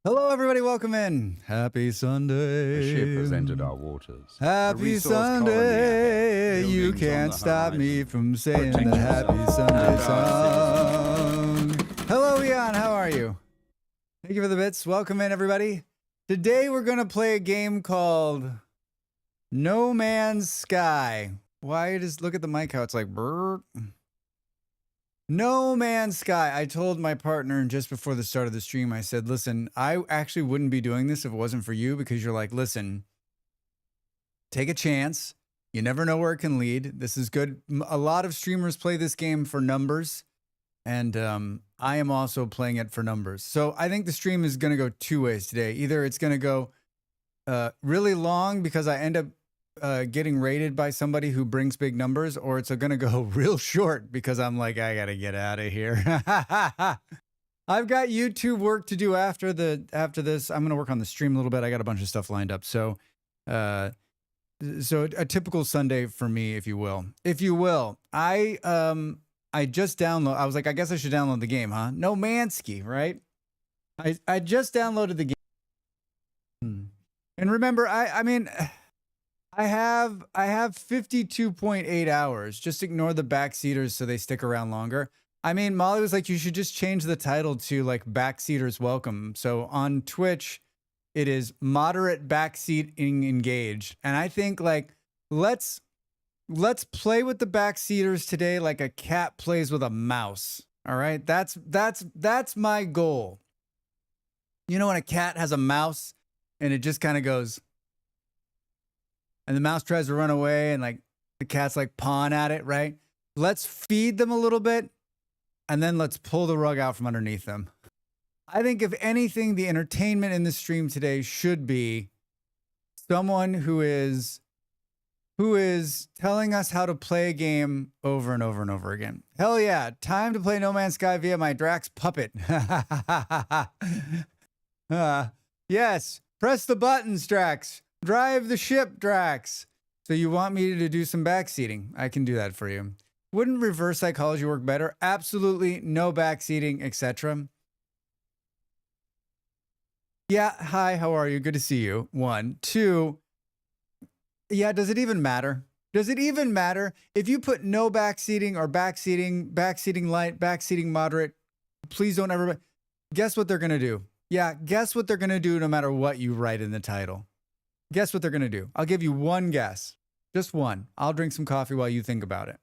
Hello, everybody. Welcome in. Happy Sunday. A ship has entered our waters. Happy Sunday. You can't stop me from saying the Happy Sunday song. Hello, Ian. How are you? Thank you for the bits. Welcome in, everybody. Today, we're going to play a game called No Man's Sky. Why does look at the mic how it's like brrr. No Man's Sky. I told my partner just before the start of the stream, I said, listen, I actually wouldn't be doing this if it wasn't for you, because you're like, listen, take a chance. You never know where it can lead. This is good. A lot of streamers play this game for numbers, and I am also playing it for numbers. So I think the stream is going to go two ways today. Either it's going to go really long because I end up getting raided by somebody who brings big numbers, or it's going to go real short because I'm like, I got to get out of here. I've got YouTube work to do after this. I'm going to work on the stream a little bit. I got a bunch of stuff lined up. So a typical Sunday for me, if you will. I just download. I was like, I guess I should download the game, huh? No Mansky, right? I just downloaded the game. And remember, I mean, I have 52.8 hours. Just ignore the backseaters so they stick around longer. I mean, Molly was like, you should just change the title to like Backseaters Welcome. So on Twitch, it is moderate backseating engaged. And I think like, let's play with the backseaters today like a cat plays with a mouse. All right. That's my goal. You know, when a cat has a mouse and it just kind of goes, and the mouse tries to run away and like the cat's like pawing at it, right? Let's feed them a little bit and then let's pull the rug out from underneath them. I think if anything, the entertainment in the stream today should be someone who is telling us how to play a game over and over and over again. Hell yeah, time to play No Man's Sky via my Drax puppet. Yes, press the buttons, Drax. Drive the ship, Drax. So you want me to do some backseating? I can do that for you. Wouldn't reverse psychology work better? Absolutely. No backseating, etc. Yeah, hi, how are you? Good to see you. 1, 2. Yeah, does it even matter? Does it even matter? If you put no backseating or backseating light, backseating moderate, please don't ever... Guess what they're going to do? Yeah, guess what they're going to do no matter what you write in the title. Guess what they're going to do? I'll give you one guess. Just one. I'll drink some coffee while you think about it.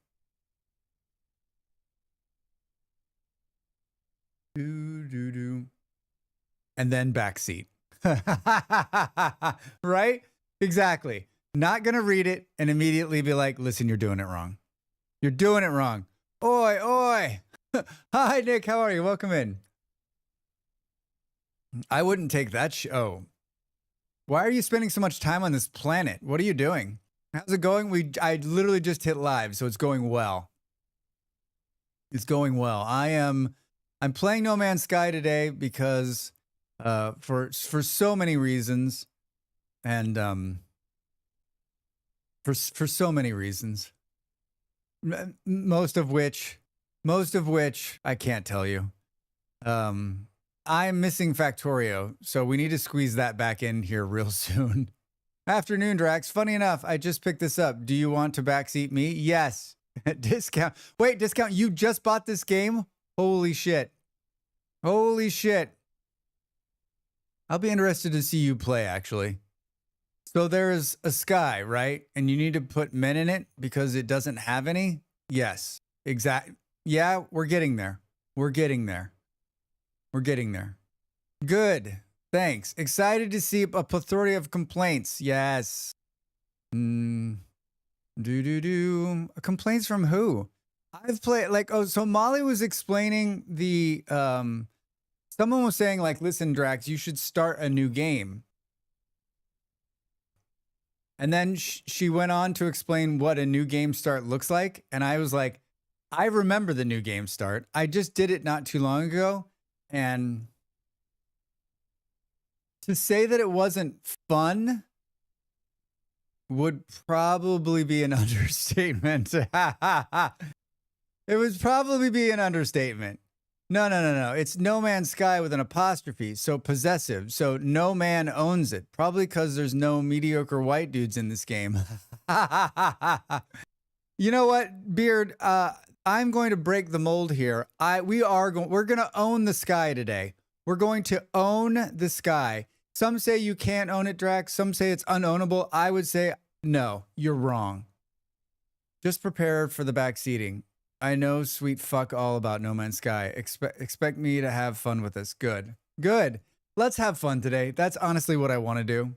And then backseat. Right? Exactly. Not going to read it and immediately be like, listen, you're doing it wrong. You're doing it wrong. Oi, oi. Hi, Nick. How are you? Welcome in. I wouldn't take that. Oh. Why are you spending so much time on this planet? What are you doing? How's it going? I literally just hit live, so it's going well. It's going well. I'm playing No Man's Sky today because for so many reasons, and for so many reasons, most of which I can't tell you. I'm missing Factorio, so we need to squeeze that back in here real soon. Afternoon, Drax. Funny enough, I just picked this up. Do you want to backseat me? Yes. Discount. Wait, discount. You just bought this game? Holy shit. Holy shit. I'll be interested to see you play, actually. So there's a sky, right? And you need to put men in it because it doesn't have any? Yes. Exactly. Yeah, we're getting there. We're getting there. We're getting there. Good. Thanks. Excited to see a plethora of complaints. Yes. Complaints from who? I've played like, oh, so Molly was explaining the, someone was saying like, listen, Drax, you should start a new game. And then she went on to explain what a new game start looks like. And I was like, I remember the new game start. I just did it not too long ago. And to say that it wasn't fun would probably be an understatement. It would probably be an understatement. No, no, no, no. It's No Man's Sky with an apostrophe. So possessive. So no man owns it. Probably because there's no mediocre white dudes in this game. You know what, Beard? I'm going to break the mold here. We're going to own the sky today. We're going to own the sky. Some say you can't own it, Drax. Some say it's unownable. I would say no, you're wrong. Just prepare for the back seating. I know sweet fuck all about No Man's Sky. Expect me to have fun with this. Good. Good. Let's have fun today. That's honestly what I want to do.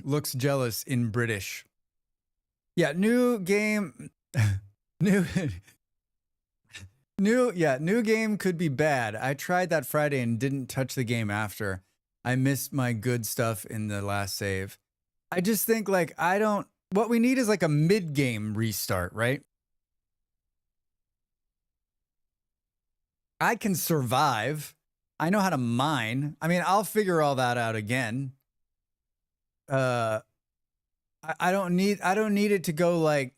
Looks jealous in British. Yeah, new game. new new game could be bad. I tried that Friday and didn't touch the game after. I missed my good stuff in the last save. I just think like what we need is like a mid-game restart, right? I can survive. I know how to mine. I mean, I'll figure all that out again. I don't need it to go like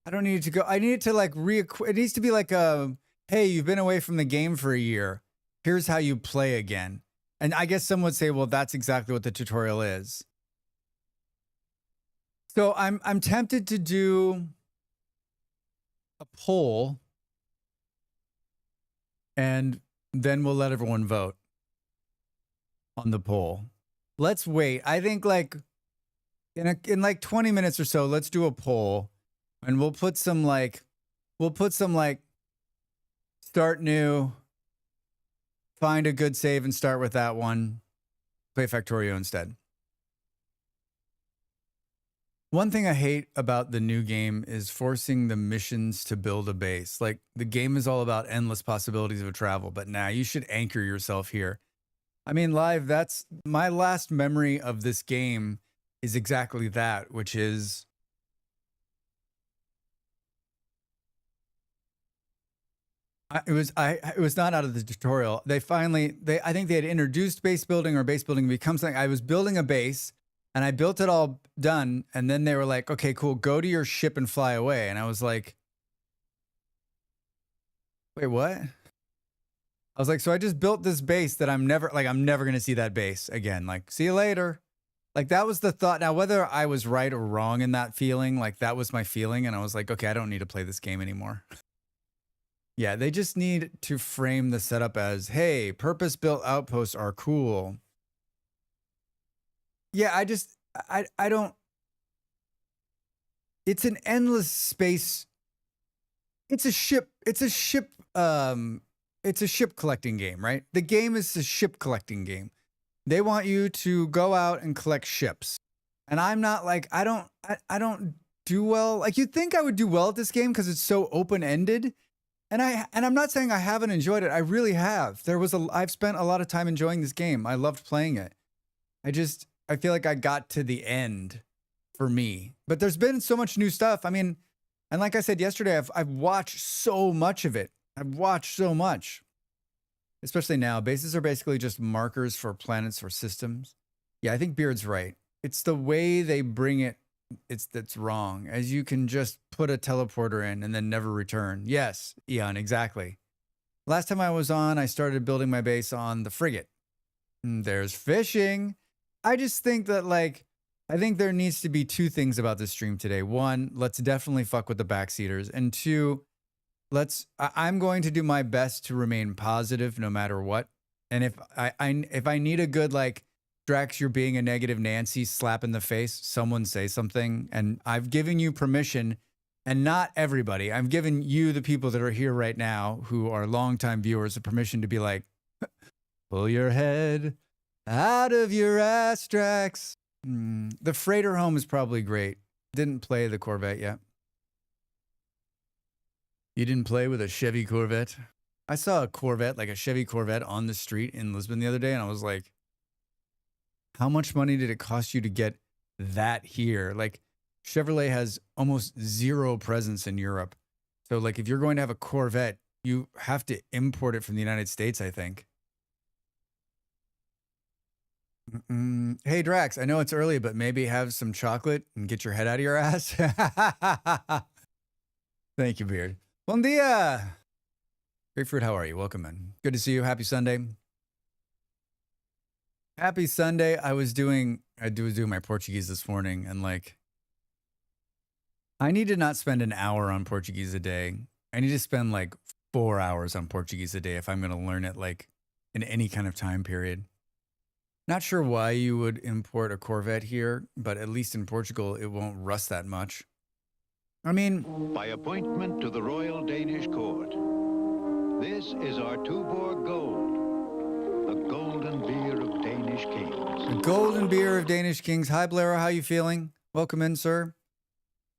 I need it to like it needs to be like hey, you've been away from the game for a year. Here's how you play again. And I guess some would say, well, that's exactly what the tutorial is. So I'm tempted to do a poll and then we'll let everyone vote on the poll. Let's wait. I think like in like 20 minutes or so, let's do a poll and we'll put some like start new, find a good save and start with that one. Play Factorio instead. One thing I hate about the new game is forcing the missions to build a base. Like the game is all about endless possibilities of travel, but now you should anchor yourself here. I mean, live, that's my last memory of this game is exactly that, which is it was not out of the tutorial. I think they had introduced base building or base building becomes something. I was building a base and I built it all done. And then they were like, okay, cool. Go to your ship and fly away. And I was like, wait, what? I was like, so I just built this base that I'm never going to see that base again. Like, see you later. Like that was the thought. Now, whether I was right or wrong in that feeling, like that was my feeling. And I was like, okay, I don't need to play this game anymore. Yeah, they just need to frame the setup as, hey, purpose-built outposts are cool. Yeah, I don't. It's an endless space. It's a ship collecting game, right? The game is a ship collecting game. They want you to go out and collect ships. And I'm not like, I don't do well. Like you'd think I would do well at this game because it's so open-ended. And I'm not saying I haven't enjoyed it. I really have. I've spent a lot of time enjoying this game. I loved playing it. I feel like I got to the end for me. But there's been so much new stuff. I mean, and like I said yesterday, I've watched so much of it. I've watched so much. Especially now, bases are basically just markers for planets or systems. Yeah, I think Beard's right. It's the way they bring it that's wrong, as you can just put a teleporter in and then never return. Yes, Eon, exactly. Last time I was on, I started building my base on the frigate. There's fishing. I just think that I think there needs to be two things about this stream today. One, let's definitely fuck with the backseaters. And two, I'm going to do my best to remain positive no matter what. And if I need a good Drax, you're being a negative Nancy, slap in the face, someone say something. And I've given you permission, and not everybody. I've given you, the people that are here right now, who are longtime viewers, the permission to be like, pull your head out of your ass, Drax. The freighter home is probably great. Didn't play the Corvette yet. You didn't play with a Chevy Corvette? I saw a Corvette, like a Chevy Corvette on the street in Lisbon the other day, and I was like, how much money did it cost you to get that here? Like, Chevrolet has almost zero presence in Europe. So, if you're going to have a Corvette, you have to import it from the United States, I think. Hey, Drax, I know it's early, but maybe have some chocolate and get your head out of your ass. Thank you, Beard. Bom dia. Grapefruit, how are you? Welcome in. Good to see you. Happy Sunday. Happy Sunday. I was doing my Portuguese this morning, and like, I need to not spend an hour on Portuguese a day. I need to spend like 4 hours on Portuguese a day if I'm going to learn it like in any kind of time period. Not sure why you would import a Corvette here, but at least in Portugal, it won't rust that much. I mean, by appointment to the Royal Danish Court. This is our Tuborg Gold, the golden beer of Danish kings. The golden beer of Danish kings. Hi, Blair. How you feeling? Welcome in, sir.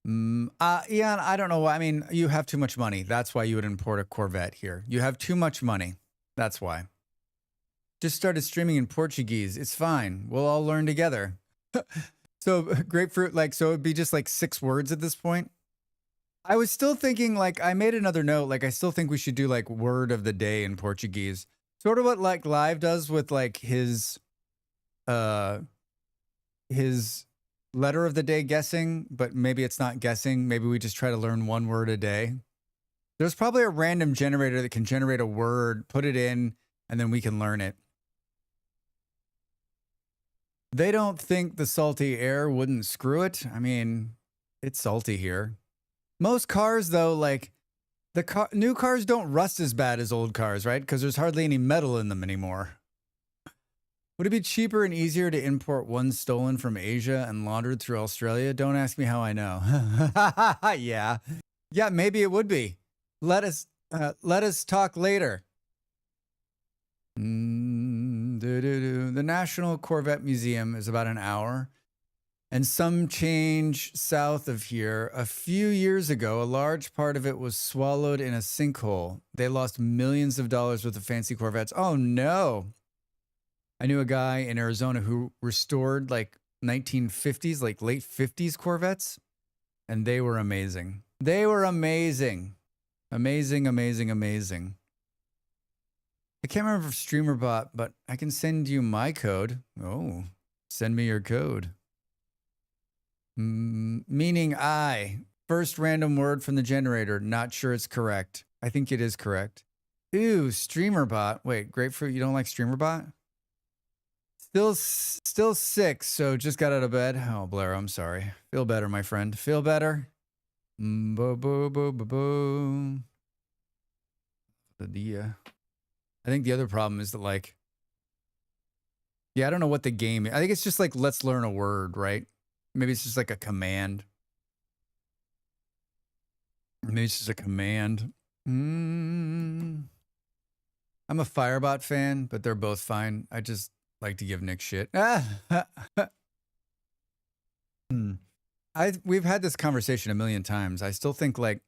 Ian, I don't know why. I mean, you have too much money. That's why you would import a Corvette here. You have too much money. That's why. Just started streaming in Portuguese. It's fine. We'll all learn together. So grapefruit, like, so it'd be just like 6 words at this point. I was still thinking, like, I made another note, like, I still think we should do like word of the day in Portuguese. Sort of what like Live does with like his letter of the day guessing, but maybe it's not guessing. Maybe we just try to learn 1 word a day. There's probably a random generator that can generate a word, put it in, and then we can learn it. They don't think the salty air wouldn't screw it. I mean, it's salty here. Most cars, though, like new cars don't rust as bad as old cars, right? Because there's hardly any metal in them anymore. Would it be cheaper and easier to import one stolen from Asia and laundered through Australia? Don't ask me how I know. Yeah, maybe it would be. Let us talk later. The National Corvette Museum is about an hour and some change south of here. A few years ago, a large part of it was swallowed in a sinkhole. They lost millions of dollars worth of fancy Corvettes. Oh, no. I knew a guy in Arizona who restored like 1950s, like late 50s Corvettes, and they were amazing. They were amazing. Amazing, amazing, amazing. I can't remember if StreamerBot, but I can send you my code. Oh, send me your code. Meaning I. First random word from the generator. Not sure it's correct. I think it is correct. Ooh, StreamerBot. Wait, Grapefruit, you don't like StreamerBot? Still sick, so just got out of bed. Oh, Blair, I'm sorry. Feel better, my friend. Feel better? Bo-bo-bo-bo-bo. I think the other problem is that, like, yeah, I don't know what the game is. I think it's just like, let's learn a word, right? Maybe it's just like a command. Maybe it's just a command. I'm a Firebot fan, but they're both fine. I just like to give Nick shit. We've had this conversation a million times. I still think the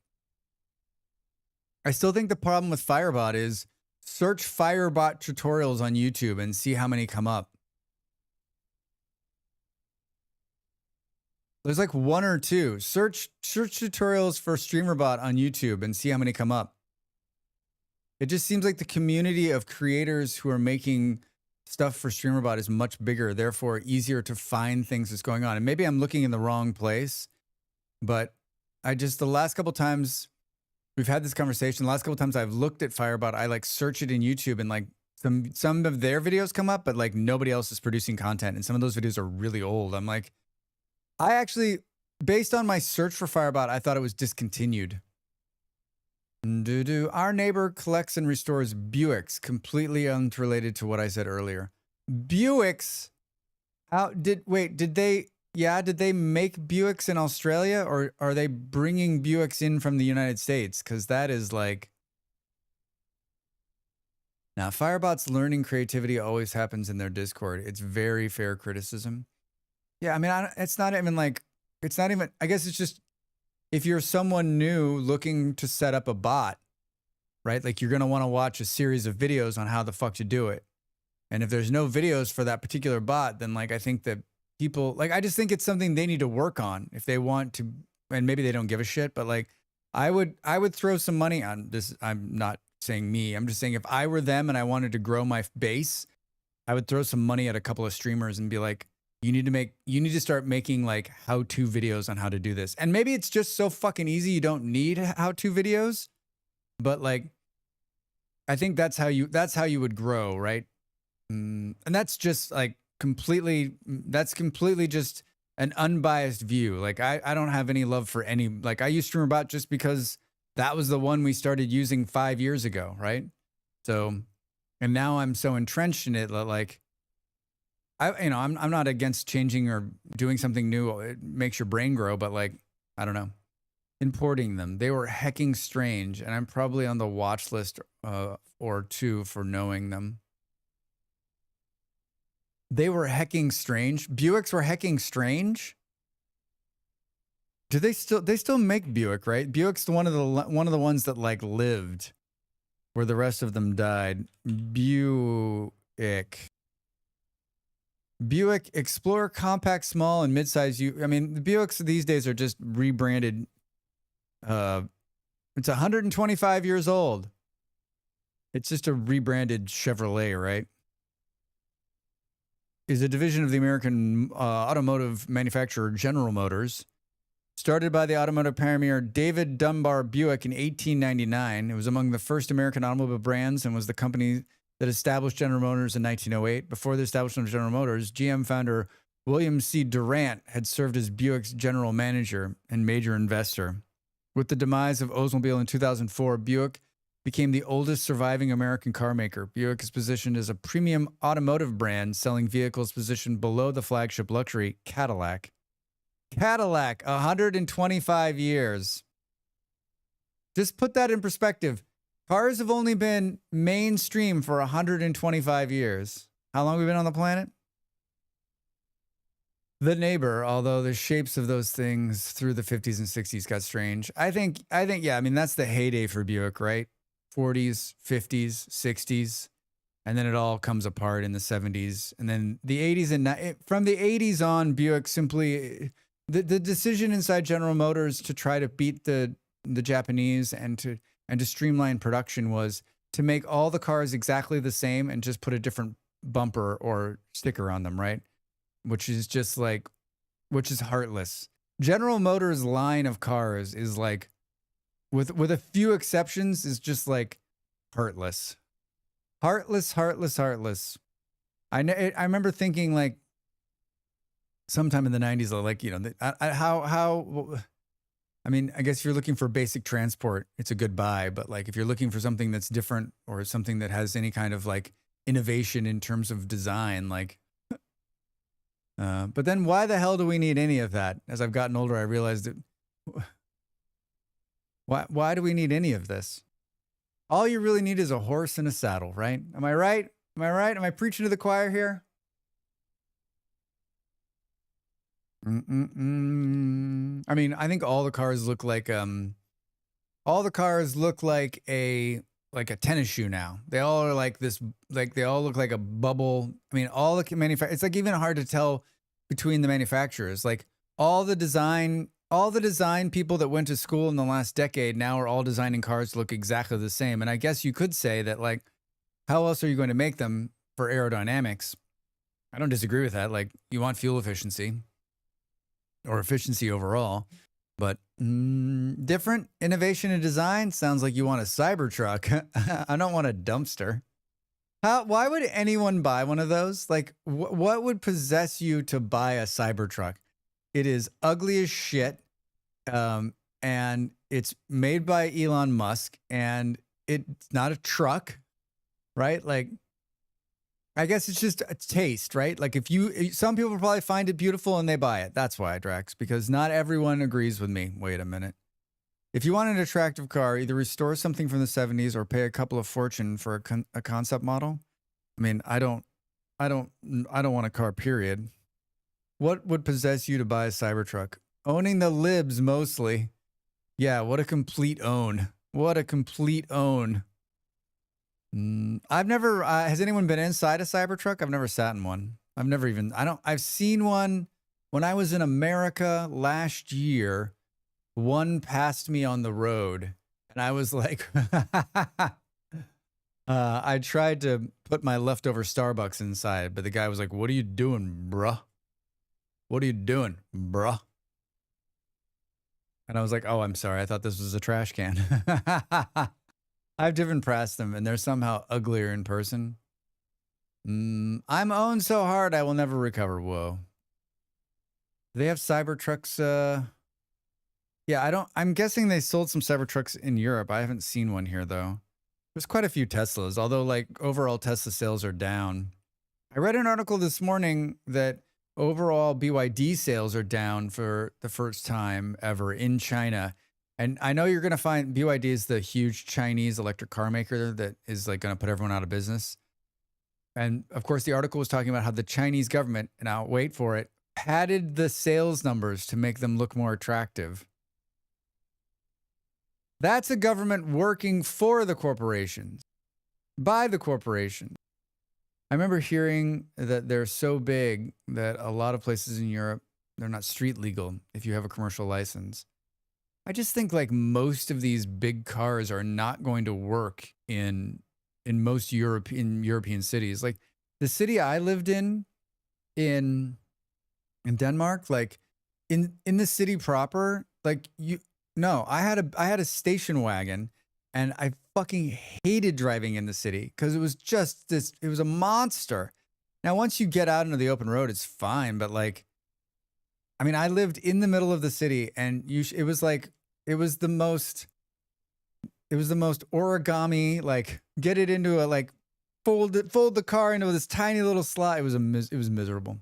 problem with Firebot is search Firebot tutorials on YouTube and see how many come up. There's like 1 or 2. Search tutorials for StreamerBot on YouTube and see how many come up. It just seems like the community of creators who are making stuff for StreamerBot is much bigger, therefore easier to find things that's going on. And maybe I'm looking in the wrong place, but the last couple times we've had this conversation, the last couple times I've looked at Firebot, I like search it in YouTube and like some of their videos come up, but like nobody else is producing content. And some of those videos are really old. I'm like, I actually, based on my search for Firebot, I thought it was discontinued. Our neighbor collects and restores Buicks, completely unrelated to what I said earlier. Buicks? Did they make Buicks in Australia, or are they bringing Buicks in from the United States? Because that is like... Now, Firebot's learning creativity always happens in their Discord. It's very fair criticism. Yeah, I mean, it's not even, I guess it's just, if you're someone new looking to set up a bot, right? Like, you're going to want to watch a series of videos on how the fuck to do it. And if there's no videos for that particular bot, then like, I think that people, like, I just think it's something they need to work on if they want to, and maybe they don't give a shit, but like, I would throw some money on this. I'm not saying me, I'm just saying if I were them and I wanted to grow my base, I would throw some money at a couple of streamers and be like, You need to start making like how-to videos on how to do this. And maybe it's just so fucking easy you don't need how-to videos, but like I think that's how you would grow, right? And that's just like completely just an unbiased view. Like I don't have any love for any, like I use StreamerBot just because that was the one we started using 5 years ago, right? So, and now I'm so entrenched in it that like I'm not against changing or doing something new. It makes your brain grow, but like, I don't know. Importing them, they were hecking strange, and I'm probably on the watch list or two for knowing them. They were hecking strange. Buicks were hecking strange. Do they still make Buick, right? Buick's one of the ones that like lived, where the rest of them died. Buick Explorer, compact, small, and midsize. I mean, the Buicks these days are just rebranded. It's 125 years old. It's just a rebranded Chevrolet, right? Is a division of the American automotive manufacturer General Motors. Started by the automotive pioneer David Dunbar Buick in 1899. It was among the first American automobile brands and was the company that established General Motors in 1908. Before the establishment of General Motors, GM founder William C. Durant had served as Buick's general manager and major investor. With the demise of Oldsmobile in 2004, Buick became the oldest surviving American car maker. Buick is positioned as a premium automotive brand, selling vehicles positioned below the flagship luxury Cadillac. 125 years. Just put that in perspective. Cars have only been mainstream for 125 years. How long have we been on the planet? The Neighbor, although the shapes of those things through the 50s and 60s got strange. I think, yeah, I mean, that's the heyday for Buick, right? 40s, 50s, 60s. And then it all comes apart in the 70s. And then the 80s and from the 80s on, Buick simply, the decision inside General Motors to try to beat the Japanese and to streamline production was to make all the cars exactly the same and just put a different bumper or sticker on them, right? Which is heartless. General Motors line of cars is like, with a few exceptions, is just like heartless. Heartless. I remember thinking like sometime in the 90s, like, you know, I mean, I guess if you're looking for basic transport, it's a good buy. But like if you're looking for something that's different or something that has any kind of like innovation in terms of design, like, but then why the hell do we need any of that? As I've gotten older, I realized that why do we need any of this? All you really need is a horse and a saddle, right? Am I right? Am I preaching to the choir here? I mean, I think all the cars look like a tennis shoe now. They all are like this, like they all look like a bubble. I mean, all the it's like even hard to tell between the manufacturers. Like all the design people that went to school in the last decade now are all designing cars to look exactly the same. And I guess you could say that, like, how else are you going to make them for aerodynamics? I don't disagree with that. Like, you want fuel efficiency or efficiency overall, but different innovation and design sounds like you want a Cybertruck. I don't want a dumpster. Why would anyone buy one of those? Like, what would possess you to buy a Cybertruck? It is ugly as shit, and it's made by Elon Musk, and it's not a truck, right? Like, I guess it's just a taste, right? Like some people probably find it beautiful and they buy it. That's why, Drax, because not everyone agrees with me. Wait a minute. If you want an attractive car, either restore something from the 70s or pay a couple of fortune for a concept model. I mean, I don't want a car, period. What would possess you to buy a Cybertruck? Owning the libs mostly. Yeah, what a complete own. What a complete own. I've never, has anyone been inside a Cybertruck? I've never sat in one. I've seen one when I was in America last year. One passed me on the road and I was like, I tried to put my leftover Starbucks inside, but the guy was like, "What are you doing, bruh?" What are you doing, bruh? And I was like, oh, I'm sorry. I thought this was a trash can. I've driven past them and they're somehow uglier in person. I'm owned so hard I will never recover. Whoa. Do they have Cybertrucks? Yeah, I'm guessing they sold some Cybertrucks in Europe. I haven't seen one here though. There's quite a few Teslas, although like overall Tesla sales are down. I read an article this morning that overall BYD sales are down for the first time ever in China. And I know you're going to find BYD is the huge Chinese electric car maker that is like going to put everyone out of business. And of course, the article was talking about how the Chinese government, and I'll wait for it, padded the sales numbers to make them look more attractive. That's a government working for the corporations, by the corporations. I remember hearing that they're so big that a lot of places in Europe, they're not street legal if you have a commercial license. I just think like most of these big cars are not going to work in most European cities. Like the city I lived in Denmark, like in the city proper, like I had a station wagon and I fucking hated driving in the city because it was just it was a monster. Now, once you get out into the open road, it's fine. But like, I mean, I lived in the middle of the city and it was the most origami, like get it into a, like fold the car into this tiny little slot. It was miserable.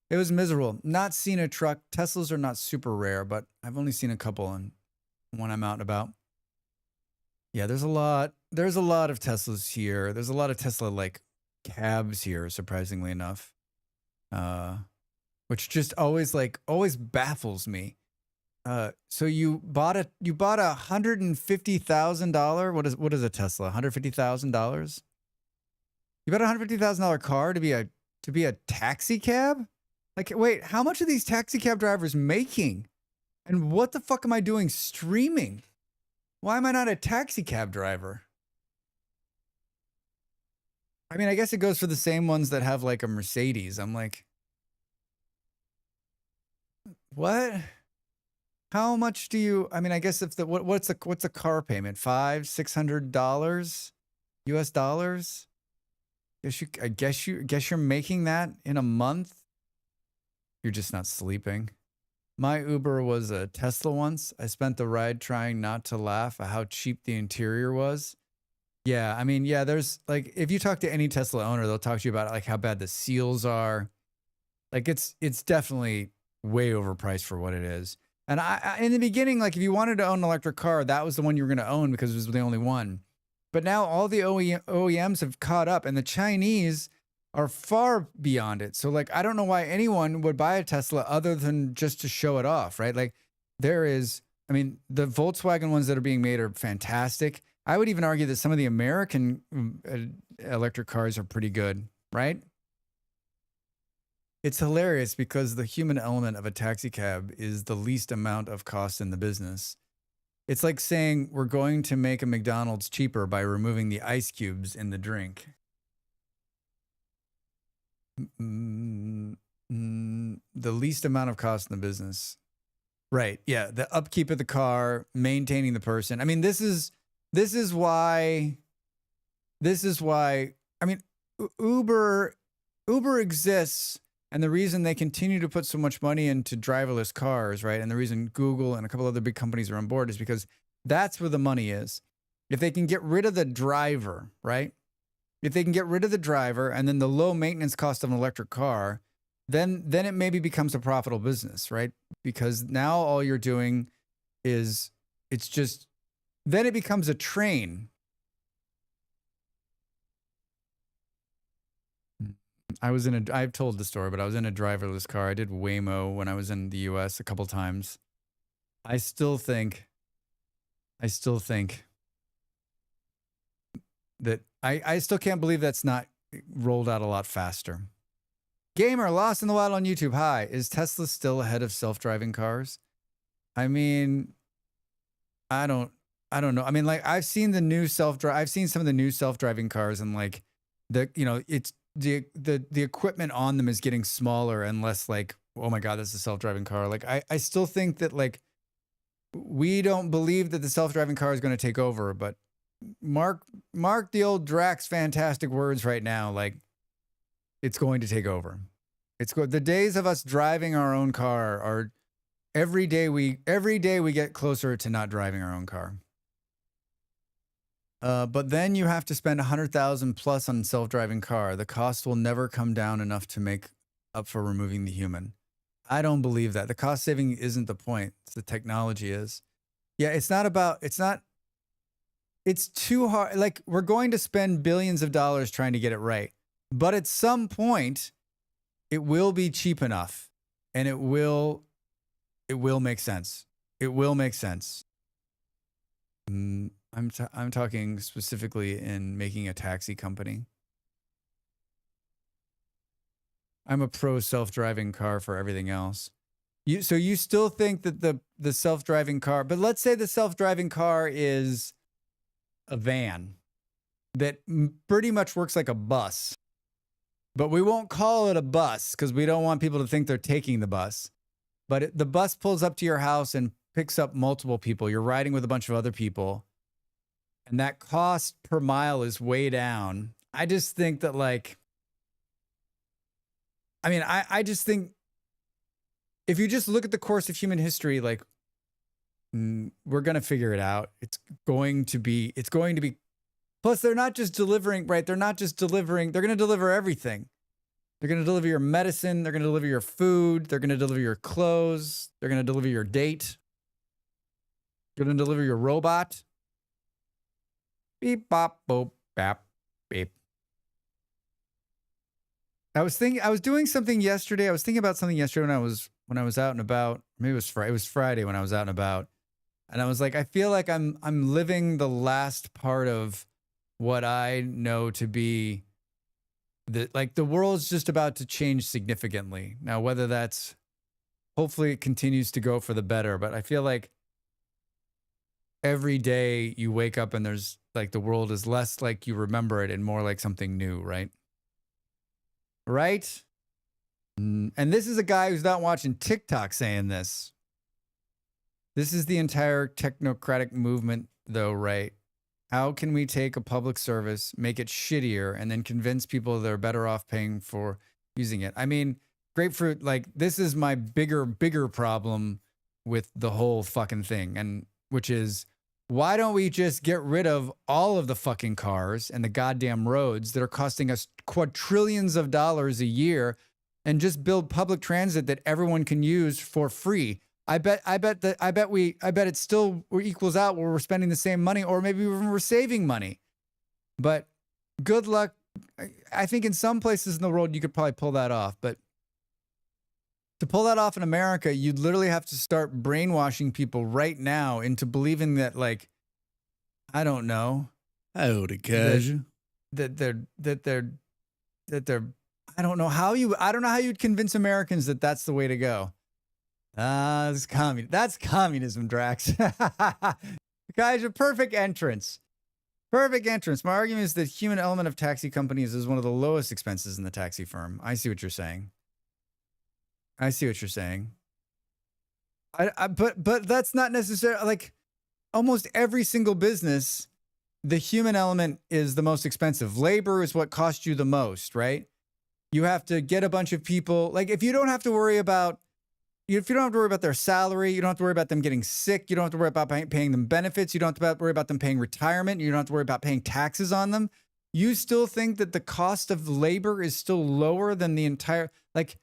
It was miserable. Not seeing a truck. Teslas are not super rare, but I've only seen a couple when I'm out and about. Yeah, there's a lot of Teslas here. There's a lot of Tesla like cabs here, surprisingly enough. Which just always baffles me. So you bought a $150,000. What is a Tesla? $150,000? You bought a $150,000 car to be a taxi cab? Like, wait, how much are these taxi cab drivers making? And what the fuck am I doing streaming? Why am I not a taxi cab driver? I mean, I guess it goes for the same ones that have like a Mercedes. I'm like, what? How much do you? I mean, I guess if what's a car payment? $500-$600 US dollars. I guess you're making that in a month. You're just not sleeping. My Uber was a Tesla once. I spent the ride trying not to laugh at how cheap the interior was. Yeah, I mean, yeah, there's like, if you talk to any Tesla owner, they'll talk to you about like how bad the seals are. Like it's definitely way overpriced for what it is. And I in the beginning, like if you wanted to own an electric car, that was the one you were going to own because it was the only one. But now all the OEMs have caught up and the Chinese are far beyond it. So like, I don't know why anyone would buy a Tesla other than just to show it off, right? Like I mean, the Volkswagen ones that are being made are fantastic. I would even argue that some of the American electric cars are pretty good, right? It's hilarious because the human element of a taxi cab is the least amount of cost in the business. It's like saying we're going to make a McDonald's cheaper by removing the ice cubes in the drink. The least amount of cost in the business. Right. Yeah. The upkeep of the car, maintaining the person. I mean, this is why, I mean, Uber exists. And the reason they continue to put so much money into driverless cars, right? And the reason Google and a couple other big companies are on board is because that's where the money is. If they can get rid of the driver, right? If they can get rid of the driver and then the low maintenance cost of an electric car, then it maybe becomes a profitable business, right? Because now all you're doing is then it becomes a train. I've told the story, but I was in a driverless car. I did Waymo when I was in the US a couple times. I still think that I still can't believe that's not rolled out a lot faster. Gamer Lost in the Wild on YouTube. Hi, is Tesla still ahead of self-driving cars? I mean, I don't know. I mean, like I've seen some of the new self-driving cars and like it's the equipment on them is getting smaller and less like oh my God, that's a self-driving car. Like, I still think that, like, we don't believe that the self-driving car is going to take over, but mark the old Drax fantastic words right now. Like, it's going to take over. The days of us driving our own car are every day we get closer to not driving our own car. But then you have to spend 100,000 plus on self-driving car. The cost will never come down enough to make up for removing the human. I don't believe that. The cost saving isn't the point. The technology is. Yeah, it's too hard. Like, we're going to spend billions of dollars trying to get it right. But at some point, it will be cheap enough, and it will make sense. It will make sense. I'm talking specifically in making a taxi company. I'm a pro self-driving car for everything else. So you still think that the self-driving car, but let's say the self-driving car is a van that pretty much works like a bus, but we won't call it a bus because we don't want people to think they're taking the bus. But the bus pulls up to your house and picks up multiple people. You're riding with a bunch of other people, and that cost per mile is way down. I just think that, like, I just think if you just look at the course of human history, like, we're going to figure it out. It's going to be, plus they're not just delivering, right? They're not just delivering, they're going to deliver everything. They're going to deliver your medicine. They're going to deliver your food. They're going to deliver your clothes. They're going to deliver your date. They're going to deliver your robot. Beep, bop, boop, bap, beep. I was doing something yesterday. I was thinking about something yesterday when I was out and about. Maybe it was Friday when I was out and about. And I was like, I feel like I'm living the last part of what I know to be the world's just about to change significantly. Now, whether that's, hopefully it continues to go for the better, but I feel like every day you wake up and there's like, the world is less like you remember it and more like something new, right? Right? And this is a guy who's not watching TikTok saying this. This is the entire technocratic movement, though, right? How can we take a public service, make it shittier, and then convince people they're better off paying for using it? I mean, grapefruit, like, this is my bigger problem with the whole fucking thing, and which is, why don't we just get rid of all of the fucking cars and the goddamn roads that are costing us quadrillions of dollars a year and just build public transit that everyone can use for free? I bet it still equals out where we're spending the same money, or maybe we're saving money. But good luck. I think in some places in the world you could probably pull that off, but to pull that off in America, you'd literally have to start brainwashing people right now into believing that, like, I don't know, that they're I don't know how you'd convince Americans that that's the way to go. That's communism, Drax. Guys, a perfect entrance. Perfect entrance. My argument is that human element of taxi companies is one of the lowest expenses in the taxi firm. I see what you're saying. But that's not necessarily, like, almost every single business, the human element is the most expensive. Labor is what costs you the most, right? You have to get a bunch of people. Like, if you don't have to worry about their salary, you don't have to worry about them getting sick, you don't have to worry about paying them benefits, you don't have to worry about them paying retirement, you don't have to worry about paying taxes on them, you still think that the cost of labor is still lower than the entire, like,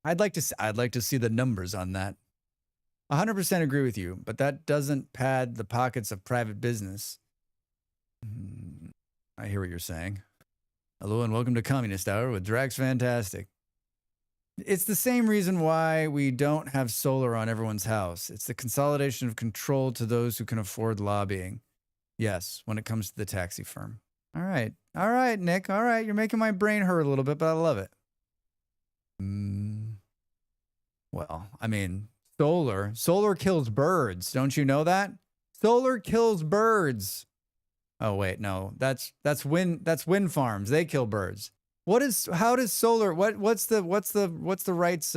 I'd like to see the numbers on that. 100% agree with you, but that doesn't pad the pockets of private business. I hear what you're saying. Hello and welcome to Communist Hour with Drax Fantastic. It's the same reason why we don't have solar on everyone's house. It's the consolidation of control to those who can afford lobbying. Yes, when it comes to the taxi firm. All right, Nick. All right, you're making my brain hurt a little bit, but I love it. Well, I mean, solar kills birds. Don't you know that? Solar kills birds. Oh wait, no, that's wind farms. They kill birds. How does solar, what's the rights,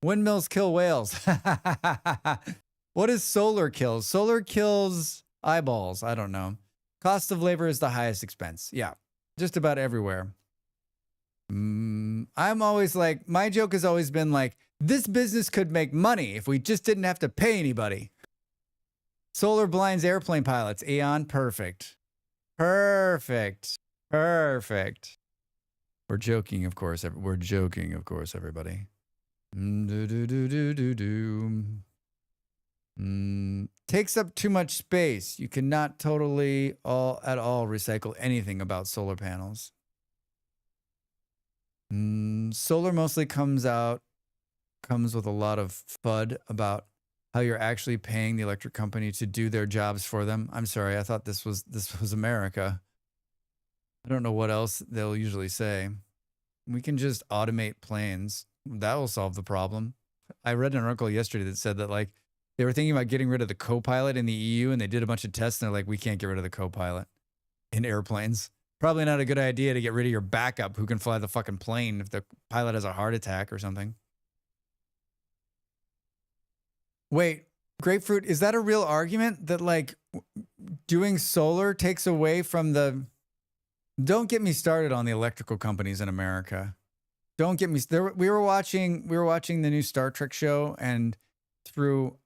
windmills kill whales. What does solar kill? Solar kills eyeballs. I don't know. Cost of labor is the highest expense. Yeah. Just about everywhere. I'm always like, my joke has always been like, this business could make money if we just didn't have to pay anybody. Solar blinds airplane pilots. Aeon, perfect. Perfect. Perfect. We're joking, of course. We're joking, of course, everybody. Takes up too much space. You cannot totally at all recycle anything about solar panels. Solar mostly comes with a lot of FUD about how you're actually paying the electric company to do their jobs for them. I'm sorry, I thought this was America. I don't know what else they'll usually say. We can just automate planes. That will solve the problem. I read an article yesterday that said that like they were thinking about getting rid of the co-pilot in the EU, and they did a bunch of tests, and they're like, we can't get rid of the co-pilot in airplanes. Probably not a good idea to get rid of your backup who can fly the fucking plane if the pilot has a heart attack or something. Wait, Grapefruit, is that a real argument that like doing solar takes away from the... Don't get me started on the electrical companies in America. Don't get me... We were watching the new Star Trek show, and through...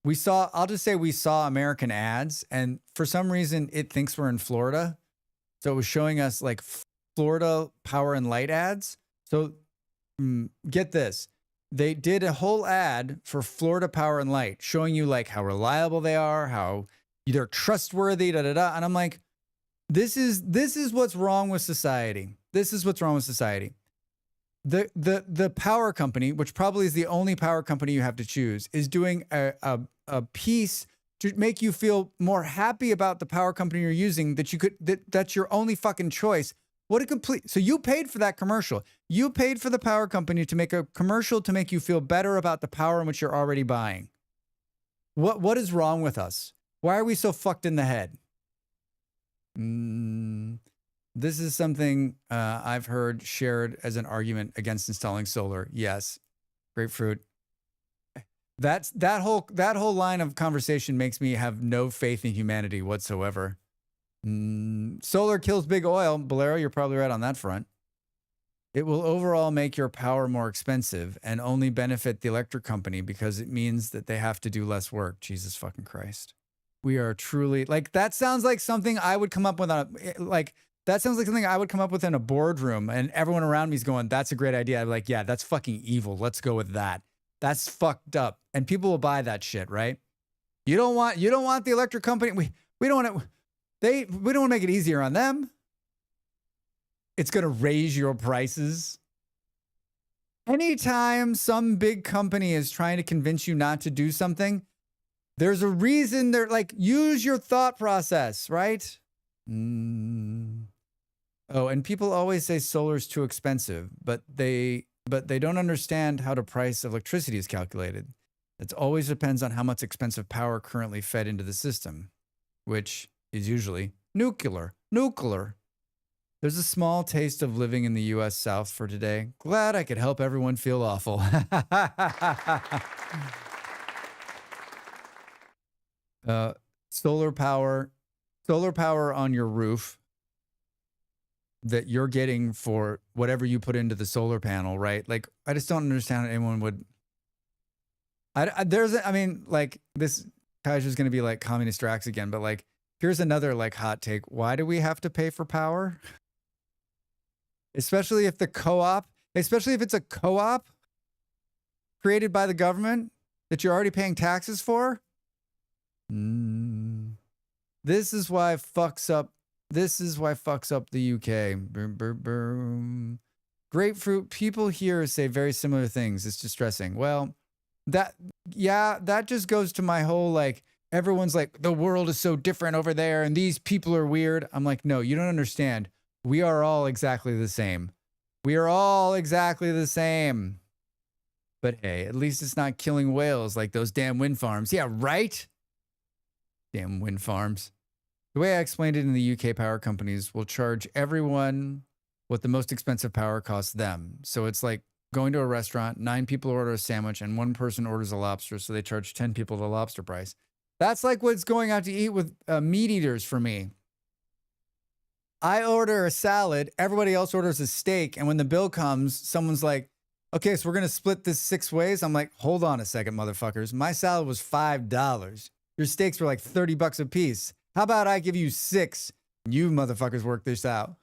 we saw American ads, and for some reason it thinks we're in Florida. So it was showing us like Florida power and light ads. So get this. They did a whole ad for Florida Power and Light showing you like how reliable they are, how they're trustworthy, And I'm like, this is what's wrong with society. This is what's wrong with society. The power company, which probably is the only power company you have to choose, is doing a piece to make you feel more happy about the power company you're using, that's your only fucking choice. What a complete... So you paid for that commercial. You paid for the power company to make a commercial to make you feel better about the power in which you're already buying. What is wrong with us? Why are we so fucked in the head? This is something I've heard shared as an argument against installing solar. Yes. Grapefruit. That whole line of conversation makes me have no faith in humanity whatsoever. Solar kills big oil. Bolero, you're probably right on that front. It will overall make your power more expensive and only benefit the electric company because it means that they have to do less work. Jesus fucking Christ. We are truly... Like, that sounds like something I would come up with that sounds like something I would come up with in a boardroom, and everyone around me is going, that's a great idea. I'd be like, yeah, that's fucking evil. Let's go with that. That's fucked up. And people will buy that shit, right? You don't want the electric company. We don't want to... we don't want to make it easier on them. It's going to raise your prices. Anytime some big company is trying to convince you not to do something, there's a reason. They're like, use your thought process, right? Oh, and people always say solar's too expensive, but they don't understand how the price of electricity is calculated. It always depends on how much expensive power currently fed into the system, which is usually nuclear. There's a small taste of living in the U.S. South for today. Glad I could help everyone feel awful. Solar power on your roof that you're getting for whatever you put into the solar panel, right? Like, I just don't understand how anyone would... this Kaiser's going to be like communist tracks again, but like, here's another like hot take. Why do we have to pay for power? Especially if it's a co-op created by the government that you're already paying taxes for. This is why fucks up the UK. Grapefruit, people here say very similar things. It's distressing. Well, that just goes to my whole like, everyone's like, the world is so different over there and these people are weird. I'm like, no, you don't understand. We are all exactly the same. We are all exactly the same. But hey, at least it's not killing whales like those damn wind farms. Yeah, right? Damn wind farms. The way I explained it in the UK, power companies will charge everyone what the most expensive power costs them. So it's like going to a restaurant, 9 people order a sandwich, and 1 person orders a lobster. So they charge 10 people the lobster price. That's like what's going out to eat with meat eaters for me. I order a salad, everybody else orders a steak, and when the bill comes, someone's like, okay, so we're going to split this 6 ways. I'm like, hold on a second, motherfuckers. My salad was $5. Your steaks were like $30 a piece. How about I give you 6? You motherfuckers work this out.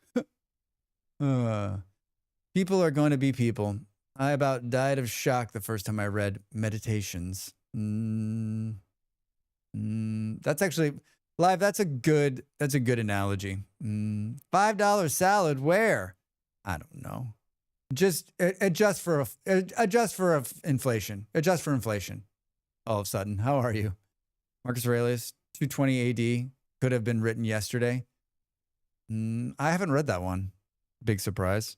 People are going to be people. I about died of shock the first time I read Meditations. That's actually live. That's a good analogy. $5 salad. Where? I don't know. Just adjust for inflation. Adjust for inflation. All of a sudden, how are you, Marcus Aurelius? 220 AD could have been written yesterday. I haven't read that one. Big surprise.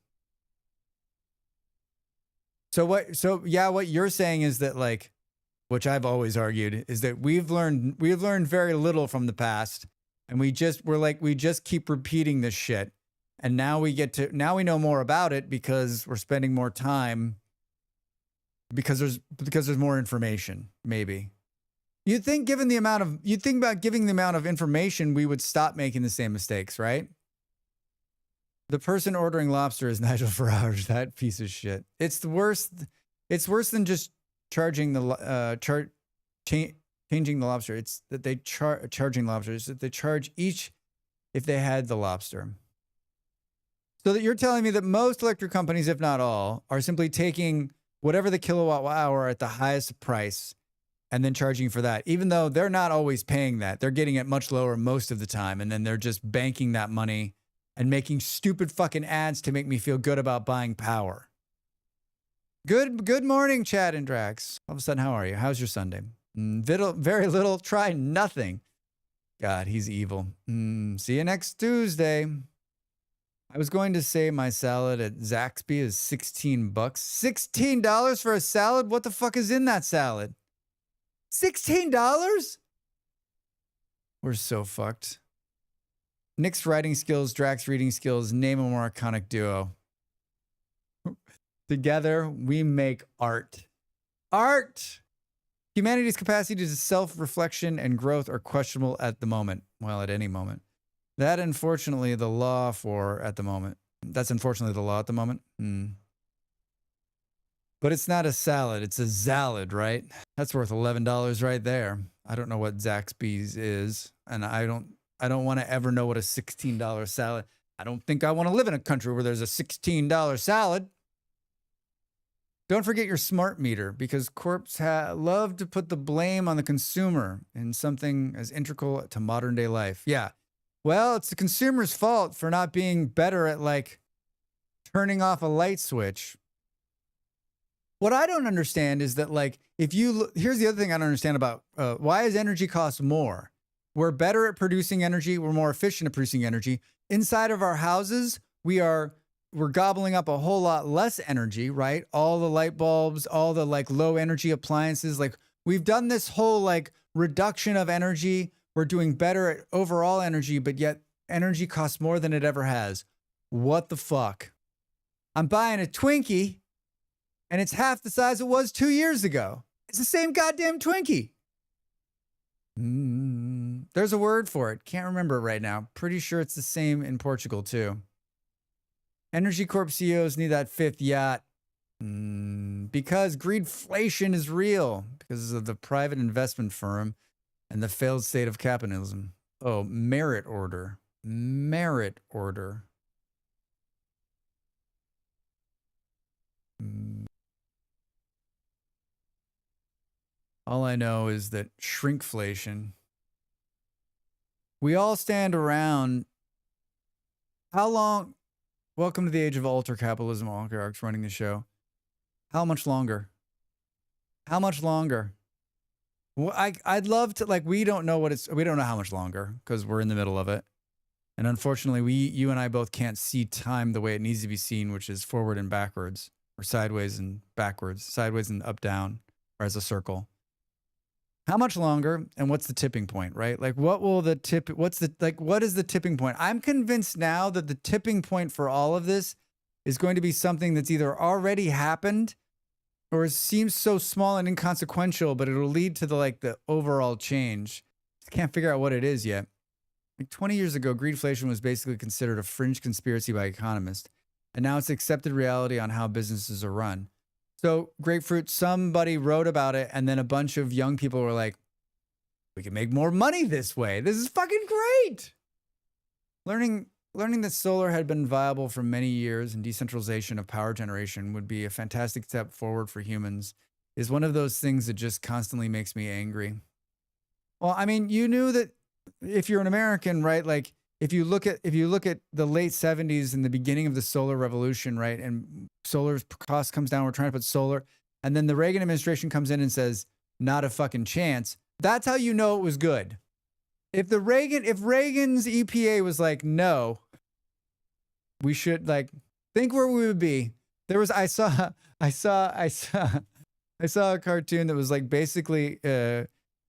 So what you're saying is that, like, which I've always argued, is that we've learned very little from the past, and we just keep repeating this shit. And now we know more about it because we're spending more time because there's more information, maybe. You'd think about giving the amount of information, we would stop making the same mistakes, right? The person ordering lobster is Nigel Farage, that piece of shit. It's the worst. It's worse than just charging the changing the lobster. It's that they charging lobsters, that they charge each if they had the lobster. So that you're telling me that most electric companies, if not all, are simply taking whatever the kilowatt hour at the highest price and then charging for that, even though they're not always paying that. They're getting it much lower most of the time, and then they're just banking that money and making stupid fucking ads to make me feel good about buying power. Good morning, Chad and Drax. All of a sudden, how are you? How's your Sunday? Very little, try nothing. God, he's evil. See you next Tuesday. I was going to say my salad at Zaxby is $16. $16 for a salad? What the fuck is in that salad? $16? We're so fucked. Nick's writing skills, Drax reading skills, name a more iconic duo. Together, we make art. Art! Humanity's capacity to self-reflection and growth are questionable at the moment. Well, at any moment. That's unfortunately the law at the moment. But it's not a salad, it's a salad, right? That's worth $11 right there. I don't know what Zaxby's is, and I don't want to ever know what a $16 salad. I don't think I want to live in a country where there's a $16 salad. Don't forget your smart meter, because corps love to put the blame on the consumer in something as integral to modern day life. Yeah. Well, it's the consumer's fault for not being better at, like, turning off a light switch. What I don't understand is that, like, here's the other thing I don't understand about why is energy cost more? We're better at producing energy. We're more efficient at producing energy. Inside of our houses, we're gobbling up a whole lot less energy, right? All the light bulbs, all the, like, low energy appliances. Like, we've done this whole, like, reduction of energy. We're doing better at overall energy, but yet energy costs more than it ever has. What the fuck? I'm buying a Twinkie, and it's half the size it was 2 years ago. It's the same goddamn Twinkie. There's a word for it. Can't remember it right now. Pretty sure it's the same in Portugal, too. Energy Corp CEOs need that 5th yacht. Because greedflation is real. Because of the private investment firm and the failed state of capitalism. Oh, merit order. Merit order. All I know is that shrinkflation. We all stand around. How long? Welcome to the age of ultra-capitalism, oligarchs running the show. How much longer? How much longer? Well, I'd love to, like, we don't know how much longer because we're in the middle of it. And unfortunately, you and I both can't see time the way it needs to be seen, which is forward and backwards, or sideways and backwards, sideways and up, down, or as a circle. How much longer, and what's the tipping point, right? Like, what is the tipping point? I'm convinced now that the tipping point for all of this is going to be something that's either already happened or it seems so small and inconsequential, but it'll lead to the overall change. Just can't figure out what it is yet. Like 20 years ago, greedflation was basically considered a fringe conspiracy by economists, and now it's accepted reality on how businesses are run. So, grapefruit, somebody wrote about it, and then a bunch of young people were like, we can make more money this way. This is fucking great. Learning that solar had been viable for many years and decentralization of power generation would be a fantastic step forward for humans is one of those things that just constantly makes me angry. Well, I mean, you knew that if you're an American, right? Like if you look at the late 70s and the beginning of the solar revolution, right? And solar's cost comes down, we're trying to put solar, and then the Reagan administration comes in and says, not a fucking chance. That's how you know it was good. If Reagan's EPA was like, no, we should think where we would be. I saw a cartoon that was like basically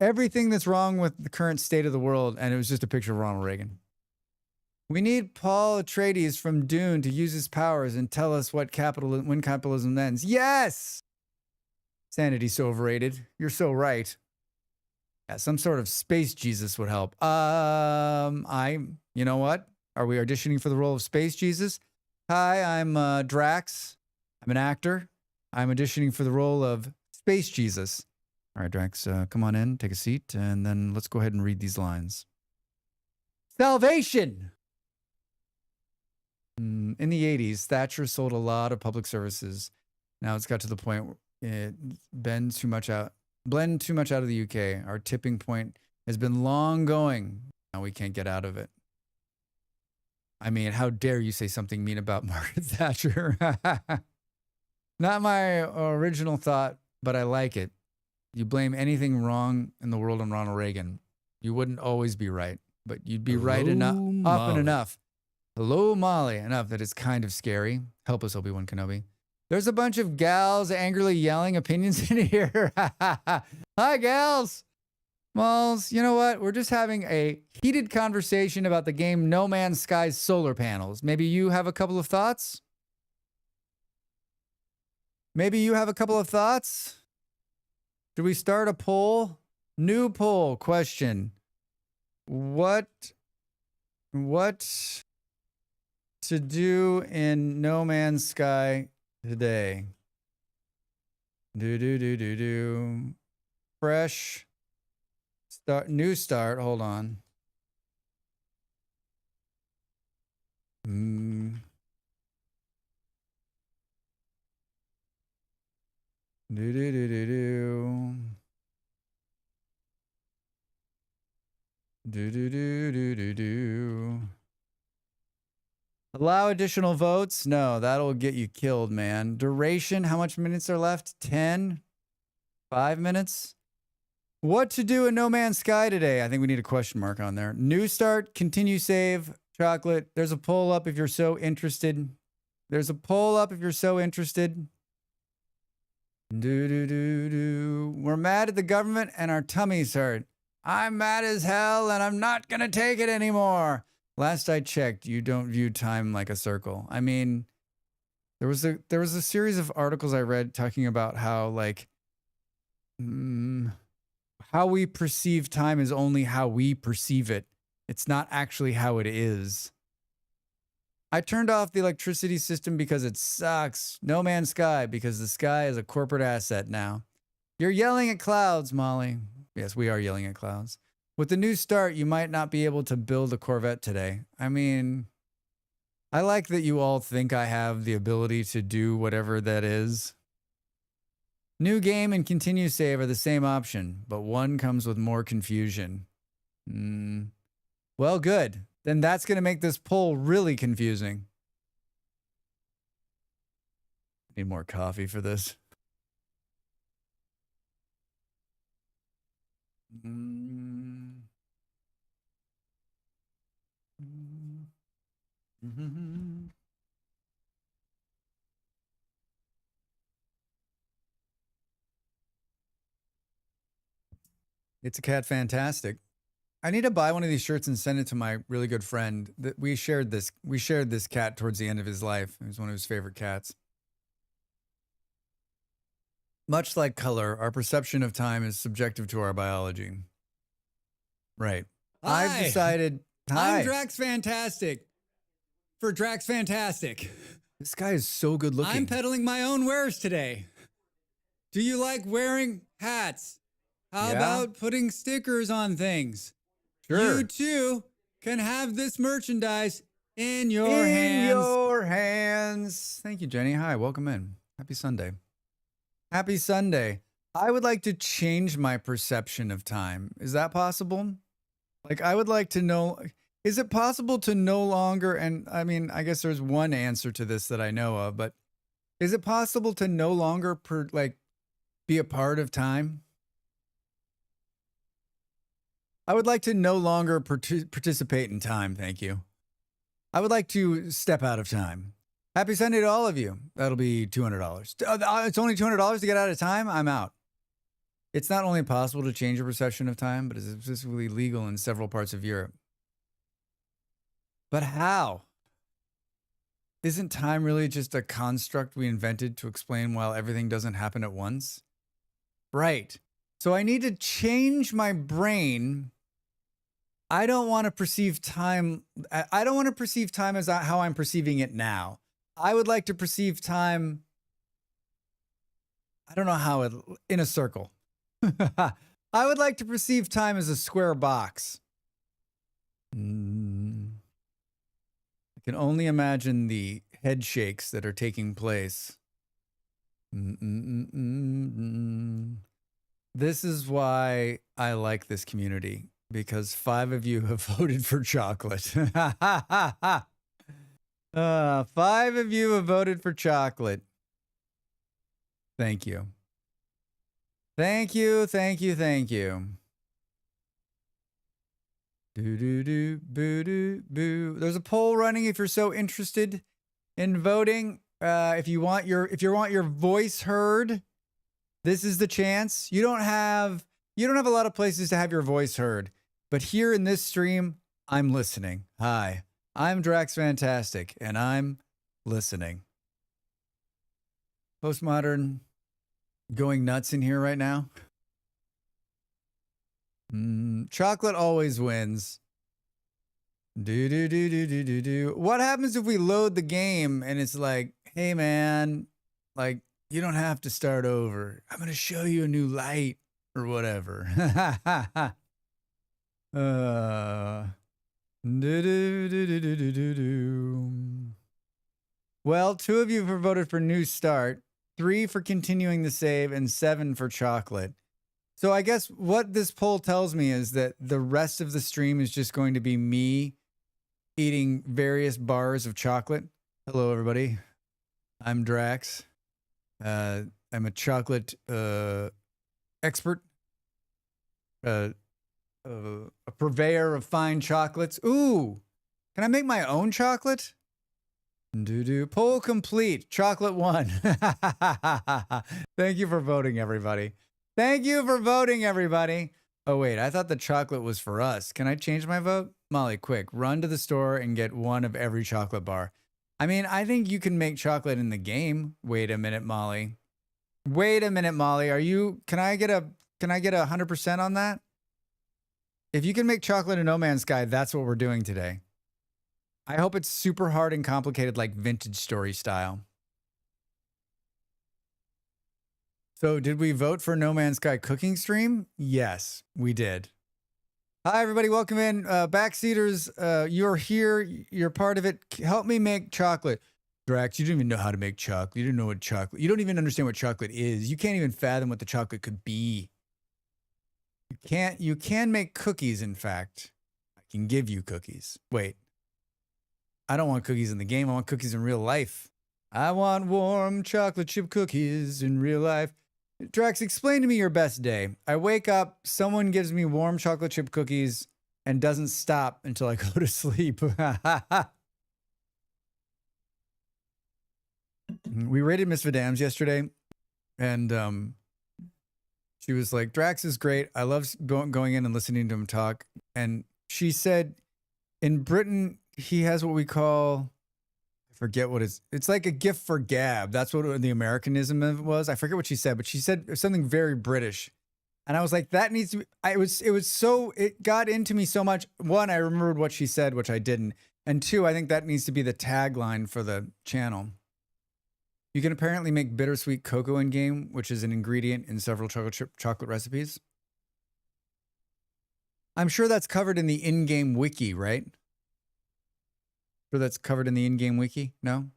everything that's wrong with the current state of the world, and it was just a picture of Ronald Reagan. We need Paul Atreides from Dune to use his powers and tell us when capitalism ends. Yes! Sanity's so overrated. You're so right. Yeah, some sort of space Jesus would help. You know what? Are we auditioning for the role of Space Jesus? Hi, I'm Drax. I'm an actor. I'm auditioning for the role of Space Jesus. All right, Drax, come on in, take a seat, and then let's go ahead and read these lines. Salvation! In the 80s, Thatcher sold a lot of public services. Now it's got to the point where it blend too much out of the UK. Our tipping point has been long going. Now we can't get out of it. I mean, how dare you say something mean about Margaret Thatcher? Not my original thought, but I like it. You blame anything wrong in the world on Ronald Reagan. You wouldn't always be right, but you'd be right often enough. Hello, Molly. Enough that it's kind of scary. Help us, Obi-Wan Kenobi. There's a bunch of gals angrily yelling opinions in here. Hi, gals. Malls, you know what? We're just having a heated conversation about the game No Man's Sky's solar panels. Maybe you have a couple of thoughts? Should we start a poll? New poll question. What to do in No Man's Sky today? Fresh start, new start. Hold on. Allow additional votes? No, that'll get you killed, man. Duration, how much minutes are left? 10? 5 minutes? What to do in No Man's Sky today? I think we need a question mark on there. New start, continue save, chocolate. There's a poll up if you're so interested. We're mad at the government and our tummies hurt. I'm mad as hell and I'm not gonna take it anymore. Last I checked, you don't view time like a circle. I mean, there was a series of articles I read talking about how how we perceive time is only how we perceive it. It's not actually how it is. I turned off the electricity system because it sucks. No Man's Sky because the sky is a corporate asset now. You're yelling at clouds, Molly. Yes, we are yelling at clouds. With the new start, you might not be able to build a Corvette today. I mean, I like that you all think I have the ability to do whatever that is. New game and continue save are the same option, but one comes with more confusion. Well, good. Then that's going to make this poll really confusing. Need more coffee for this. It's a cat fantastic. I need to buy one of these shirts and send it to my really good friend. That we shared this cat towards the end of his life. It was one of his favorite cats. Much like color, our perception of time is subjective to our biology. Right. I've Hi. decided. Hi. I'm Drax Fantastic. For Drax Fantastic. This guy is so good looking. I'm peddling my own wares today. Do you like wearing hats? How Yeah. about putting stickers on things? Sure. You too can have this merchandise in your In hands. your hands. Thank you, Jenny. Hi, welcome in. Happy Sunday. Happy Sunday. I would like to change my perception of time. Is that possible? Like, I would like to know, is it possible to no longer, and I mean, I guess there's one answer to this that I know of, but is it possible to no longer, be a part of time? I would like to no longer participate in time, thank you. I would like to step out of time. Happy Sunday to all of you. That'll be $200. It's only $200 to get out of time? I'm out. It's not only possible to change your perception of time, but it's specifically legal in several parts of Europe. But how? Isn't time really just a construct we invented to explain why everything doesn't happen at once? Right. So I need to change my brain. I don't want to perceive time. I don't want to perceive time as how I'm perceiving it now. I would like to perceive time. I don't know how in a circle. I would like to perceive time as a square box. I can only imagine the head shakes that are taking place. This is why I like this community, because 5 of you have voted for chocolate. 5 of you have voted for chocolate. Thank you. Thank you, thank you, thank you. Do boo do boo. There's a poll running if you're so interested in voting. If you want your voice heard, this is the chance. You don't have a lot of places to have your voice heard, but here in this stream, I'm listening. Hi, I'm Drax Fantastic, and I'm listening. Postmodern going nuts in here right now. Chocolate always wins. Do. What happens if we load the game and it's like, hey man, like you don't have to start over. I'm gonna show you a new light or whatever. Well, 2 of you have voted for new start, 3 for continuing the save, and 7 for chocolate. So I guess what this poll tells me is that the rest of the stream is just going to be me eating various bars of chocolate. Hello, everybody. I'm Drax. I'm a chocolate expert, a purveyor of fine chocolates. Ooh, can I make my own chocolate? Poll complete. Chocolate won. Thank you for voting, everybody. Thank you for voting, everybody. Oh, wait, I thought the chocolate was for us. Can I change my vote? Molly, quick, run to the store and get 1 of every chocolate bar. I mean, I think you can make chocolate in the game. Wait a minute, Molly. Wait a minute, Molly. Can I get a 100% on that? If you can make chocolate in No Man's Sky, that's what we're doing today. I hope it's super hard and complicated like Vintage Story style. So did we vote for No Man's Sky cooking stream? Yes, we did. Hi, everybody. Welcome in. Backseaters, you're here. You're part of it. Help me make chocolate. Drax, you don't even know how to make chocolate. You don't know what chocolate. You don't even understand what chocolate is. You can't even fathom what the chocolate could be. You can make cookies, in fact. I can give you cookies. Wait. I don't want cookies in the game. I want cookies in real life. I want warm chocolate chip cookies in real life. Drax, explain to me your best day. I wake up, someone gives me warm chocolate chip cookies and doesn't stop until I go to sleep. We rated Miss Vidams yesterday, and She was like, Drax is great. I love going in and listening to him talk. And she said in Britain, he has what we call, I forget what it's like a gift for gab. That's what the Americanism of it was. I forget what she said, but she said something very British. And I was like, that needs to be, it got into me so much. One, I remembered what she said, which I didn't. And two, I think that needs to be the tagline for the channel. You can apparently make bittersweet cocoa in game, which is an ingredient in several chocolate recipes. I'm sure that's covered in the in-game wiki, right? Sure that's covered in the in-game wiki? No?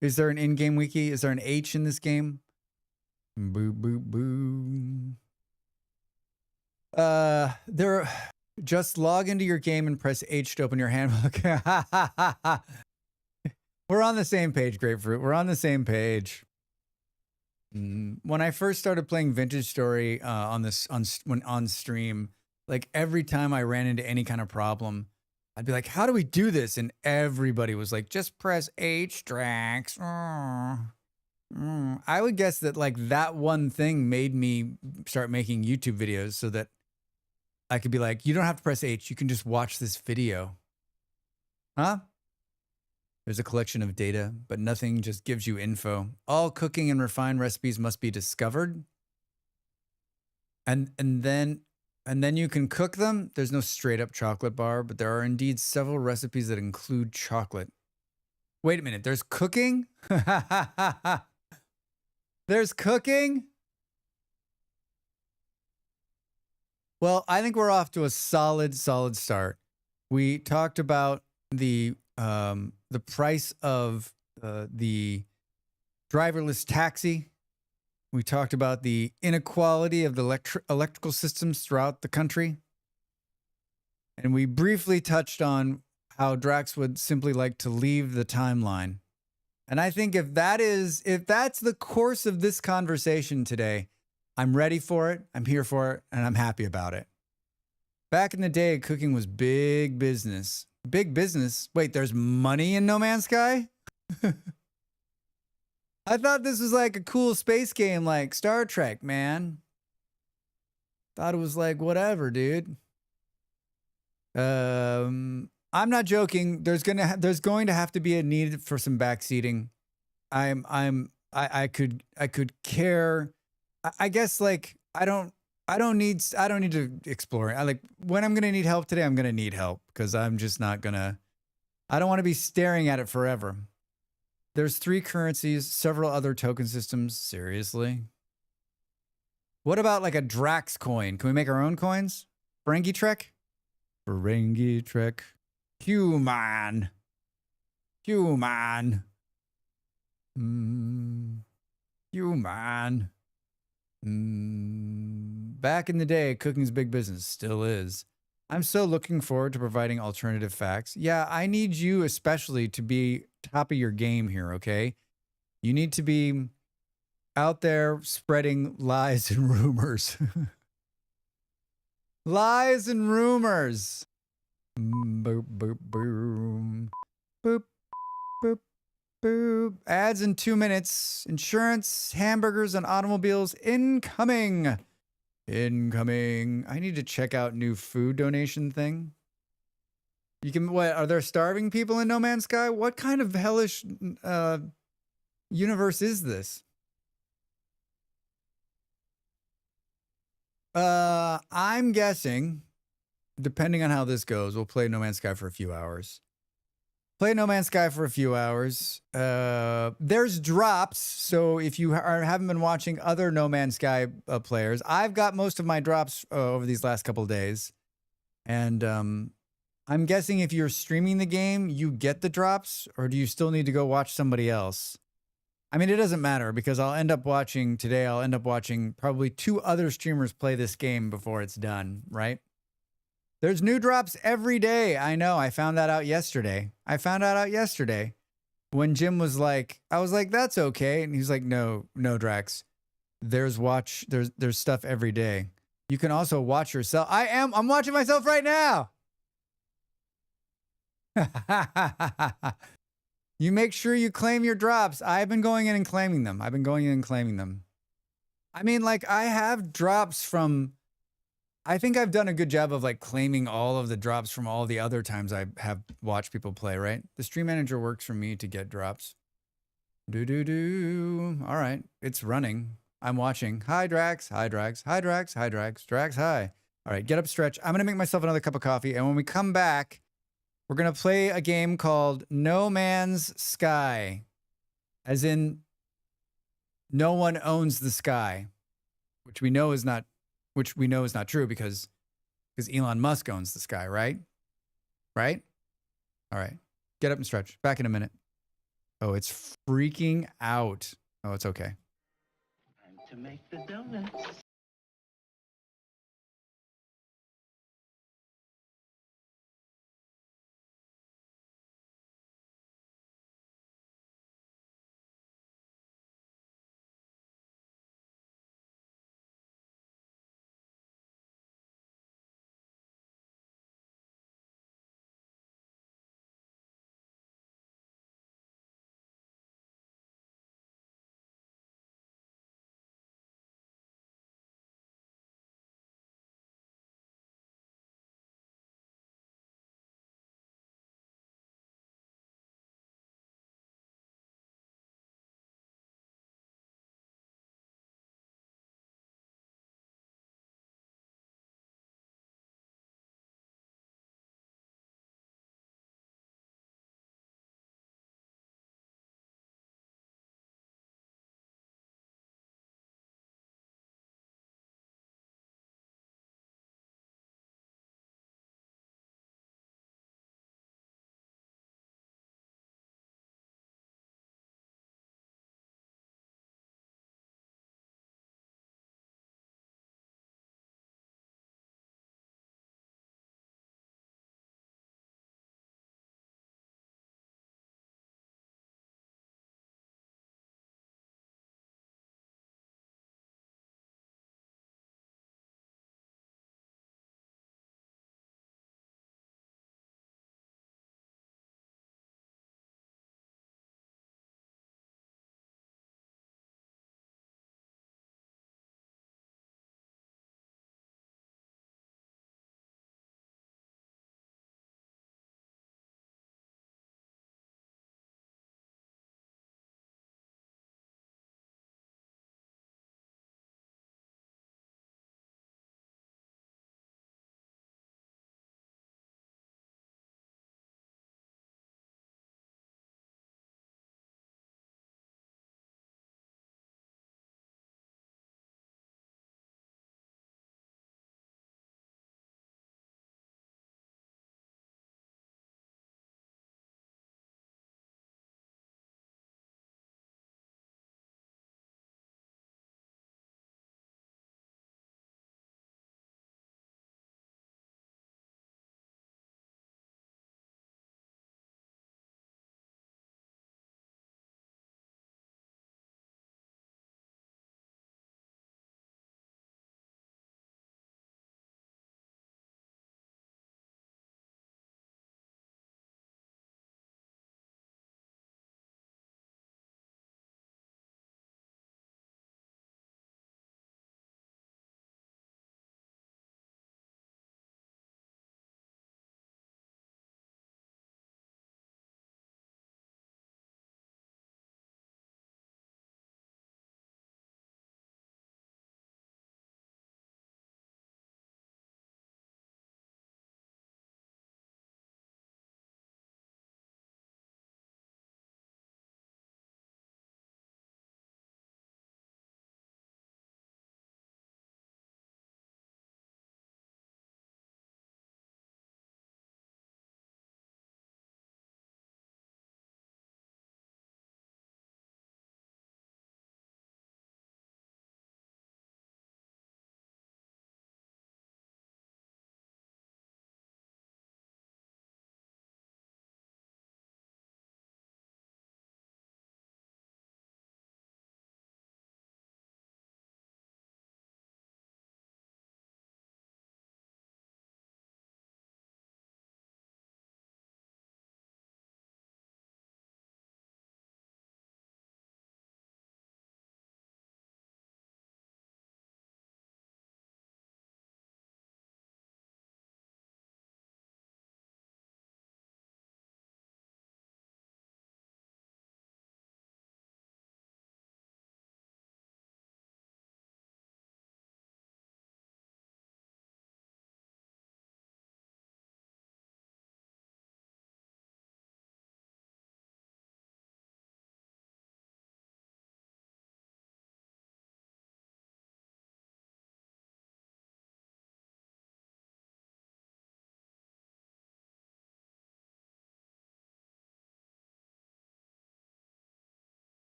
Is there an in-game wiki? Is there an H in this game? Boo, boo, boo. Just log into your game and press H to open your handbook. We're on the same page, Grapefruit. We're on the same page. When I first started playing Vintage Story on stream, like every time I ran into any kind of problem, I'd be like, "How do we do this?" And everybody was like, "Just press H, Drax." I would guess that like that one thing made me start making YouTube videos so that I could be like, "You don't have to press H. You can just watch this video." Huh? There's a collection of data, but nothing just gives you info. All cooking and refined recipes must be discovered. And then you can cook them. There's no straight up chocolate bar, but there are indeed several recipes that include chocolate. Wait a minute, there's cooking? There's cooking? Well, I think we're off to a solid start. We talked about the price of the driverless taxi. We talked about the inequality of the electrical systems throughout the country. And we briefly touched on how Drax would simply like to leave the timeline. And I think if that's the course of this conversation today, I'm ready for it, I'm here for it, and I'm happy about it. Back in the day, cooking was big business. Big business? Wait, there's money in No Man's Sky? I thought this was like a cool space game like Star Trek, man. Thought it was like whatever, dude. I'm not joking. There's going to have to be a need for some backseating. I could care. I guess like I don't need to explore it. I like when I'm going to need help today, I'm going to need help because I'm just not going to, I don't want to be staring at it forever. There's 3 currencies, several other token systems. Seriously. What about like a Drax coin? Can we make our own coins? Ferengi Trek? Ferengi Trek. Human. Human. Human. Back in the day, cooking's big business. Still is. I'm so looking forward to providing alternative facts. Yeah, I need you especially to be top of your game here, okay? You need to be out there spreading lies and rumors. Lies and rumors. Boop, boop, boom. Boop, boop, boop. Ads in 2 minutes. Insurance, hamburgers, and automobiles incoming. Incoming. I need to check out new food donation thing. You can, what, are there starving people in No Man's Sky? What kind of hellish universe is this? I'm guessing, depending on how this goes, we'll play No Man's Sky for a few hours. Play No Man's Sky for a few hours. There's drops, so if you haven't been watching other No Man's Sky players, I've got most of my drops over these last couple of days. And I'm guessing if you're streaming the game, you get the drops, or do you still need to go watch somebody else? I mean, it doesn't matter because I'll end up watching probably 2 other streamers play this game before it's done, right? There's new drops every day. I know. I found that out yesterday. When Jim was like, I was like, that's okay. And he's like, no, Drax. There's stuff every day. You can also watch yourself. I'm watching myself right now. You make sure you claim your drops. I've been going in and claiming them. I mean, like, I have drops from. I think I've done a good job of like claiming all of the drops from all the other times I have watched people play, right? The stream manager works for me to get drops. Do do do. All right, it's running. I'm watching. Hi Drax. Hi Drax. Hi Drax. Hi Drax. Drax. Hi. All right, get up, stretch. I'm gonna make myself another cup of coffee, and when we come back, we're gonna play a game called No Man's Sky, as in no one owns the sky, which we know is not, true because Elon Musk owns the sky, right? Right? All right. Get up and stretch. Back in a minute. Oh, it's freaking out. Oh, it's okay. Time to make the donuts.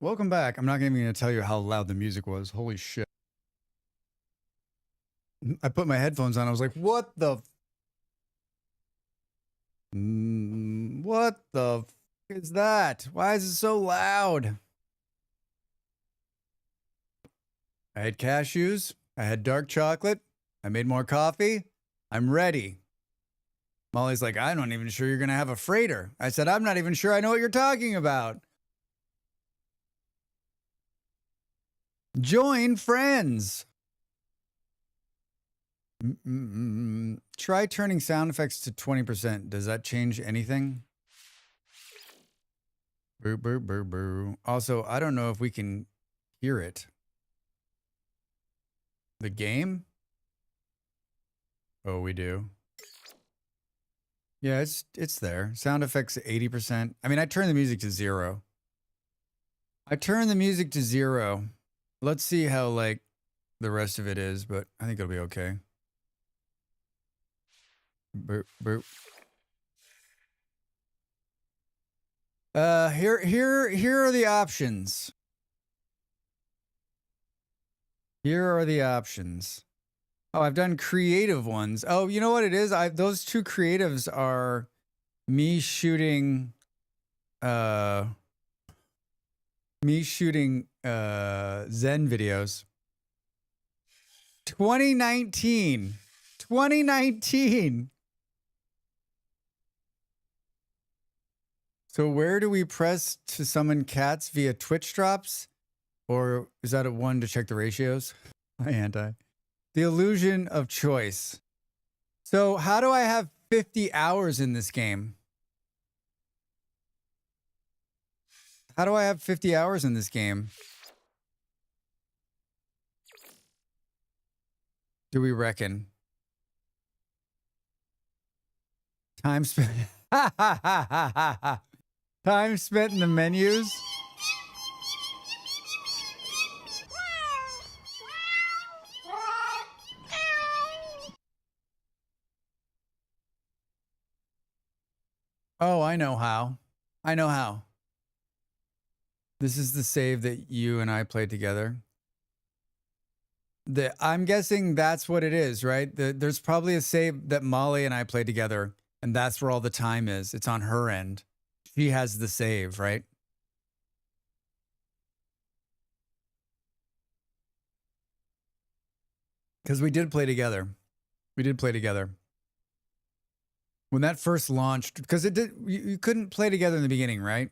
Welcome back. I'm not even going to tell you how loud the music was. Holy shit. I put my headphones on. I was like, what the? What the is that? Why is it so loud? I had cashews. I had dark chocolate. I made more coffee. I'm ready. Molly's like, I'm not even sure you're going to have a freighter. I said, I'm not even sure I know what you're talking about. Join friends. Try turning sound effects to 20%. Does that change anything? Boo, boo, boo, boo. Also, I don't know if we can hear it. The game? Oh, we do. Yeah, it's there. Sound effects 80%. I mean, I turned the music to 0. I turned the music to 0. Let's see how like the rest of it is, but I think it'll be okay. Boop, boop. Here are the options. Here are the options. Oh, I've done creative ones. Oh, you know what it is? Those two creatives are me shooting Zen videos. 2019. 2019. So where do we press to summon cats via Twitch drops? Or is that a 1 to check the ratios? Anti. The illusion of choice. So how do I have 50 hours in this game? How do I have 50 hours in this game? Do we reckon? Time spent. Time spent in the menus. Oh, I know how. I know how. This is the save that you and I played together. I'm guessing that's what it is, right? There's probably a save that Molly and I played together, and that's where all the time is. It's on her end. She has the save, right? Because we did play together. We did play together. When that first launched, because it did, you couldn't play together in the beginning, right?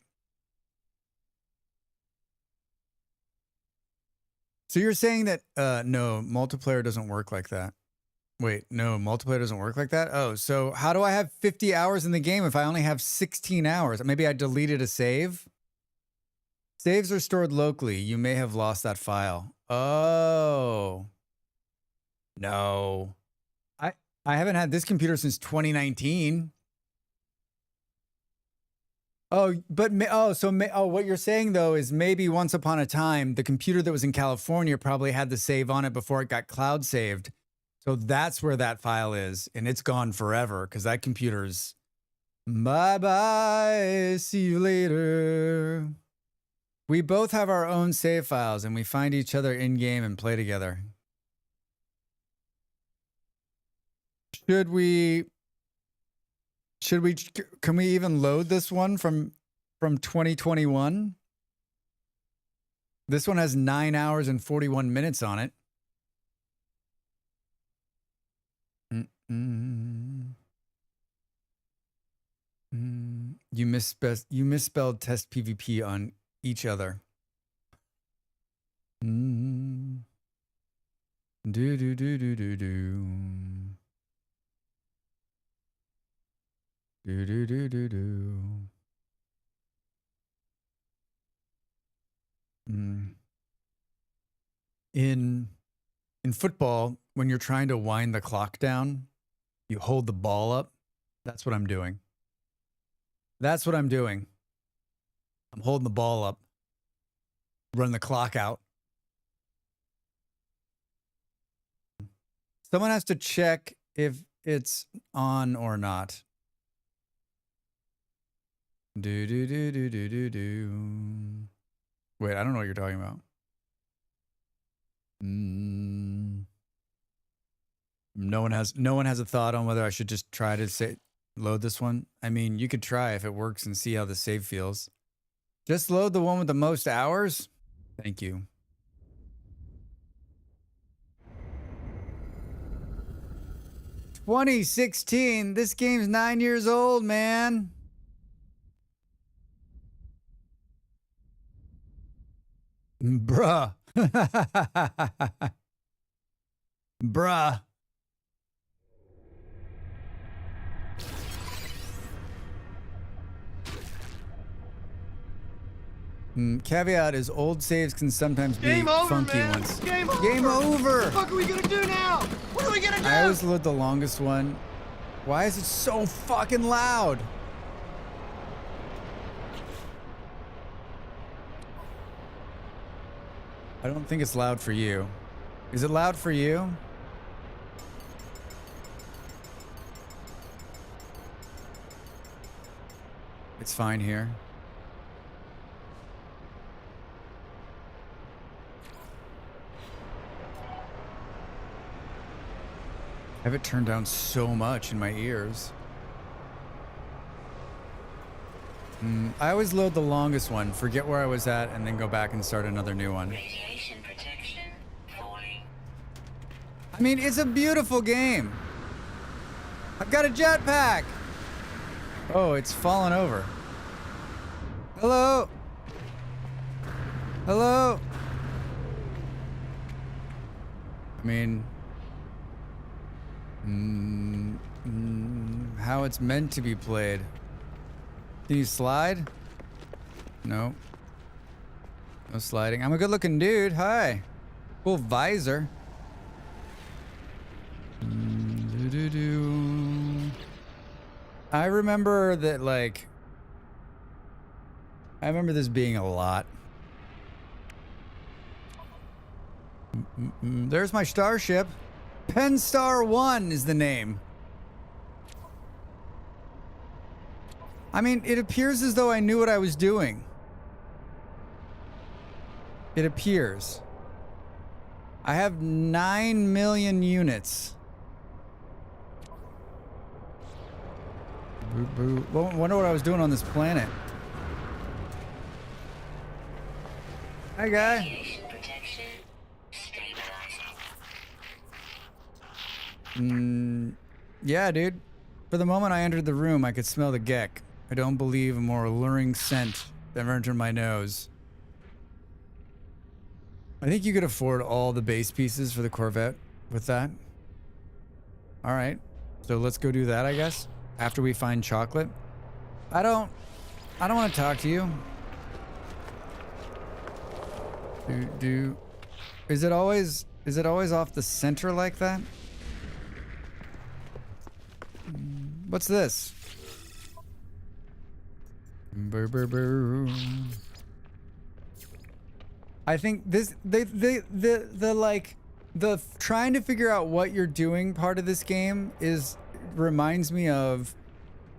So you're saying that, no, multiplayer doesn't work like that. Wait, no, multiplayer doesn't work like that? Oh, so how do I have 50 hours in the game if I only have 16 hours? Maybe I deleted a save? Saves are stored locally. You may have lost that file. Oh. No. I haven't had this computer since 2019. Oh, but what you're saying though is maybe once upon a time the computer that was in California probably had the save on it before it got cloud saved. So that's where that file is, and it's gone forever because that computer's bye-bye, see you later. We both have our own save files and we find each other in game and play together. Can we even load this one from 2021? This one has 9 hours and 41 minutes on it. You misspelled test PvP on each other. Do do do do do do. Do do do do do. In football, when you're trying to wind the clock down, you hold the ball up. That's what I'm doing. That's what I'm doing. I'm holding the ball up. Run the clock out. Someone has to check if it's on or not. Do do do do do do do. Wait, I don't know what you're talking about. No one has a thought on whether I should just try to load this one. I mean, you could try if it works and see how the save feels. Just load the one with the most hours. Thank you. "2016. This game's 9 years old, man." Bruh. Bruh. Caveat is old saves can sometimes be funky ones. Game over! Game over! What the fuck are we gonna do now? What are we gonna do? I always load the longest one. Why is it so fucking loud? I don't think it's loud for you. Is it loud for you? It's fine here. I have it turned down so much in my ears. I always load the longest one, forget where I was at, and then go back and start another new one. Radiation protection falling. I mean, it's a beautiful game. I've got a jetpack. Oh, it's fallen over. Hello? Hello? I mean, how it's meant to be played. Can you slide? No. No sliding. I'm a good looking dude. Hi. Cool visor. I remember that, like, I remember this being a lot. There's my starship. Penstar 1 is the name. I mean, it appears as though I knew what I was doing. It appears. I have 9 million units. Boo boo. Wonder what I was doing on this planet. Hi, guy. Radiation protection stabilizing. Yeah, dude. For the moment I entered the room, I could smell the geck. I don't believe a more alluring scent ever entered my nose. I think you could afford all the base pieces for the Corvette with that. All right. So let's go do that, I guess. After we find chocolate. I don't want to talk to you. Is it always off the center like that? What's this? I think this the trying to figure out what you're doing part of this game reminds me of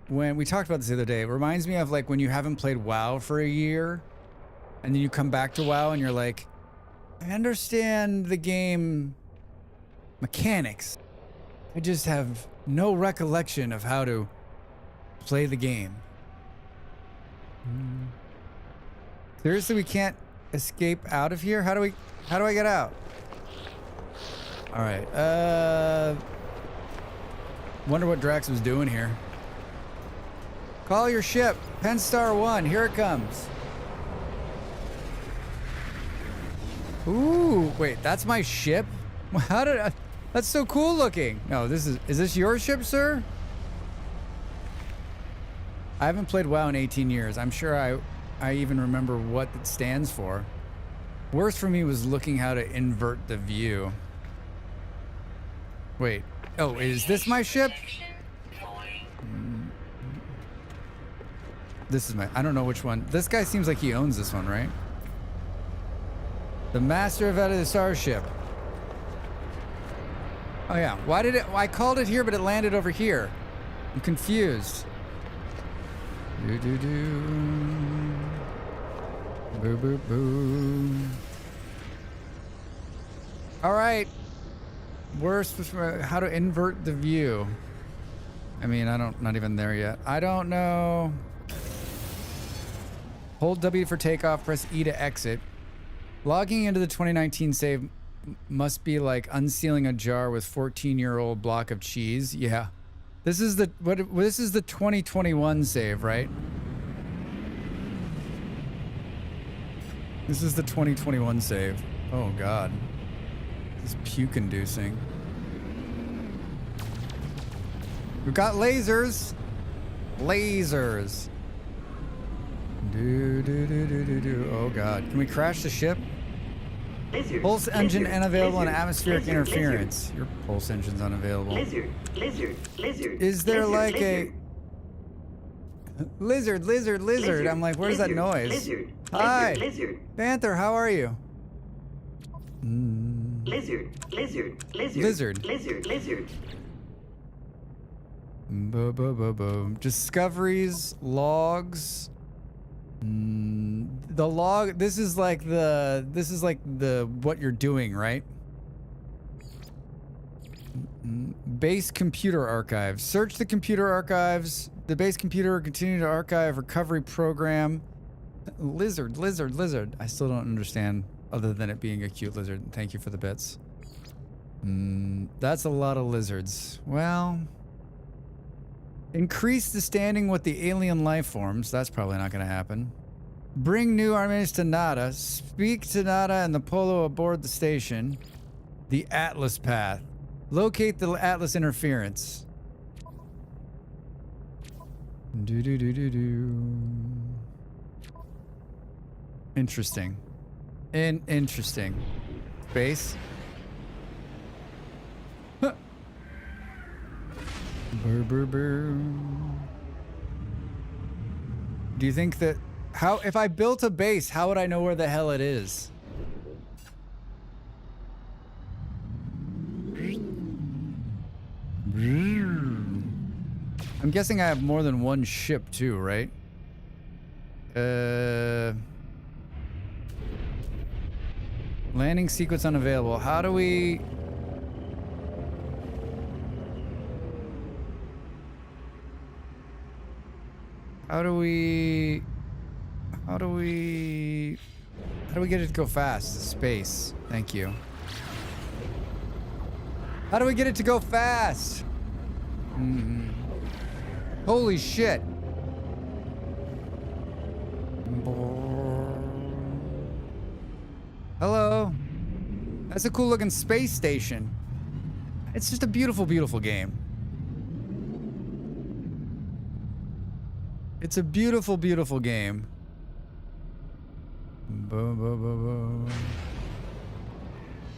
when we talked about this the other day. It reminds me of like when you haven't played WoW for a year and then you come back to WoW and you're like, I understand the game mechanics. I just have no recollection of how to play the game. Seriously, we can't escape out of here? How do I get out? All right. Wonder what Drax was doing here. Call your ship. Penstar 1. Here it comes. Ooh, wait, that's my ship? How did I... That's so cool looking. No, is this your ship, sir? I haven't played WoW in 18 years. I'm sure I even remember what it stands for. Worst for me was looking how to invert the view. Wait. Oh, is this my ship? This is I don't know which one. This guy seems like he owns this one, right? The master of the starship. Oh yeah, why did I called it here, but it landed over here. I'm confused. Boo, boo, boo. All right. Worst was how to invert the view. I mean, not even there yet. I don't know. Hold W for takeoff, press E to exit. Logging into the 2019 save must be like unsealing a jar with 14-year-old block of cheese. Yeah. This is the 2021 save, right? This is the 2021 save. Oh god. This is puke inducing. We've got lasers. Lasers. Oh god. Can we crash the ship? Lizard, Pulse engine lizard, unavailable and lizard, atmospheric lizard, interference. Your pulse engine's unavailable. Lizard, lizard, lizard. Is there lizard, like lizard, lizard? I'm like, where's that lizard, noise? Lizard, Hi. lizard, Panther, how are you? lizard, lizard, lizard, Lizard. lizard, lizard. Discoveries, logs. The log. This is like the what you're doing, right? Base computer archives. Search the computer archives. The base computer will continue to archive recovery program. Lizard. I still don't understand other than it being a cute lizard. Thank you for the bits. That's a lot of lizards. Well, increase the standing with the alien life forms. That's probably not going to happen. Bring new armies to Nada. Speak to Nada and the Polo aboard the station. The Atlas path. Locate the Atlas interference. Interesting. Interesting. Space. Huh. Do you think that if I built a base, how would I know where the hell it is? I'm guessing I have more than one ship too, right? Landing sequence unavailable. How do we... How do we get it to go fast? Space. Thank you. How do we get it to go fast? Holy shit. Hello. That's a cool looking space station. It's just a beautiful, beautiful game. It's a beautiful, beautiful game.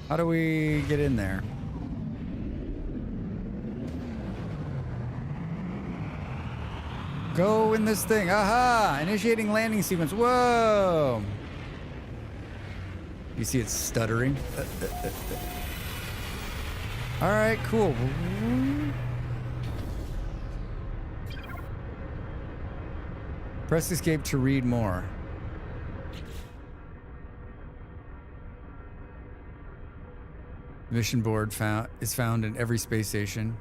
How do we get in there? Go in this thing. Aha! Initiating landing sequence. Whoa! You see it's stuttering. All right, cool. Press escape to read more. Mission board is found in every space station.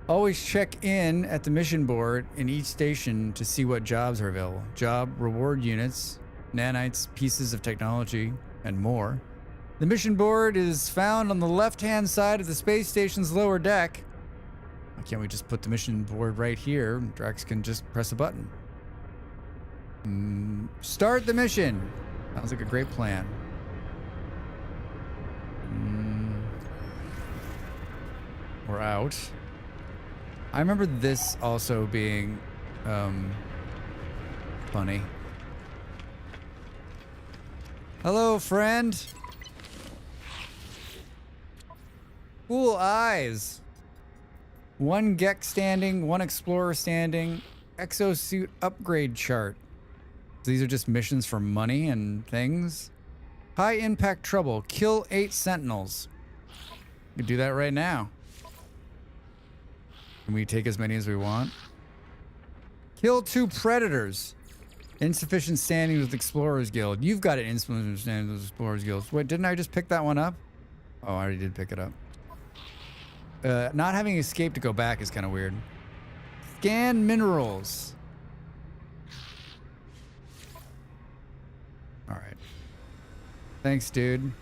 Always check in at the mission board in each station to see what jobs are available. Job, reward units, nanites, pieces of technology, and more. The mission board is found on the left-hand side of the space station's lower deck. Why can't we just put the mission board right here? Drax can just press a button. Start the mission. Sounds like a great plan. We're out. I remember this also being funny. Hello, friend. Cool eyes. One Gek standing, one Explorer standing. Exosuit upgrade chart. These are just missions for money and things. High impact trouble. Kill 8 sentinels. We can do that right now. Can we take as many as we want? Kill 2 predators. Insufficient standing with Explorers Guild. You've got an insufficient standing with Explorers Guild. Wait, didn't I just pick that one up? Oh, I already did pick it up. Not having escape to go back is kind of weird. Scan minerals. All right. Thanks, dude.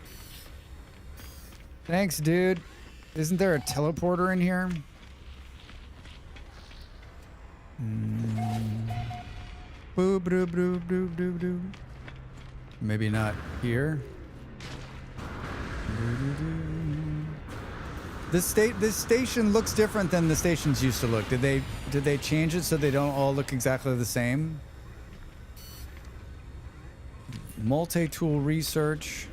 Thanks, dude. Isn't there a teleporter in here? Boo, boo, boo, boo, boo, boo. Maybe not here. This station looks different than the stations used to look. Did they change it so they don't all look exactly the same? Multi-tool research.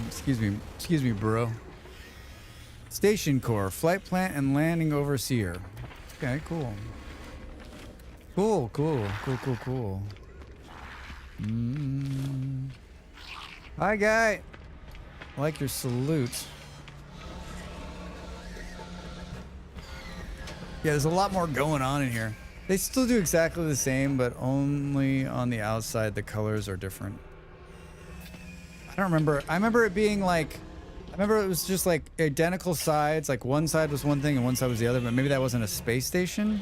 Excuse me, bro. Station core, flight plant and landing overseer. Okay, cool. Cool. Hi, guy. I like your salute. Yeah, there's a lot more going on in here. They still do exactly the same, but only on the outside the colors are different. I don't remember. I remember it being like, I remember it was just like identical sides. Like one side was one thing and one side was the other, but maybe that wasn't a space station.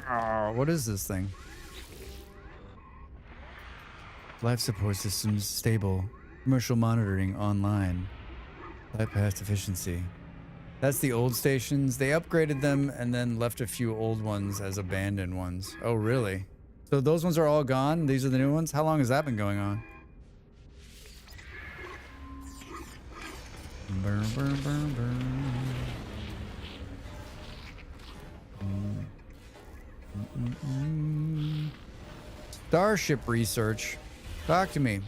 Oh, what is this thing? Life support systems stable. Commercial monitoring online. Bypass efficiency. That's the old stations. They upgraded them and then left a few old ones as abandoned ones. Oh, really? So those ones are all gone? These are the new ones? How long has that been going on? Burr, burr, burr, burr. Starship research. Talk to me.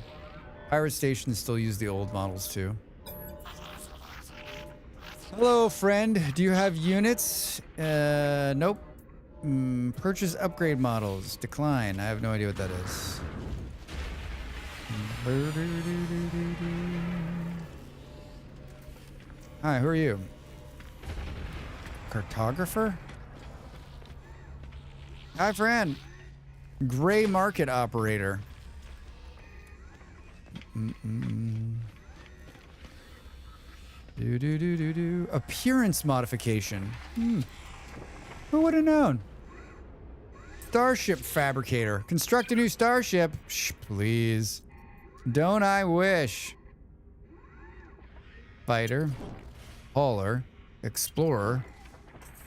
Pirate stations still use the old models too. Hello, friend. Do you have units? Nope. Purchase upgrade models. Decline. I have no idea what that is. Hi, who are you? Cartographer? Hi, friend. Gray market operator. Appearance modification. Who would have known? Starship fabricator. Construct a new starship. Shh, please. Don't I wish? Fighter. Hauler. Explorer.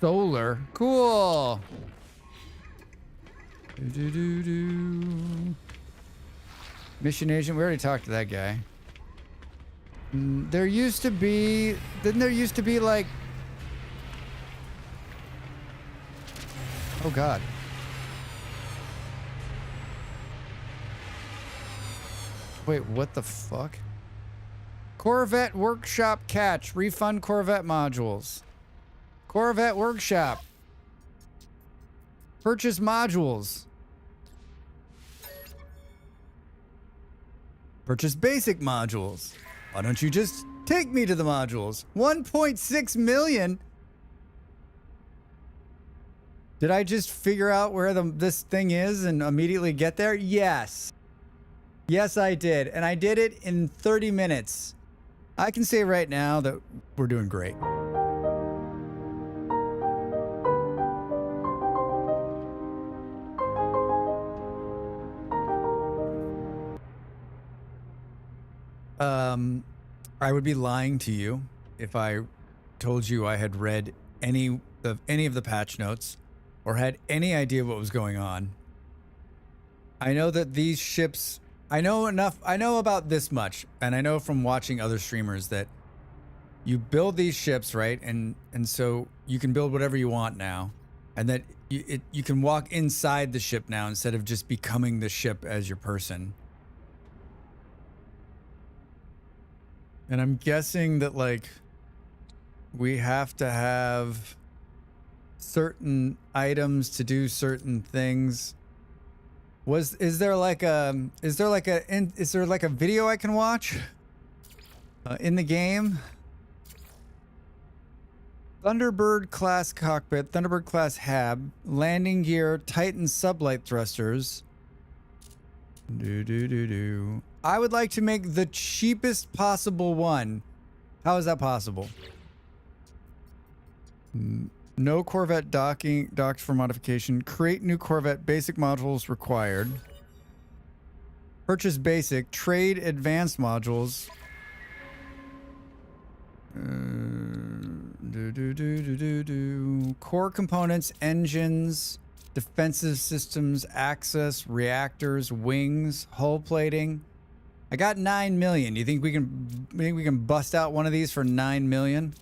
Solar. Cool. Mission agent. We already talked to that guy. There used to be... Didn't there used to be like... Oh, God. Wait, what the fuck? Corvette Workshop catch. Refund Corvette modules. Corvette Workshop. Purchase modules. Purchase basic modules. Why don't you just take me to the modules? 1.6 million? Did I just figure out where this thing is and immediately get there? Yes. Yes, I did. And I did it in 30 minutes. I can say right now that we're doing great. I would be lying to you if I told you I had read any of the patch notes or had any idea what was going on. I know that these ships, I know about this much, and I know from watching other streamers that you build these ships, right? And so you can build whatever you want now, and that you can walk inside the ship now instead of just becoming the ship as your person. And I'm guessing that, like, we have to have certain items to do certain things. Is there like a video I can watch in the game? Thunderbird class cockpit, Thunderbird class hab, landing gear, Titan sublight thrusters. I would like to make the cheapest possible one. How is that possible? No Corvette docked for modification. Create new Corvette. Basic modules required. Purchase basic. Trade advanced modules. Core components, engines, defensive systems, access, reactors, wings, hull plating. I got 9 million. Do you think we can bust out one of these for 9 million?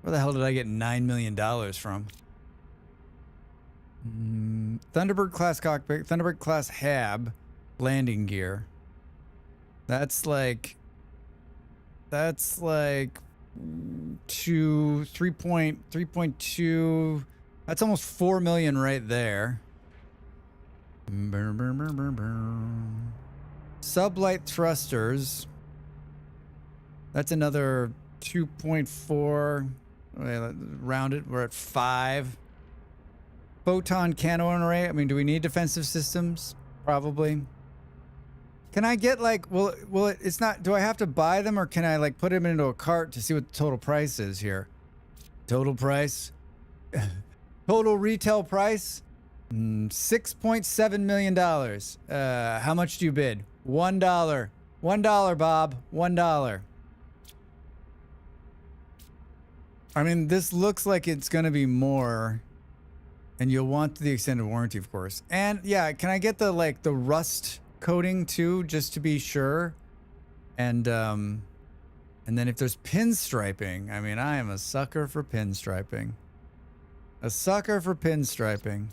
Where the hell did I get $9 million from? Thunderbird class cockpit, Thunderbird class hab, landing gear. That's like 3.2. That's almost 4 million right there. Sublight thrusters. That's another 2.4. Round it, we're at 5. Photon cannon array. I mean, do we need defensive systems? Probably. Can I get like, it's not, do I have to buy them or can I like put them into a cart to see what the total price is here? Total price? Total retail price? $6.7 million. How much do you bid? $1. $1, Bob. $1. I mean, this looks like it's going to be more, and you'll want the extended warranty, of course. And yeah, can I get the rust coating too, just to be sure? And then if there's pinstriping, I mean, I am a sucker for pinstriping. A sucker for pinstriping.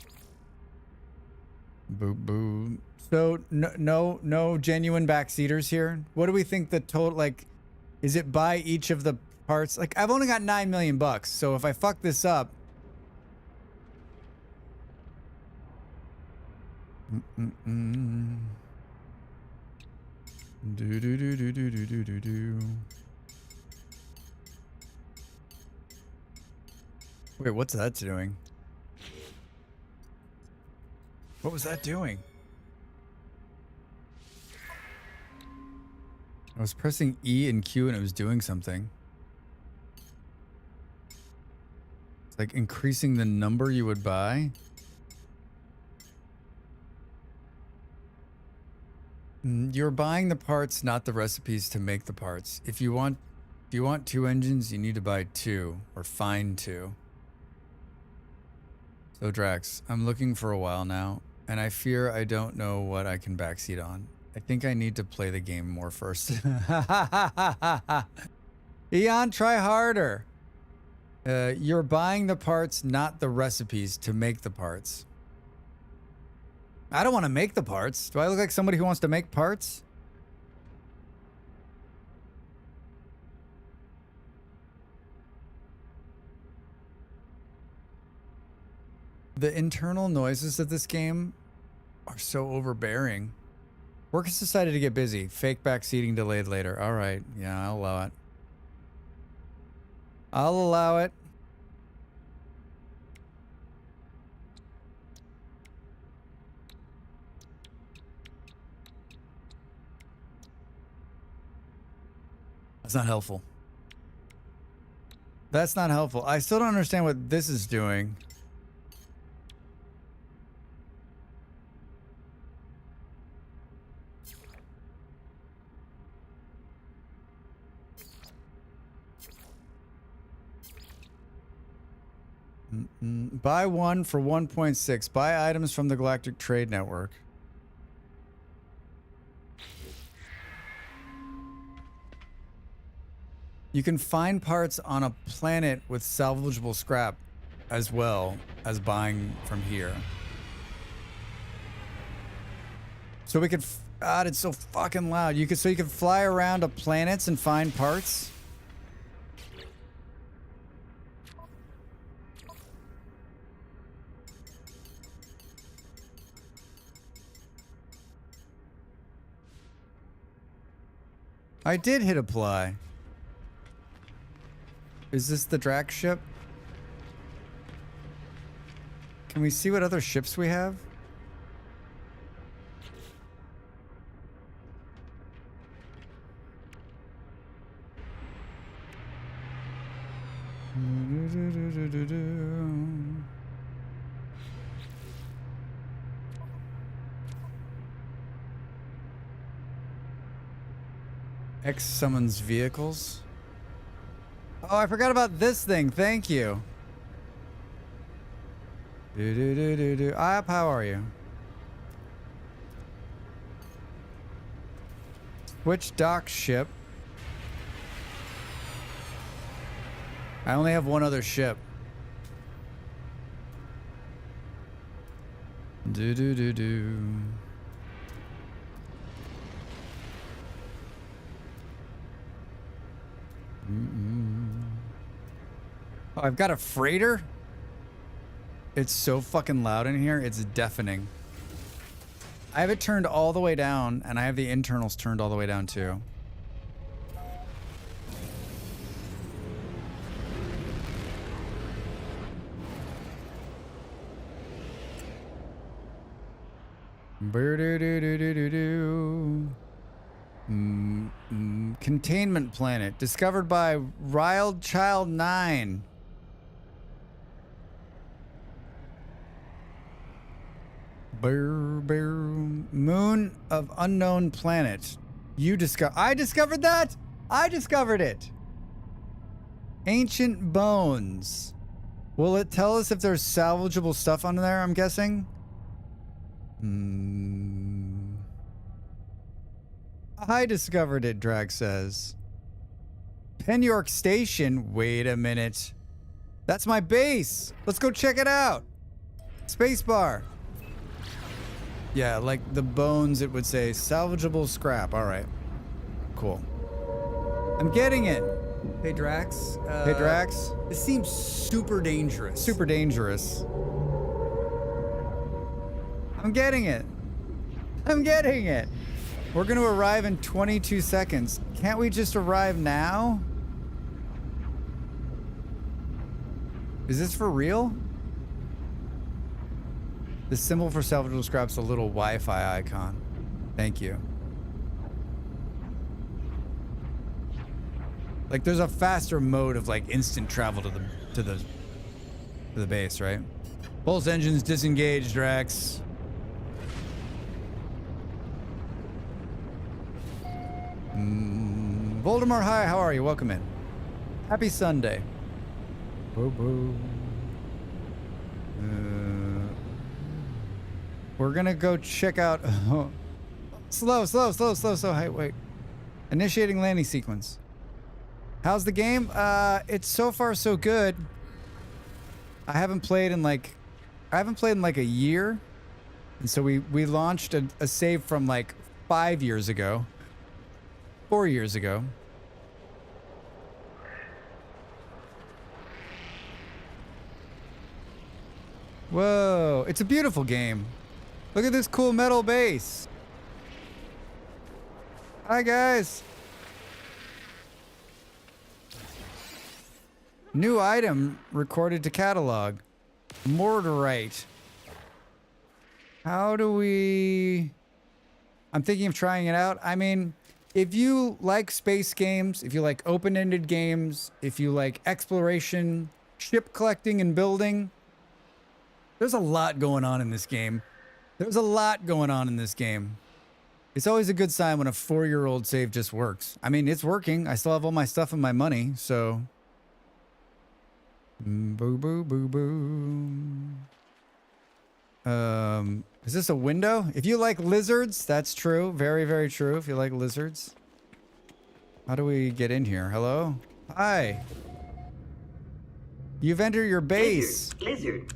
Boo boo. So no genuine backseaters here. What do we think the total, like, is it by each of the parts? Like, I've only got 9 million bucks, so if I fuck this up, Wait, what's that doing? What was that doing? I was pressing E and Q and it was doing something. It's like increasing the number you would buy. You're buying the parts, not the recipes to make the parts. If you want 2 engines, you need to buy 2 or find 2. So Drax, I'm looking for a while now, and I fear I don't know what I can backseat on. I think I need to play the game more first. Eon, try harder. You're buying the parts, not the recipes to make the parts. I don't want to make the parts. Do I look like somebody who wants to make parts? The internal noises of this game are so overbearing. Work has decided to get busy. Fake backseating delayed later. All right. Yeah, I'll allow it. I'll allow it. That's not helpful. That's not helpful. I still don't understand what this is doing. Buy 1 for 1.6. Buy items from the Galactic Trade Network. You can find parts on a planet with salvageable scrap as well as buying from here. So we could, God, it's so fucking loud. You could fly around to planets and find parts. I did hit apply. Is this the Drax ship? Can we see what other ships we have? X summons vehicles. Oh, I forgot about this thing. Thank you. Up, how are you? Which dock ship? I only have one other ship. Do. Oh, I've got a freighter? It's so fucking loud in here, it's deafening. I have it turned all the way down, and I have the internals turned all the way down too. Containment planet discovered by Riled Child 9. Moon of unknown planet. I discovered that? I discovered it. Ancient bones. Will it tell us if there's salvageable stuff on there, I'm guessing? I discovered it, Drag says. Penyork Station? Wait a minute. That's my base. Let's go check it out. Spacebar. Yeah, like the bones, it would say salvageable scrap. All right. Cool. I'm getting it. Hey, Drax. Hey, Drax. This seems super dangerous. Super dangerous. I'm getting it. I'm getting it. We're going to arrive in 22 seconds. Can't we just arrive now? Is this for real? The symbol for salvageable scrap's a little Wi-Fi icon. Thank you. Like, there's a faster mode of like instant travel to the base, right? Pulse engines disengaged, Drax. Voldemort, hi, how are you? Welcome in. Happy Sunday. Boo. We're gonna go check out. Slow. Hey, wait. Initiating landing sequence. How's the game? It's so far so good. I haven't played in like a year, and so we launched a save from like 5 years ago. 4 years ago. Whoa, it's a beautiful game. Look at this cool metal base. Hi, guys. New item recorded to catalog. Mortarite. How do we... I'm thinking of trying it out. I mean... If you like space games, if you like open-ended games, if you like exploration, ship collecting and building, there's a lot going on in this game. It's always a good sign when a 4-year-old save just works. I mean, it's working. I still have all my stuff and my money, so... Is this a window? If you like lizards, that's true. Very, very true. If you like lizards. How do we get in here? Hello? Hi. You've entered your base. Lizard.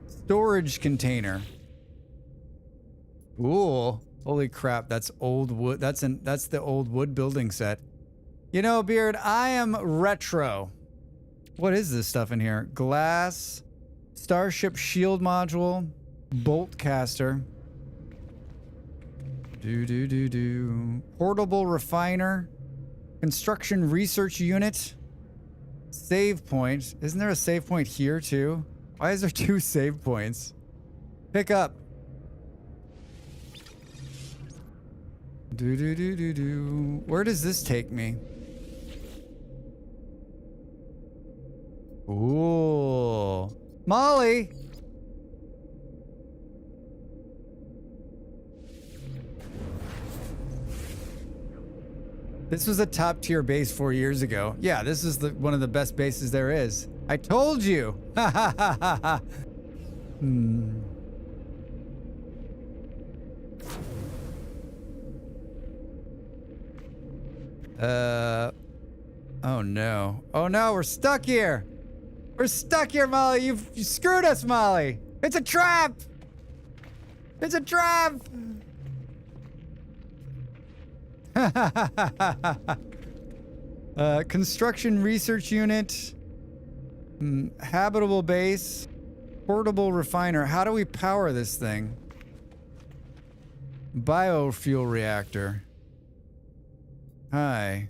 Storage container. Cool. Holy crap, that's old wood. That's the old wood building set. You know, Beard, I am retro. What is this stuff in here? Glass, Starship shield module, bolt caster. Portable refiner. Construction research unit. Save point. Isn't there a save point here too? Why is there 2 save points? Pick up. Where does this take me? Ooh. Molly! This was a top tier base 4 years ago. Yeah, this is one of the best bases there is. I told you! Ha ha ha ha ha! Oh no. Oh no, we're stuck here! We're stuck here, Molly! You screwed us, Molly! It's a trap! It's a trap! Construction research unit. Habitable base. Portable refiner. How do we power this thing? Biofuel reactor. Hi.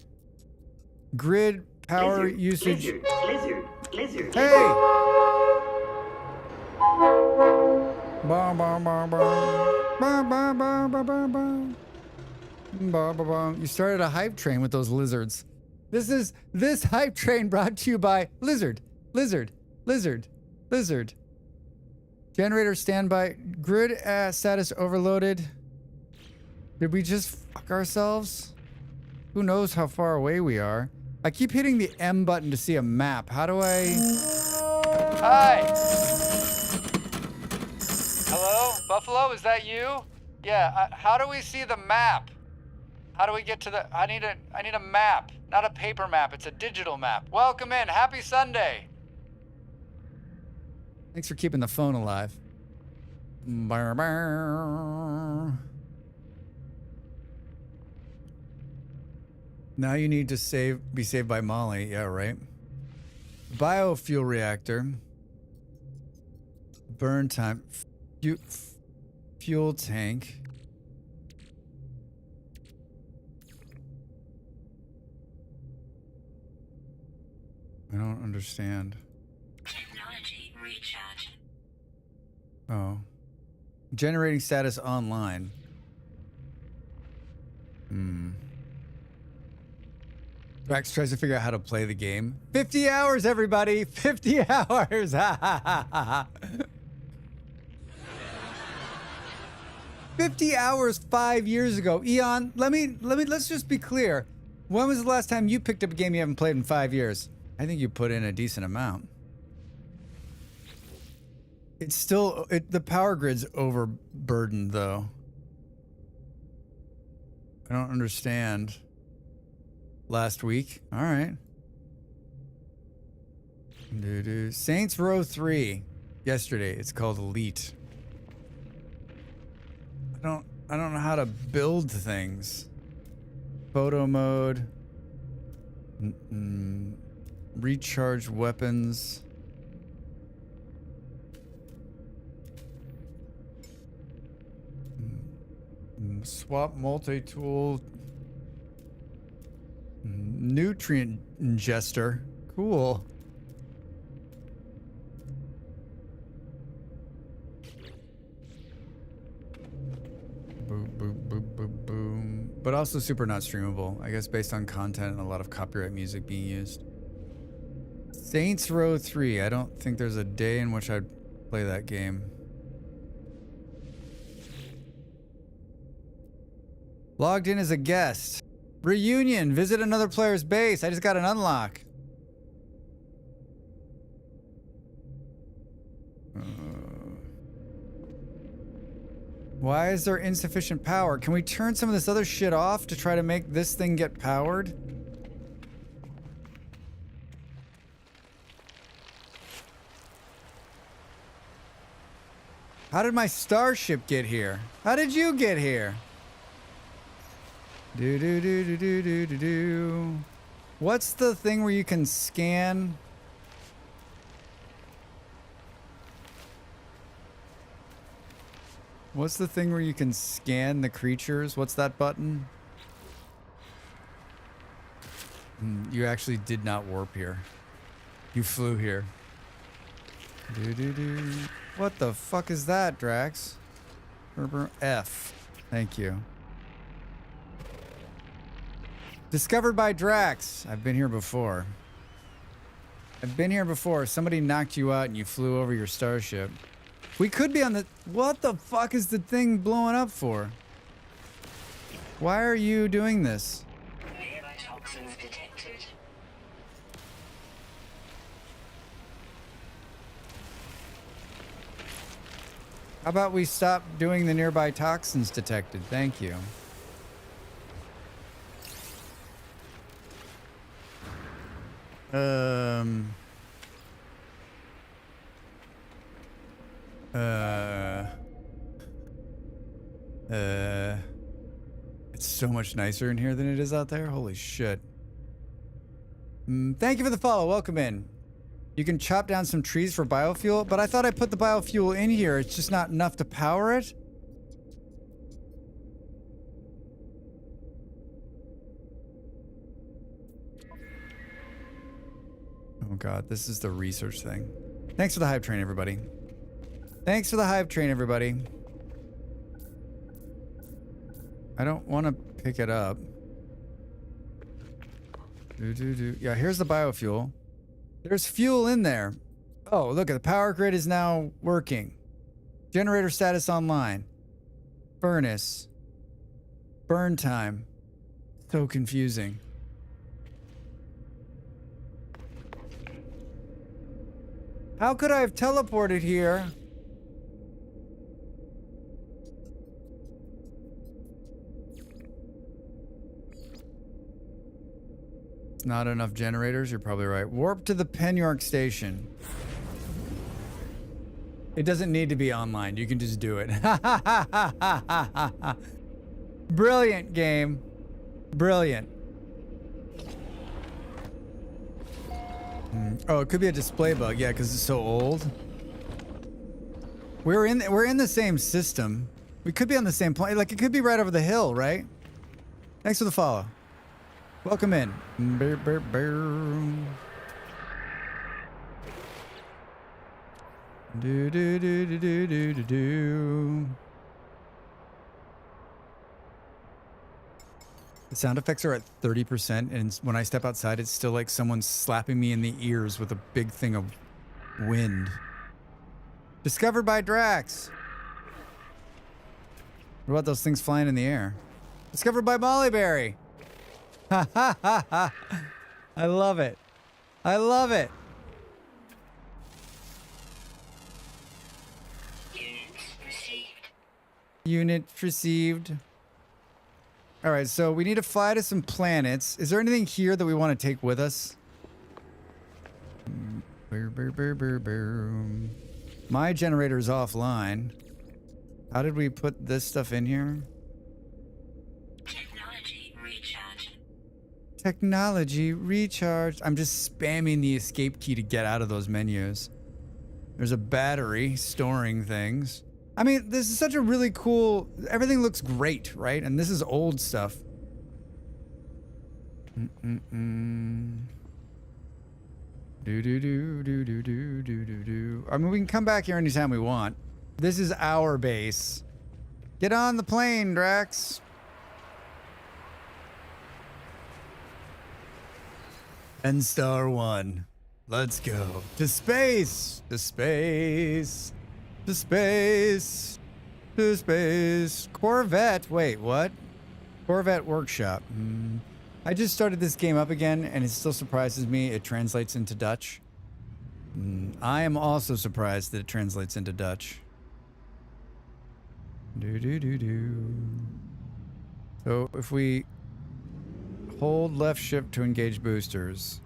Grid power Lizard, usage. Lizard. Hey! Bum, bum, bum, bum. Bum, bum, bum, bum, bum, bum. Bum, bum, bum. You started a hype train with those lizards. This hype train brought to you by Lizard. Generator standby. Grid status overloaded. Did we just fuck ourselves? Who knows how far away we are? I keep hitting the M button to see a map. How do I... Hi! Hello? Buffalo, is that you? Yeah, how do we see the map? How do we get to the... I need a map, not a paper map. It's a digital map. Welcome in. Happy Sunday. Thanks for keeping the phone alive. Brr, brr. Now you need to be saved by Molly. Yeah, right. Biofuel reactor. Burn time. Fuel tank. I don't understand. Technology recharge. Oh. Generating status online. Rex tries to figure out how to play the game. 50 hours, everybody! 50 hours! 50 hours 5 years ago. Eon, let's just be clear. When was the last time you picked up a game you haven't played in 5 years? I think you put in a decent amount. It's still, the power grid's overburdened though. I don't understand. Last week? All right. Saints Row 3. Yesterday. It's called Elite. I don't know how to build things. Photo mode. Recharge weapons. Swap multi-tool. Nutrient ingester. Cool. Boom, boom, boom, boom, boom. But also super not streamable. I guess based on content and a lot of copyright music being used. Saints Row 3. I don't think there's a day in which I'd play that game. Logged in as a guest. Reunion. Visit another player's base. I just got an unlock. Why is there insufficient power? Can we turn some of this other shit off to try to make this thing get powered? How did my starship get here? How did you get here? Do. What's the thing where you can scan? What's the thing where you can scan the creatures? What's that button? You actually did not warp here. You flew here. What the fuck is that, Drax? F. Thank you. Discovered by Drax. I've been here before. Somebody knocked you out and you flew over your starship. We could be on the... What the fuck is the thing blowing up for? Why are you doing this? Nearby toxins detected. How about we stop doing the nearby toxins detected? Thank you. It's so much nicer in here than it is out there. Holy shit. Thank you for the follow. Welcome in. You can chop down some trees for biofuel, but I thought I put the biofuel in here. It's just not enough to power it. Oh god, this is the research thing. Thanks for the hype train, everybody. Thanks for the hype train, everybody. I don't want to pick it up. Yeah, here's the biofuel. There's fuel in there. Oh, look, the power grid is now working. Generator status online. Furnace. Burn time. So confusing. How could I have teleported here? It's not enough generators, you're probably right. Warp to the Penyork station. It doesn't need to be online, you can just do it. Brilliant game. Brilliant. Oh, it could be a display bug, yeah, because it's so old. We're in the same system. We could be on the same planet. Like, it could be right over the hill, right? Thanks for the follow. Welcome in. Do do do do do do do do. The sound effects are at 30%, and when I step outside, it's still like someone slapping me in the ears with a big thing of wind. Discovered by Drax. What about those things flying in the air? Discovered by Mollyberry. Ha ha ha ha. I love it. I love it. Units received. Unit received. All right, so we need to fly to some planets. Is there anything here that we want to take with us? My generator's offline. How did we put this stuff in here? Technology recharge. Technology recharged. I'm just spamming the escape key to get out of those menus. There's a battery storing things. I mean, this is such a really cool... Everything looks great, right? And this is old stuff. Do-do-do-do-do-do-do-do-do. I mean, we can come back here anytime we want. This is our base. Get on the plane, Drax. And Star 1. Let's go. To space! To space! To space! To space! Corvette! Wait, what? Corvette Workshop. I just started this game up again, and it still surprises me it translates into Dutch. I am also surprised that it translates into Dutch. Do-do-do-do. So if we hold left shift to engage boosters.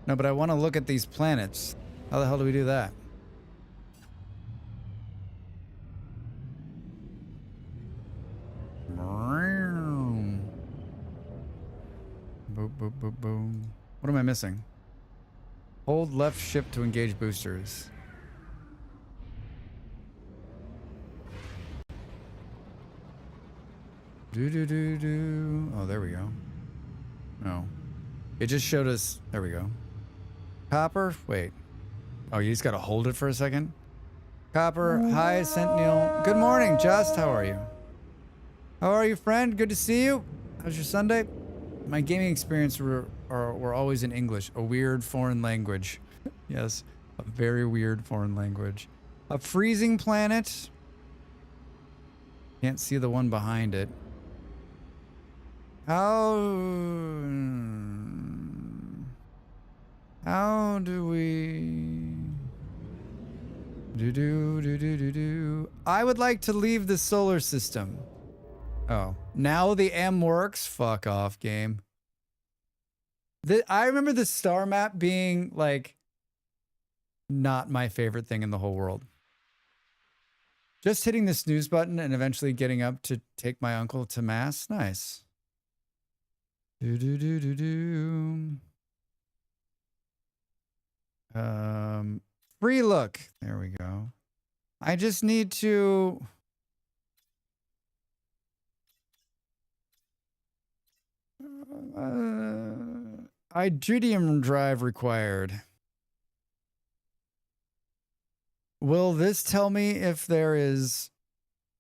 No, but I want to look at these planets. How the hell do we do that? Boom, boom, boom, boom. What am I missing? Hold left shift to engage boosters. Oh, there we go. No. It just showed us. There we go. Copper? Wait. Oh, you just got to hold it for a second? Copper. Hi, Sentinel. Good morning, Just. How are you? How are you, friend? Good to see you. How's your Sunday? My gaming experience were always in English, a weird foreign language. Yes, a very weird foreign language. A freezing planet. Can't see the one behind it. How do we do? I would like to leave the solar system. Oh, now the M works? Fuck off, game. I remember the star map being like not my favorite thing in the whole world. Just hitting the snooze button and eventually getting up to take my uncle to mass. Nice. Free look. There we go. I just need to. Iridium drive required. Will this tell me if there is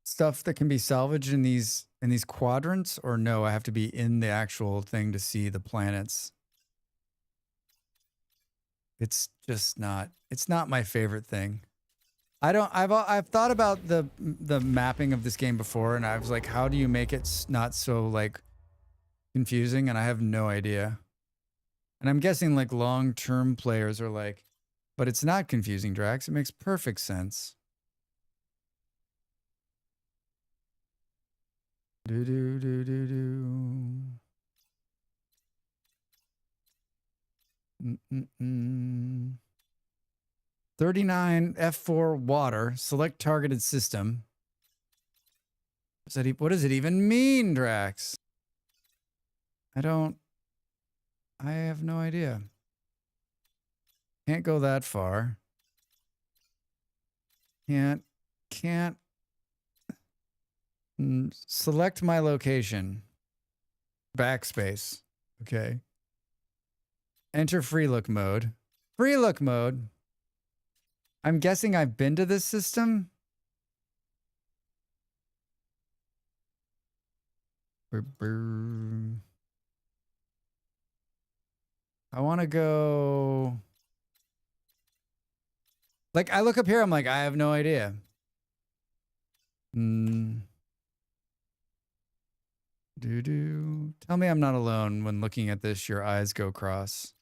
stuff that can be salvaged in these quadrants, or no? I have to be in the actual thing to see the planets. It's just not. It's not my favorite thing. I've thought about the mapping of this game before, and I was like, how do you make it not so like confusing? And I have no idea. And I'm guessing like long-term players are like, but it's not confusing, Drax. It makes perfect sense. Do do do do do. 39 F4 water. Select targeted system. What does it even mean, Drax? I have no idea. Can't go that far. Can't. Select my location. Backspace. Okay. Enter free look mode. Free look mode. I'm guessing I've been to this system. I want to go. Like, I look up here, I'm like, I have no idea. Tell me I'm not alone when looking at this, your eyes go cross.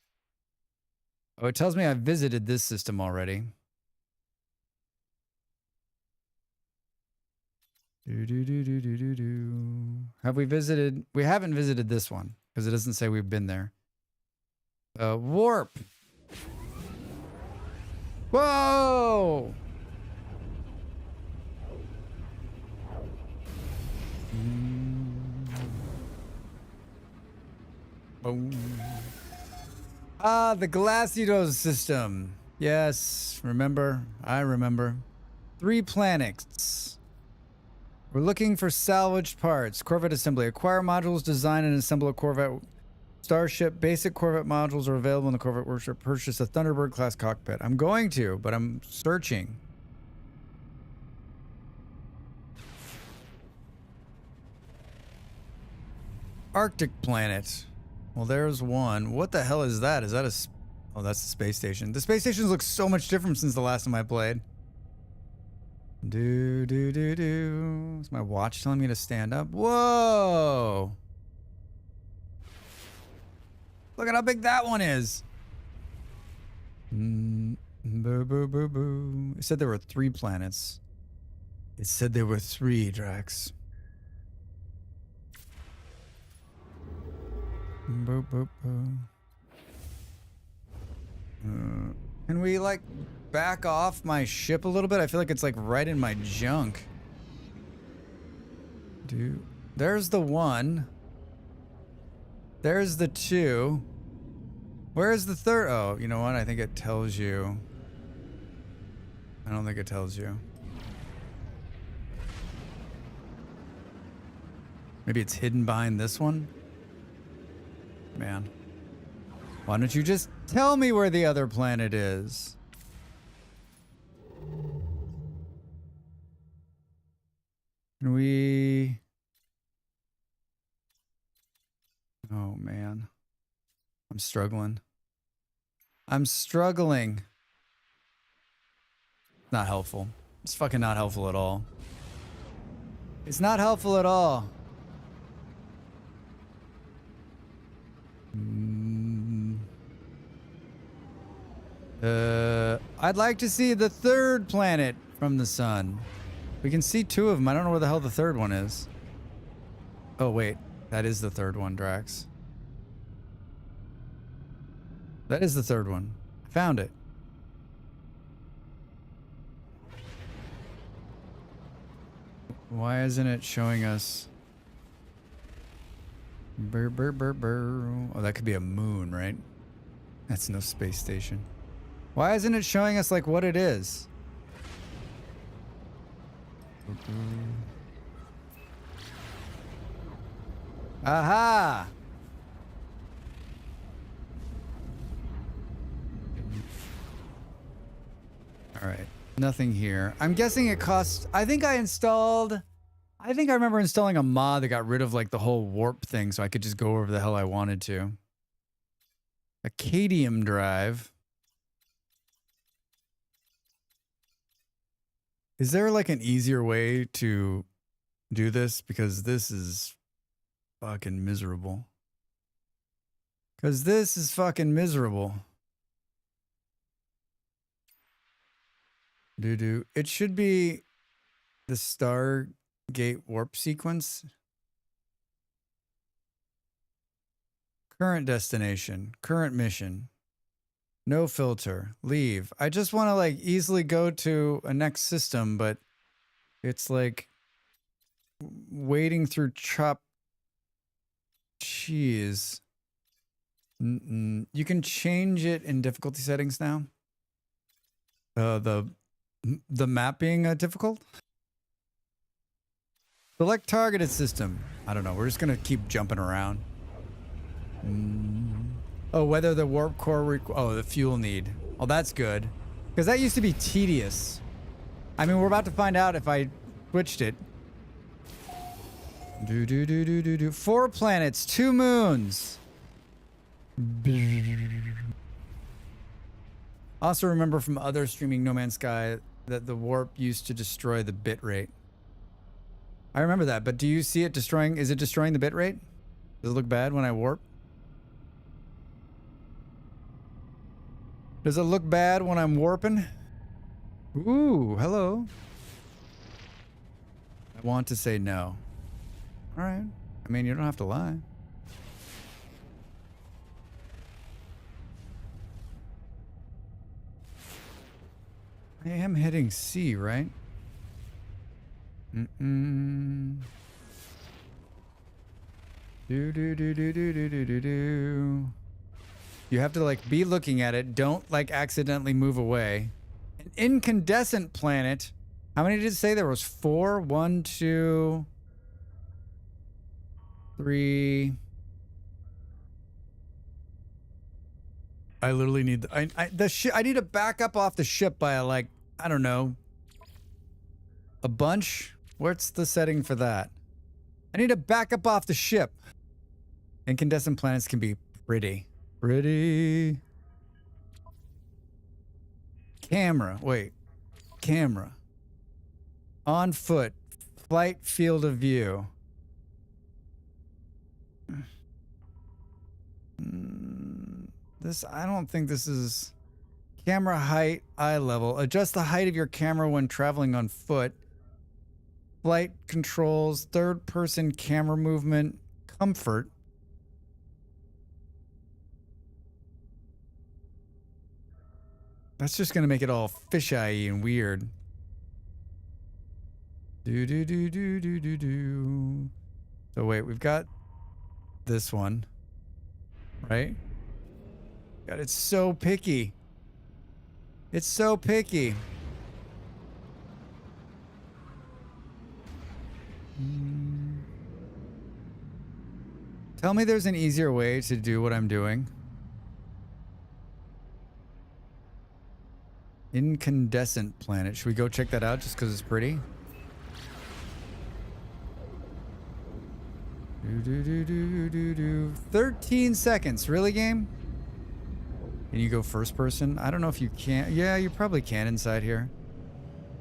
Oh, it tells me I've visited this system already. Have we visited? We haven't visited this one because it doesn't say we've been there. Warp. Whoa! Boom. Ah, the Glacidos system. Yes, remember? I remember. 3 planets. We're looking for salvaged parts. Corvette assembly. Acquire modules, design and assemble a Corvette starship. Basic Corvette modules are available in the Corvette workshop. Purchase a Thunderbird class cockpit. I'm going to, but I'm searching. Arctic planet. Well, there's one. What the hell is that? Is that a... Oh, that's the space station. The space stations look so much different since the last time I played. Is my watch telling me to stand up? Whoa! Look at how big that one is. Boo, boo, boo, boo. It said there were 3 planets. It said there were 3, Drax. Boop, boop, boop. Can we like back off my ship a little bit? I feel like it's like right in my junk. There's the 1. There's the 2. Where's the 3rd? Oh, you know what? I think it tells you. I don't think it tells you. Maybe it's hidden behind this one? Man. Why don't you just tell me where the other planet is? Can we... Oh, man. I'm struggling. I'm struggling. Not helpful. It's fucking not helpful at all. It's not helpful at all. I'd like to see the third planet from the sun. We can see two of them. I don't know where the hell the third one is. Oh, wait. That is the third one, Drax. That is the third one. I found it. Why isn't it showing us? Burr, burr, burr, burr. Oh, that could be a moon, right? That's no space station. Why isn't it showing us like what it is? Aha! All right. Nothing here. I'm guessing it costs... I think I remember installing a mod that got rid of like the whole warp thing so I could just go wherever the hell I wanted to. Acadium drive. Is there like an easier way to do this? Because this is fucking miserable. Because this is fucking miserable. It should be the Stargate warp sequence. Current destination, current mission. No filter, leave. I just want to like easily go to a next system, but it's like wading through chopped cheese. You can change it in difficulty settings now. The map being difficult. Select targeted system. I don't know. We're just gonna keep jumping around. Oh, whether the warp core. Oh, the fuel need. Oh, that's good. Because that used to be tedious. I mean, we're about to find out if I switched it. 4 planets, 2 moons. Also remember from other streaming No Man's Sky that the warp used to destroy the bit rate. I remember that, but do you see it destroying? Is it destroying the bit rate? Does it look bad when I warp? Does it look bad when I'm warping? Ooh, hello. I want to say no. All right. I mean, you don't have to lie. I am hitting C, right? You have to like be looking at it. Don't like accidentally move away. An incandescent planet. How many did it say there was? 4? 1, 2, 3. I literally need I need to back up off the ship by like, I don't know, a bunch. What's the setting for that? I need to back up off the ship. Incandescent planets can be pretty. Camera. Wait. Camera. On foot. Flight field of view. I don't think this is... Camera height, eye level. Adjust the height of your camera when traveling on foot. Flight controls, third person camera movement, comfort. That's just going to make it all fisheye and weird. So wait, we've got this one, right? God, it's so picky. It's so picky. Tell me there's an easier way to do what I'm doing. Incandescent planet. Should we go check that out just because it's pretty? 13 seconds. Really, game? Can you go first person? I don't know if you can. Yeah, you probably can inside here.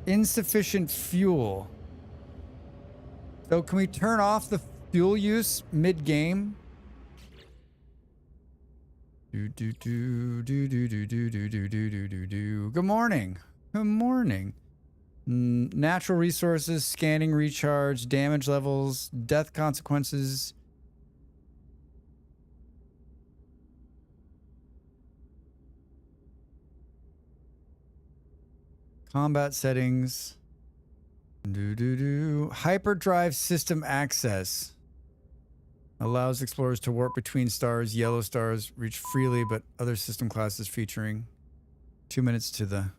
Insufficient fuel. So can we turn off the fuel use mid-game? Good morning. Good morning. Natural resources, scanning, recharge, damage levels, death consequences. Combat settings. Hyperdrive system access. Allows explorers to warp between stars. Yellow stars reach freely, but other system classes featuring 2 minutes to the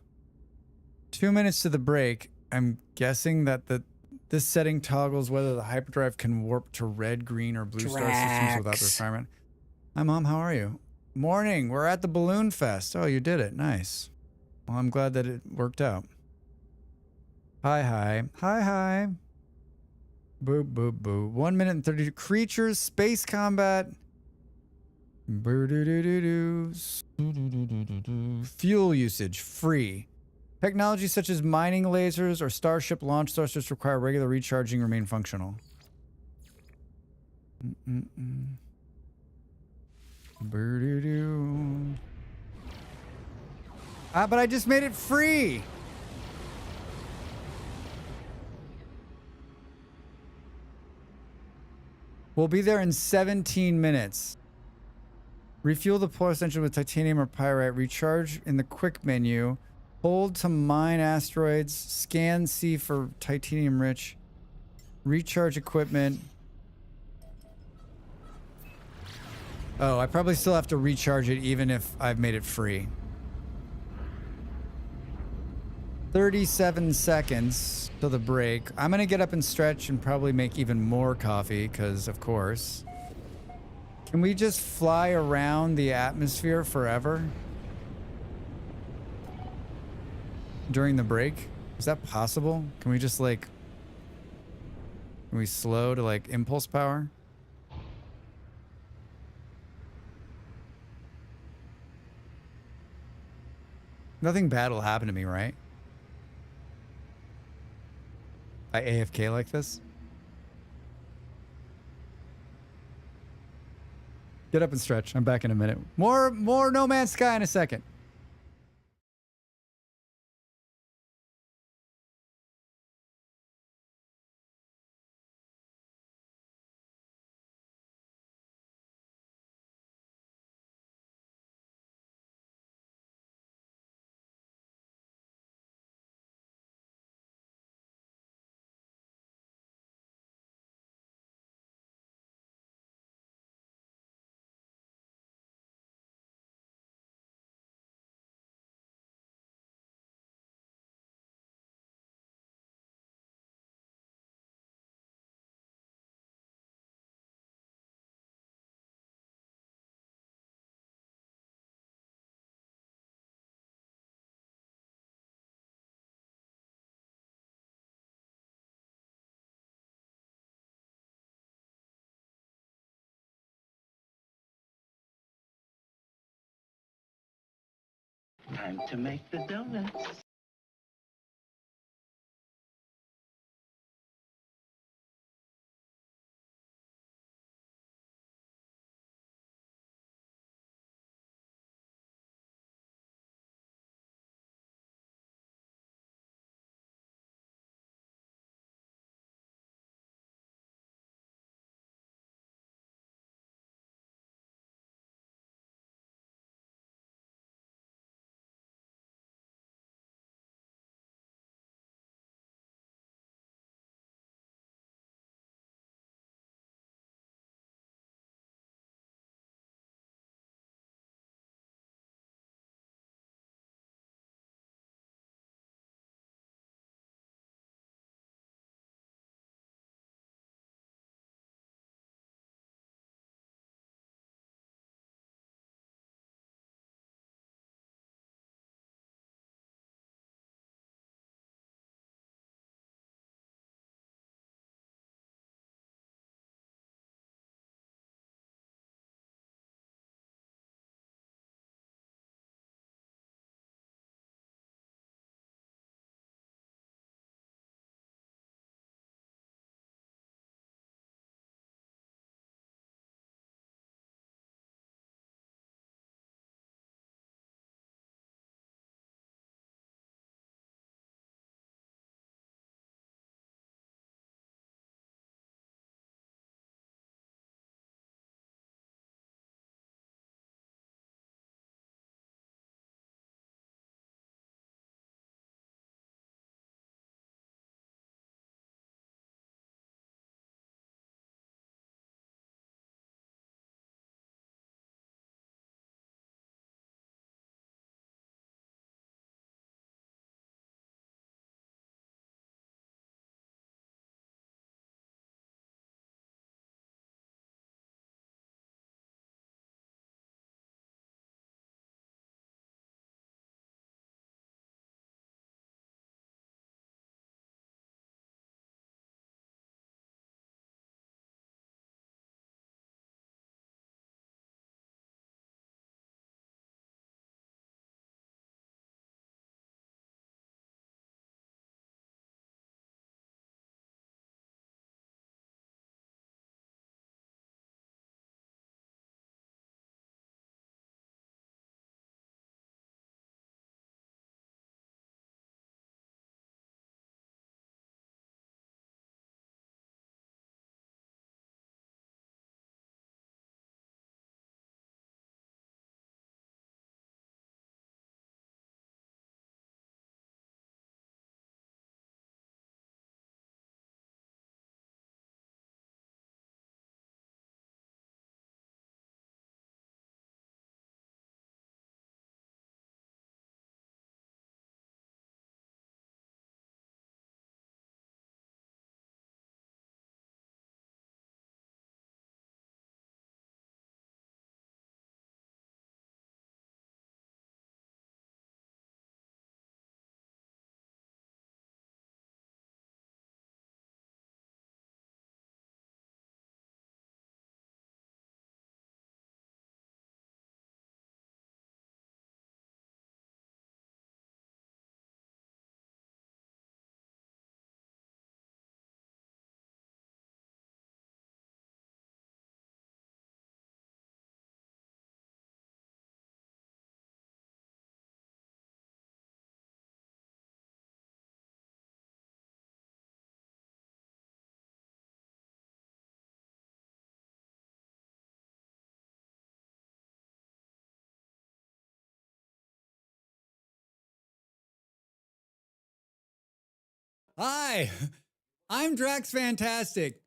2 minutes to the break. I'm guessing that this setting toggles whether the hyperdrive can warp to red, green, or blue star systems without the requirement. Hi, Mom. How are you? Morning. We're at the Balloon Fest. Oh, you did it. Nice. Well, I'm glad that it worked out. Hi, hi. Hi, hi. Boo, boo, boo. 1 minute and 32. Creatures, space combat. Fuel usage, free. Technology such as mining lasers or starship launch thrusters require regular recharging, remain functional. But I just made it free. We'll be there in 17 minutes. Refuel the Polaris engine with titanium or pyrite. Recharge in the quick menu. Hold to mine asteroids. Scan C for titanium rich. Recharge equipment. Oh, I probably still have to recharge it even if I've made it free. 37 seconds till the break. I'm going to get up and stretch and probably make even more coffee because, of course. Can we just fly around the atmosphere forever? During the break? Is that possible? Can we just like... Can we slow to like impulse power? Nothing bad will happen to me, right? I AFK like this? Get up and stretch. I'm back in a minute. More No Man's Sky in a second. Time to make the donuts. Hi, I'm Drax Fantastic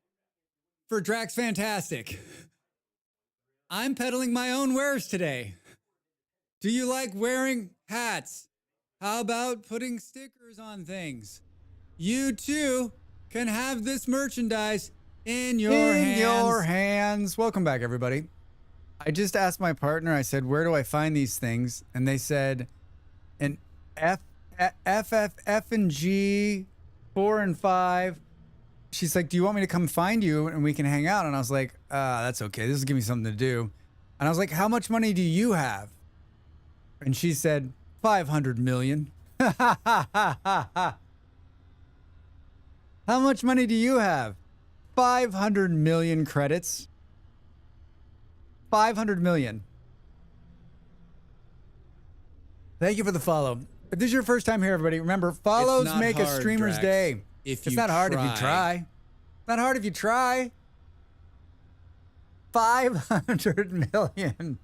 for Drax Fantastic. I'm peddling my own wares today. Do you like wearing hats? How about putting stickers on things? You too can have this merchandise in your hands. In your hands. Welcome back, everybody. I just asked my partner, I said, where do I find these things? And they said, an F and G 4 and 5. She's like, do you want me to come find you and we can hang out? And I was like, that's okay. This will give me something to do. And I was like, how much money do you have? And she said, 500 million. How much money do you have? 500 million credits. 500 million. Thank you for the follow. If this is your first time here, everybody, remember, follows not make a hard, streamer's Drax, day. if It's you not hard if you try. try. Not hard if you try. 500 million.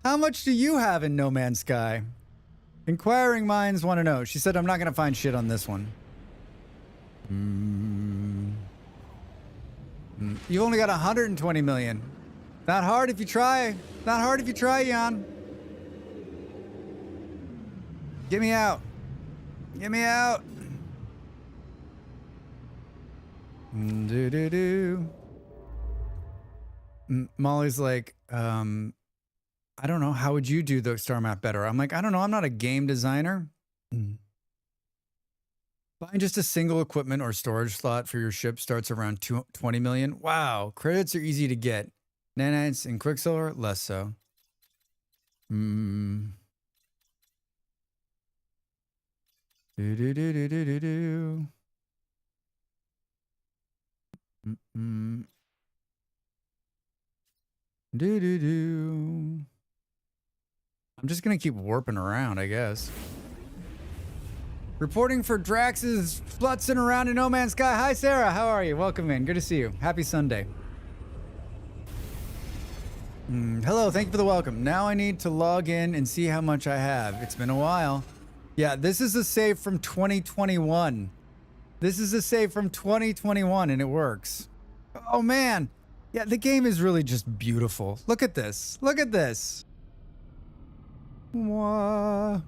How much do you have in No Man's Sky? Inquiring minds want to know. She said, I'm not going to find shit on this one. You've only got 120 million. Not hard if you try. Not hard if you try, Jan. Get me out. Get me out. Do. Molly's like, I don't know. How would you do the star map better? I'm like, I don't know. I'm not a game designer. Buying just a single equipment or storage slot for your ship starts around 20 million. Wow. Credits are easy to get. Nanites and Quicksilver, less so. Do. I'm just gonna keep warping around, I guess. Reporting for Drax's flutzing around in No Man's Sky. Hi, Sarah. How are you? Welcome in. Good to see you. Happy Sunday. Hello. Thank you for the welcome. Now I need to log in and see how much I have. It's been a while. Yeah, this is a save from 2021. This is a save from 2021, and it works. Oh, man. Yeah, the game is really just beautiful. Look at this. Look at this. Wah.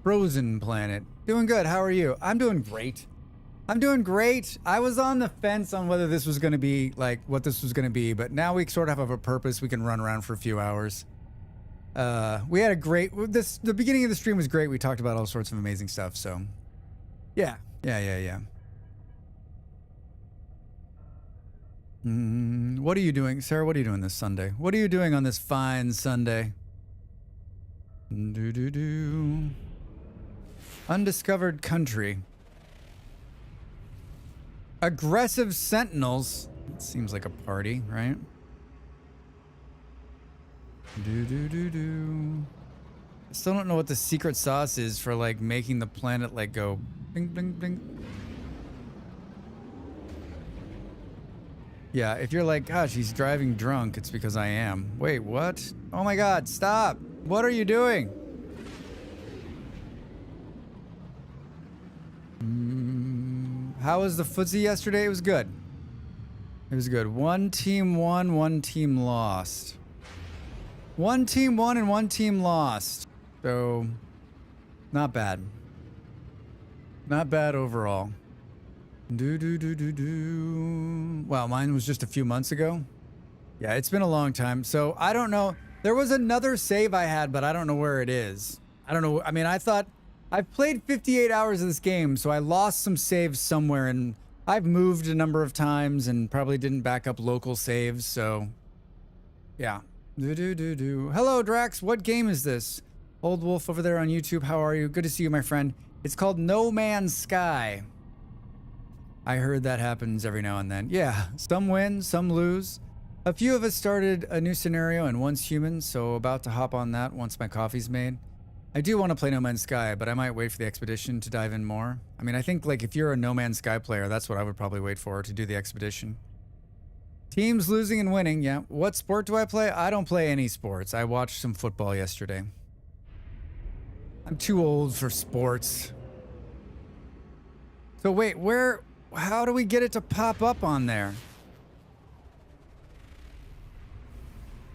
Frozen planet. Doing good. How are you? I'm doing great. I'm doing great. I was on the fence on whether this was going to be like what this was going to be, but now we sort of have a purpose. We can run around for a few hours. We had a great the beginning of the stream was great. We talked about all sorts of amazing stuff. So yeah. What are you doing, Sarah? What are you doing this Sunday? What are you doing on this fine Sunday? Undiscovered country. Aggressive sentinels. It seems like a party, right? I still don't know what the secret sauce is for like making the planet like go bing bing bing. Yeah, if you're like, gosh, he's driving drunk, it's because I am. Wait, what? Oh my god, stop! What are you doing? How was the footsie yesterday? It was good. It was good. One team won, one team lost. One team won and one team lost. So, not bad. Not bad overall. Wow, mine was just a few months ago. Yeah, it's been a long time. So, I don't know. There was another save I had, but I don't know where it is. I don't know. I mean, I thought I've played 58 hours of this game, so I lost some saves somewhere, and I've moved a number of times and probably didn't back up local saves, so yeah. Hello, Drax. What game is this? Old Wolf over there on YouTube. How are you? Good to see you, my friend. It's called No Man's Sky. I heard that happens every now and then. Yeah, some win, some lose. A few of us started a new scenario and one's human, so about to hop on that once my coffee's made. I do want to play No Man's Sky, but I might wait for the expedition to dive in more. I mean, I think like if you're a No Man's Sky player, that's what I would probably wait for, to do the expedition. Teams losing and winning, yeah. What sport do I play? I don't play any sports. I watched some football yesterday. I'm too old for sports. So wait, how do we get it to pop up on there?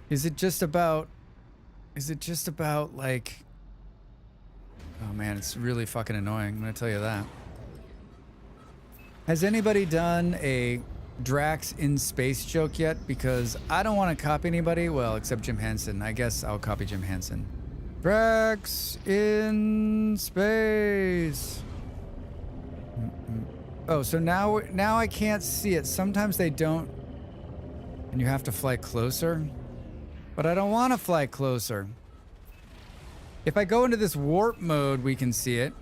Is it just about like, oh man, it's really fucking annoying. I'm gonna tell you that. Has anybody done a Drax in space joke yet? Because I don't want to copy anybody, well, except Jim Henson. I guess I'll copy Jim Henson. Drax in space. Oh, so now I can't see it. Sometimes they don't, and you have to fly closer. But I don't want to fly closer. If I go into this warp mode, we can see it.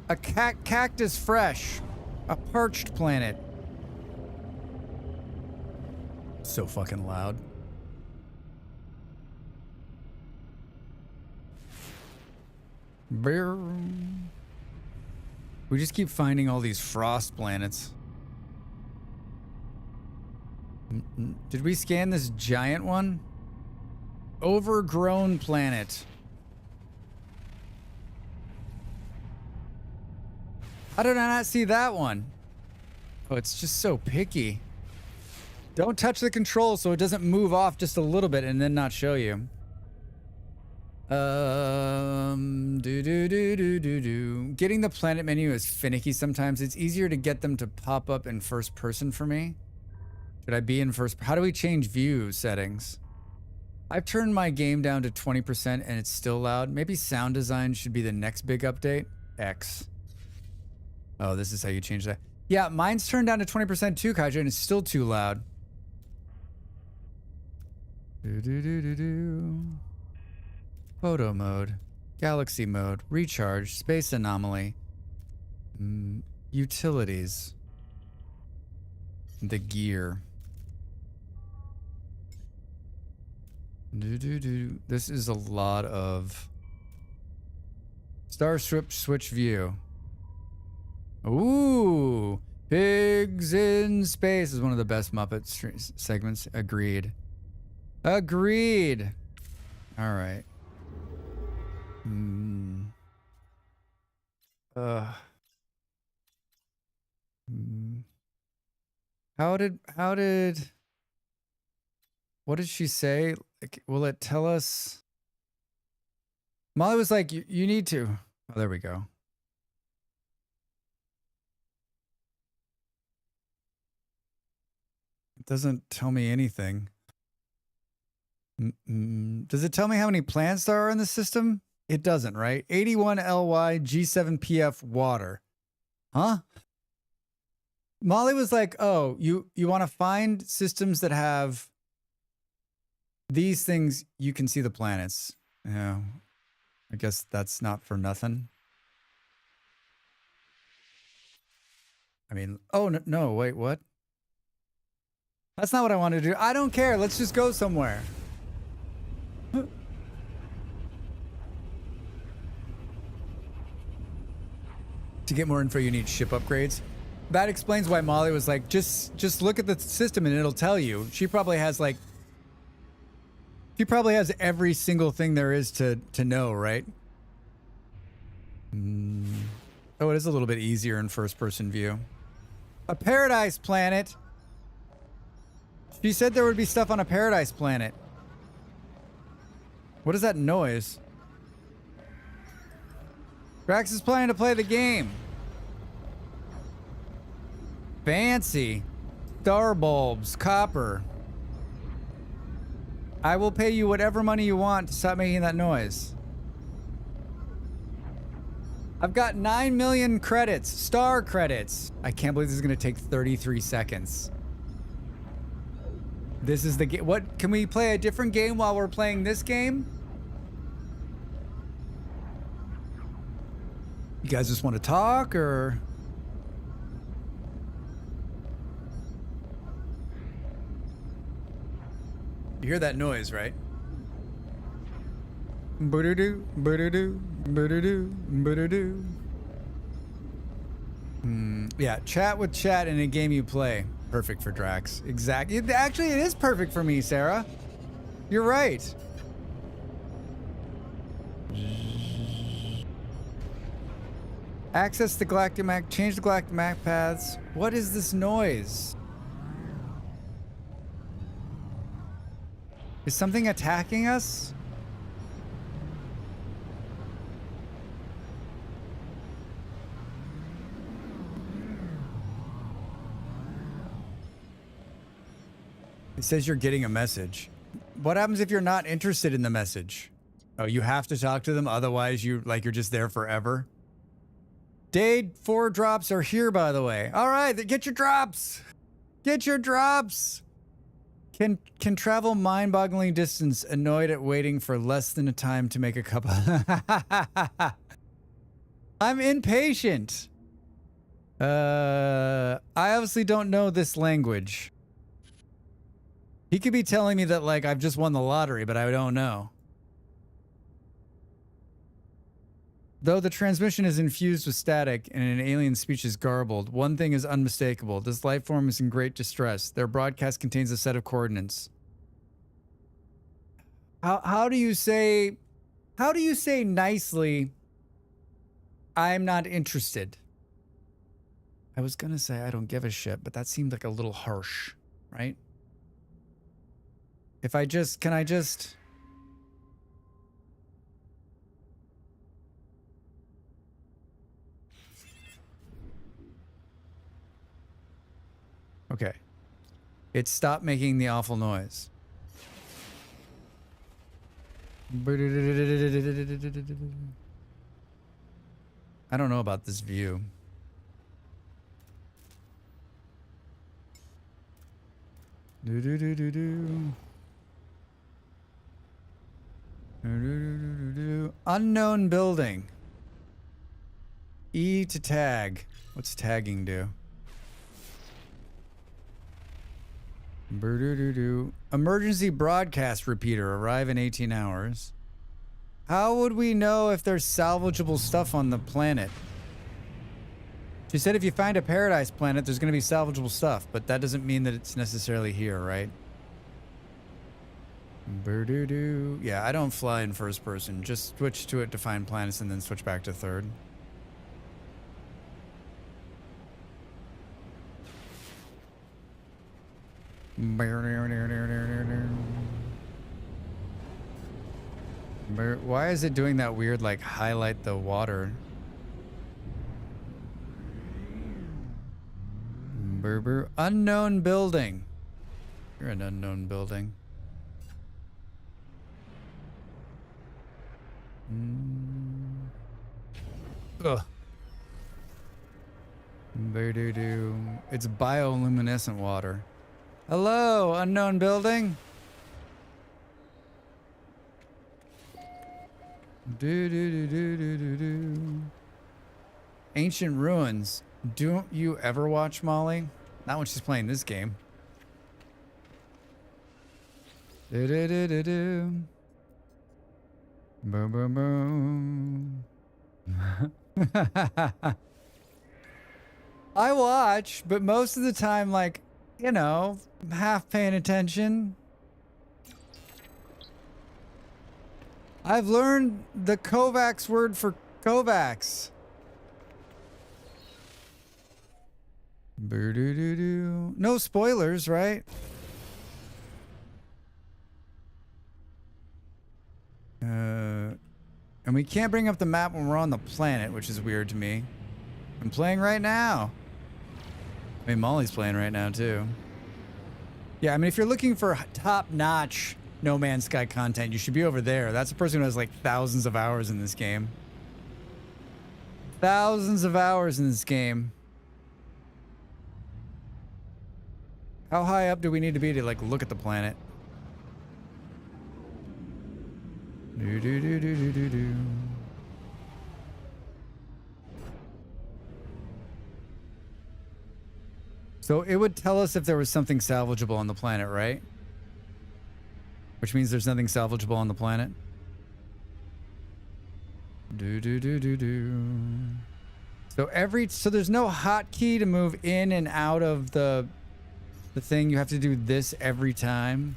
A cactus fresh. A parched planet. So fucking loud. Bear. We just keep finding all these frost planets. Did we scan this giant one? Overgrown planet. How did I not see that one? Oh, it's just so picky. Don't touch the control so it doesn't move off just a little bit and then not show you. Getting the planet menu is finicky sometimes. It's easier to get them to pop up in first person for me. Should I be in first? How do we change view settings? I've turned my game down to 20% and it's still loud. Maybe sound design should be the next big update. X. Oh, this is how you change that. Yeah, mine's turned down to 20% too, Kaiju, and it's still too loud. Photo mode. Galaxy mode. Recharge. Space anomaly. Utilities. The gear. This is a lot of Star Switch view. Ooh, Pigs in Space is one of the best Muppet segments. Agreed. Agreed. All right. What did she say? Like, will it tell us? Molly was like, you need to. Oh, there we go. It doesn't tell me anything. Does it tell me how many plants there are in the system? It doesn't, right? 81 LY G7PF water. Huh? Molly was like, oh, you want to find systems that have these things, you can see the planets. Yeah. I guess that's not for nothing. I mean, oh, no, wait, what? That's not what I wanted to do. I don't care. Let's just go somewhere. To get more info, you need ship upgrades. That explains why Molly was like, just look at the system and it'll tell you. She probably has every single thing there is to know, right? Oh, it is a little bit easier in first-person view. A paradise planet. She said there would be stuff on a paradise planet. What is that noise? Drax is planning to play the game. Fancy. Star bulbs, copper. I will pay you whatever money you want to stop making that noise. I've got 9 million credits, star credits. I can't believe this is gonna take 33 seconds. This is the game. What, can we play a different game while we're playing this game? You guys just want to talk, or? You hear that noise, right? Boo-doo-doo, boo-doo-doo, boo-doo-doo, boo-doo-doo. Yeah, chat with chat in a game you play. Perfect for Drax. Exactly. Actually, it is perfect for me, Sarah. You're right. Access the galactic map. Change the galactic map paths. What is this noise? Is something attacking us? It says you're getting a message. What happens if you're not interested in the message? Oh, you have to talk to them, otherwise you're just there forever. Dade 4 drops are here, by the way. All right, get your drops. Get your drops. Can travel mind-bogglingly distance, annoyed at waiting for less than a time to make a cup of... I'm impatient. I obviously don't know this language. He could be telling me that, like, I've just won the lottery, but I don't know. Though the transmission is infused with static and an alien speech is garbled, one thing is unmistakable. This life form is in great distress. Their broadcast contains a set of coordinates. How do you say nicely, I'm not interested? I was gonna say I don't give a shit, but that seemed like a little harsh, right? If I just, can I just... Okay. It stopped making the awful noise. I don't know about this view. Unknown building. E to tag. What's tagging do? Emergency broadcast repeater. Arrive in 18 hours. How would we know if there's salvageable stuff on the planet? She said if you find a paradise planet, there's going to be salvageable stuff, but that doesn't mean that it's necessarily here, right? Yeah, I don't fly in first person. Just switch to it to find planets and then switch back to third. Why is it doing that weird, like, highlight the water? Unknown building. You're an unknown building. Ugh. It's bioluminescent water. Hello, unknown building. Ancient ruins. Don't you ever watch Molly? Not when she's playing this game. Boom, boom, boom. I watch, but most of the time, like, you know, half paying attention. I've learned the Kovacs word for Kovacs. No spoilers, right? And we can't bring up the map when we're on the planet, which is weird to me. I'm playing right now. I mean, Molly's playing right now, too. Yeah, I mean, if you're looking for top-notch No Man's Sky content, you should be over there. That's a person who has, like, thousands of hours in this game. Thousands of hours in this game. How high up do we need to be to, like, look at the planet? So it would tell us if there was something salvageable on the planet, right? Which means there's nothing salvageable on the planet. So there's no hotkey to move in and out of the thing. You have to do this every time.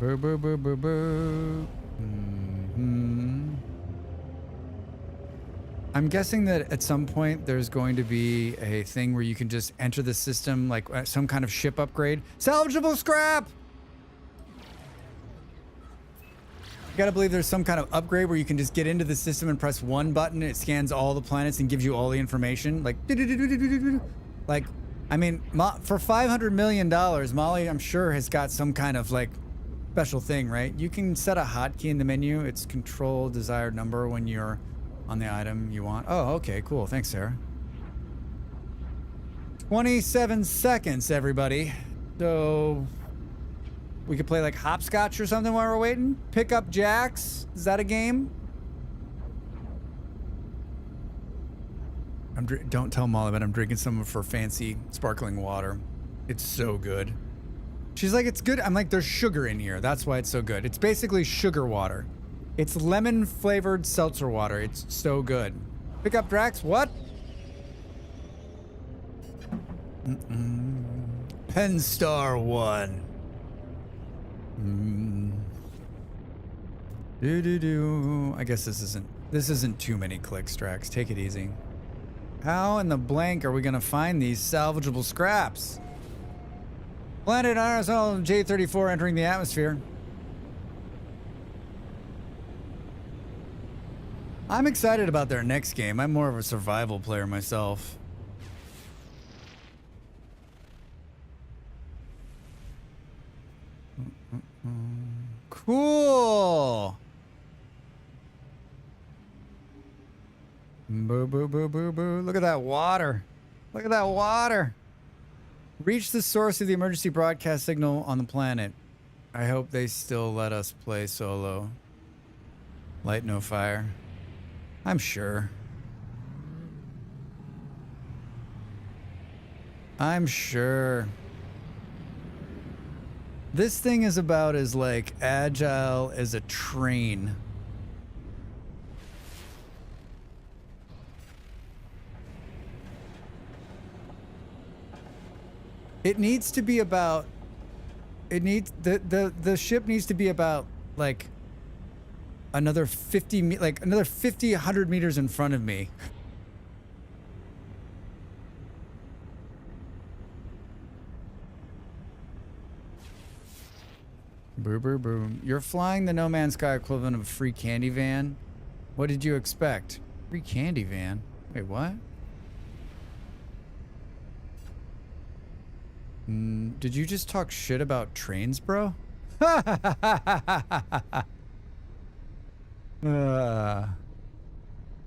Boo, boo, boo, boo, boo. Mhm. I'm guessing that at some point there's going to be a thing where you can just enter the system, like some kind of ship upgrade. Salvageable scrap! You gotta believe there's some kind of upgrade where you can just get into the system and press one button and it scans all the planets and gives you all the information. Like, I mean, for $500 million, Molly, I'm sure, has got some kind of like special thing, right? You can set a hotkey in the menu. It's control desired number when you're on the item you want. Oh, okay, cool. Thanks, Sarah. 27 seconds, everybody. So we could play like hopscotch or something while we're waiting. Pick up jacks. Is that a game? Don't tell Molly, but I'm drinking some of her fancy sparkling water. It's so good. She's like, it's good. I'm like, there's sugar in here. That's why it's so good. It's basically sugar water. It's lemon flavored seltzer water. It's so good. Pick up Drax. What? Penstar 1. I guess this isn't too many clicks, Drax. Take it easy. How in the blank are we gonna find these salvageable scraps? Planet RSL J34 entering the atmosphere. I'm excited about their next game. I'm more of a survival player myself. Cool. Boo, boo, boo, boo, boo. Look at that water. Look at that water. Reach the source of the emergency broadcast signal on the planet. I hope they still let us play solo. Light no fire. I'm sure. I'm sure. This thing is about as like agile as a train. It needs to be about, the ship needs to be about like another 50, like another 50, 100 meters in front of me. Boo, boo, boo. You're flying the No Man's Sky equivalent of a free candy van? What did you expect? Free candy van? Wait, what? Did you just talk shit about trains, bro? I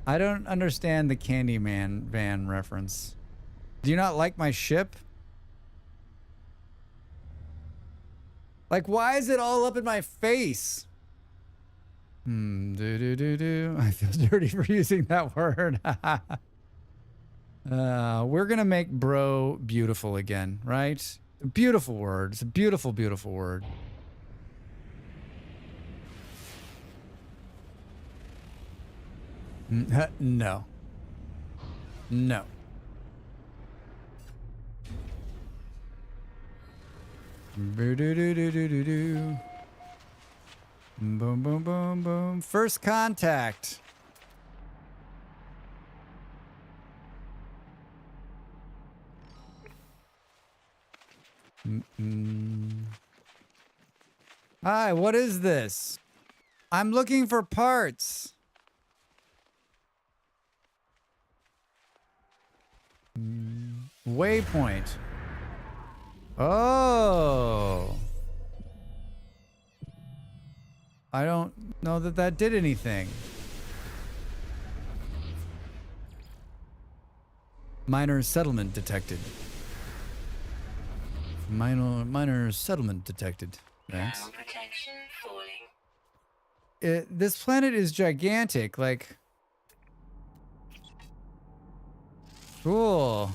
don't understand the Candyman van reference. Do you not like my ship? Like, why is it all up in my face? I feel dirty for using that word. We're gonna make bro beautiful again, right? A beautiful word. It's a beautiful, beautiful word. No. No. Boo-doo-doo-doo-doo-doo-doo. Boom, boom, boom, boom. First contact. Hi, what is this? I'm looking for parts. Waypoint. Oh. I don't know that that did anything. Minor settlement detected. Minor settlement detected. Thanks. Ground protection falling. This planet is gigantic. Like, cool.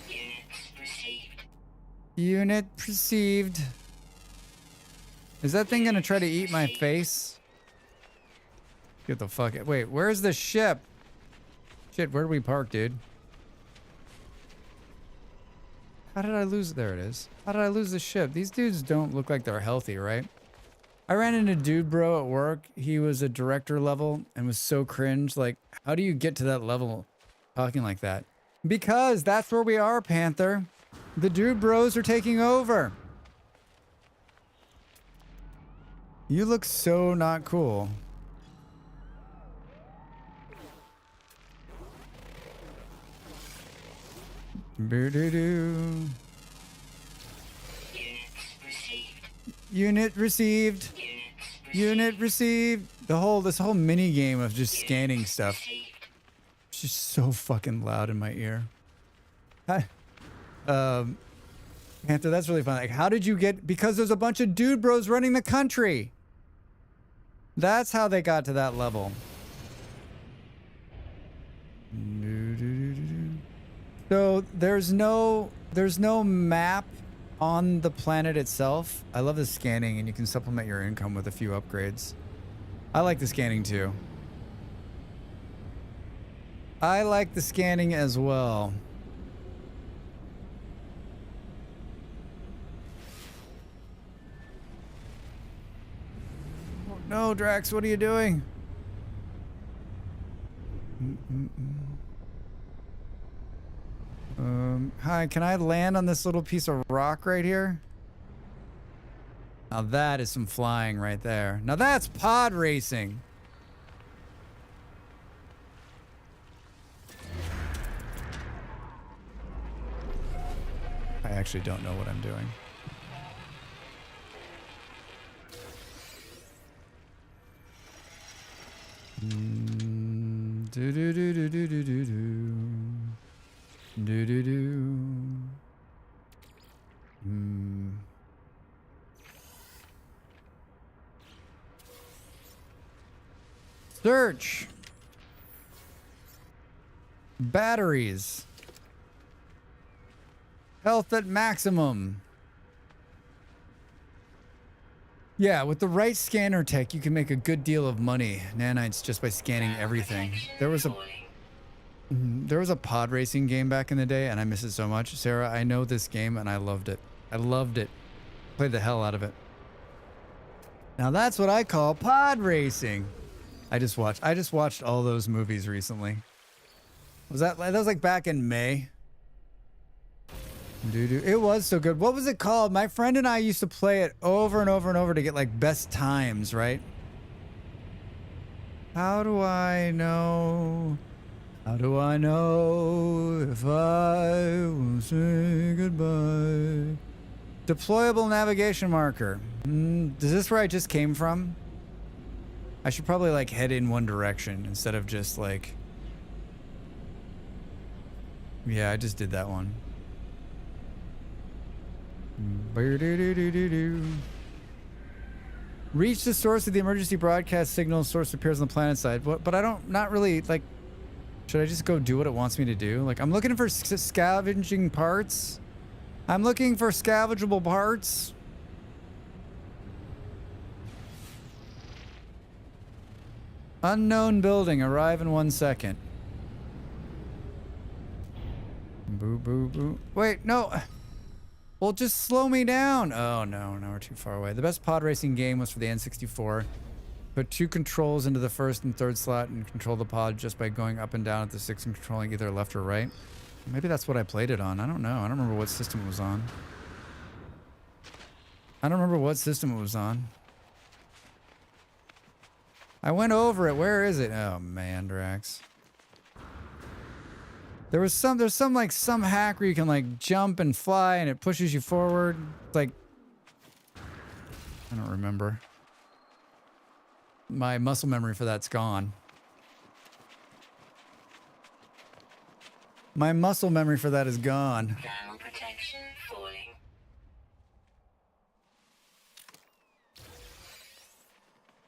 Units received. Unit perceived. Is that thing gonna try to eat my face? Get the fuck out. Wait, where's the ship? Shit, where do we park, dude? How did I lose? There it is. How did I lose the ship? These dudes don't look like they're healthy, right? I ran into dude bro at work. He was a director level and was so cringe. Like, how do you get to that level talking like that? Because that's where we are, Panther. The dude bros are taking over. You look so not cool. Boo-doo-doo. Unit received. Unit received. This whole mini game of just scanning stuff. It's just so fucking loud in my ear. Hi. Panther, that's really fun. Like, how did you get? Because there's a bunch of dude bros running the country. That's how they got to that level. So there's no map on the planet itself. I love the scanning, and you can supplement your income with a few upgrades. I like the scanning too. I like the scanning as well. Oh, no, Drax, what are you doing? Hi, can I land on this little piece of rock right here? Now that is some flying right there. Now that's pod racing. I actually don't know what I'm doing. Do do do do do do do do. Do do do. Search. Batteries. Health at maximum. Yeah, with the right scanner tech, you can make a good deal of money, nanites, just by scanning everything. There was a pod racing game back in the day, and I miss it so much. Sarah, I know this game, and I loved it. I loved it. Played the hell out of it. Now that's what I call pod racing. I just watched all those movies recently. That was like back in May. It was so good. What was it called? My friend and I used to play it over and over and over to get like best times, right? How do I know? How do I know if I will say goodbye? Deployable navigation marker. Is this where I just came from? I should probably like head in one direction instead of just like... Yeah, I just did that one. Reach the source of the emergency broadcast signal. Source appears on the planet side. But I don't, not really, like, should I just go do what it wants me to do? Like, I'm looking for scavenging parts. I'm looking for salvageable parts. Unknown building. Arrive in 1 second. Boo, boo, boo. Wait, no. Well, just slow me down. Oh, no, we're too far away. The best pod racing game was for the N64. Put 2 controls into the first and third slot and control the pod just by going up and down at the 6 and controlling either left or right. Maybe that's what I played it on. I don't know. I don't remember what system it was on. I went over it. Where is it? Oh, man, Drax. There's some hack where you can like jump and fly and it pushes you forward. It's like, I don't remember. My muscle memory for that's gone. My muscle memory for that is gone. Thermal protection falling.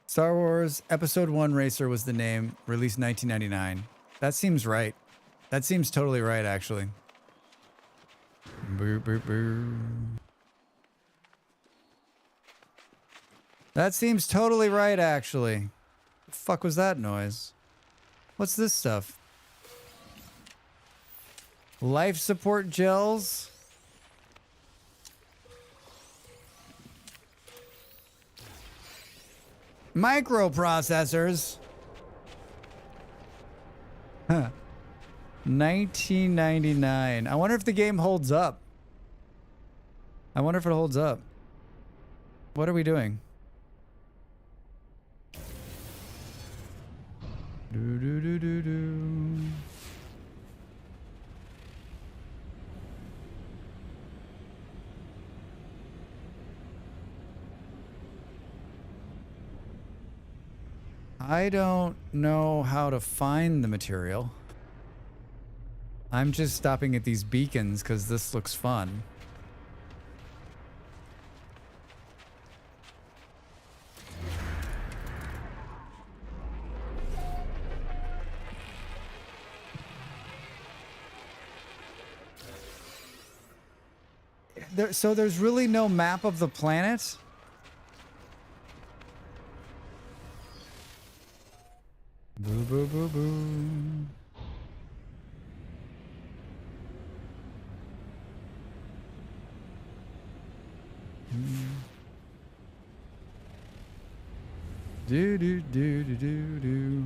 Star Wars Episode 1 Racer was the name, released 1999. That seems right. That seems totally right, actually. Boo, boo, boo. That seems totally right, actually. The fuck was that noise? What's this stuff? Life support gels? Microprocessors. Huh. 1999. I wonder if the game holds up. I wonder if it holds up. What are we doing? Do do do do do. I don't know how to find the material. I'm just stopping at these beacons because this looks fun. So there's really no map of the planet? Boo boo boo boo. Do do do do do do.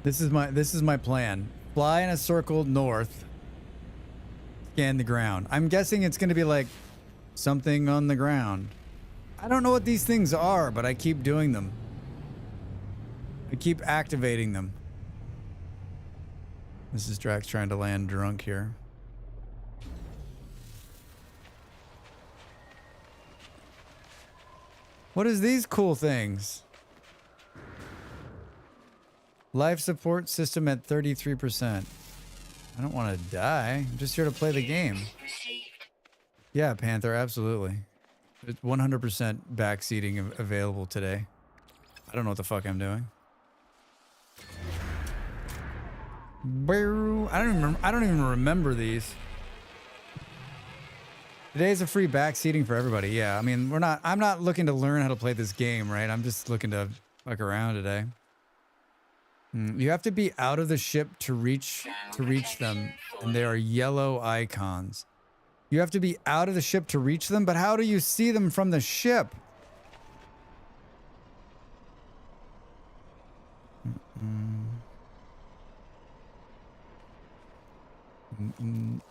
This is my plan. Fly in a circle north. Scan the ground. I'm guessing it's going to be like something on the ground. I don't know what these things are, but I keep doing them. I keep activating them. This is Drax trying to land drunk here. What is these cool things? Life support system at 33%. I don't want to die. I'm just here to play the game. Yeah, Panther, absolutely. It's 100% backseating available today. I don't know what the fuck I'm doing. I don't even remember these. Today's a free backseating for everybody. Yeah, I mean, I'm not looking to learn how to play this game, right? I'm just looking to fuck around today. You have to be out of the ship to reach them, and they are yellow icons. You have to be out of the ship to reach them, but how do you see them from the ship?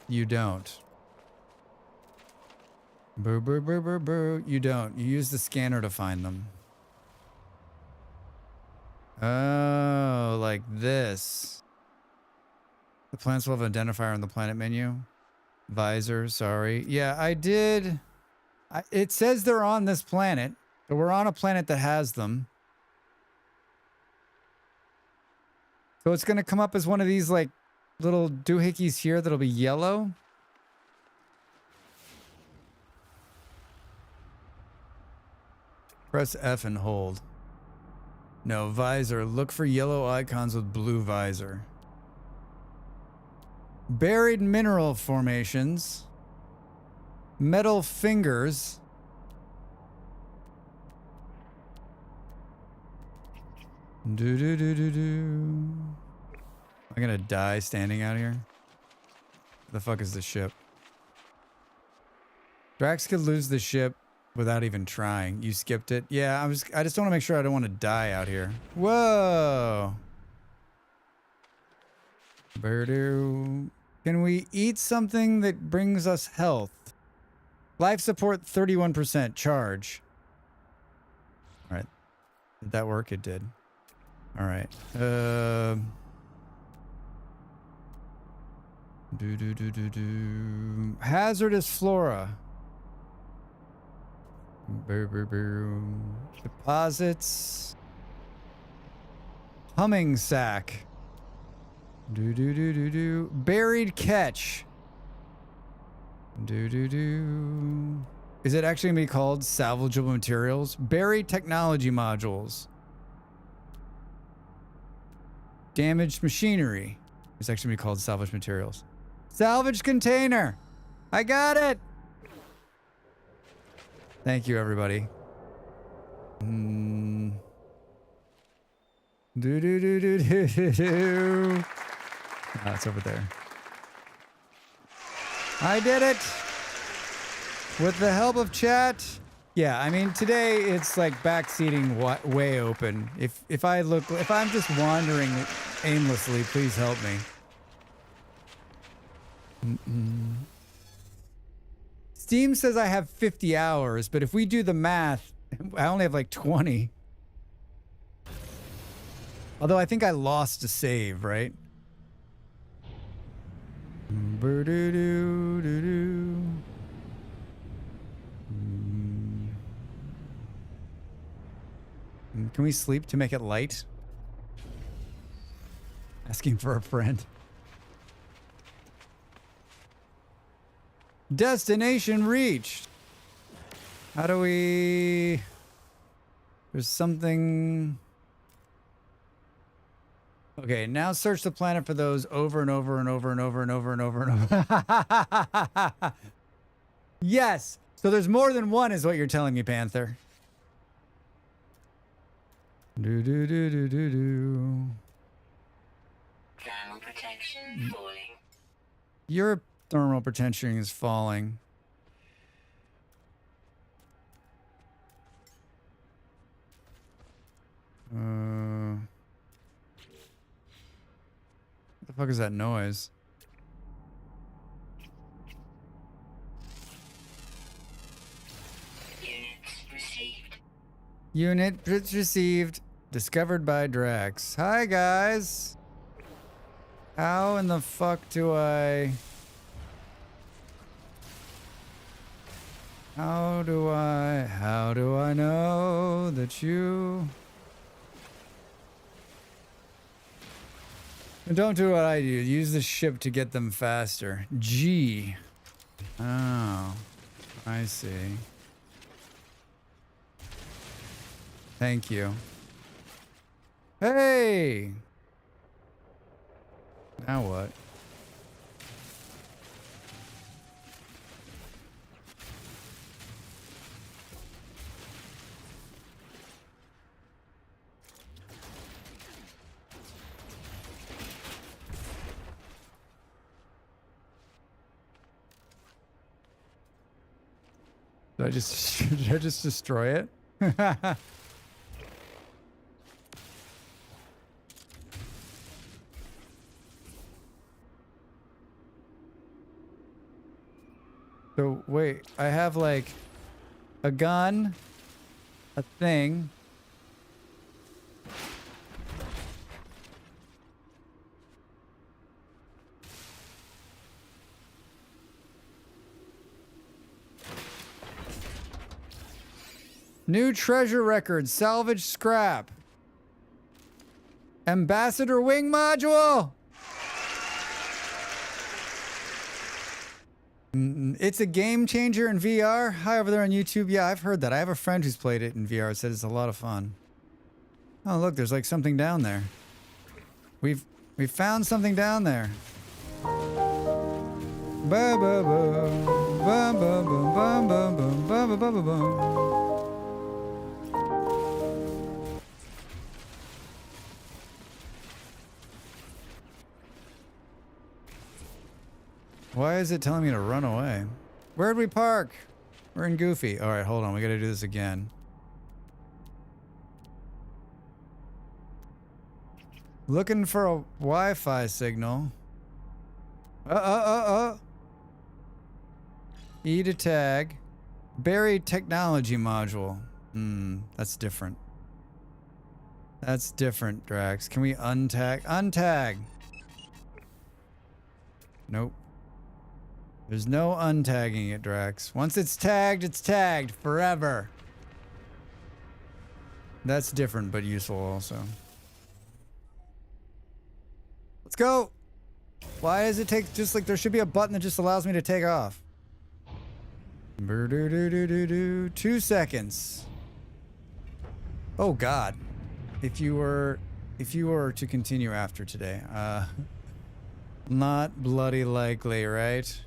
You don't. Boo, boo, boo, boo, boo. You don't. You use the scanner to find them. Oh, like this. The planets will have an identifier on the planet menu. Visor, sorry. Yeah, I did. It says they're on this planet, but we're on a planet that has them. So it's going to come up as one of these, like, little doohickeys here that'll be yellow. Press F and hold. No, visor. Look for yellow icons with blue visor. Buried mineral formations. Metal fingers. Do do do do do. Am I gonna die standing out here? The fuck is the ship? Drax could lose the ship without even trying. You skipped it? Yeah, I just want to make sure I don't want to die out here. Whoa. Birdo. Can we eat something that brings us health? Life support 31% charge. All right. Did that work? It did. All right. Hazardous flora. Deposits. Humming sack. Buried catch. Is it actually gonna be called salvageable materials? Buried technology modules. Damaged machinery. It's actually gonna be called salvage materials. Salvage container. I got it. Thank you, everybody. Do do do do do do do. Oh, it's over there. I did it! With the help of chat. Yeah, I mean, today it's like backseating way open. If I'm just wandering aimlessly, please help me. Steam says I have 50 hours, but if we do the math, I only have like 20. Although I think I lost a save, right? Can we sleep to make it light? Asking for a friend. Destination reached. How do we... There's something... Okay, now search the planet for those over and over and over and over and over and over and over. Yes! So there's more than one is what you're telling me, Panther. Do do do do do do. Thermal protection falling. Your thermal protection is falling. What the fuck is that noise? Units received. Unit received. Discovered by Drax. Hi, guys. How in the fuck do I... How do I know that you... And don't do what I do. Use the ship to get them faster. G. Oh. I see. Thank you. Hey! Now what? Did I just destroy it? So wait, I have like a gun, a thing. New treasure record, salvage scrap. Ambassador wing module. It's a game changer in VR. Hi over there on YouTube. Yeah, I've heard that. I have a friend who's played it in VR. Said it's a lot of fun. Oh, look, there's like something down there. We've found something down there. Ba ba ba ba ba ba ba ba ba ba ba ba. Why is it telling me to run away? Where'd we park? We're in Goofy. All right, hold on. We got to do this again. Looking for a Wi-Fi signal. E to tag. Buried technology module. That's different. That's different, Drax. Can we untag? Untag. Nope. There's no untagging it, Drax. Once it's tagged forever. That's different, but useful also. Let's go. Why does it take just like there should be a button that just allows me to take off? 2 seconds. Oh God. If you were to continue after today, not bloody likely, right?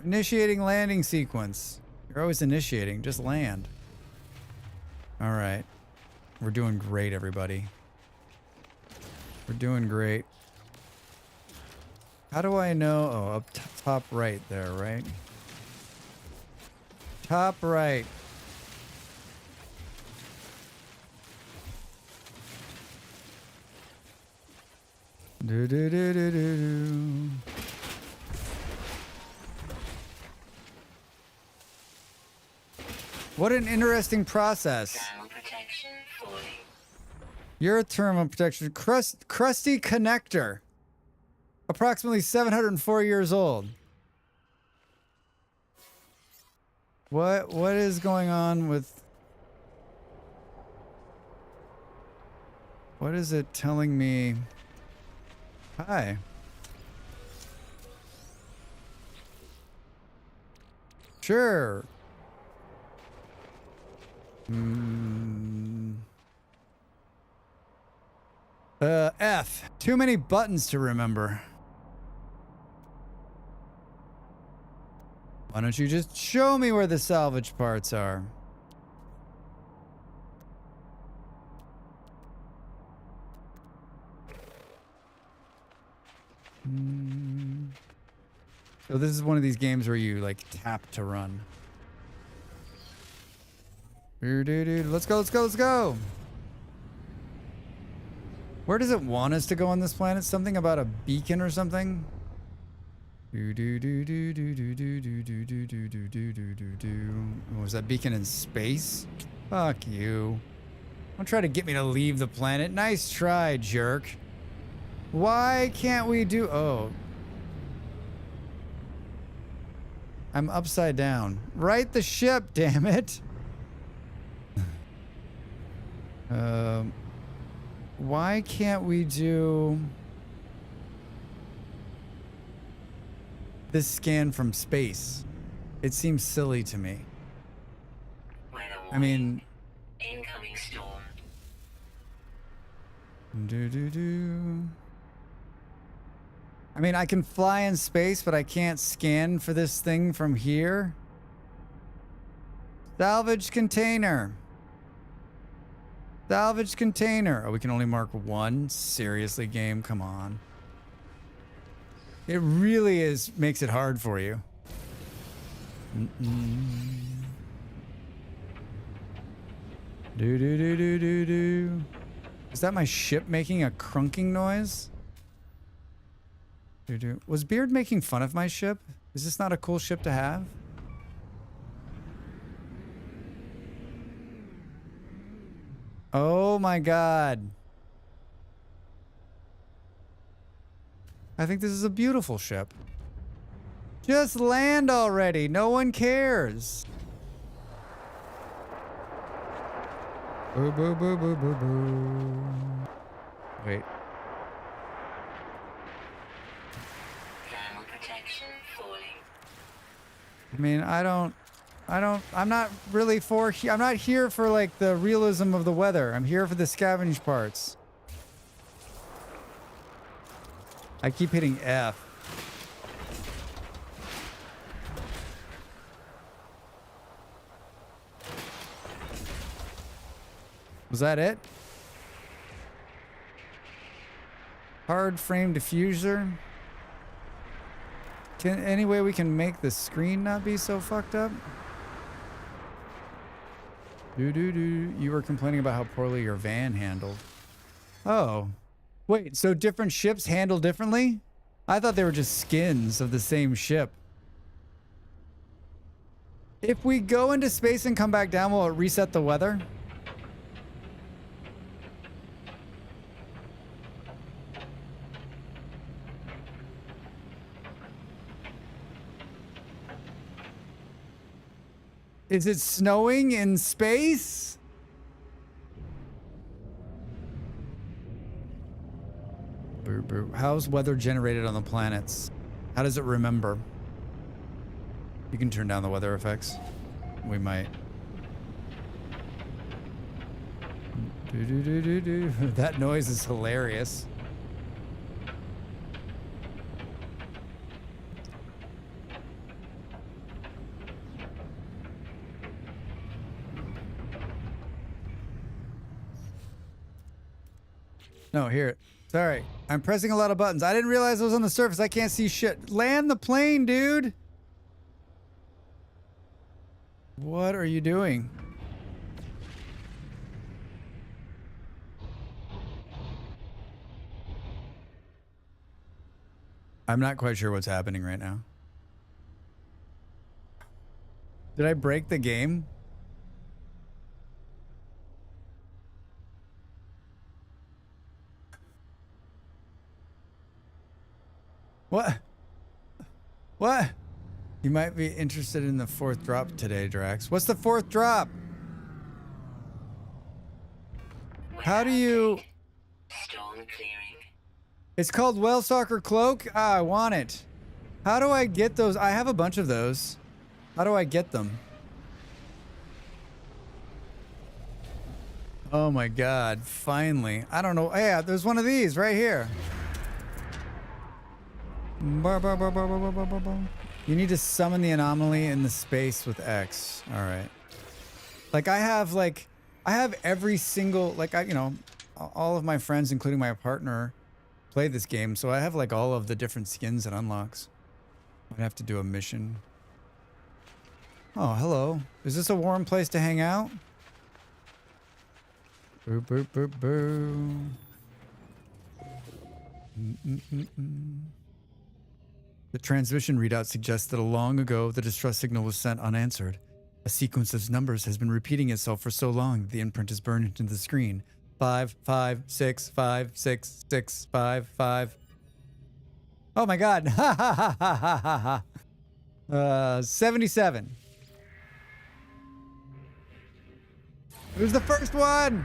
Initiating landing sequence. You're always initiating. Just land. All right. We're doing great, everybody. We're doing great. How do I know? Oh, up top right there, right? Top right. Do do do do do do. What an interesting process. Thermal protection falling. Your thermal protection, crusty connector, approximately 704 years old. What is going on with? What is it telling me? Hi. Sure. F. Too many buttons to remember. Why don't you just show me where the salvage parts are? So this is one of these games where you like tap to run. Let's go, let's go, let's go. Where does it want us to go on this planet? Something about a beacon or something? Was that beacon in space? Fuck you. Don't try to get me to leave the planet. Nice try, jerk. Why can't we do... Oh. I'm upside down. Right the ship, damn it. Why can't we do this scan from space? It seems silly to me. Weather I mean... incoming storm. I mean, I can fly in space, but I can't scan for this thing from here. Salvage container. Salvage container. Oh, we can only mark one? Seriously, game? Come on. It really is, makes it hard for you. Do do do do do do. Is that my ship making a crunking noise? Do do. Was Beard making fun of my ship? Is this not a cool ship to have? Oh my god. I think this is a beautiful ship. Just land already. No one cares. Boo boo boo boo boo boo. Wait. Thermal protection falling. I mean, I'm not really for, I'm not here for like the realism of the weather. I'm here for the scavenge parts. I keep hitting F. Was that it? Hard frame diffuser. Any way we can make the screen not be so fucked up? You were complaining about how poorly your van handled. Oh. Wait, so different ships handle differently? I thought they were just skins of the same ship. If we go into space and come back down, will it reset the weather? Is it snowing in space? How's weather generated on the planets? How does it remember? You can turn down the weather effects. We might. That noise is hilarious. No, here. Sorry. I'm pressing a lot of buttons. I didn't realize it was on the surface. I can't see shit. Land the plane, dude. What are you doing? I'm not quite sure what's happening right now. Did I break the game? What? What? You might be interested in the 4th drop today, Drax. What's the 4th drop? How do you... Storm clearing. It's called Wellstalker Cloak? Ah, I want it. How do I get those? I have a bunch of those. How do I get them? Oh my god, finally. I don't know. Yeah, there's one of these right here. You need to summon the anomaly in the space with X. All right. Like I have every single, like all of my friends, including my partner, play this game. So I have like all of the different skins it unlocks. I'd have to do a mission. Oh, hello. Is this a warm place to hang out? Boo, boo, boo, boo. The transmission readout suggests that long ago, the distress signal was sent unanswered. A sequence of numbers has been repeating itself for so long that the imprint is burned into the screen. 5, 5, 6, 5, 6, 6, 5, 5. Oh my god. 77. Who's the first one?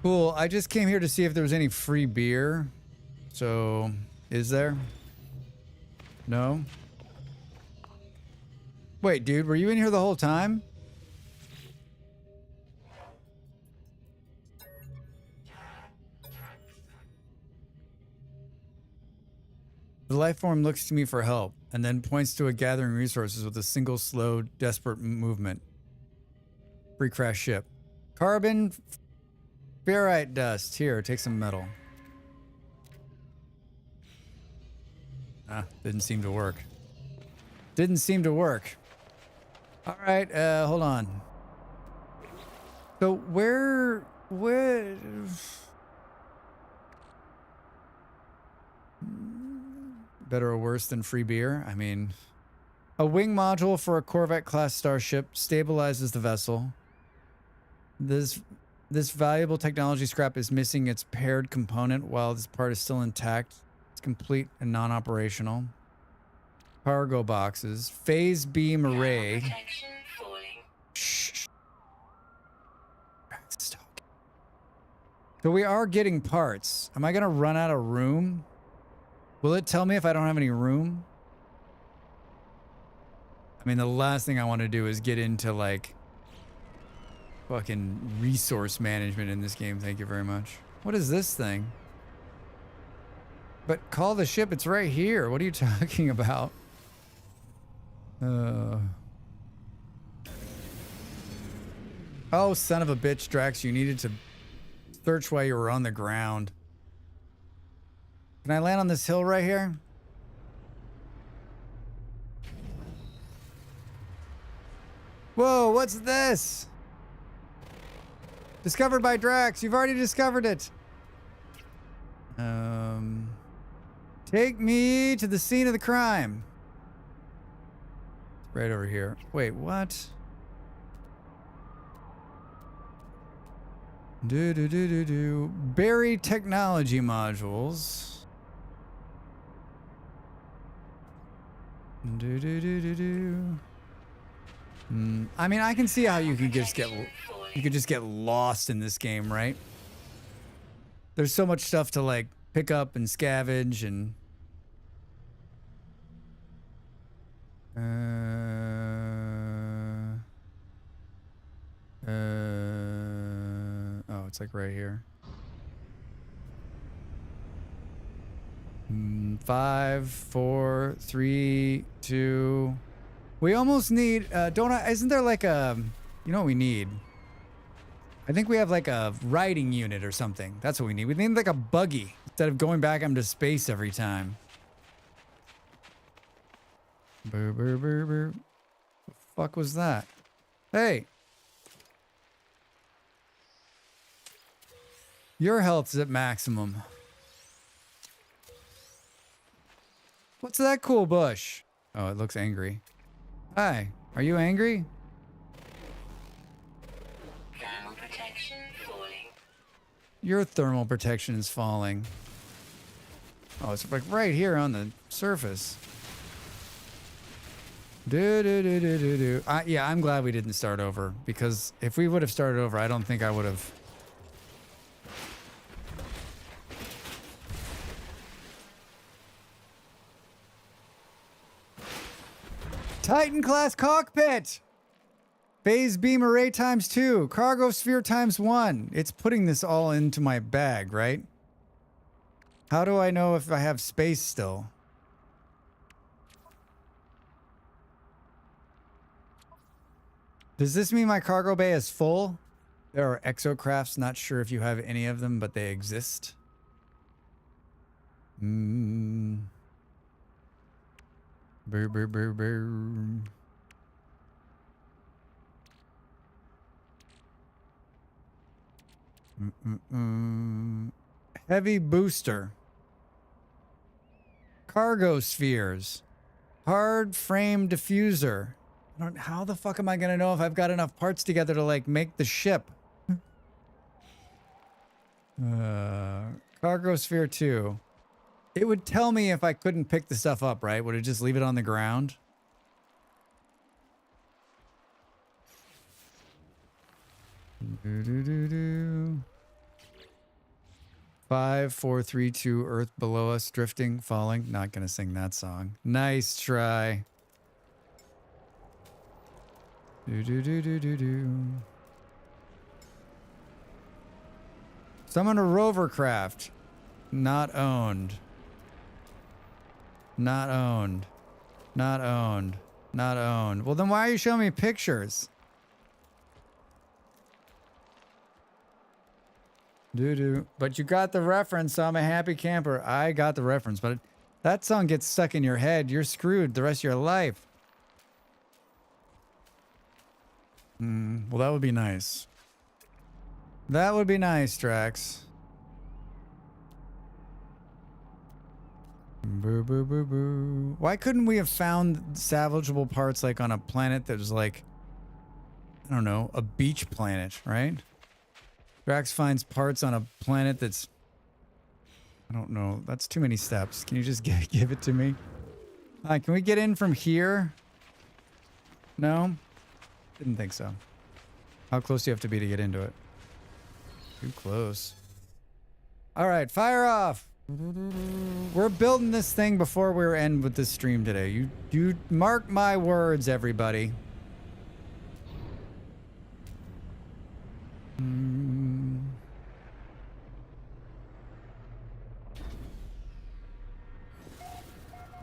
Cool. I just came here to see if there was any free beer. So, is there? No? Wait, dude, were you in here the whole time? The life form looks to me for help, and then points to a gathering resources with a single slow, desperate movement. Free crash ship. Carbon, ferrite dust. Here, take some metal. Ah, didn't seem to work. Didn't seem to work. All right, hold on. So where... Better or worse than free beer? I mean... A wing module for a Corvette-class starship stabilizes the vessel. This valuable technology scrap is missing its paired component while this part is still intact. It's complete and non-operational. Cargo boxes. Phase beam array. Protection falling. Shh. So we are getting parts. Am I going to run out of room? Will it tell me if I don't have any room? I mean, the last thing I want to do is get into, like, fucking resource management in this game. Thank you very much. What is this thing? But call the ship. It's right here. What are you talking about? Oh, son of a bitch, Drax. You needed to search while you were on the ground. Can I land on this hill right here? Whoa, what's this? Discovered by Drax. You've already discovered it. Take me to the scene of the crime. Right over here. Wait, what? Berry technology modules. I mean, I can see how you could just get lost in this game, right? There's so much stuff to like pick up and scavenge and oh, it's like right here. 5, 4, 3, 2. We almost need, isn't there like a, you know what we need? I think we have like a riding unit or something. That's what we need. We need like a buggy instead of going back into space every time. Brr, brr, brr, brr. The fuck was that? Hey. Your health is at maximum. What's that cool bush? Oh, it looks angry. Hi, are you angry? Thermal protection falling. Your thermal protection is falling. Oh, it's like right here on the surface. Yeah, I'm glad we didn't start over, because if we would have started over, I don't think I would have. Titan class cockpit. Phase beam array ×2. Cargo sphere ×1. It's putting this all into my bag, right? How do I know if I have space still? Does this mean my cargo bay is full? There are exocrafts, not sure if you have any of them, but they exist. Brr, brr, brr, brr. Heavy booster. Cargo spheres. Hard frame diffuser. How the fuck am I gonna know if I've got enough parts together to like make the ship? Cargo sphere 2. It would tell me if I couldn't pick the stuff up, right? Would it just leave it on the ground? Do, do, do, do. 5, 4, 3, 2. Earth below us, drifting, falling. Not gonna sing that song. Nice try. Do, do, do, do, do, do. Summon a rover craft. Not owned. Not owned. Not owned. Not owned. Well, then why are you showing me pictures? Doo-doo. But you got the reference, so I'm a happy camper. I got the reference, but that song gets stuck in your head. You're screwed the rest of your life. Well, that would be nice. That would be nice, Drax. Boo, boo, boo, boo. Why couldn't we have found salvageable parts like on a planet that was like, I don't know, a beach planet, right? Drax finds parts on a planet that's, I don't know, that's too many steps. Can you just give it to me? Can we get in from here? No? Didn't think so. How close do you have to be to get into it? Too close. All right, fire off. We're building this thing before we end with this stream today. You mark my words, everybody.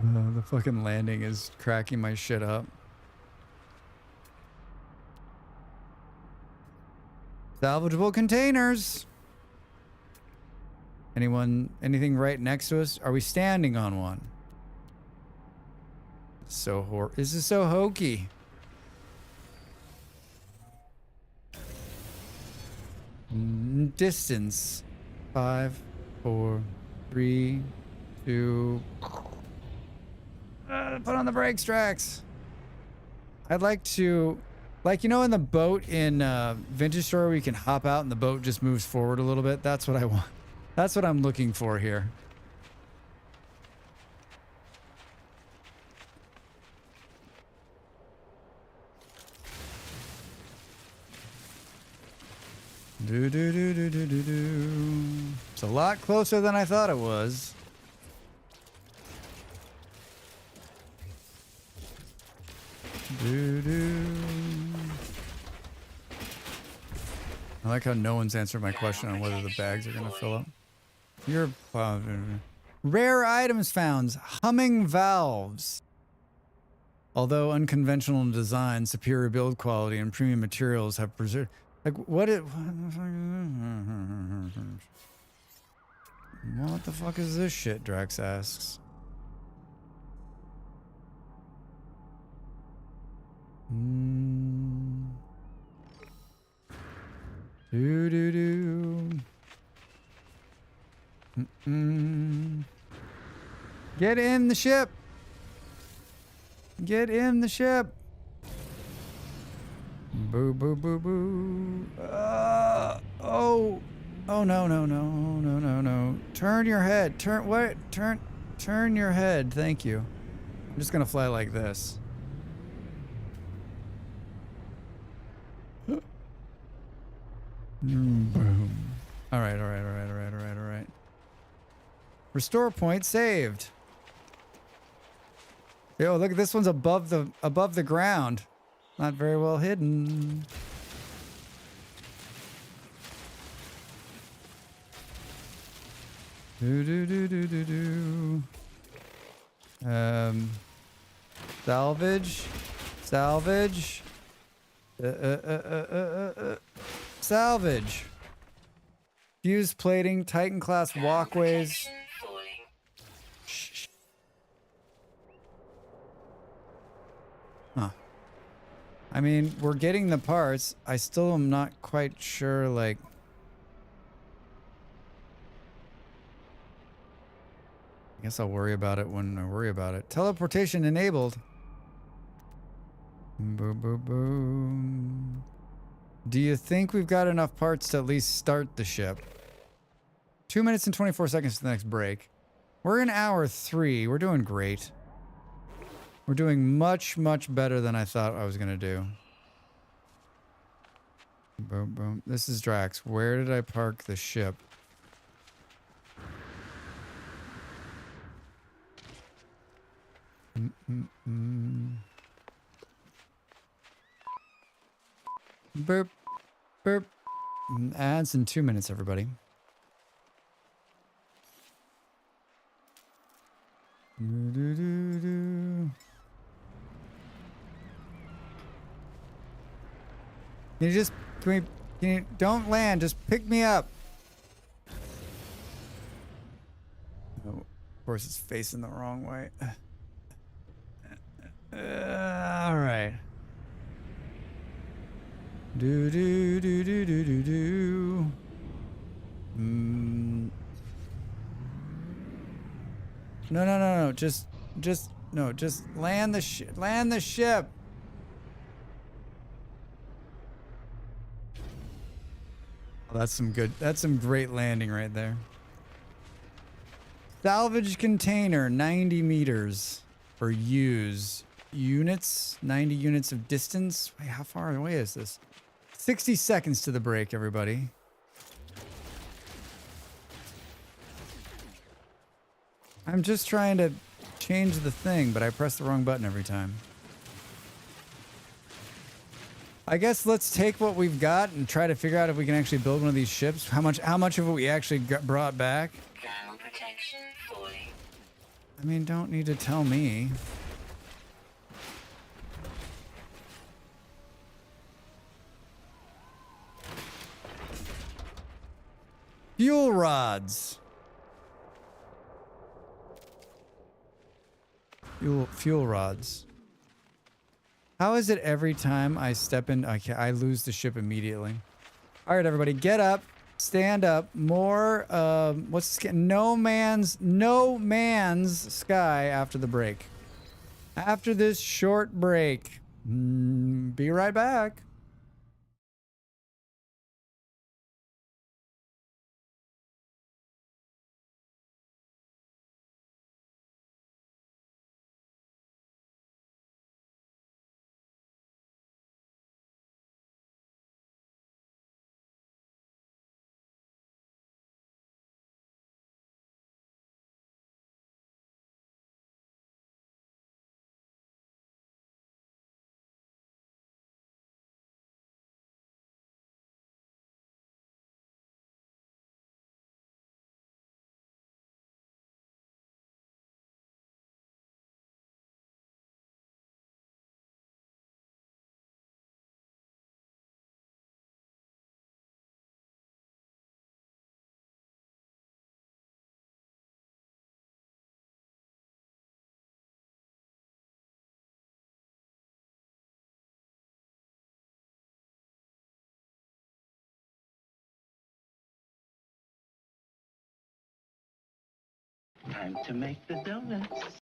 The fucking landing is cracking my shit up. Salvageable containers. Anything right next to us? Are we standing on one? This is so hokey. Distance. 5, 4, 3, 2. Put on the brakes, Drax. I'd like to, like, you know, in the boat in Vintage Store where you can hop out and the boat just moves forward a little bit. That's what I want. That's what I'm looking for here. Do do do do do do do. It's a lot closer than I thought it was. Do do. I like how no one's answered my question on whether the bags are gonna fill up. You're Rare items found. Humming valves. Although unconventional in design, superior build quality, and premium materials have preserved. Like, what the fuck is this shit? Drax asks. Do do do. Get in the ship. Get in the ship. Boo boo boo boo. Oh. Oh no no no no no no. Turn your head. Turn what? Turn your head. Thank you. I'm just gonna fly like this. Boom. All right. Restore point saved. Yo, look at this one's above the ground. Not very well hidden. Do. Salvage. Salvage. Salvage. Fuse plating, Titan class walkways. Protection falling. Shh. Huh. I mean, we're getting the parts. I still am not quite sure, like... I guess I'll worry about it when I worry about it. Teleportation enabled. Boom, boom, boom. Do you think we've got enough parts to at least start the ship? 2 minutes and 24 seconds to the next break. We're in hour 3. We're doing great. We're doing much, much better than I thought I was going to do. Boom, boom. This is Drax. Where did I park the ship? Burp, burp. Ads in 2 minutes, everybody. Can you just, don't land, just pick me up. Oh, of course it's facing the wrong way. All right. Do do do do do do do. No. Just land the ship. Oh, that's some great landing right there. Salvage container, 90 meters for use. Units, 90 units of distance. Wait, how far away is this? 60 seconds to the break, everybody. I'm just trying to change the thing, but I press the wrong button every time. I guess let's take what we've got and try to figure out if we can actually build one of these ships. How much of it we actually brought back? Thermal protection falling. I mean, don't need to tell me. Fuel rods. Fuel rods. How is it every time I step in, I lose the ship immediately? All right, everybody, get up, stand up. More, no man's sky after the break. After this short break. Be right back. Time to make the donuts.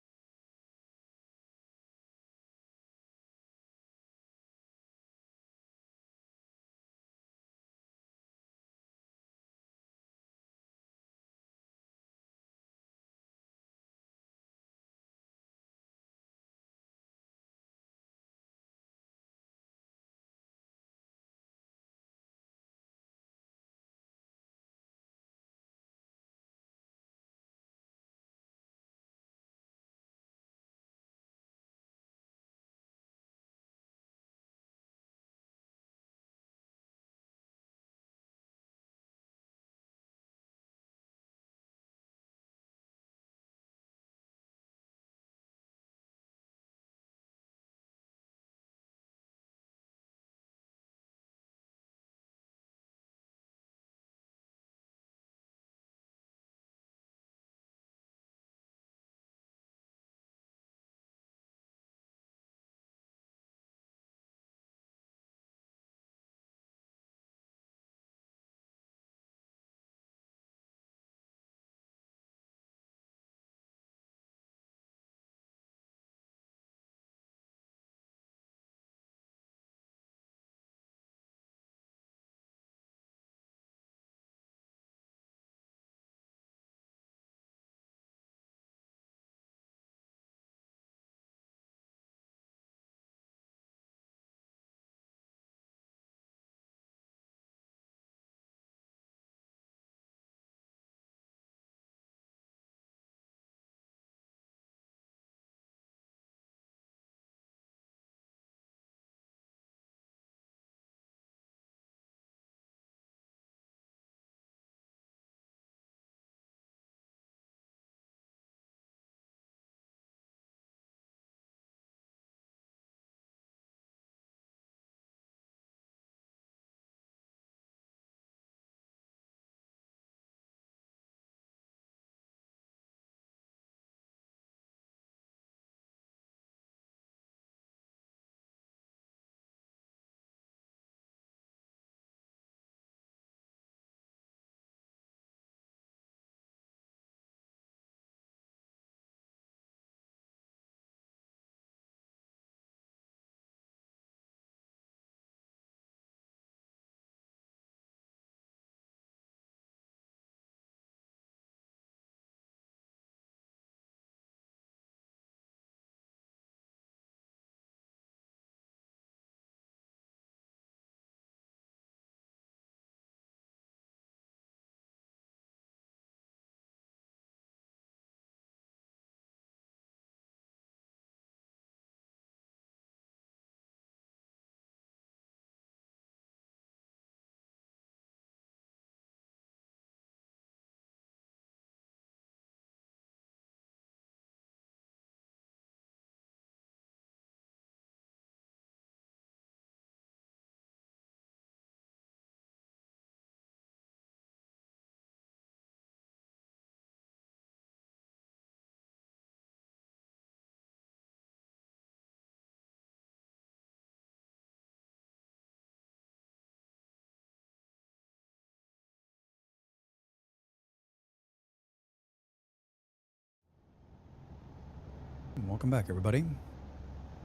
Welcome back, everybody.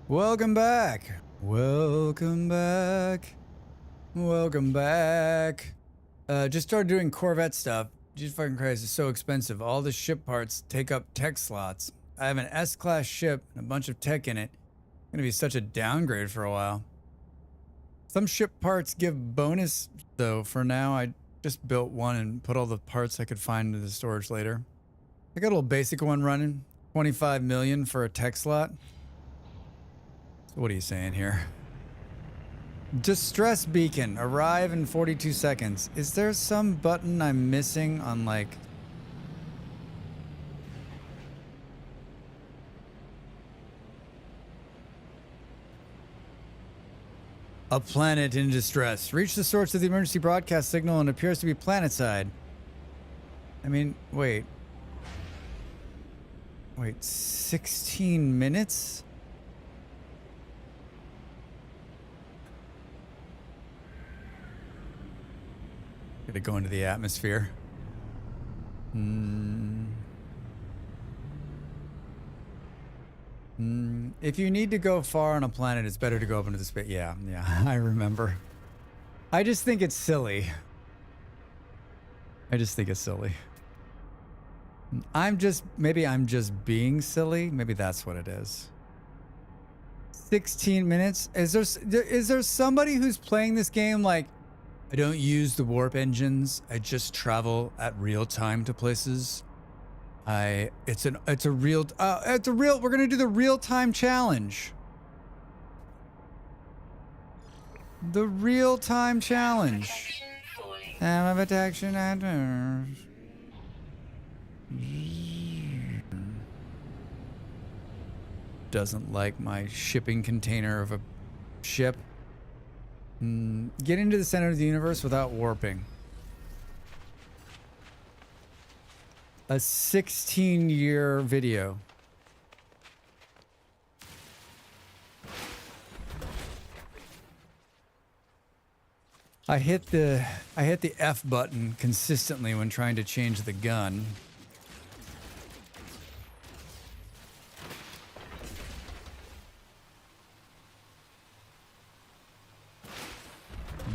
Welcome back. Welcome back. Welcome back. Just started doing Corvette stuff. Jesus fucking Christ, it's so expensive. All the ship parts take up tech slots. I have an S-class ship and a bunch of tech in it. Gonna be such a downgrade for a while. Some ship parts give bonus, though. For now, I just built one and put all the parts I could find into the storage later. I got a little basic one running. 25 million for a tech slot. So what are you saying here? Distress beacon. Arrive in 42 seconds. Is there some button I'm missing on, like... A planet in distress. Reach the source of the emergency broadcast signal and appears to be planetside. I mean, wait. Wait, 16 minutes? Gotta go into the atmosphere. If you need to go far on a planet, it's better to go up into the space. Yeah, I remember. I just think it's silly. I just think it's silly. Maybe I'm just being silly. Maybe that's what it is. 16 minutes. Is there somebody who's playing this game like, I don't use the warp engines. I just travel at real time to places. It's a real, we're going to do the real time challenge. The real time challenge. Protection falling. Time of protection and doesn't like my shipping container of a ship. Get into the center of the universe without warping. A 16-year video. I hit the F button consistently when trying to change the gun.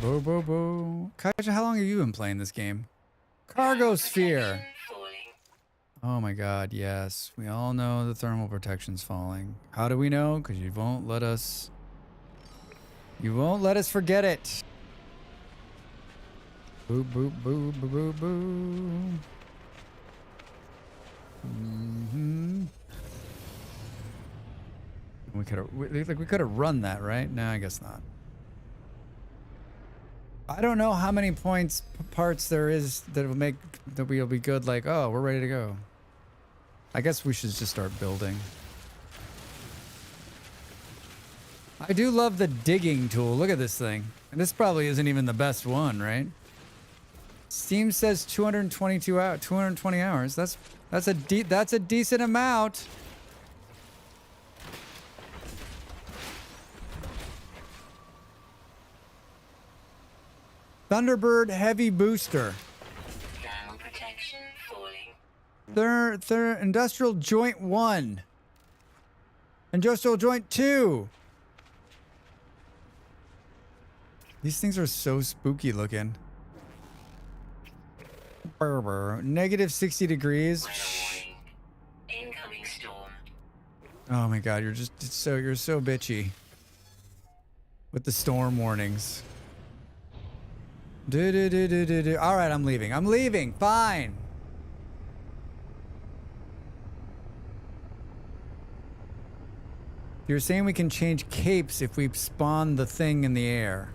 Bo bo bo. Kaija, how long have you been playing this game? Cargo sphere. Protection falling. Oh my god, yes. We all know the thermal protection's falling. How do we know? Because you won't let us... You won't let us forget it. Boo boo boo boo boo boo. We could have run that, right? No, I guess not. I don't know how many parts there is that will make that we'll be good. Like, oh, we're ready to go. I guess we should just start building. I do love the digging tool. Look at this thing. And this probably isn't even the best one, right? Steam says 220 hours. That's a decent amount. Thunderbird Heavy Booster. Thermal protection falling. They're Industrial Joint 1. Industrial Joint 2. These things are so spooky looking. Negative 60 degrees. Weather warning. Incoming storm. Oh my god, you're so bitchy. With the storm warnings. All right, I'm leaving. I'm leaving. Fine. You're saying we can change capes if we spawn the thing in the air.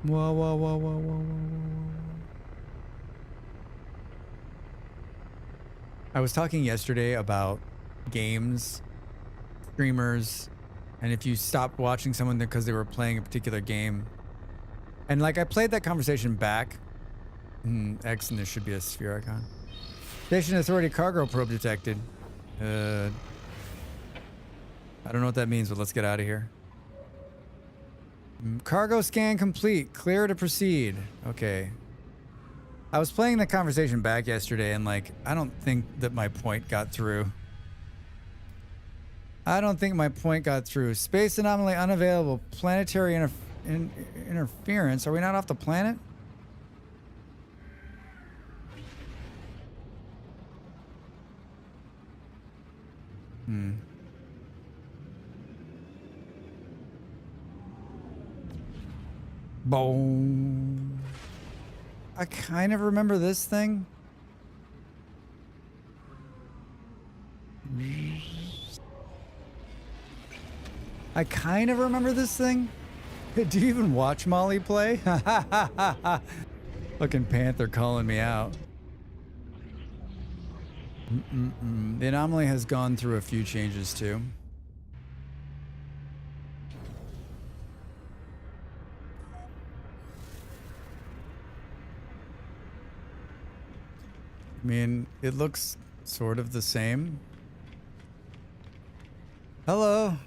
Whoa, whoa, whoa, whoa, whoa, whoa. I was talking yesterday about games, streamers, and if you stopped watching someone because they were playing a particular game. And like I played that conversation back. X and there should be a sphere icon. Station Authority cargo probe detected. I don't know what that means, but let's get out of here. Cargo scan complete. Clear to proceed. Okay. I was playing the conversation back yesterday and like, I don't think that my point got through. Space anomaly unavailable. Planetary interference. Are we not off the planet? Boom. I kind of remember this thing. I kind of remember this thing. Do you even watch Molly play? Fucking Panther calling me out. The anomaly has gone through a few changes too. I mean, it looks sort of the same. Hello.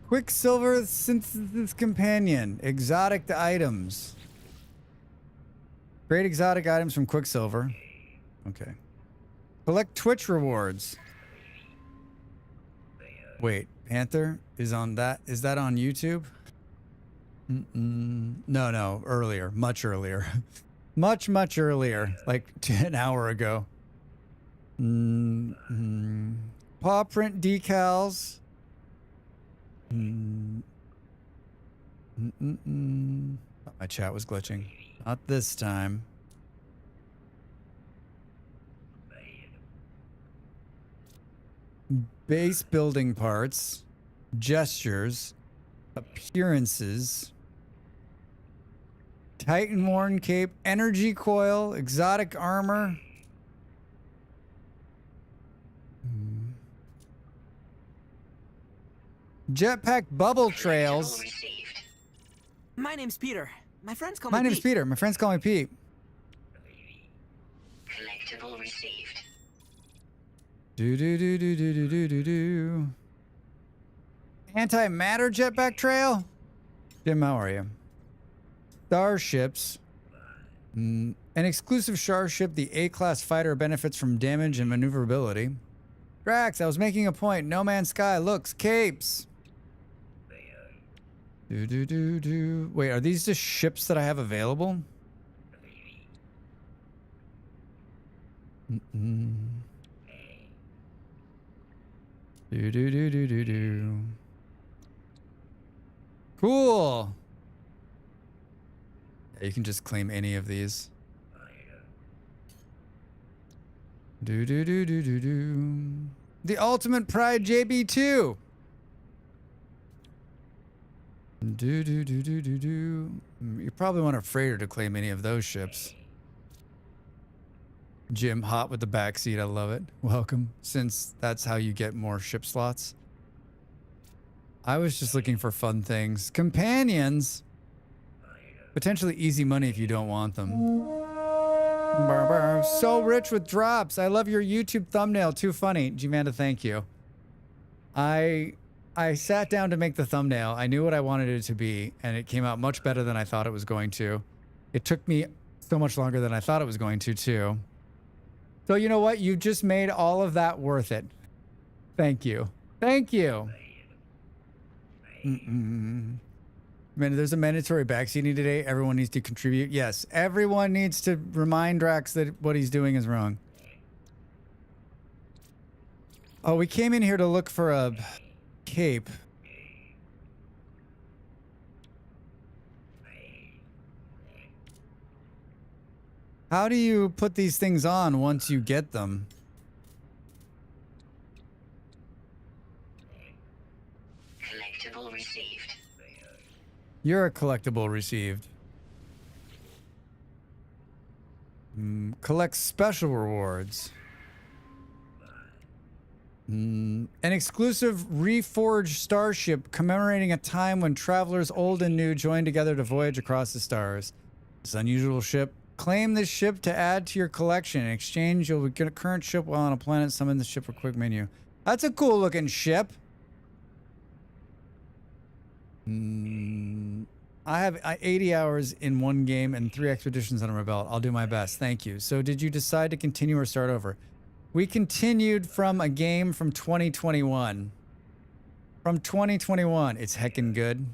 Quicksilver Synthesis Companion. Exotic items. Great exotic items from Quicksilver. Okay. Collect Twitch rewards. Wait, Panther is on that. Is that on YouTube? No, earlier, much earlier. much earlier, like an hour ago. Paw print decals. Thought my chat was glitching. Not this time. Base building parts, gestures, appearances, Titan worn cape, energy coil, exotic armor. Jetpack bubble trails. Received. My name's Peter. My friends call My me name's Peter. My friends call me Pete. Collectible received. Do. Antimatter jetpack trail. Jim, how are you? Starships. An exclusive starship, the A-class fighter benefits from damage and maneuverability. Drax, I was making a point. No Man's Sky. Looks, capes. Wait, are these just ships that I have available? Cool. Yeah, you can just claim any of these. The Ultimate Pride JB2. You probably want a freighter to claim any of those ships. Jim, hot with the backseat. I love it. Welcome, since that's how you get more ship slots. I was just looking for fun things. Companions. Potentially easy money if you don't want them. So rich with drops. I love your YouTube thumbnail. Too funny. Gmanda, thank you. I sat down to make the thumbnail. I knew what I wanted it to be, and it came out much better than I thought it was going to. It took me so much longer than I thought it was going to, too. So you know what? You just made all of that worth it. Thank you. Thank you. Man, there's a mandatory backseating today. Everyone needs to contribute. Yes, everyone needs to remind Drax that what he's doing is wrong. Oh, we came in here to look for a cape. How do you put these things on once you get them? Collectible received. You're a collectible received. Collect special rewards. An exclusive reforged starship commemorating a time when travelers old and new joined together to voyage across the stars. This unusual ship. Claim this ship to add to your collection. In exchange, you'll get a current ship while on a planet. Summon the ship for quick menu. That's a cool looking ship. I have 80 hours in one game and 3 expeditions under my belt. I'll do my best. Thank you. So did you decide to continue or start over? We continued from a game from 2021. From 2021. It's heckin' good.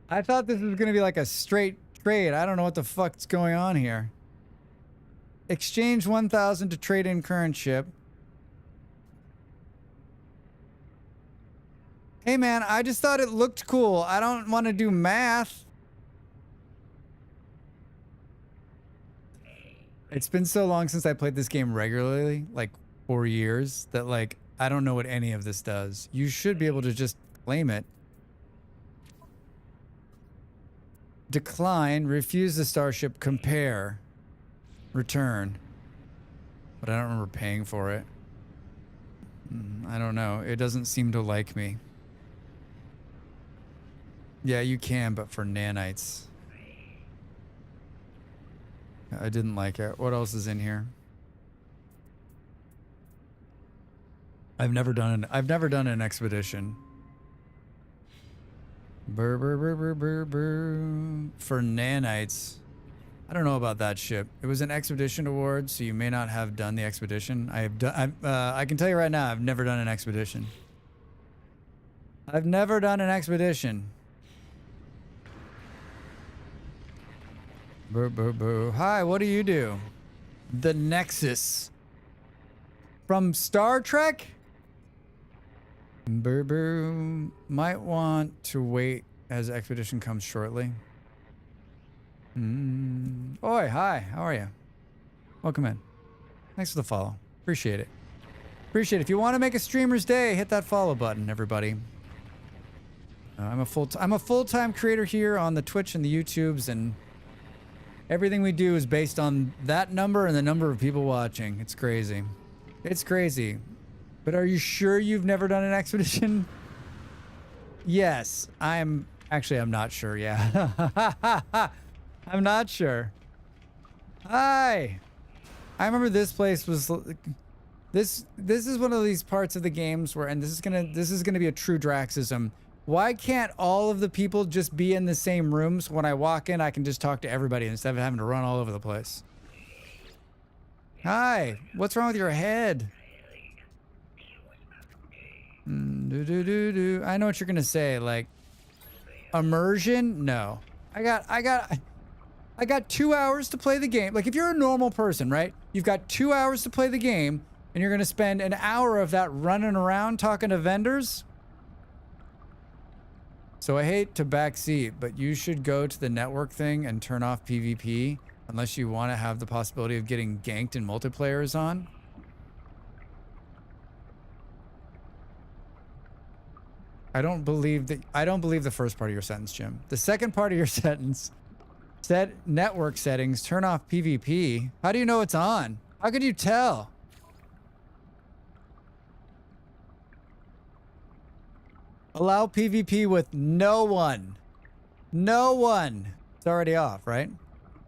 I thought this was going to be like a straight trade. I don't know what the fuck's going on here. Exchange 1,000 to trade in current ship. Hey man, I just thought it looked cool. I don't want to do math. It's been so long since I played this game regularly, like 4 years, that like I don't know what any of this does. You should be able to just claim it. Decline, refuse the starship, compare, return. but I don't remember paying for it. I don't know. It doesn't seem to like me. Yeah, you can, but for nanites. I didn't like it. What else is in here? I've never done an expedition. Brr, brr, brr, brr, brr, brr. For nanites. I don't know about that ship. It was an expedition award, so you may not have done the expedition. I can tell you right now, I've never done an expedition. I've never done an expedition. Boo, boo, boo. Hi, what do you do? The Nexus. From Star Trek? Boo, boo. Might want to wait as expedition comes shortly. Oi, hi, how are you? Welcome in. Thanks for the follow. Appreciate it. Appreciate it. If you want to make a streamer's day, hit that follow button, everybody. I'm a full-time creator here on the Twitch and the YouTubes, and everything we do is based on that number and the number of people watching. It's crazy. It's crazy. But are you sure you've never done an expedition? Yes, I'm not sure, yeah. I'm not sure. Hi. I remember this place was this is one of these parts of the games where, and this is gonna be a true Draxism. Why can't all of the people just be in the same rooms? When I walk in, I can just talk to everybody instead of having to run all over the place. Hi. What's wrong with your head? I know what you're gonna say, like immersion? No. I got 2 hours to play the game. Like, if you're a normal person, right? You've got 2 hours to play the game, and you're gonna spend an hour of that running around talking to vendors. So I hate to backseat, but you should go to the network thing and turn off PvP unless you want to have the possibility of getting ganked in multiplayers on. I don't believe the first part of your sentence, Jim. The second part of your sentence said network settings, turn off PvP. How do you know it's on? How could you tell? Allow PvP with no one. No one. It's already off, right?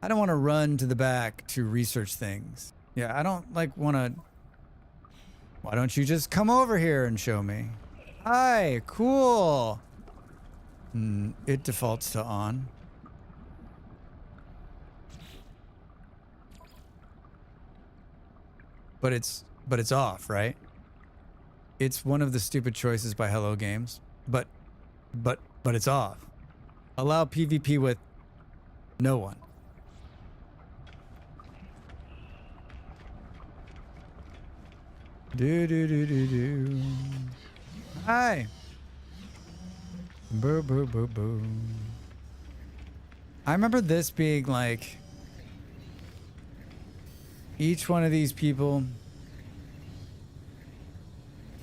I don't want to run to the back to research things. Yeah, I don't want to. Why don't you just come over here and show me? Hi, cool. It defaults to on. But it's off, right? It's one of the stupid choices by Hello Games. But it's off. Allow PvP with no one. Do. Hi. Boo, boo, boo, boo. I remember this being like, each one of these people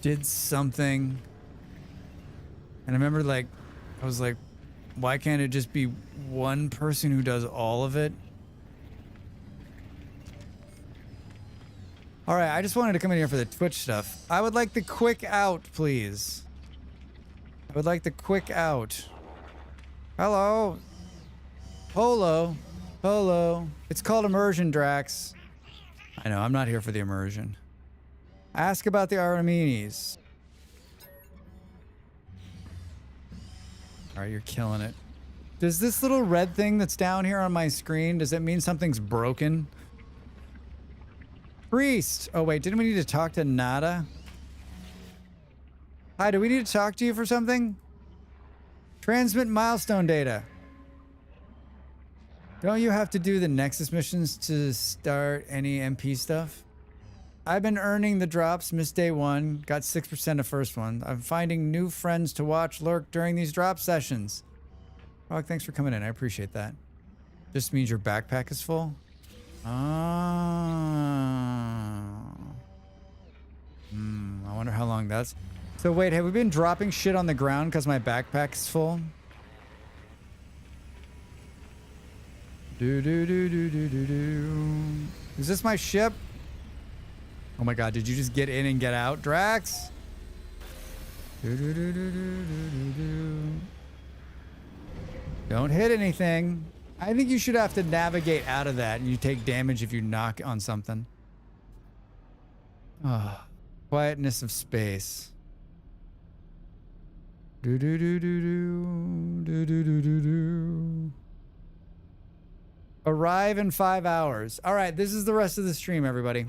did something. And I remember I was like, why can't it just be one person who does all of it? All right, I just wanted to come in here for the Twitch stuff. I would like the quick out, please. I would like the quick out. Hello. Polo. Polo. It's called immersion, Drax. I know, I'm not here for the immersion. Ask about the Araminis. All right, you're killing it. Does this little red thing that's down here on my screen, does it mean something's broken? Priest. Oh, wait, didn't we need to talk to Nada? Hi, do we need to talk to you for something? Transmit milestone data. Don't you have to do the Nexus missions to start any MP stuff? I've been earning the drops, missed day one, got 6% of first one. I'm finding new friends to watch lurk during these drop sessions. Oh, thanks for coming in. I appreciate that. Just means your backpack is full? Oh. I wonder how long that's... So wait, have we been dropping shit on the ground because my backpack's full? Do. Is this my ship? Oh my god, did you just get in and get out, Drax? Don't hit anything. I think you should have to navigate out of that and you take damage if you knock on something. Ah, quietness of space. Arrive in 5 hours. All right, this is the rest of the stream, everybody.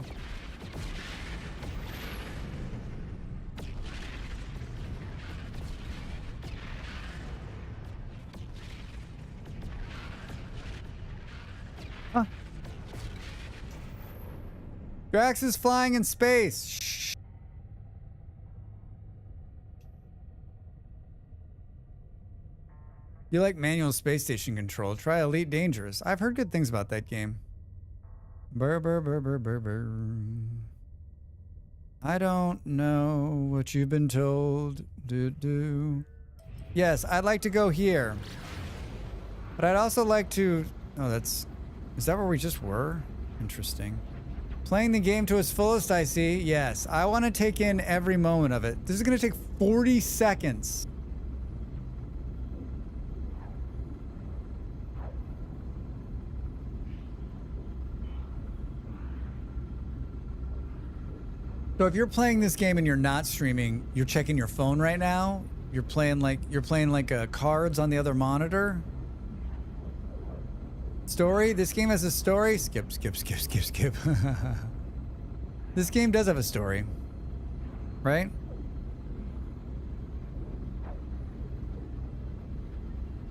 Huh. Drax is flying in space. Shh. You like manual space station control? Try Elite Dangerous. I've heard good things about that game. Burr, burr, burr, burr, burr, burr. I don't know what you've been told. Yes, I'd like to go here. But I'd also like to... Oh, that's... Is that where we just were? Interesting. Playing the game to its fullest, I see. Yes, I want to take in every moment of it. This is going to take 40 seconds. So if you're playing this game and you're not streaming, you're checking your phone right now. You're playing like cards on the other monitor. Story? This game has a story? Skip, skip, skip, skip, skip. This game does have a story. Right?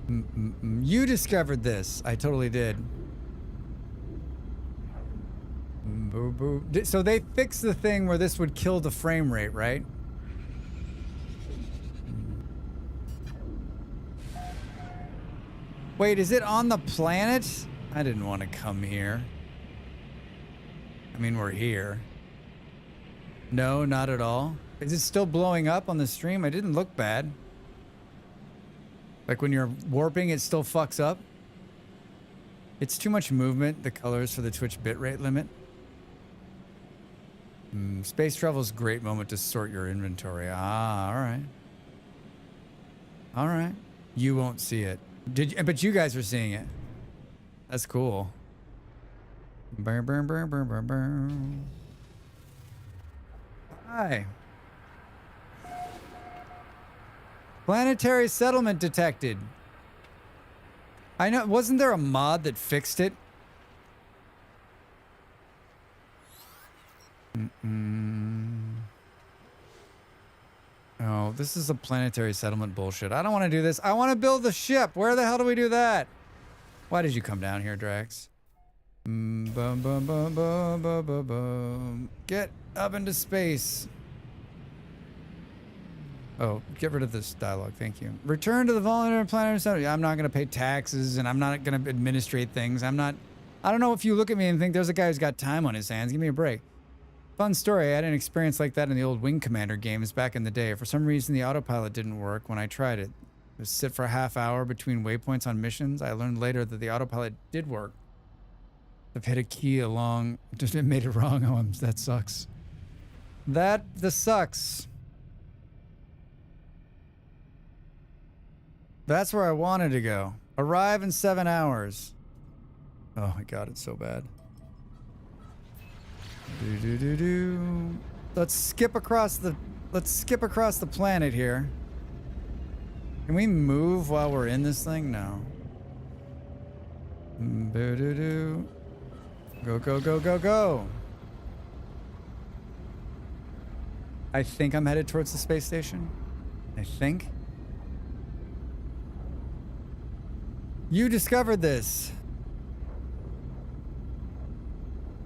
You discovered this. I totally did. Boo, boo. So they fixed the thing where this would kill the frame rate, right? Wait, is it on the planet? I didn't want to come here. I mean, we're here. No, not at all. Is it still blowing up on the stream? I didn't look bad. Like when you're warping, it still fucks up. It's too much movement, the colors for the Twitch bitrate limit. Space travel's a great moment to sort your inventory. Ah, all right. All right. You won't see it. But you guys are seeing it. That's cool. Burn, burn, burn, burn, burn, burn. Hi. Planetary settlement detected. I know, wasn't there a mod that fixed it? Oh, this is a planetary settlement bullshit. I don't want to do this. I want to build the ship. Where the hell do we do that? Why did you come down here, Drax? Bum, bum, bum, bum, bum, bum, bum. Get up into space. Oh, get rid of this dialogue. Thank you. Return to the voluntary planetary settlement. I'm not going to pay taxes, and I'm not going to administrate things. I don't know if you look at me and think there's a guy who's got time on his hands. Give me a break. Fun story. I had an experience like that in the old Wing Commander games back in the day. For some reason, the autopilot didn't work when I tried it. It was sit for a half hour between waypoints on missions. I learned later that the autopilot did work. I've hit a key along, just made it wrong. Oh, that sucks. This sucks. That's where I wanted to go. Arrive in 7 hours. Oh my god, it's so bad. Let's skip across the planet here. Can we move while we're in this thing? No. Go, go, go, go, go. I think I'm headed towards the space station. I think. You discovered this.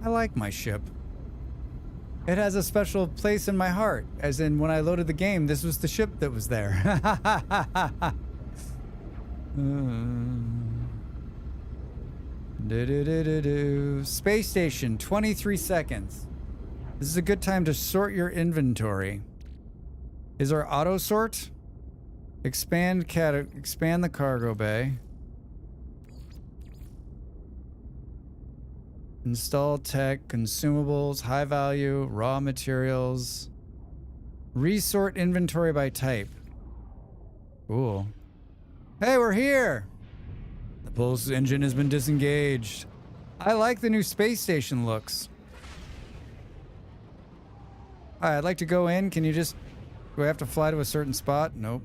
I like my ship. It has a special place in my heart, as in when I loaded the game, this was the ship that was there. Space station, 23 seconds. This is a good time to sort your inventory. Is our auto sort? Expand the cargo bay. Install tech, consumables, high value, raw materials. Resort inventory by type. Cool. Hey, we're here! The pulse engine has been disengaged. I like the new space station looks. Alright, I'd like to go in. Can you just... Do I have to fly to a certain spot? Nope.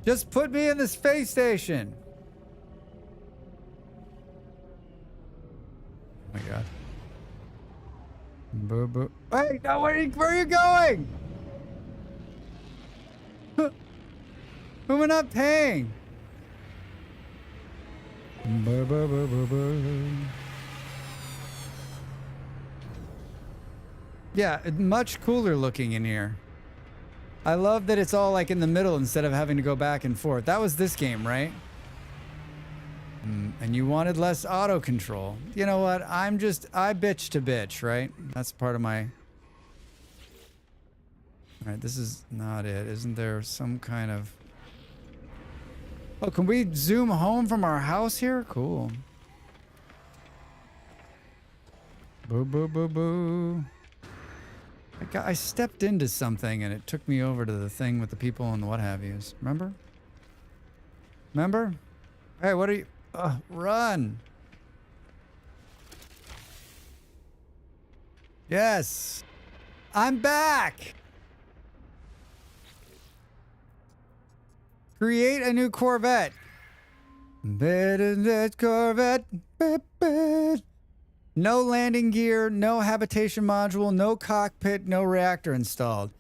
Just put me in the space station! Oh my god. Boo boo. Wait, no, where are you going? Who am I not paying? Boo boo boo boo boo. Yeah, much cooler looking in here. I love that it's all like in the middle instead of having to go back and forth. That was this game, right? And you wanted less auto control. You know what? I bitch to bitch, right? That's part of my... Alright, this is not it. Isn't there some kind of... Oh, can we zoom home from our house here? Cool. Boo, boo, boo, boo. I stepped into something and it took me over to the thing with the people and what have yous. Remember? Remember? Hey, what are you... run! Yes! I'm back! Create a new Corvette. Better that Corvette. No landing gear, no habitation module, no cockpit, no reactor installed.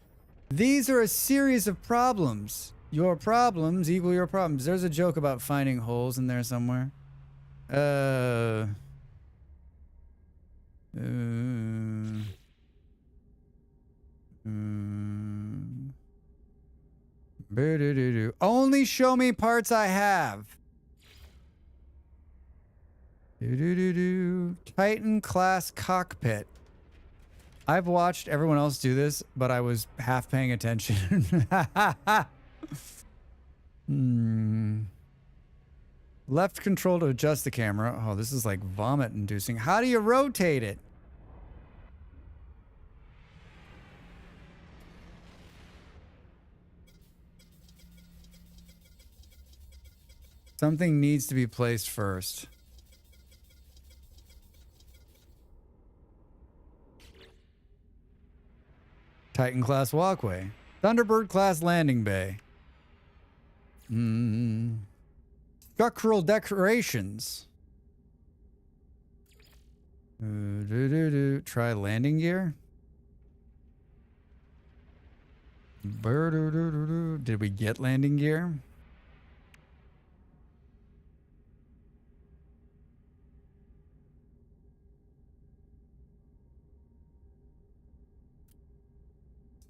These are a series of problems. Your problems equal your problems. There's a joke about finding holes in there somewhere. Only show me parts I have. Titan class cockpit. I've watched everyone else do this, but I was half paying attention. Left control to adjust the camera. Oh, this is like vomit inducing. How do you rotate it? Something needs to be placed first. Titan class walkway. Thunderbird class landing bay. Structural decorations. Try landing gear. Did we get landing gear?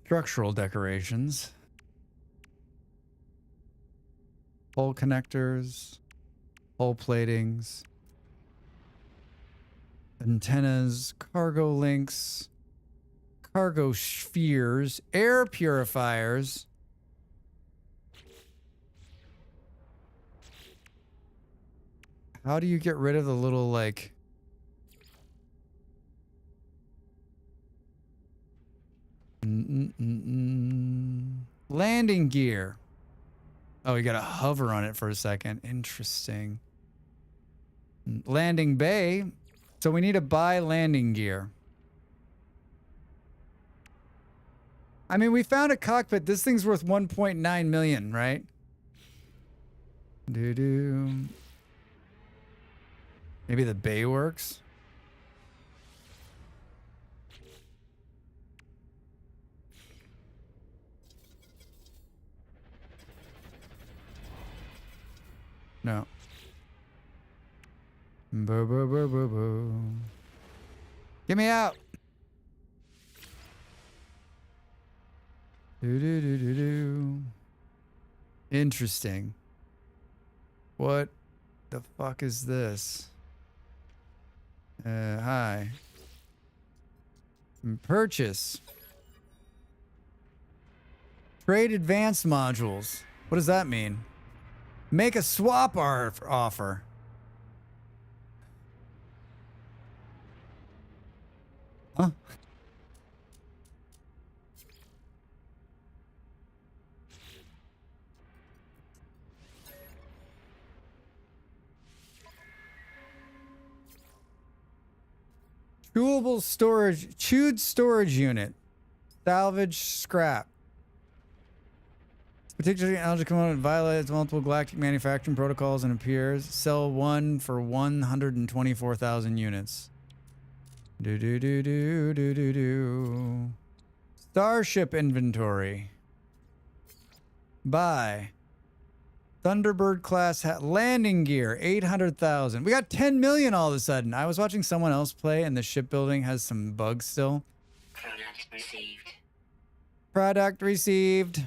Structural decorations. Hull connectors. Hull platings. Antennas. Cargo links. Cargo spheres. Air purifiers. How do you get rid of the little, like... Landing gear. Oh, you gotta hover on it for a second. Interesting. Landing bay. So we need to buy landing gear. I mean, we found a cockpit. This thing's worth 1.9 million, right? Maybe the bay works. No. Boo, boo, boo, boo, boo. Get me out. Interesting. What the fuck is this? Hi. Purchase. Trade advanced modules. What does that mean? Make a swap offer. Huh? Chewed storage unit. Salvage scrap. Particularly algae component violates multiple galactic manufacturing protocols and appears. Sell one for 124,000 units. Do. Starship inventory. Buy. Thunderbird class landing gear, 800,000. We got 10 million all of a sudden. I was watching someone else play and the shipbuilding has some bugs still. Product received. Product received.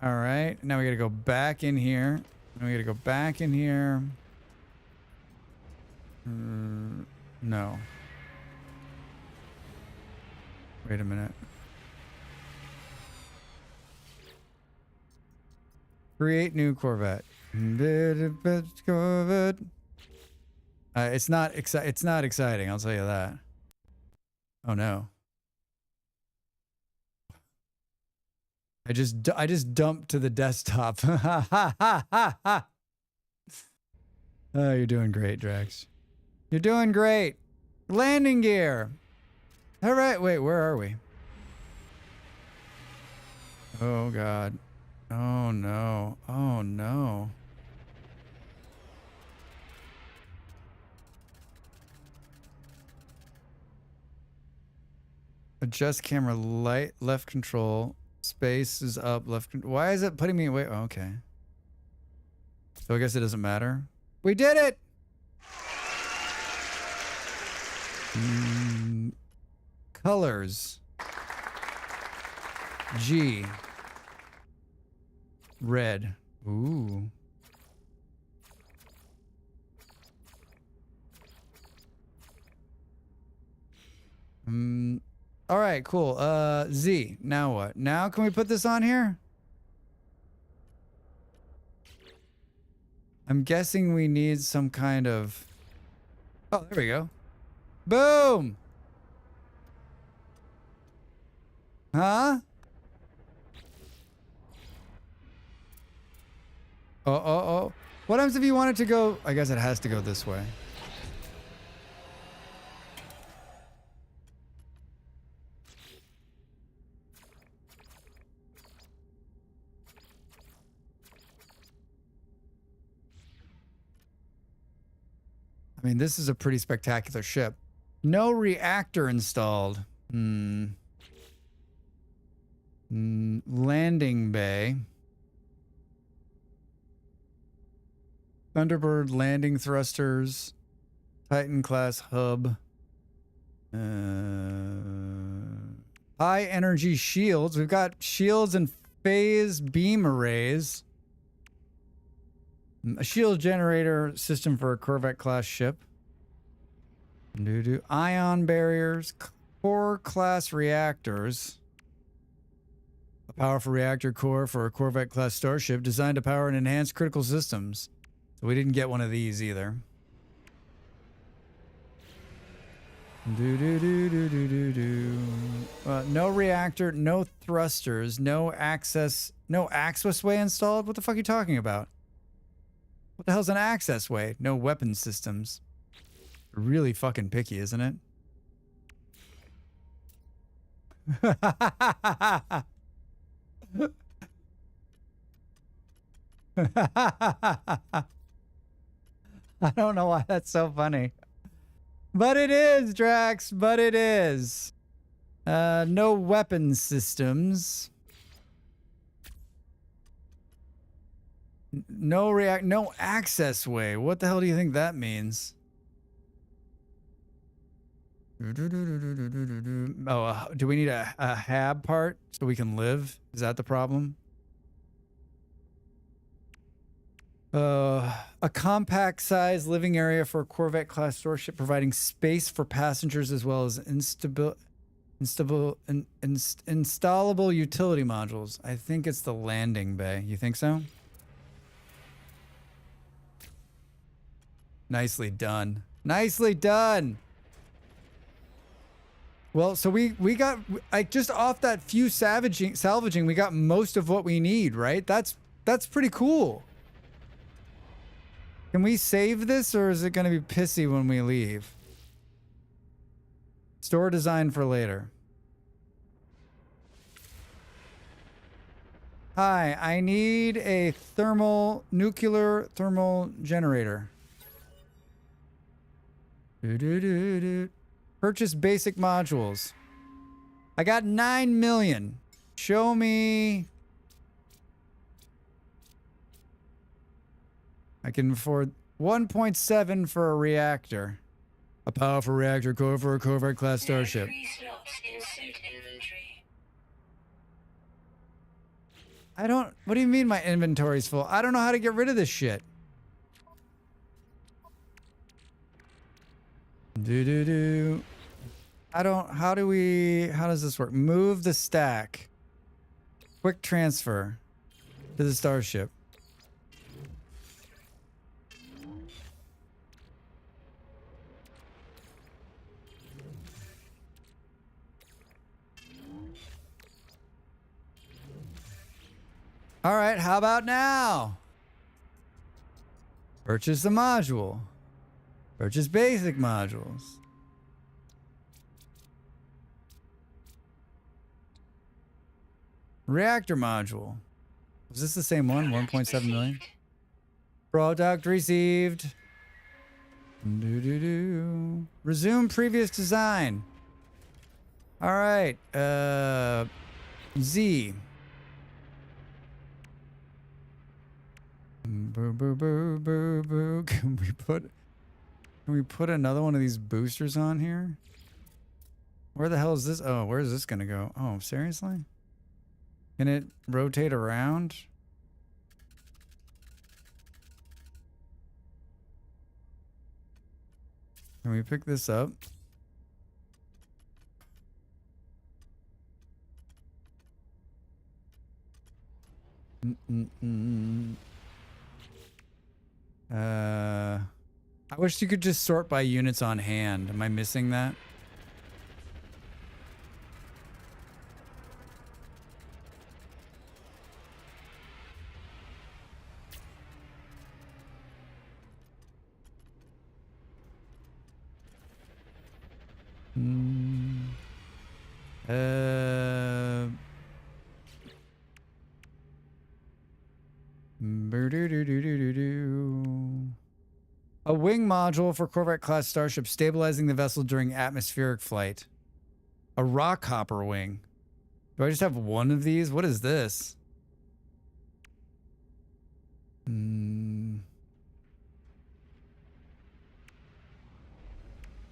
All right. Now we got to go back in here. Now we got to go back in here. No. Wait a minute. Create new Corvette. Corvette. It's not exciting, I'll tell you that. Oh no. I just dumped to the desktop. Oh, you're doing great, Drax. You're doing great. Landing gear. All right, wait, where are we? Oh god. Oh no. Oh no. Adjust camera light, left control. Space is up, left. Why is it putting me away? Oh, okay. So I guess it doesn't matter. We did it! Colors. G. Red. Ooh. All right, cool. Z. Now what? Now can we put this on here? I'm guessing we need some kind of... Oh, there we go. Boom! Huh? Oh. What happens if you want it to go... I guess it has to go this way. I mean, this is a pretty spectacular ship. No reactor installed. Landing bay. Thunderbird landing thrusters. Titan class hub. High energy shields. We've got shields and phase beam arrays. A shield generator system for a Corvette class ship. Ion barriers. Core class reactors. A powerful reactor core for a Corvette class starship designed to power and enhance critical systems. So we didn't get one of these either. No reactor, no thrusters, no accessway installed? What the fuck are you talking about? What the hell's an accessway? No weapon systems. Really fucking picky, isn't it? I don't know why that's so funny. But it is, Drax, but it is. No weapon systems. No access way. What the hell do you think that means? Oh, do we need a hab part so we can live? Is that the problem? A compact size living area for a Corvette class starship, providing space for passengers as well as installable utility modules. I think it's the landing bay. You think so? Nicely done. Nicely done. Well, so we got like just off that few salvaging, we got most of what we need, right? That's pretty cool. Can we save this, or is it going to be pissy when we leave? Store design for later. Hi, I need a nuclear thermal generator. Purchase basic modules. I got 9 million. Show me. I can afford 1.7 for a reactor. A powerful reactor core for a Corvette class starship. 3 slots in suit inventory. I don't. What do you mean my inventory's full? I don't know how to get rid of this shit. I don't. How does this work? Move the stack. Quick transfer to the starship. All right, how about now? Purchase the module. Purchase basic modules. Reactor module. Was this the same one? 1.7 million? Product received. Resume previous design. All right. Z. Boo boo boo boo boo. Can we put another one of these boosters on here? Where the hell is this? Oh, where is this gonna go? Oh, seriously? Can it rotate around? Can we pick this up? I wish you could just sort by units on hand. Am I missing that? A wing module for Corvette class starship stabilizing the vessel during atmospheric flight. A rock hopper wing. Do I just have one of these? What is this? I mean,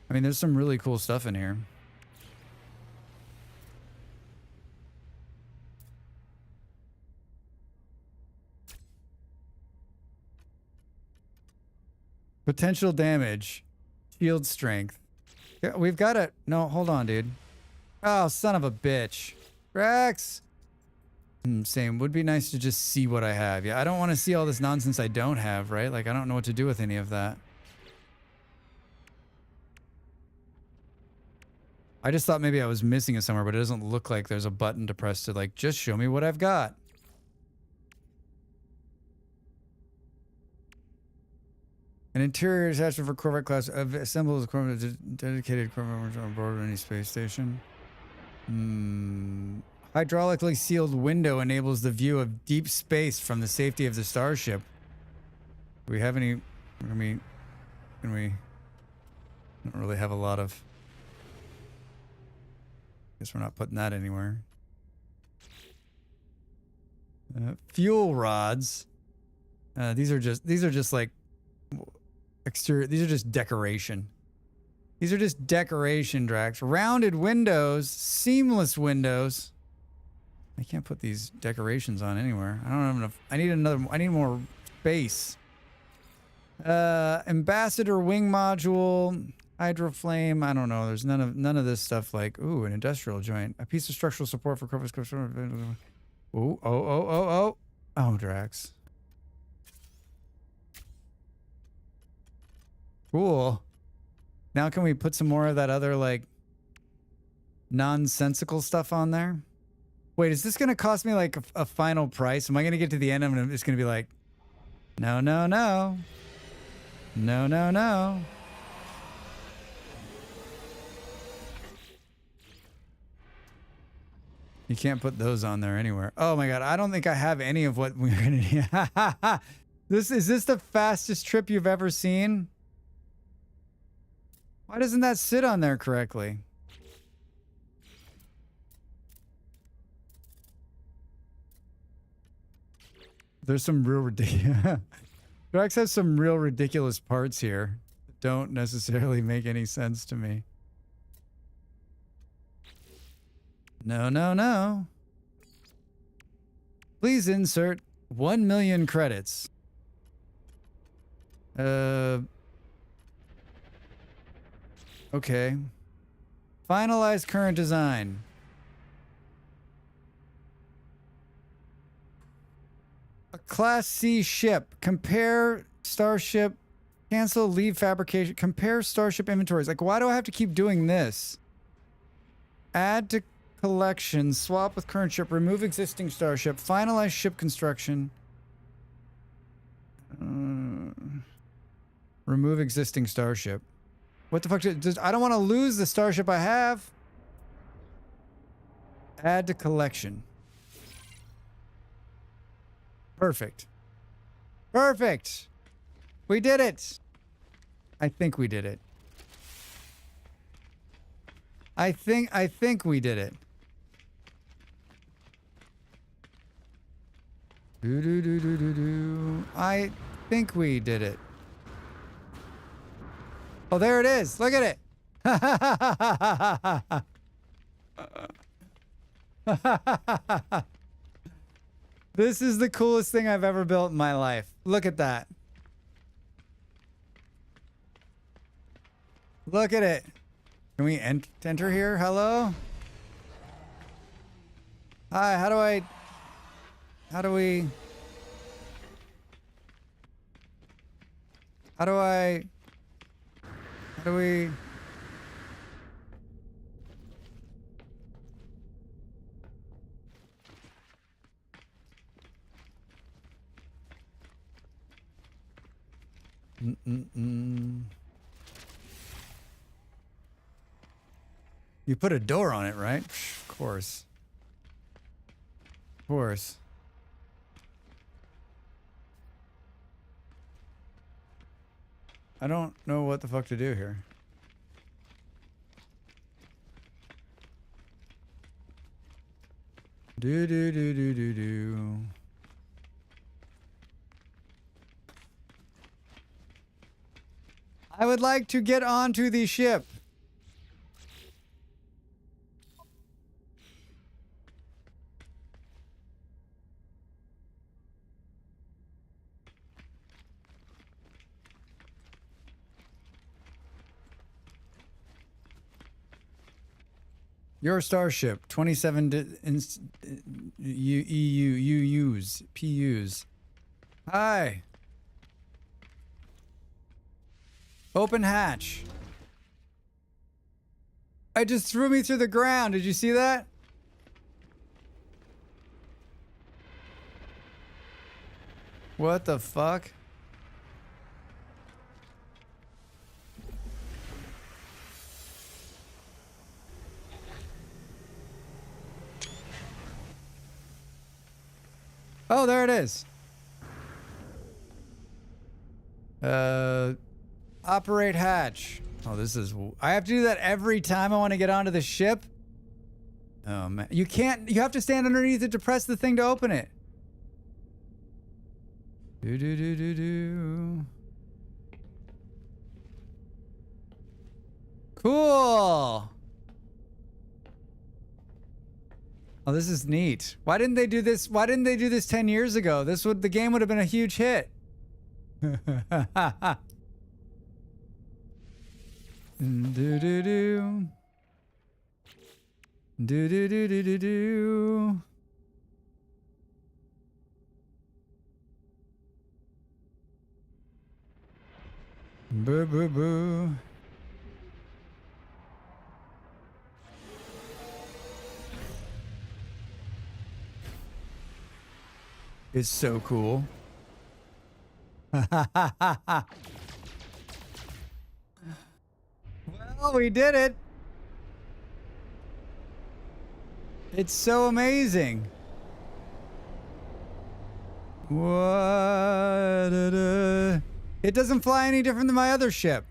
there's some really cool stuff in here. Potential damage. Shield strength. Yeah, we've got it. No, hold on, dude. Oh, son of a bitch. Rex! Same. Would be nice to just see what I have. Yeah, I don't want to see all this nonsense I don't have, right? Like, I don't know what to do with any of that. I just thought maybe I was missing it somewhere, but it doesn't look like there's a button to press to, like, just show me what I've got. An interior attachment for Corvette class assembles a dedicated Corvette on board of any space station. Hydraulically sealed window enables the view of deep space from the safety of the starship. Do we have any? Can we? Don't really have a lot of. Guess we're not putting that anywhere. Fuel rods. These are just like exterior. These are just decoration. These are just decoration, Drax. Rounded windows, seamless windows. I can't put these decorations on anywhere. I don't have enough. I need more space. Ambassador wing module, hydroflame. I don't know. There's none of this stuff like, ooh, an industrial joint. A piece of structural support for Corvus. Ooh, oh, Drax. Cool. Now can we put some more of that other, like, nonsensical stuff on there. Wait, is this going to cost me like a final price? Am I going to get to the end and it's going to be like, no, no, no. No, no, no. You can't put those on there anywhere. Oh my God, I don't think I have any of what we're going to need. Is this the fastest trip you've ever seen? Why doesn't that sit on there correctly? There's some real ridiculous. Drax has some real ridiculous parts here that don't necessarily make any sense to me. No, no, no. Please insert 1 million credits. Okay. Finalize current design. A Class C ship. Compare Starship. Cancel leave fabrication. Compare Starship inventories. Like, why do I have to keep doing this? Add to collection. Swap with current ship. Remove existing Starship. Finalize ship construction. Remove existing Starship. What the fuck? I don't want to lose the Starship I have. Add to collection. Perfect. Perfect. We did it. I think we did it. I think we did it. I think we did it. Oh, there it is. Look at it. This is the coolest thing I've ever built in my life. Look at that. Look at it. Can we enter here? Hello? Hi, how do we... How do we... You put a door on it, right? Of course. Of course. I don't know what the fuck to do here. Do. I would like to get onto the ship. Your starship, 27 PUs. Hi. Open hatch. It just threw me through the ground. Did you see that? What the fuck? Oh, there it is. Operate hatch. Oh, this is... I have to do that every time I want to get onto the ship? Oh, man. You can't... You have to stand underneath it to press the thing to open it. Do. Cool. Oh, this is neat. Why didn't they do this? Why didn't they do this 10 years ago? The game would have been a huge hit. Do. Boo. is so cool. Well, we did it. It's so amazing. What? It doesn't fly any different than my other ship.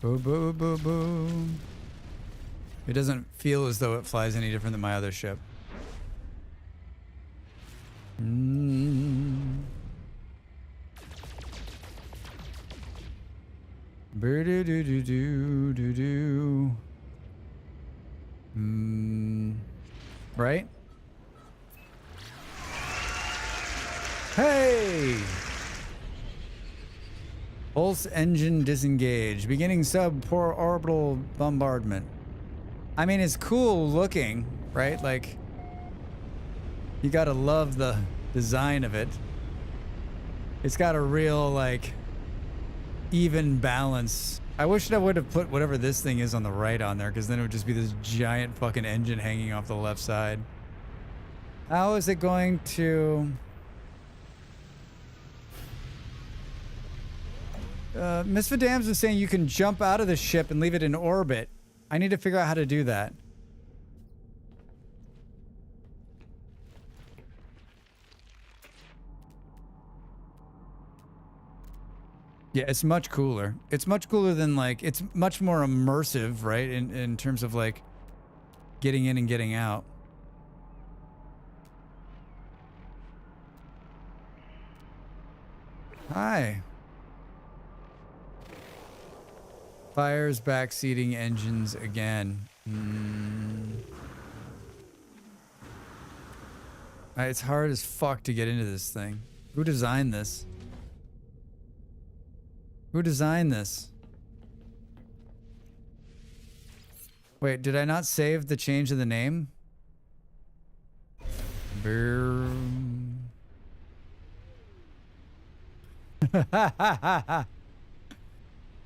Boom, boom, boom, boom. It doesn't feel as though it flies any different than my other ship. Do-do-do-do-do-do-do. Right? Hey! Pulse engine disengaged. Beginning sub-orbital bombardment. I mean, it's cool looking, right? Like, you gotta love the design of it. It's got a real, like, even balance. I wish I would have put whatever this thing is on the right on there, because then it would just be this giant fucking engine hanging off the left side. How is it going to... Miss Vidams is saying you can jump out of the ship and leave it in orbit. I need to figure out how to do that. Yeah, it's much cooler. It's much cooler than, like, it's much more immersive, right? In terms of, like, getting in and getting out. Hi. Fires backseating engines again. It's hard as fuck to get into this thing. Who designed this? Who designed this? Wait, did I not save the change of the name?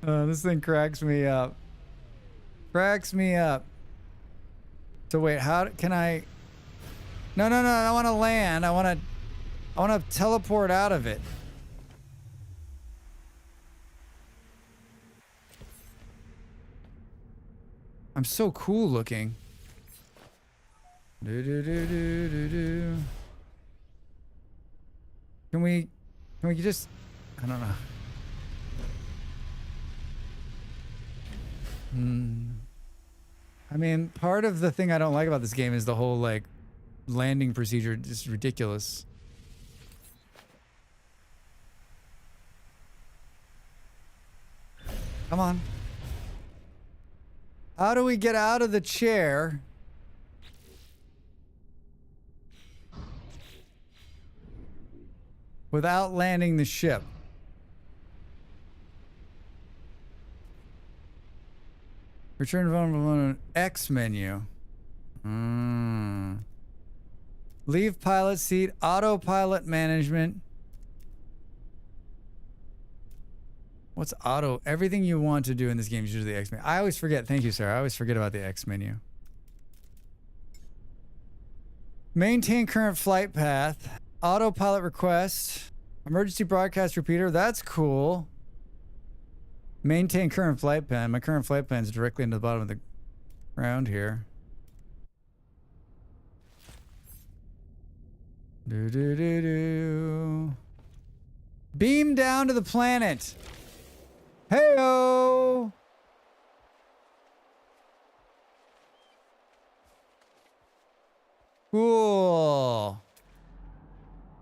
This thing cracks me up. Cracks me up. So wait, how can I... No, no, no, I want to land. I want to teleport out of it. I'm so cool looking. Do. Can we just... I don't know. I mean, part of the thing I don't like about this game is the whole, like, landing procedure is ridiculous. Come on. How do we get out of the chair? Without landing the ship? Return vulnerable on X menu. Leave pilot seat, autopilot management. What's auto? Everything you want to do in this game is usually the X menu. I always forget. Thank you, sir. I always forget about the X menu. Maintain current flight path. Autopilot request. Emergency broadcast repeater. That's cool. Maintain current flight plan. My current flight plan is directly into the bottom of the ground here. Do. Beam down to the planet. Hey-o! Cool.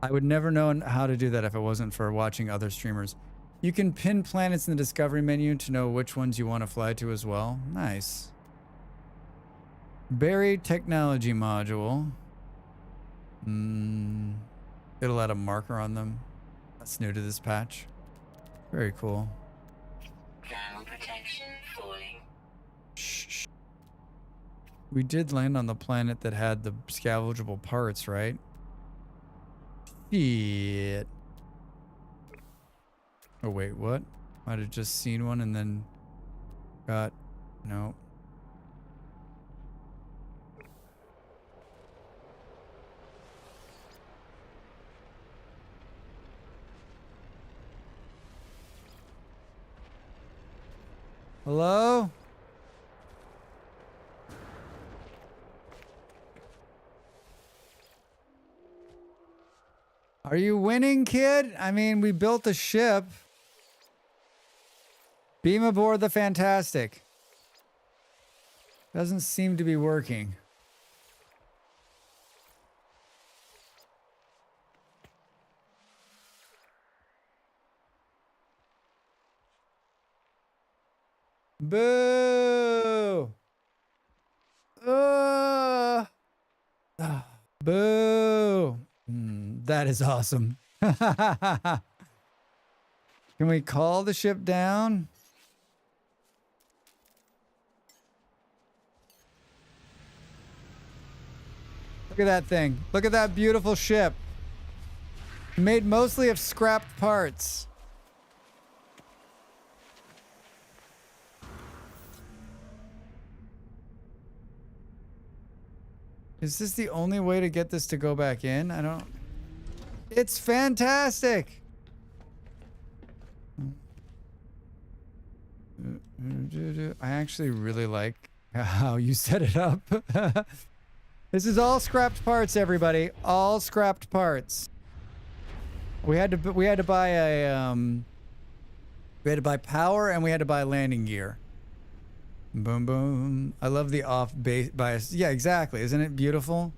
I would never know how to do that if it wasn't for watching other streamers. You can pin planets in the discovery menu to know which ones you want to fly to as well. Nice. Buried technology module. It'll add a marker on them. That's new to this patch. Very cool. Ground protection falling. Shh. We did land on the planet that had the salvageable parts, right? Shit. Oh, wait, what? Might have just seen one and then got... No. Hello? Are you winning, kid? I mean, we built a ship. Beam aboard the Fantastic. Doesn't seem to be working. Boo! Boo! That is awesome. Can we call the ship down? Look at that thing. Look at that beautiful ship. Made mostly of scrapped parts. Is this the only way to get this to go back in? I don't... It's fantastic! I actually really like how you set it up. This is all scrapped parts, everybody. All scrapped parts. We had to buy we had to buy power and we had to buy landing gear. Boom, boom. I love the off base bias. Yeah, exactly. Isn't it beautiful?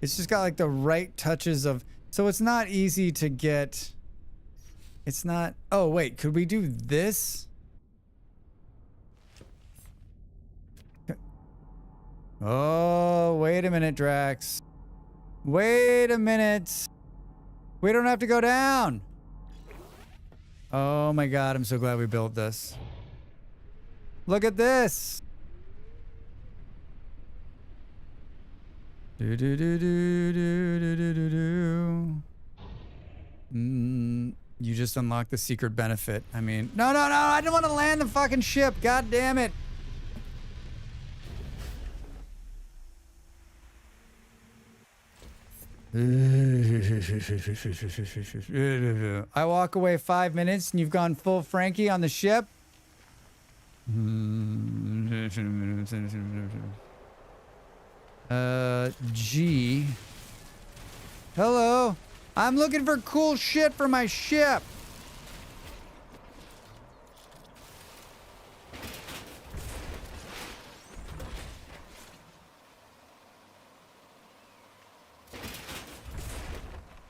It's just got like the right touches of... So it's not easy to get... It's not... Oh, wait. Could we do this? Oh, wait a minute, Drax. Wait a minute. We don't have to go down. Oh my God, I'm so glad we built this. Look at this. Do do do do do do do do do. You just unlocked the secret benefit. I mean, no, I don't want to land the fucking ship. God damn it. I walk away 5 minutes and you've gone full Frankie on the ship. G. Hello. I'm looking for cool shit for my ship.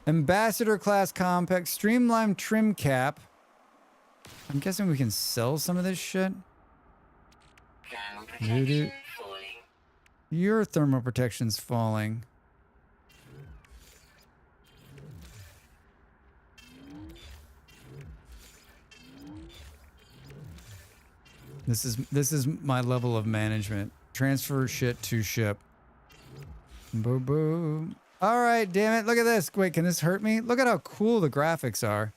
Ambassador class compact, streamlined trim cap. I'm guessing we can sell some of this shit. Thermal protection falling. Your thermal protection's falling. This is my level of management. Transfer shit to ship. Boom, boom. All right, damn it. Look at this. Wait, can this hurt me? Look at how cool the graphics are.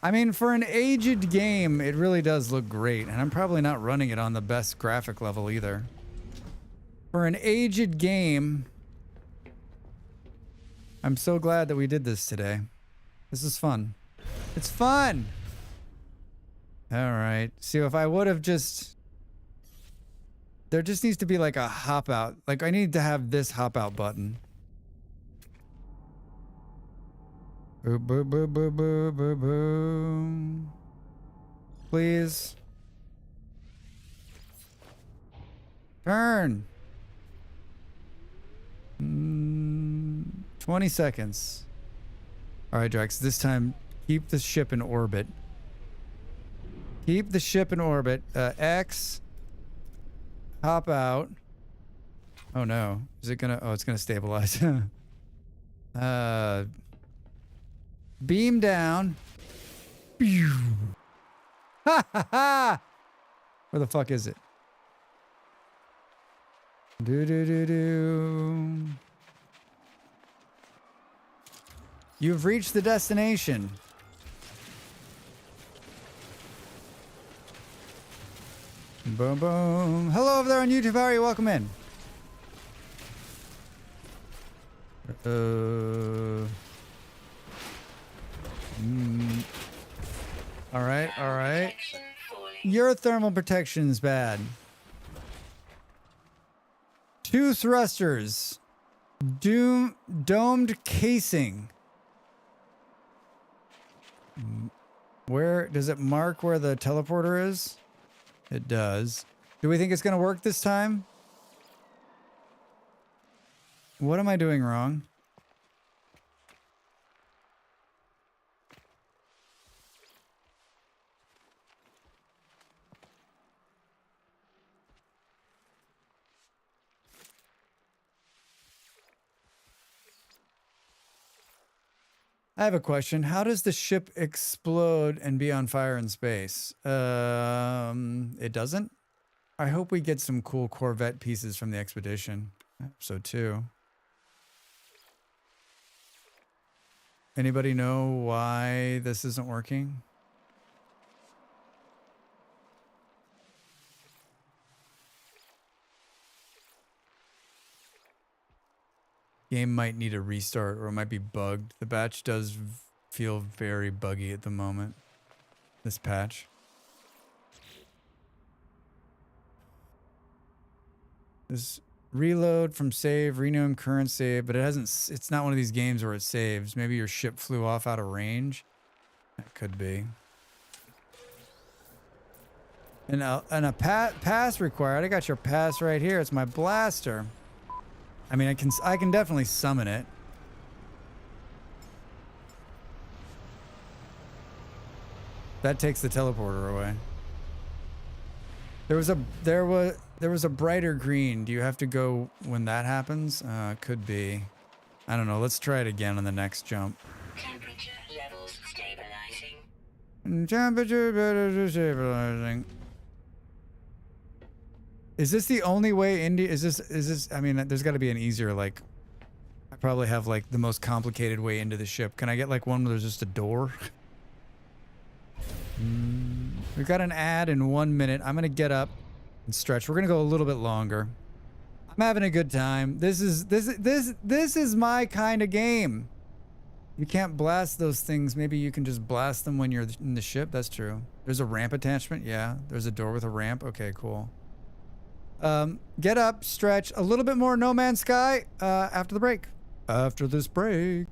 I mean, for an aged game, it really does look great. And I'm probably not running it on the best graphic level either. For an aged game, I'm so glad that we did this today. This is fun. It's fun! All right. See, if I would have just... There just needs to be like a hop out. Like, I need to have this hop out button. Boom, boom, boom, boom, boom, boom, boom. Please. Turn. 20 seconds. All right, Drax, this time keep the ship in orbit. Keep the ship in orbit. X. Hop out. Oh no. Is it gonna... Oh, it's gonna stabilize. Beam down. Ha ha ha! Where the fuck is it? Do do do do. You've reached the destination. Boom boom. Hello over there on YouTube. How are you? Welcome in. All right, all right. Your thermal protection's bad. 2 thrusters. Domed casing. Where does it mark where the teleporter is? It does. Do we think it's going to work this time? What am I doing wrong? I have a question. How does the ship explode and be on fire in space? It doesn't? I hope we get some cool Corvette pieces from the expedition. I hope so too. Anybody know why this isn't working? Game might need a restart or it might be bugged. The patch does feel very buggy at the moment. This patch. This reload from save, renew current save, but it hasn't, it's not one of these games where it saves. Maybe your ship flew off out of range. That could be. And a pass required. I got your pass right here. It's my blaster. I mean, I can definitely summon it. That takes the teleporter away. There was a brighter green. Do you have to go when that happens? Could be. I don't know. Let's try it again on the next jump. Temperature levels stabilizing. Temperature stabilizing. Is this the only way India? Is this? I mean, there's got to be an easier, like. I probably have like the most complicated way into the ship. Can I get like one where there's just a door? We've got an ad in 1 minute. I'm gonna get up and stretch. We're gonna go a little bit longer. I'm having a good time. This is my kind of game. You can't blast those things. Maybe you can just blast them when you're in the ship. That's true. There's a ramp attachment. Yeah. There's a door with a ramp. Okay, cool. Get up, stretch, a little bit more No Man's Sky after the break. After this break.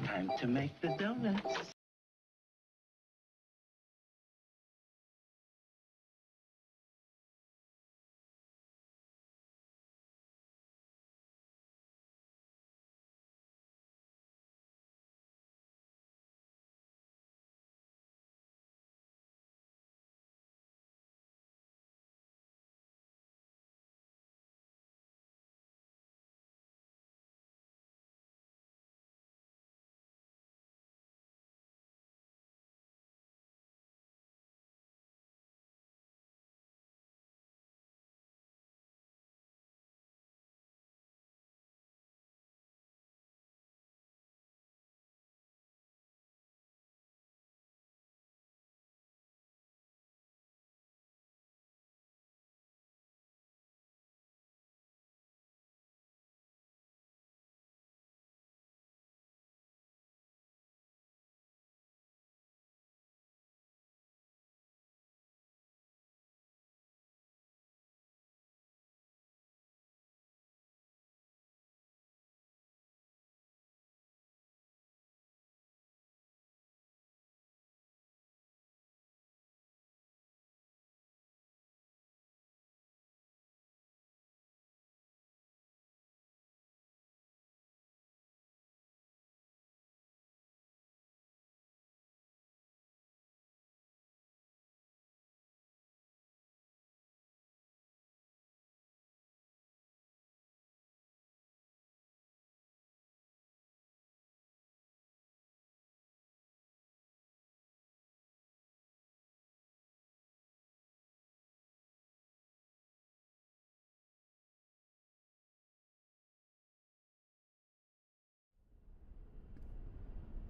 Time to make the donuts.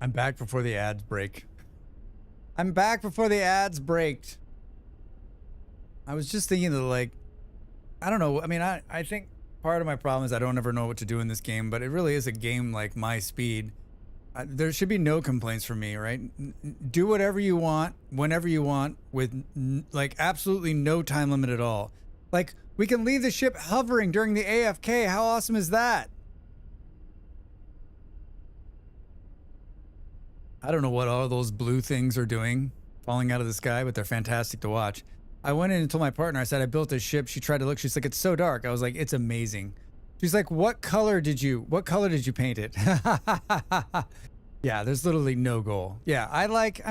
I'm back before the ads break. I'm back before the ads braked. I was just thinking that, like, I don't know. I mean, I think part of my problem is I don't ever know what to do in this game, but it really is a game like my speed. There should be no complaints from me, right? Do whatever you want, whenever you want, with like absolutely no time limit at all. Like, we can leave the ship hovering during the AFK. How awesome is that? I don't know what all those blue things are doing, falling out of the sky, but they're fantastic to watch. I went in and told my partner, I said, I built this ship. She tried to look. She's like, it's so dark. I was like, it's amazing. She's like, what color did you paint it? Yeah, there's literally no goal. Yeah, I like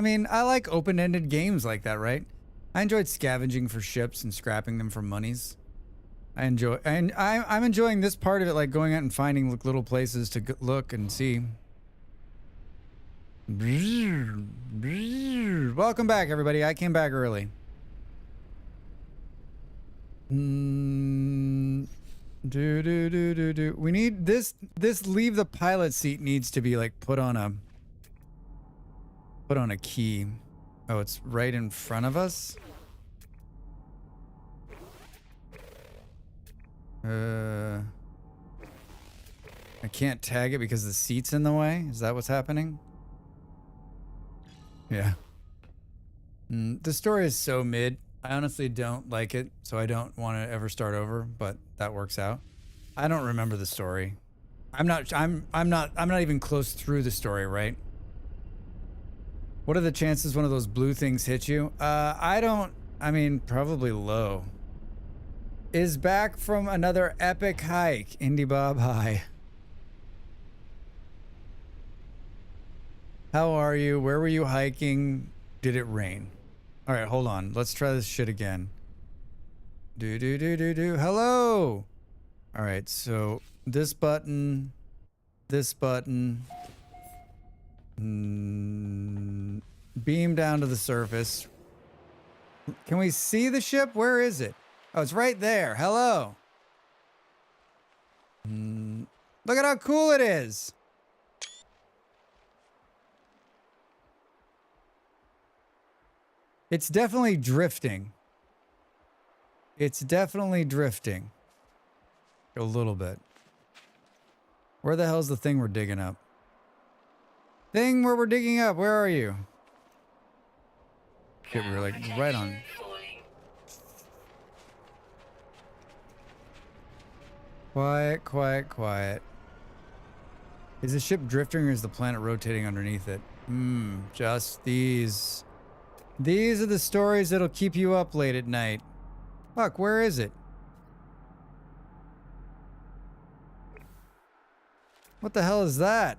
open-ended games like that, right? I enjoyed scavenging for ships and scrapping them for monies. I'm enjoying this part of it, like going out and finding little places to look and see. Welcome back, everybody. I came back early. We need this leave the pilot seat needs to be like put on a key. Oh, it's right in front of us. I can't tag it because the seat's in the way. Is that what's happening? Yeah. The story is so mid. I honestly don't like it, so I don't want to ever start over, but that works out. I don't remember the story. I'm not even close through the story, right? What are the chances one of those blue things hit you? I mean, probably low. Is back from another epic hike. Indie Bob, hi. How are you? Where were you hiking? Did it rain? All right, hold on. Let's try this shit again. Hello. All right, so this button, beam down to the surface. Can we see the ship? Where is it? Oh, it's right there. Hello. Look at how cool it is. It's definitely drifting. It's definitely drifting. A little bit. Where the hell's the thing we're digging up? Thing where we're digging up, where are you? Shit, we were like right on. Quiet, quiet, quiet. Is the ship drifting or is the planet rotating underneath it? Just these. These are the stories that'll keep you up late at night. Fuck, where is it? What the hell is that?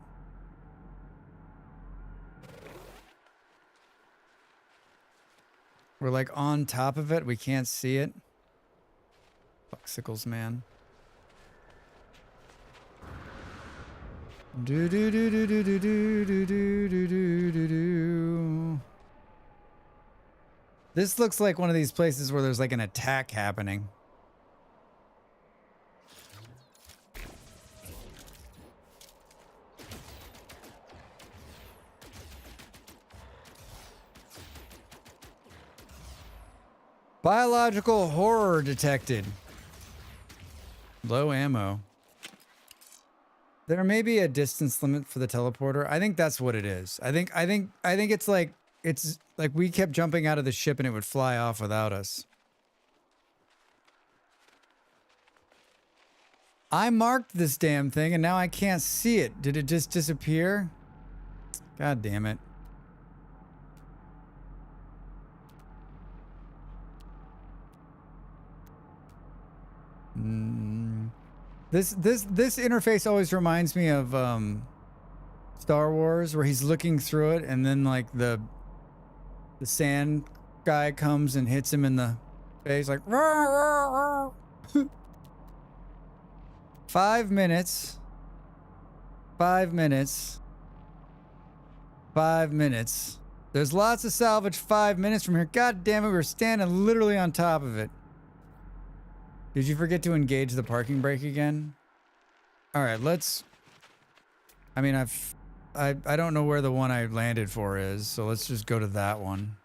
We're like on top of it. We can't see it. Fuck sickles, man. Do do do do do do do do do do do do. This looks like one of these places where there's like an attack happening. Biological horror detected. Low ammo. There may be a distance limit for the teleporter. I think that's what it is. I think it's like we kept jumping out of the ship and it would fly off without us. I marked this damn thing and now I can't see it. Did it just disappear? God damn it. This interface always reminds me of Star Wars, where he's looking through it and then like the sand guy comes and hits him in the face like 5 minutes. 5 minutes. 5 minutes. There's lots of salvage 5 minutes from here. God damn it, we were standing literally on top of it. Did you forget to engage the parking brake again? All right, let's... I mean, I don't know where the one I landed for is, so let's just go to that one.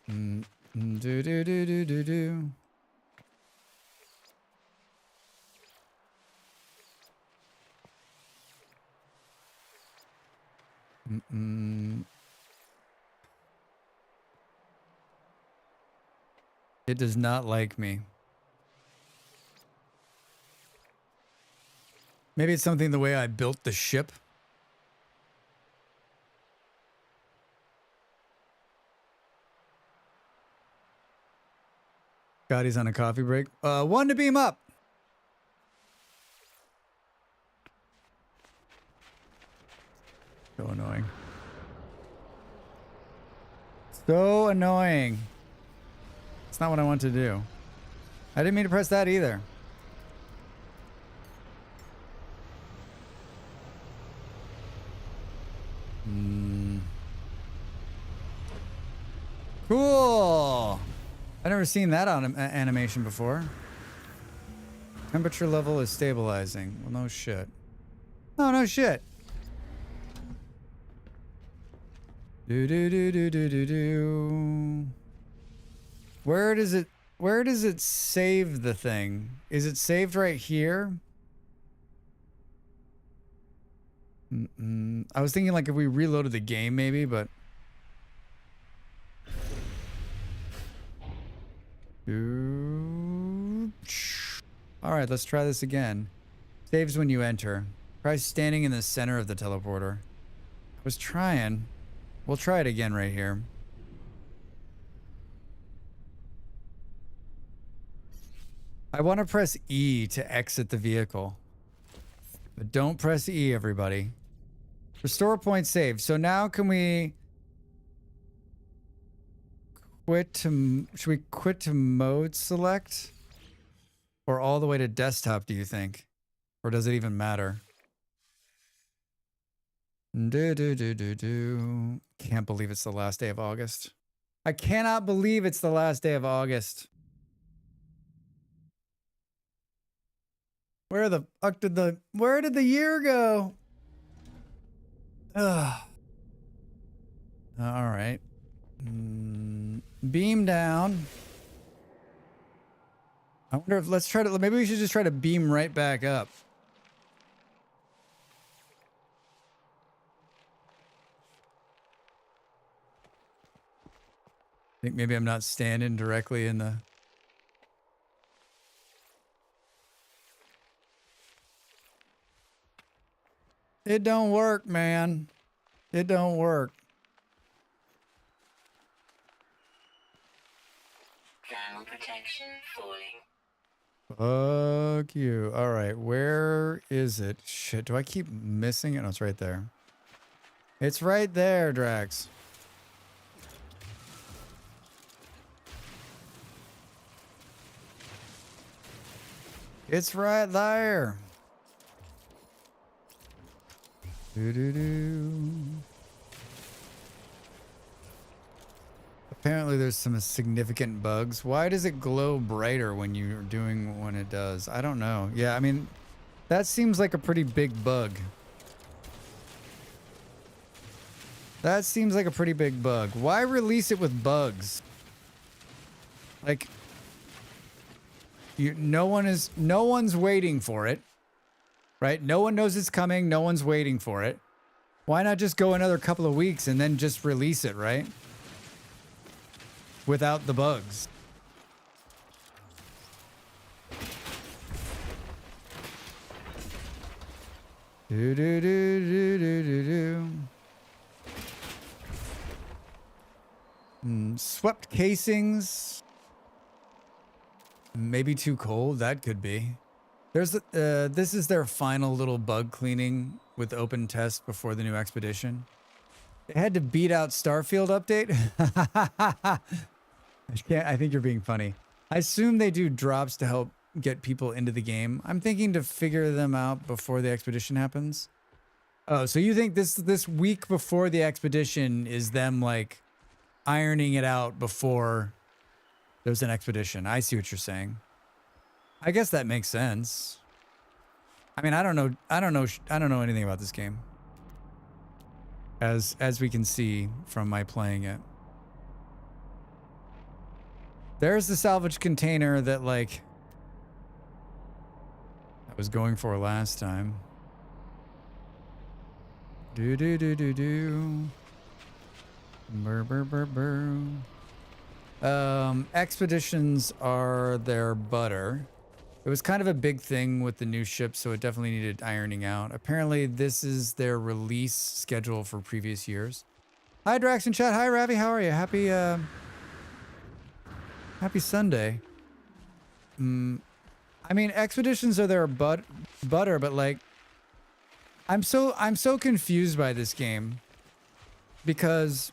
Do do do do do do. It does not like me. Maybe it's something the way I built the ship. Scotty's on a coffee break. One to beam up. So annoying. So annoying. It's not what I want to do. I didn't mean to press that either. Cool. I've never seen that on animation before. Temperature level is stabilizing. Well, no shit. Oh, no shit. Do do do do do do do. Where does it save the thing? Is it saved right here? I was thinking like if we reloaded the game maybe, but all right, let's try this again. Saves when you enter. Try standing in the center of the teleporter. I was trying. We'll try it again right here. I want to press E to exit the vehicle. But don't press E, everybody. Restore point saved. So now can we quit to... Should we quit to mode select? Or all the way to desktop, do you think? Or does it even matter? Do. Can't believe it's the last day of August. I cannot believe it's the last day of August. Where the fuck did the year go? Ugh. All right. Beam down. I wonder if maybe we should just try to beam right back up. I think maybe I'm not standing directly in the... It don't work, man. It don't work. Thermal protection falling. Fuck you. All right, where is it? Shit, do I keep missing it? No, it's right there. It's right there, Drax. It's right there. Do. Apparently there's some significant bugs. Why does it glow brighter when you're doing when it does? I don't know. Yeah, I mean, that seems like a pretty big bug. That seems like a pretty big bug. Why release it with bugs? Like, no one's waiting for it, right? No one knows it's coming. No one's waiting for it. Why not just go another couple of weeks and then just release it, right? Without the bugs. Do. Swept casings. Maybe too cold. That could be. There's this is their final little bug cleaning with open test before the new expedition. They had to beat out Starfield update. I think you're being funny. I assume they do drops to help get people into the game. I'm thinking to figure them out before the expedition happens. Oh, so you think this week before the expedition is them like ironing it out before there's an expedition? I see what you're saying. I guess that makes sense. I mean, I don't know anything about this game. As we can see from my playing it. There's the salvage container that like I was going for last time. Do do do do do. Brr brr brr brr. Expeditions are their butter. It was kind of a big thing with the new ship, so it definitely needed ironing out. Apparently, this is their release schedule for previous years. Hi, Drax in chat. Hi, Ravi. How are you? Happy Sunday. I mean, expeditions are their butter, but like, I'm so confused by this game because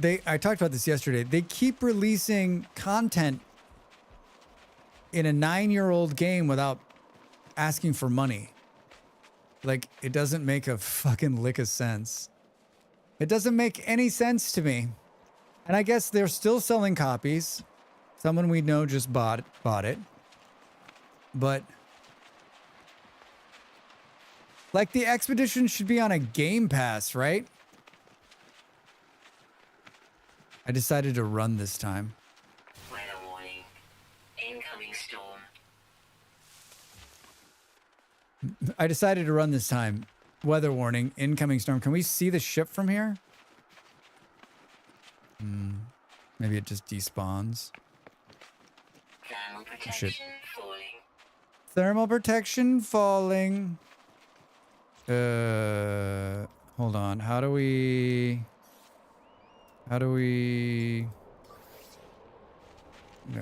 I talked about this yesterday. They keep releasing content in a 9-year-old game without asking for money. Like, it doesn't make a fucking lick of sense. It doesn't make any sense to me. And I guess they're still selling copies. Someone we know just bought it. But like, the expedition should be on a Game Pass, right? I decided to run this time. Weather warning. Incoming storm. I decided to run this time. Weather warning, incoming storm. Can we see the ship from here? Maybe it just despawns. Thermal protection falling. Thermal protection falling. Hold on. How do we... No,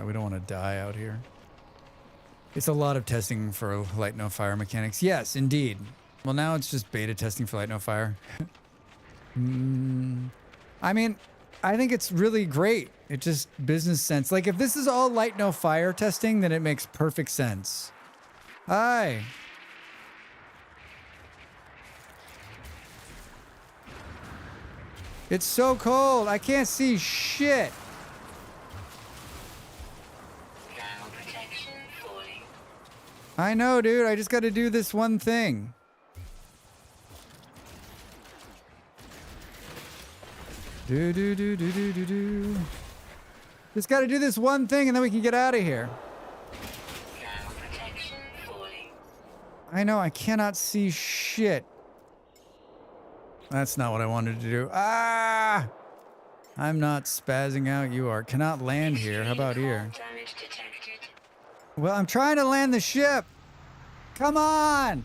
we don't want to die out here. It's a lot of testing for light no fire mechanics. Yes, indeed. Well, now it's just beta testing for light no fire. I mean, I think it's really great. It just business sense. Like, if this is all light no fire testing, then it makes perfect sense. Hi. It's so cold. I can't see shit. Thermal protection falling. I know, dude. I just got to do this one thing. Do do do do do do do. Just got to do this one thing, and then we can get out of here. Thermal protection falling. I know. I cannot see shit. That's not what I wanted to do. Ah! I'm not spazzing out. You are. Cannot land here. How about here? Damage detected. Well, I'm trying to land the ship. Come on!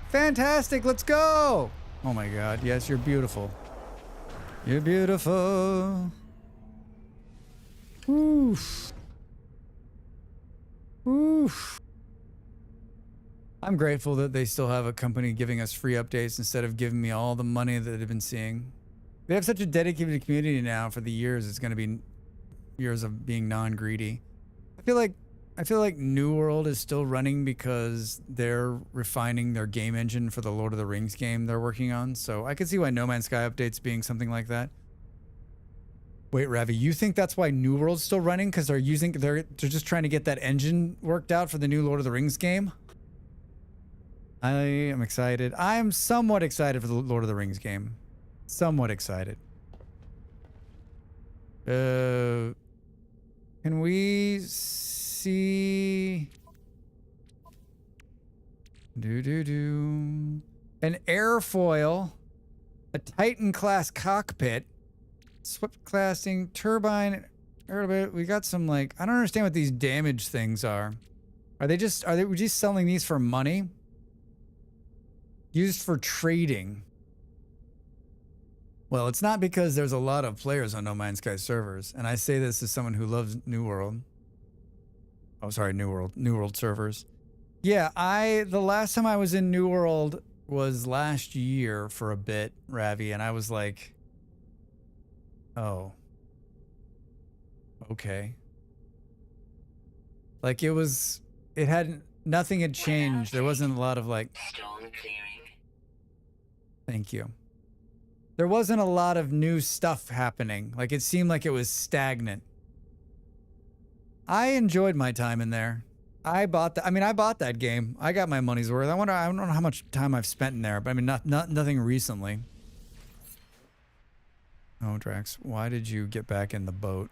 Fantastic. Let's go! Oh my god. Yes, you're beautiful. You're beautiful. Oof. Oof. I'm grateful that they still have a company giving us free updates instead of giving me all the money that they've been seeing. They have such a dedicated community now for the years. It's going to be years of being non-greedy. I feel like New World is still running because they're refining their game engine for the Lord of the Rings game they're working on. So I can see why No Man's Sky updates being something like that. Wait, Ravi, you think that's why New World's still running? Because they're just trying to get that engine worked out for the new Lord of the Rings game? I am excited. I am somewhat excited for the Lord of the Rings game. Somewhat excited. Can we see... An airfoil, a Titan class cockpit, swift classing, turbine, we got some like, I don't understand what these damage things are. Are we just selling these for money? Used for trading. Well, it's not because there's a lot of players on No Man's Sky servers, and I say this as someone who loves New World. Oh, sorry, New World servers. Yeah, the last time I was in New World was last year for a bit, Ravi, and I was like, oh, okay. Like nothing had changed. There wasn't a lot of like, Storm clearing. thank you. There wasn't a lot of new stuff happening. Like, it seemed like it was stagnant. I enjoyed my time in there. I bought that. I mean, I bought that game. I got my money's worth. I don't know how much time I've spent in there, but I mean, nothing recently. Oh, Drax, why did you get back in the boat?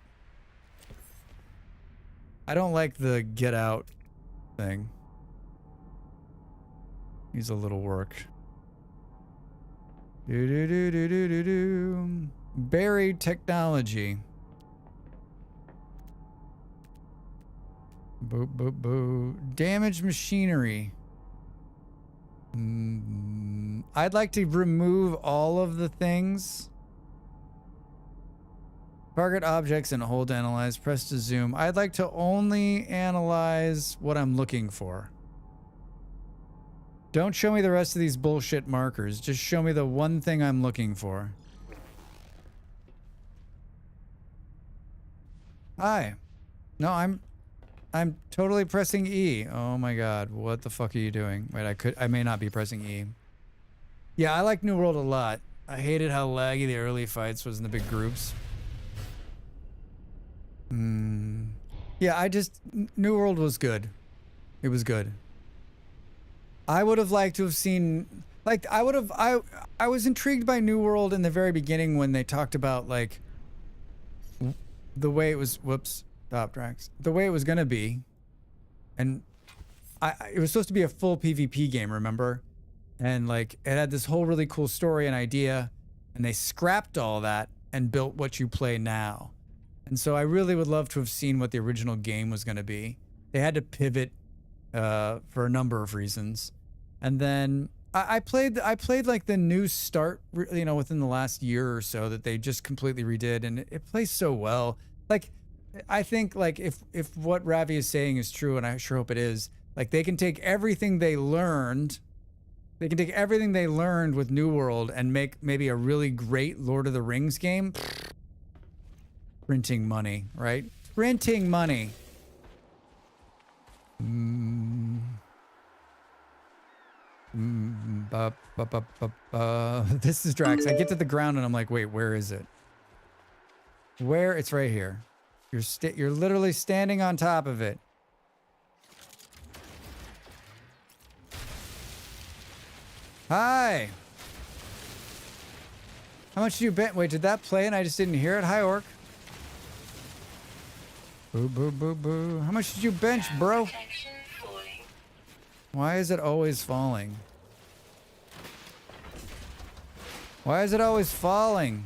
I don't like the get out thing. Needs a little work. Do. Buried technology. Boo, boo, boo. Damaged machinery. I'd like to remove all of the things. Target objects and hold to analyze. Press to zoom. I'd like to only analyze what I'm looking for. Don't show me the rest of these bullshit markers. Just show me the one thing I'm looking for. Hi. No, I'm totally pressing E. Oh my god, what the fuck are you doing? Wait, I may not be pressing E. Yeah, I like New World a lot. I hated how laggy the early fights was in the big groups. Yeah, New World was good. It was good. I would have liked to have seen, like, I was intrigued by New World in the very beginning when they talked about, like, the way it was, whoops, stop, Drax. The way it was gonna be. And it was supposed to be a full PvP game, remember? And, like, it had this whole really cool story and idea, and they scrapped all that and built what you play now. And so I really would love to have seen what the original game was gonna be. They had to pivot for a number of reasons. And then I played like the new start, you know, within the last year or so that they just completely redid, and it plays so well. Like, I think, like, if what Ravi is saying is true, and I sure hope it is, like, they can take everything they learned with New World and make maybe a really great Lord of the Rings game. Printing money, right? Printing money. This is Drax. I get to the ground and I'm like, wait, where is it? Where? It's right here. You're literally standing on top of it. Hi. How much did you bet? Wait, did that play and I just didn't hear it? Hi, Orc. Boo, boo, boo, boo. How much did you bench, bro? Protection falling. Why is it always falling? Why is it always falling?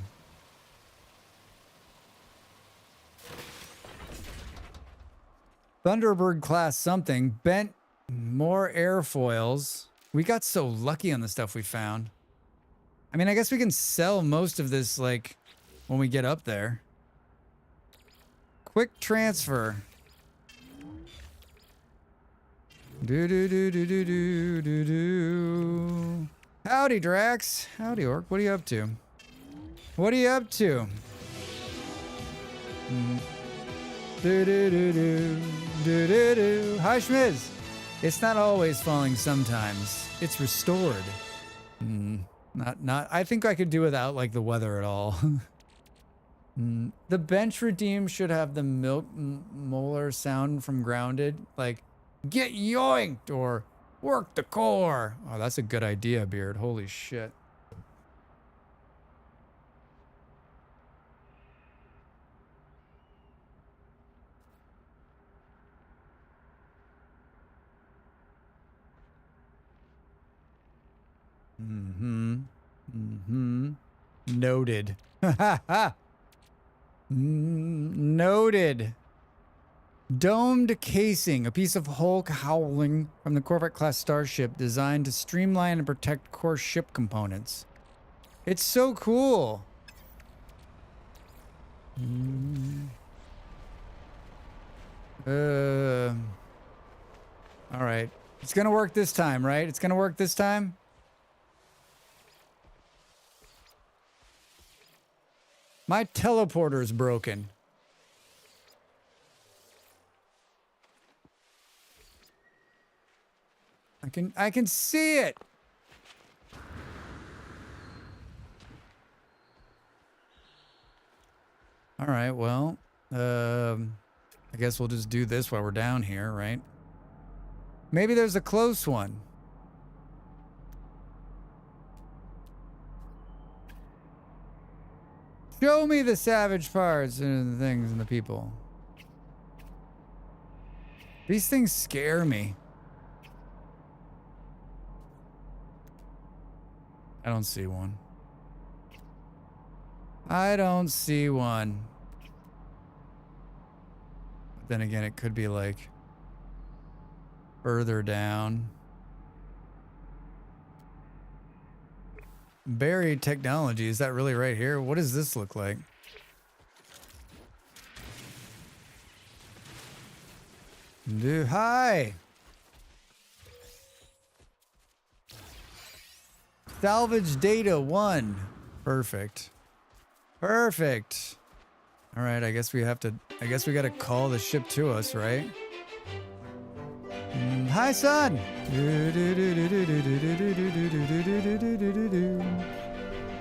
Thunderbird class something. Bent more airfoils. We got so lucky on the stuff we found. I mean, I guess we can sell most of this, like, when we get up there. Quick transfer. Do do do do do do do do. Howdy, Drax. Howdy, Orc. What are you up to? What are you up to? Do do do do do do do. Hi, Schmiz. It's not always falling. Sometimes it's restored. Not. I think I could do without, like, the weather at all. The bench redeem should have the milk molar sound from Grounded, like, get yoinked or work the core. Oh, that's a good idea, Beard. Holy shit. Noted. Noted. Domed casing, a piece of Hulk howling from the Corvette-class starship designed to streamline and protect core ship components. It's so cool. All right. It's gonna work this time, right? It's gonna work this time? My teleporter's broken. I can see it. All right, well, I guess we'll just do this while we're down here, right? Maybe there's a close one. Show me the savage parts and the things and the people. These things scare me. I don't see one. I don't see one. But then again, it could be like further down. Buried technology. Is that really right here? What does this look like? Dude, hi. Salvage data 1. Perfect. Perfect. All right, I guess we gotta call the ship to us, right? Hi, son.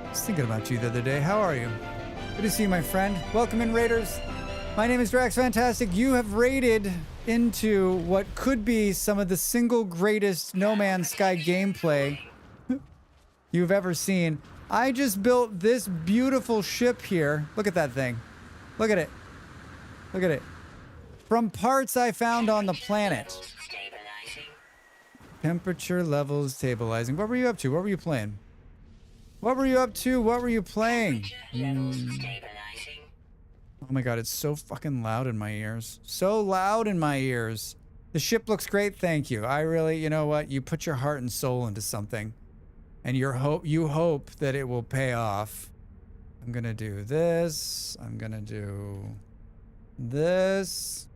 Just thinking about you the other day. How are you? Good to see you, my friend. Welcome in, Raiders. My name is Drax Fantastic. You have raided into what could be some of the single greatest No Man's Sky gameplay you've ever seen. I just built this beautiful ship here. Look at that thing. Look at it. Look at it. From parts I found on the planet. Stabilizing. Temperature levels stabilizing. What were you up to? What were you playing? What were you up to? What were you playing? Levels stabilizing. Oh my god, it's so fucking loud in my ears. So loud in my ears. The ship looks great, thank you. I really, you know what? You put your heart and soul into something. And you hope that it will pay off. I'm gonna do this. I'm gonna do this.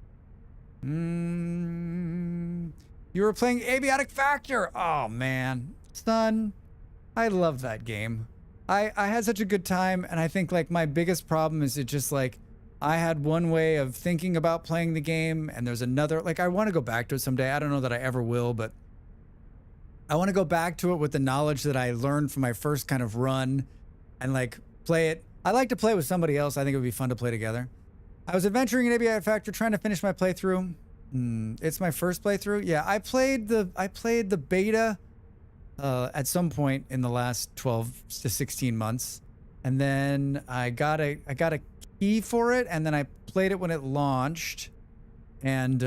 You were playing Abiotic Factor. Oh man, son, I love that game. I had such a good time, and I think like my biggest problem is it just like I had one way of thinking about playing the game, and there's another. Like I want to go back to it someday. I don't know that I ever will, but I want to go back to it with the knowledge that I learned from my first kind of run, and like play it. I like to play with somebody else. I think it would be fun to play together. I was adventuring in Abiotic Factor, trying to finish my playthrough. It's my first playthrough. Yeah, I played the beta at some point in the last 12 to 16 months, and then I got a key for it, and then I played it when it launched, and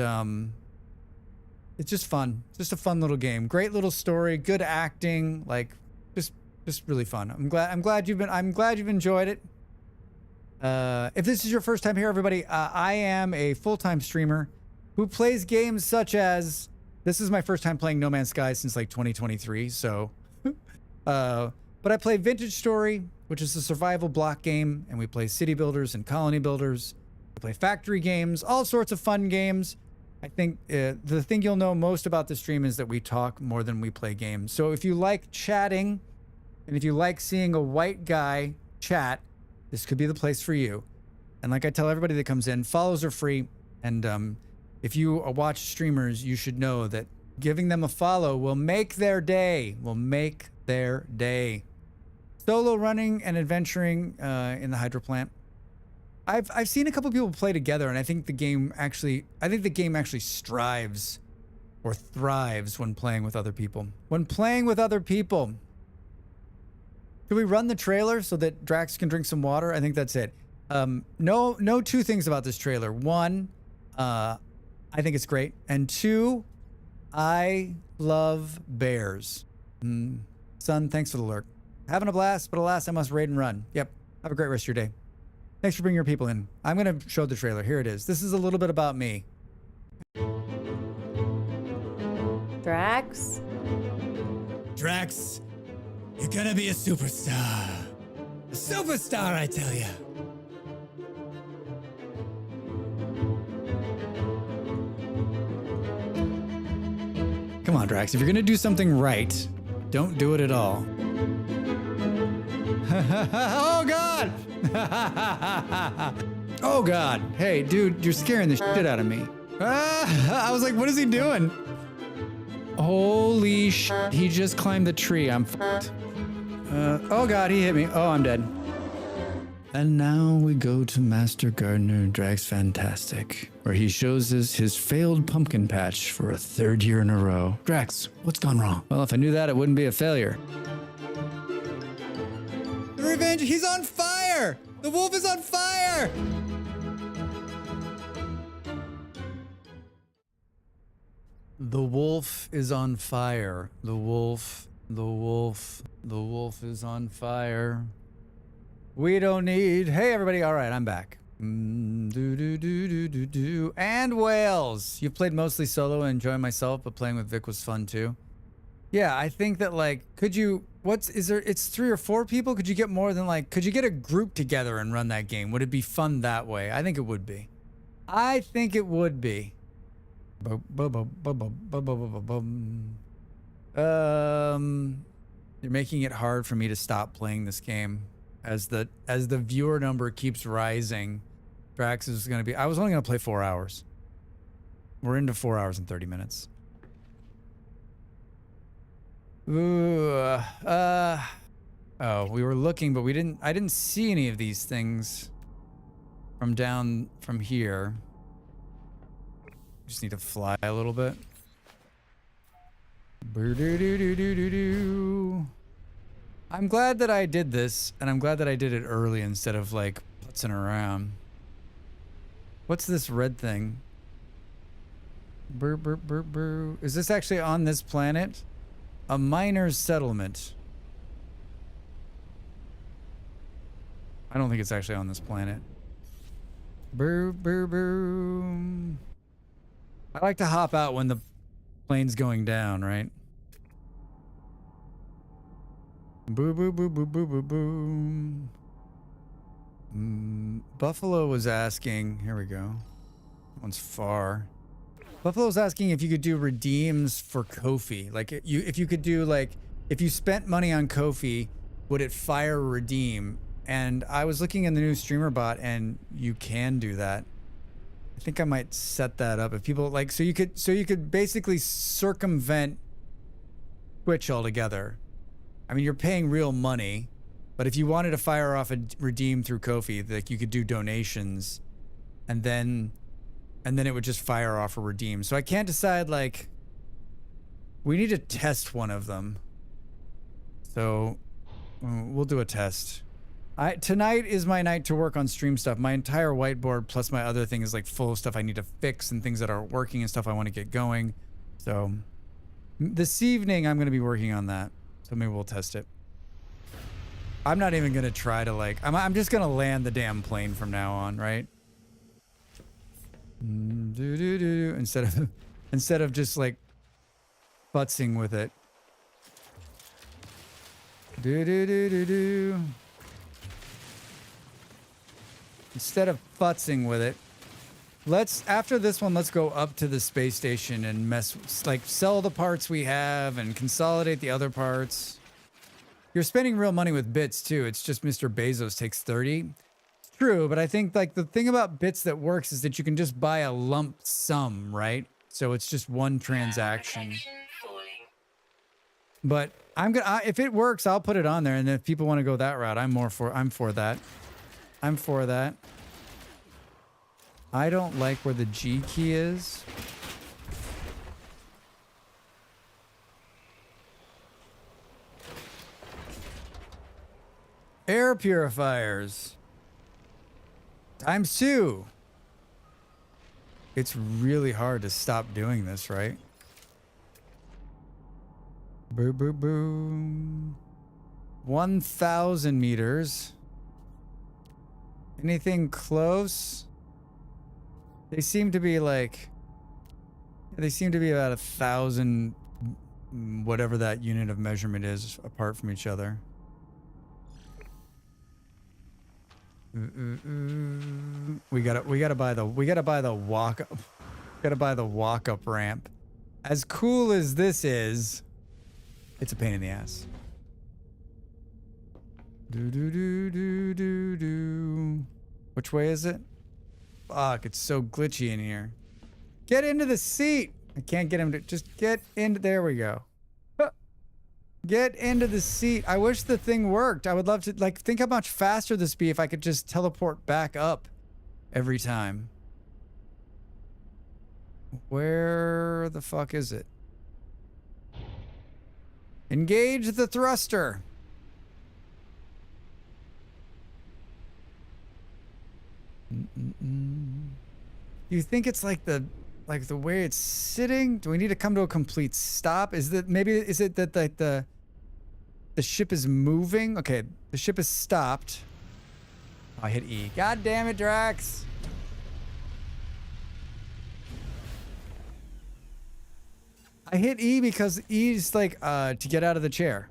it's just fun. Just a fun little game. Great little story, good acting, like just really fun. I'm glad you've enjoyed it. If this is your first time here, everybody, I am a full-time streamer who plays games such as, this is my first time playing No Man's Sky since like 2023, so, but I play Vintage Story, which is a survival block game, and we play city builders and colony builders. We play factory games, all sorts of fun games. I think the thing you'll know most about the stream is that we talk more than we play games. So if you like chatting, and if you like seeing a white guy chat, this could be the place for you. And like I tell everybody that comes in, follows are free, and if you watch streamers, you should know that giving them a follow will make their day. Will make their day. Solo running and adventuring in the hydro plant. I've seen a couple people play together, and I think the game actually strives or thrives when playing with other people. When playing with other people. Can we run the trailer so that Drax can drink some water? I think that's it. No two things about this trailer. One, I think it's great. And two, I love bears. Son, thanks for the lurk. Having a blast, but alas, I must raid and run. Yep. Have a great rest of your day. Thanks for bringing your people in. I'm going to show the trailer. Here it is. This is a little bit about me. Drax? Drax, you're gonna be a superstar. A superstar, I tell you. Come on, Drax. If you're gonna do something right, don't do it at all. Oh, God! Oh, God. Hey, dude, you're scaring the shit out of me. I was like, what is he doing? Holy shit. He just climbed the tree. I'm fucked. Oh, God, he hit me. Oh, I'm dead. And now we go to Master Gardener Drax Fantastic. where he shows us his failed pumpkin patch for a third year in a row. Drax, what's gone wrong? Well, if I knew that, it wouldn't be a failure. The revenge, he's on fire! The wolf is on fire! The wolf is on fire. The wolf is on fire. We don't need. Hey, everybody. All right, I'm back. And whales. You've played mostly solo and enjoying myself, but playing with Vic was fun too. Yeah, I think that like, could you, it's 3 or 4 people? Could you get more than like, could you get a group together and run that game? Would it be fun that way? I think it would be. I think it would be. You're making it hard for me to stop playing this game as the viewer number keeps rising. Drax is going to be, I was only going to play 4 hours. We're into 4 hours and 30 minutes. Ooh, oh, we were looking, but I didn't see any of these things from here. Just need to fly a little bit. I'm glad that I did this, and I'm glad that I did it early instead of like putzing around. What's this red thing? Is this actually on this planet? A miner's settlement. I don't think it's actually on this planet. I like to hop out when the plane's going down, right? Boo boo boo boo boo boo boo. Buffalo was asking, here we go. That one's far. Buffalo's asking if you could do redeems for Ko-fi. Like if you could do like, if you spent money on Ko-fi, would it fire a redeem? And I was looking in the new streamer bot and you can do that. I think I might set that up if people like, so you could basically circumvent Twitch altogether. I mean, you're paying real money, but if you wanted to fire off a redeem through Ko-fi, like you could do donations and then it would just fire off a redeem. So I can't decide, like, we need to test one of them. So we'll do a test. Tonight is my night to work on stream stuff. My entire whiteboard plus my other thing is like full of stuff I need to fix and things that aren't working and stuff I want to get going. So this evening I'm going to be working on that. So maybe we'll test it. I'm not even going to try to like, I'm just going to land the damn plane from now on, right? Instead of just like futzing with it. Instead of futzing with it, after this one, let's go up to the space station and sell the parts we have and consolidate the other parts. You're spending real money with bits too. It's just Mr. Bezos takes 30. It's true, but I think like the thing about bits that works is that you can just buy a lump sum, right? So it's just one transaction. But if it works, I'll put it on there. And if people want to go that route, I'm for that. I'm for that. I don't like where the G key is. Air purifiers. ×2. It's really hard to stop doing this, right? Boo, boo, boo. 1,000 meters. Anything close? They seem to be like... They seem to be about 1,000, whatever that unit of measurement is, apart from each other. We gotta buy the walk up. Gotta buy the walk up ramp. As cool as this is, it's a pain in the ass. Which way is it? Fuck, it's so glitchy in here. Get into the seat. I can't get him to just get into. There we go. Get into the seat. I wish the thing worked. I would love to, like, think how much faster this be if I could just teleport back up every time. Where the fuck is it? Engage the thruster. You think it's like the way it's sitting? Do we need to come to a complete stop? Is it that like the ship is moving? Okay, the ship is stopped. Oh, I hit E. God damn it, Drax. I hit E because E's like to get out of the chair.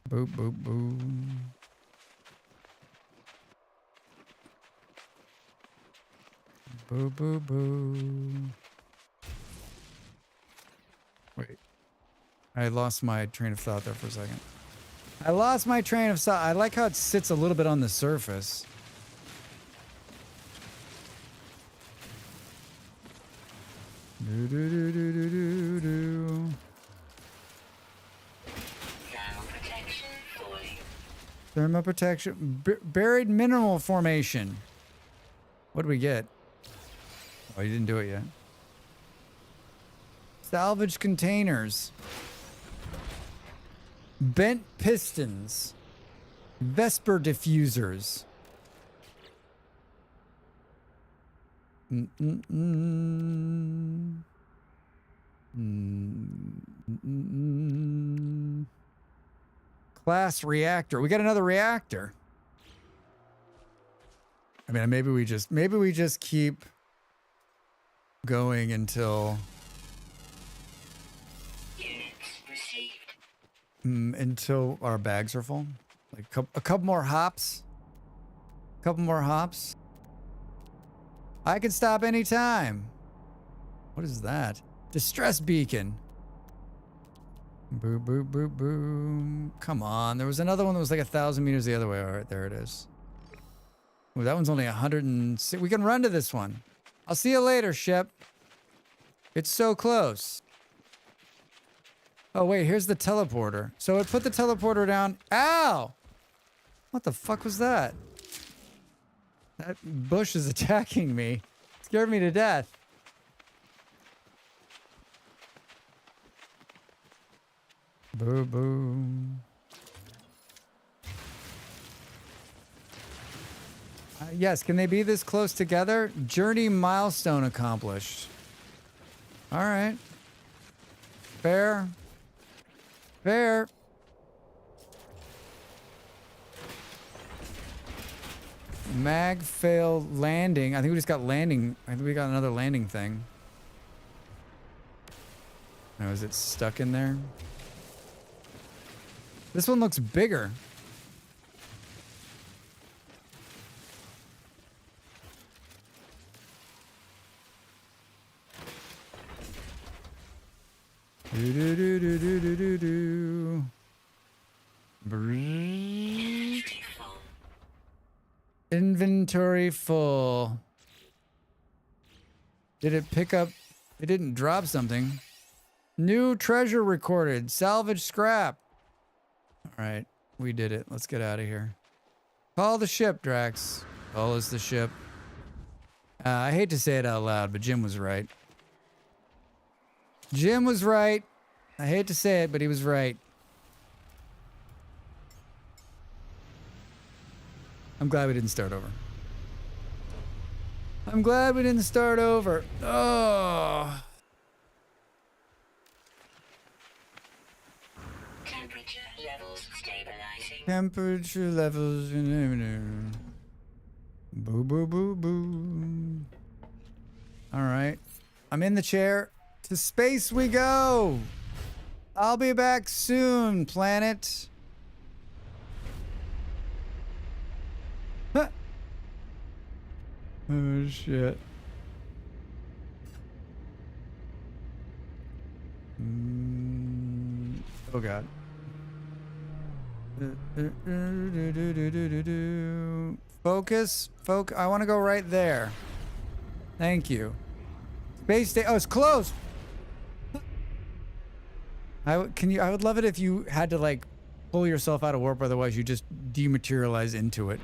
Boop boop boop. Boo, boo, boo. Wait. I lost my train of thought there for a second. I lost my train of thought. I like how it sits a little bit on the surface. Do, do, do, do, do, do, do. Thermal protection falling. Thermal protection. Buried mineral formation. What do we get? Oh, you didn't do it yet. Salvage containers. Bent pistons. Vesper diffusers. Class reactor. We got another reactor. I mean, maybe we just keep going until Units received. until our bags are full. Like a couple more hops. A couple more hops. I can stop anytime. What is that? Distress beacon. Boo, boo, boo, boo. Come on. There was another one that was like 1,000 meters the other way. All right, there it is. Ooh, that one's only 106. We can run to this one. I'll see you later, ship. It's so close. Oh, wait, here's the teleporter. So it put the teleporter down. Ow! What the fuck was that? That bush is attacking me. Scared me to death. Boo boo. Yes, can they be this close together? Journey milestone accomplished. All right. Fair. Fair. Mag fail landing. I think we just got landing. I think we got another landing thing. Now, is it stuck in there? This one looks bigger. Do do do do do do do do. Inventory full. Did it pick up? It didn't drop something. New treasure recorded. Salvage scrap. All right, we did it. Let's get out of here. Call the ship, Drax. Call us the ship. I hate to say it out loud, but Jim was right. Jim was right. I hate to say it, but he was right. I'm glad we didn't start over. I'm glad we didn't start over. Oh. Temperature levels stabilizing. Temperature levels. Boo, boo, boo, boo. All right. I'm in the chair. To space we go. I'll be back soon, planet. Huh. Oh, shit. Oh, God. Focus. I want to go right there. Thank you. Space station. Oh, it's closed. I would love it if you had to like pull yourself out of warp, otherwise you just dematerialize into it.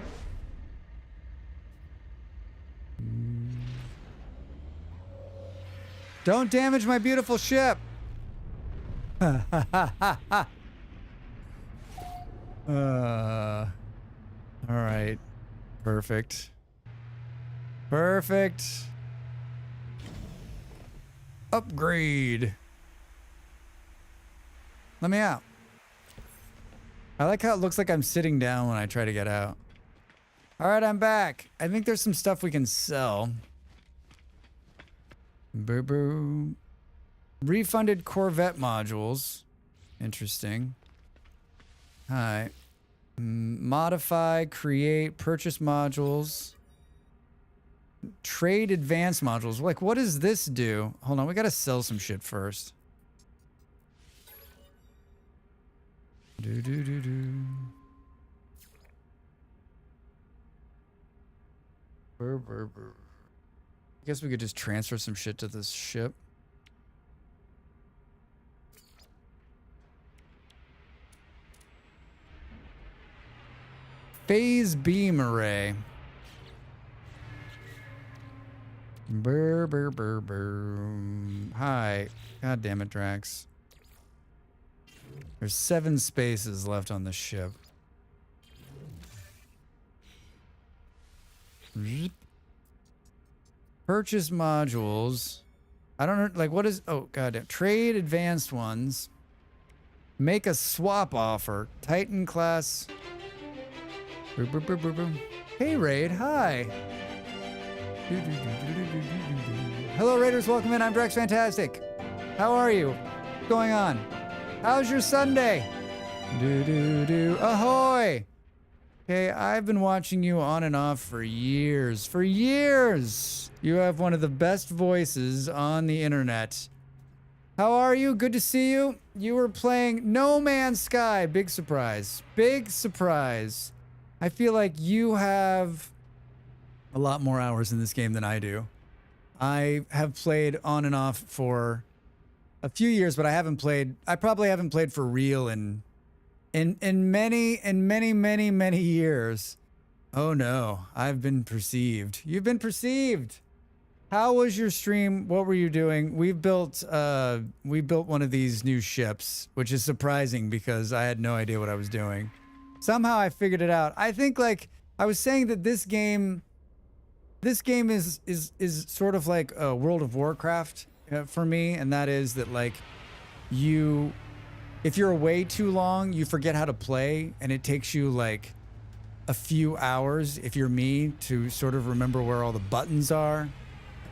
Don't damage my beautiful ship. All right. Perfect. Perfect. Upgrade. Let me out. I like how it looks like I'm sitting down when I try to get out. All right, I'm back. I think there's some stuff we can sell. Boo boo. Refunded Corvette modules. Interesting. Hi. Modify, create, purchase modules. Trade advanced modules. Like, what does this do? Hold on, we gotta sell some shit first. Do. I guess we could just transfer some shit to this ship. Phase beam array. Brr, brr, brr, brr. Hi. God damn it, Drax. There's 7 spaces left on the ship. Purchase modules. I don't know, like, what is... Oh, goddamn. Trade advanced ones. Make a swap offer. Titan class... Boop, boop, boop, boop, boop. Hey, Raid. Hi. Hello, Raiders. Welcome in. I'm Drex Fantastic. How are you? What's going on? How's your Sunday? Ahoy. Okay, I've been watching you on and off for years. For years. You have one of the best voices on the internet. How are you? Good to see you. You were playing No Man's Sky. Big surprise. Big surprise. I feel like you have a lot more hours in this game than I do. I have played on and off for a few years, but I probably haven't played for real in many years. Oh no, I've been perceived. You've been perceived. How was your stream? What were you doing? We built one of these new ships, which is surprising because I had no idea what I was doing. Somehow I figured it out. I think, like, I was saying that this game is sort of like a World of Warcraft for me, and that is that, like, if you're away too long, you forget how to play, and it takes you like a few hours, if you're me, to sort of remember where all the buttons are,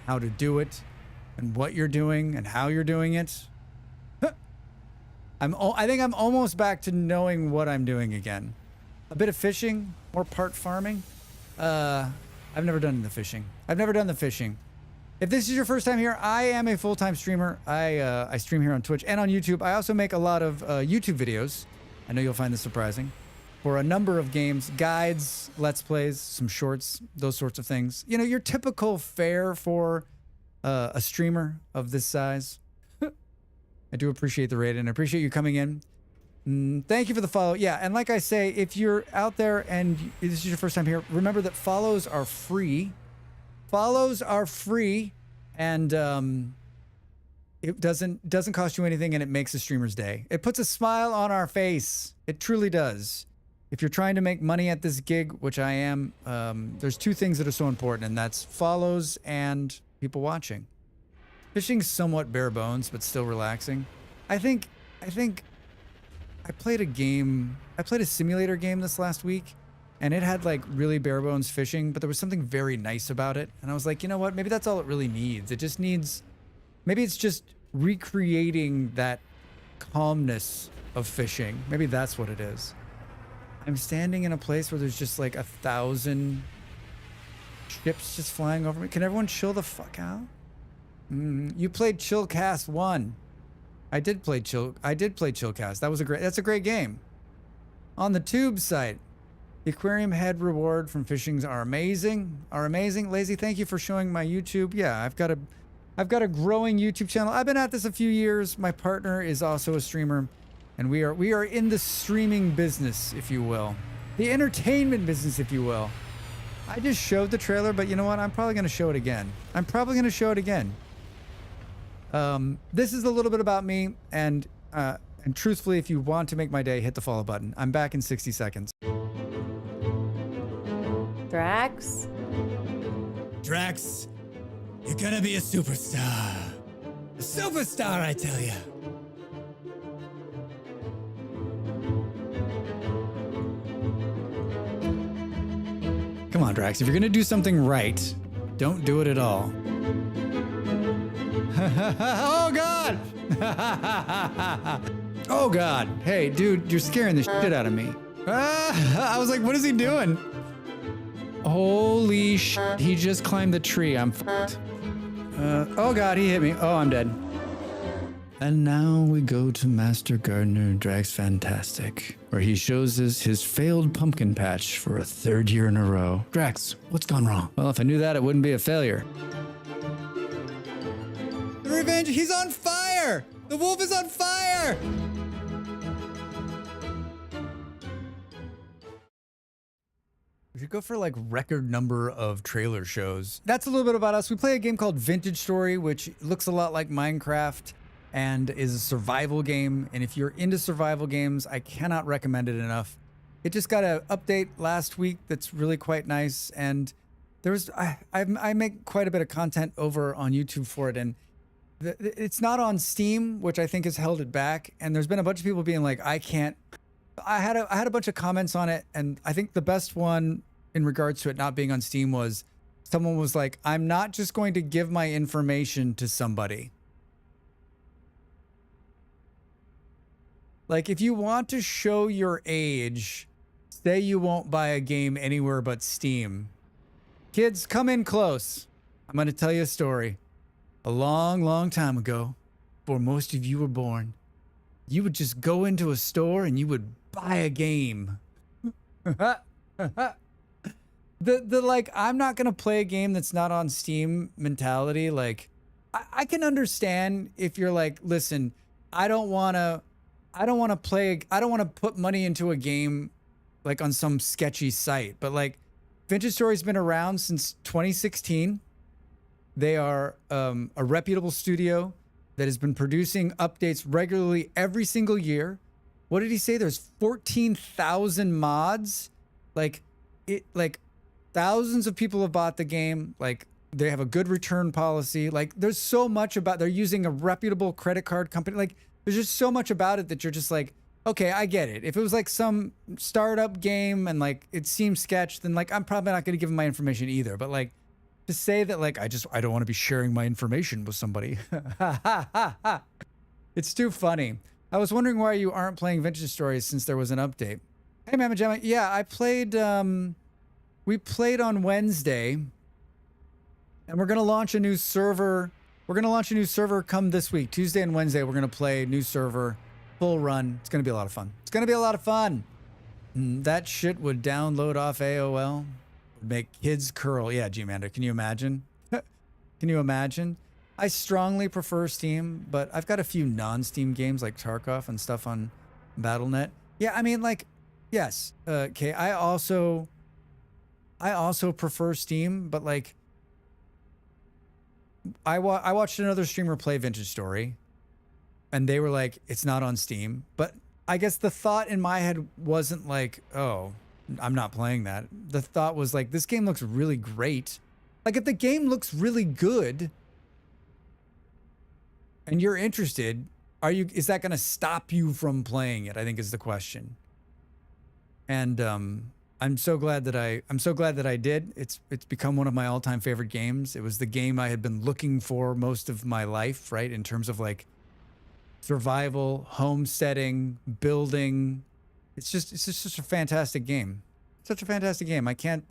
how to do it, and what you're doing, and how you're doing it. I think I'm almost back to knowing what I'm doing again. A bit of fishing, more part farming. I've never done the fishing. I've never done the fishing. If this is your first time here, I am a full-time streamer. I stream here on Twitch and on YouTube. I also make a lot of YouTube videos. I know you'll find this surprising. For a number of games, guides, let's plays, some shorts, those sorts of things. You know, your typical fare for a streamer of this size. I do appreciate the raid and I appreciate you coming in. Thank you for the follow. Yeah, and like I say, if you're out there and this is your first time here, remember that follows are free. Follows are free, and it doesn't cost you anything, and it makes a streamer's day. It puts a smile on our face. It truly does. If you're trying to make money at this gig, which I am, there's 2 things that are so important, and that's follows and people watching. Fishing's somewhat bare bones, but still relaxing. I think I played a simulator game this last week, and it had like really bare bones fishing, but there was something very nice about it. And I was like, you know what? Maybe that's all it really needs. It just needs, maybe it's just recreating that calmness of fishing. Maybe that's what it is. I'm standing in a place where there's just like 1,000 ships just flying over me. Can everyone chill the fuck out? You played Chillcast 1. I did play Chillcast. That's a great game. On the Tube site, the aquarium head reward from fishings are amazing. Lazy, thank you for showing my YouTube. Yeah, I've got a growing YouTube channel. I've been at this a few years. My partner is also a streamer, and we are in the streaming business, if you will. The entertainment business, if you will. I just showed the trailer, but you know what? I'm probably going to show it again. This is a little bit about me, and truthfully, if you want to make my day, hit the follow button. I'm back in 60 seconds. Drax? Drax, you're gonna be a superstar. A superstar, I tell ya. Come on, Drax. If you're gonna do something right, don't do it at all. Oh, God! Oh, God. Hey, dude, you're scaring the shit out of me. I was like, what is he doing? Holy shit. He just climbed the tree. I'm fucked. Oh, God, he hit me. Oh, I'm dead. And now we go to Master Gardener Drax Fantastic, where he shows us his failed pumpkin patch for a third year in a row. Drax, what's gone wrong? Well, if I knew that, it wouldn't be a failure. The revenge, he's on fire! The wolf is on fire! We should go for like record number of trailer shows. That's a little bit about us. We play a game called Vintage Story, which looks a lot like Minecraft and is a survival game. And if you're into survival games, I cannot recommend it enough. It just got an update last week that's really quite nice. And there was I make quite a bit of content over on YouTube for it, and it's not on Steam, which I think has held it back. And there's been a bunch of people being like, I can't. I had a bunch of comments on it, and I think the best one in regards to it not being on Steam was someone was like, I'm not just going to give my information to somebody. Like, if you want to show your age, say you won't buy a game anywhere but Steam. Kids, come in close. I'm going to tell you a story. A long, long time ago, before most of you were born, you would just go into a store and you would buy a game. The like, I'm not going to play a game that's not on Steam mentality. Like, I can understand if you're like, listen, I don't want to put money into a game like on some sketchy site. But like, Vintage Story's been around since 2016. They are a reputable studio that has been producing updates regularly every single year. What did he say? There's 14,000 mods. Like thousands of people have bought the game. Like, they have a good return policy. Like, there's so much about, they're using a reputable credit card company. Like, there's just so much about it that you're just like, okay, I get it. If it was like some startup game and like it seems sketch, then like I'm probably not going to give them my information either. But like, to say that like I don't want to be sharing my information with somebody. It's too funny. I was wondering why you aren't playing Vintage Stories since there was an update. Hey, Mama Gemma. Yeah, I played. We played on Wednesday, and we're gonna launch a new server. We're gonna launch a new server come this week, Tuesday and Wednesday. We're gonna play new server, full run. It's gonna be a lot of fun. It's gonna be a lot of fun. That shit would download off AOL. Make kids curl. Yeah, G-Mander, can you imagine? Can you imagine? I strongly prefer Steam, but I've got a few non-Steam games like Tarkov and stuff on Battle.net. Yeah, I mean, like, yes. Okay, I also prefer Steam, but like, I watched another streamer play Vintage Story, and they were like, it's not on Steam. But I guess the thought in my head wasn't like, oh, I'm not playing that. The thought was like, this game looks really great. Like, if the game looks really good and you're interested, is that going to stop you from playing it? I think is the question. And I'm so glad that I did. It's become one of my all-time favorite games. It was the game I had been looking for most of my life, right? In terms of like survival, homesteading, building. It's just such a fantastic game. Such a fantastic game. I can't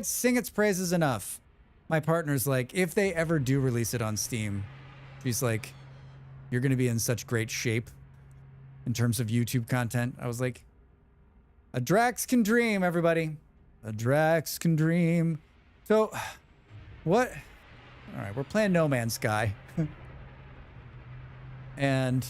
sing its praises enough. My partner's like, if they ever do release it on Steam, she's like, you're going to be in such great shape in terms of YouTube content. I was like, a Drax can dream, everybody. A Drax can dream. So, what? All right, we're playing No Man's Sky. And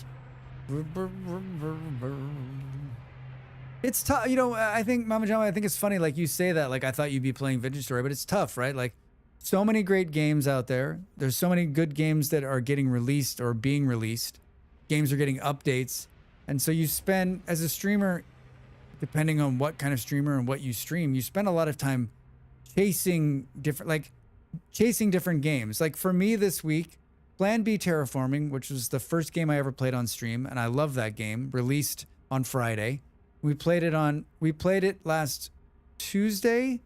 it's tough. You know, I think, Mama Jama, I think it's funny, like, you say that, like, I thought you'd be playing Vintage Story, but it's tough, right? Like, so many great games out there. There's so many good games that are getting released or being released. Games are getting updates. And so you spend, as a streamer, depending on what kind of streamer and what you stream, you spend a lot of time chasing different games. Like for me this week, Plan B Terraforming, which was the first game I ever played on stream, and I love that game, released on Friday. We played it last Tuesday,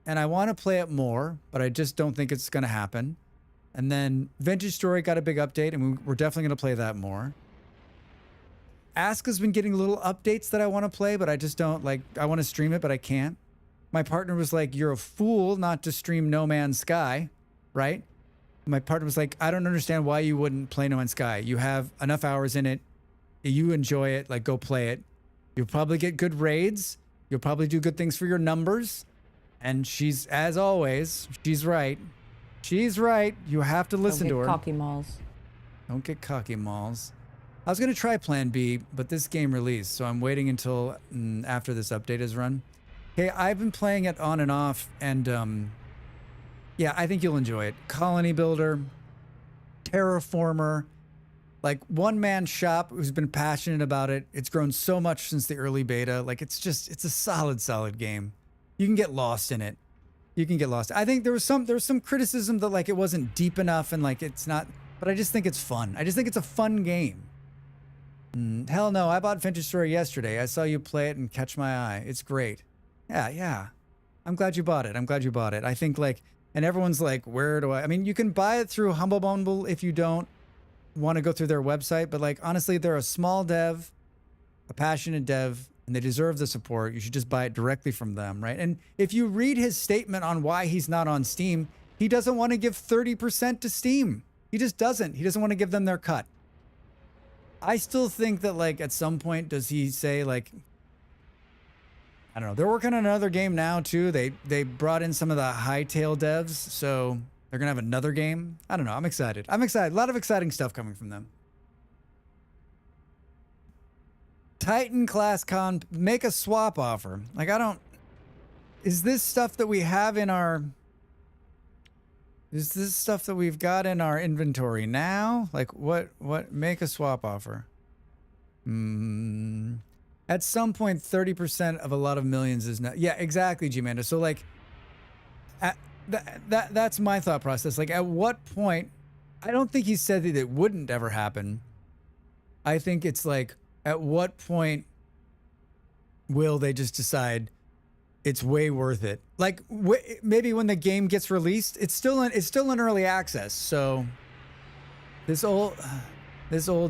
and I want to play it more, but I just don't think it's going to happen. And then Vintage Story got a big update, and we're definitely going to play that more. Aska's been getting little updates that I want to play, but I just don't like. I want to stream it, but I can't. My partner was like, "You're a fool not to stream No Man's Sky," right? My partner was like, "I don't understand why you wouldn't play No Man's Sky. You have enough hours in it. You enjoy it. Like, go play it. You'll probably get good raids. You'll probably do good things for your numbers." And she's, as always, she's right. She's right. You have to listen to her. Cocky malls. Don't get cocky malls. I was going to try Plan B, but this game released, so I'm waiting until after this update is run. Okay, I've been playing it on and off, and yeah, I think you'll enjoy it. Colony Builder, Terraformer, like one-man shop who's been passionate about it. It's grown so much since the early beta. Like, it's a solid game. You can get lost in it. You can get lost. I think there was some criticism that like it wasn't deep enough and like it's not, but I just think it's fun. I just think it's a fun game. Hell no, I bought Vintage Story yesterday. I saw you play it and catch my eye. It's great. Yeah. I'm glad you bought it. I think like, and everyone's like, where do I mean, you can buy it through Humble Bundle if you don't want to go through their website, but like, honestly, they're a small dev, a passionate dev, and they deserve the support. You should just buy it directly from them, right? And if you read his statement on why he's not on Steam, he doesn't want to give 30% to Steam. He just doesn't. He doesn't want to give them their cut. I still think that like at some point, does he say like, I don't know. They're working on another game now too. They brought in some of the Hightail devs, so they're gonna have another game. I don't know. I'm excited. A lot of exciting stuff coming from them. Titan class con, make a swap offer. Like is this stuff that we have in our, is this stuff that we've got in our inventory now? Like what, make a swap offer. At some point, 30% of a lot of millions is not, yeah, exactly, G-Manda. So like, that's my thought process. Like at what point, I don't think he said that it wouldn't ever happen. I think it's like, at what point will they just decide it's way worth it? Like maybe when the game gets released, it's still in early access. So this old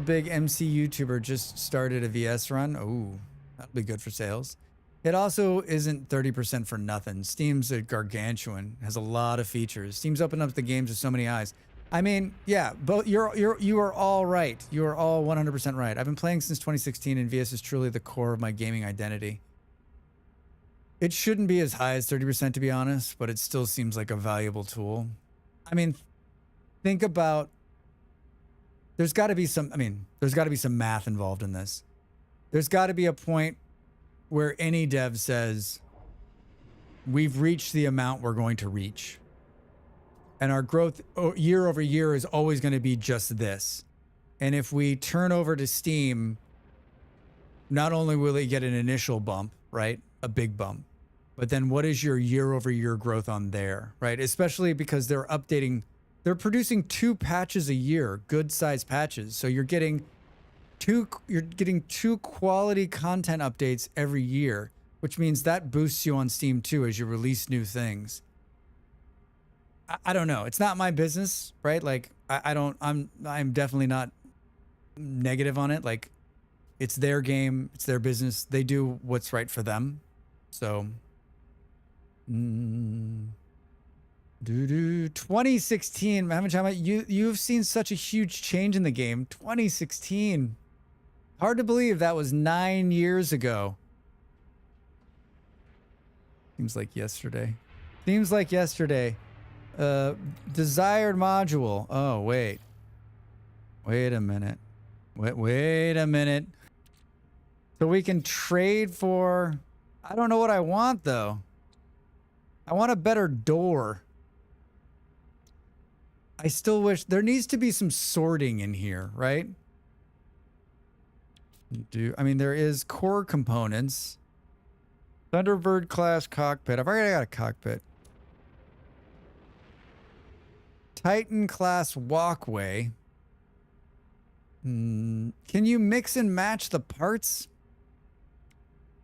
big MC YouTuber just started a VS run. Ooh, that'll be good for sales. It also isn't 30% for nothing. Steam's a gargantuan, has a lot of features. Steam's opened up the games with so many eyes. I mean, yeah, but you are all right. You are all 100% right. I've been playing since 2016, and VS is truly the core of my gaming identity. It shouldn't be as high as 30%, to be honest, but it still seems like a valuable tool. I mean, think about, there's got to be some math involved in this. There's got to be a point where any dev says, we've reached the amount we're going to reach. And our growth year over year is always going to be just this. And if we turn over to Steam, not only will it get an initial bump, right? A big bump. But then what is your year over year growth on there, right? Especially because they're producing 2 patches a year, good sized patches. So you're getting two quality content updates every year, which means that boosts you on Steam too as you release new things. I don't know. It's not my business, right? Like I'm definitely not negative on it. Like it's their game, it's their business. They do what's right for them. So 2016, you've seen such a huge change in the game. 2016. Hard to believe that was 9 years ago. Seems like yesterday. Desired module. Oh, wait a minute. Wait a minute. So we can trade for, I don't know what I want though. I want a better door. I still wish there needs to be some sorting in here, right? I mean, there is core components. Thunderbird class cockpit. I've already got a cockpit. Titan class walkway. Can you mix and match the parts?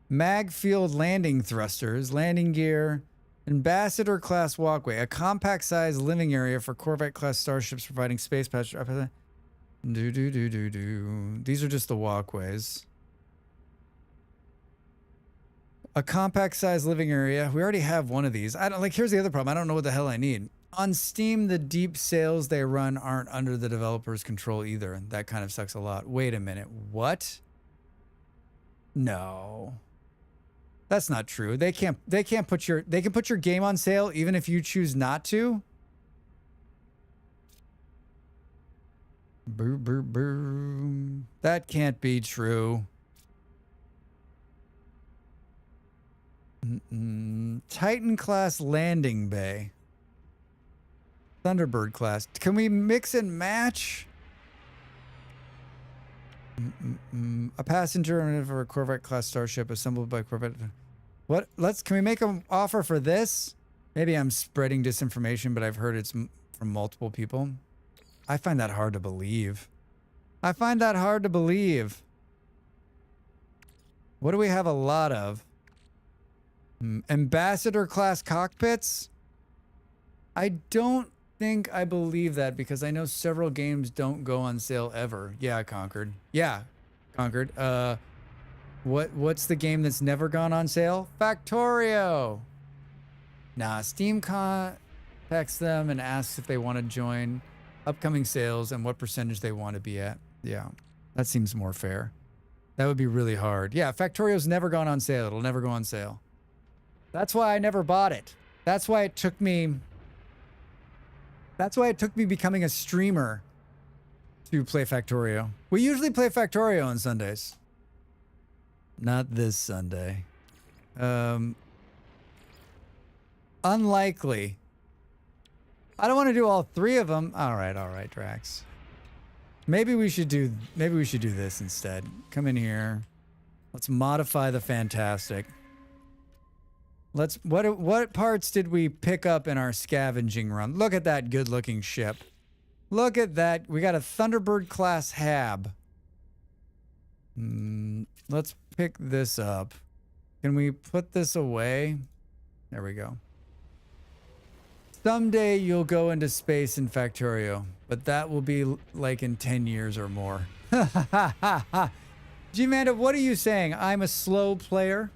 Mag field landing thrusters, landing gear, ambassador class walkway, a compact sized living area for Corvette class starships providing space passage. These are just the walkways. A compact sized living area. We already have one of these. I don't like. Here's the other problem. I don't know what the hell I need. On Steam, the deep sails they run aren't under the developer's control either. That kind of sucks a lot. Wait a minute. What? No. That's not true. They can put your game on sale even if you choose not to. Boo boo boo. That can't be true. Titan class landing bay. Thunderbird class. Can we mix and match? A passenger for a Corvette class starship assembled by Corvette. What? Can we make an offer for this? Maybe I'm spreading disinformation, but I've heard it's from multiple people. I find that hard to believe. I find that hard to believe. What do we have a lot of? Ambassador class cockpits? I don't think I believe that because I know several games don't go on sale ever. Yeah, Concord. Yeah, Concord. What's the game that's never gone on sale? Factorio. Nah, Steam contacts them and asks if they want to join upcoming sales and what percentage they want to be at. Yeah, that seems more fair. That would be really hard. Yeah, Factorio's never gone on sale. It'll never go on sale. That's why I never bought it. That's why it took me becoming a streamer to play Factorio. We usually play Factorio on Sundays. Not this Sunday. Unlikely. I don't want to do all three of them. All right, Drax. Maybe we should do this instead. Come in here. Let's modify the Fantastic. What parts did we pick up in our scavenging run? Look at that good-looking ship. Look at that. We got a Thunderbird class hab. Let's pick this up. Can we put this away? There we go. Someday you'll go into space in Factorio, but that will be like in 10 years or more. G-Manda, what are you saying? I'm a slow player?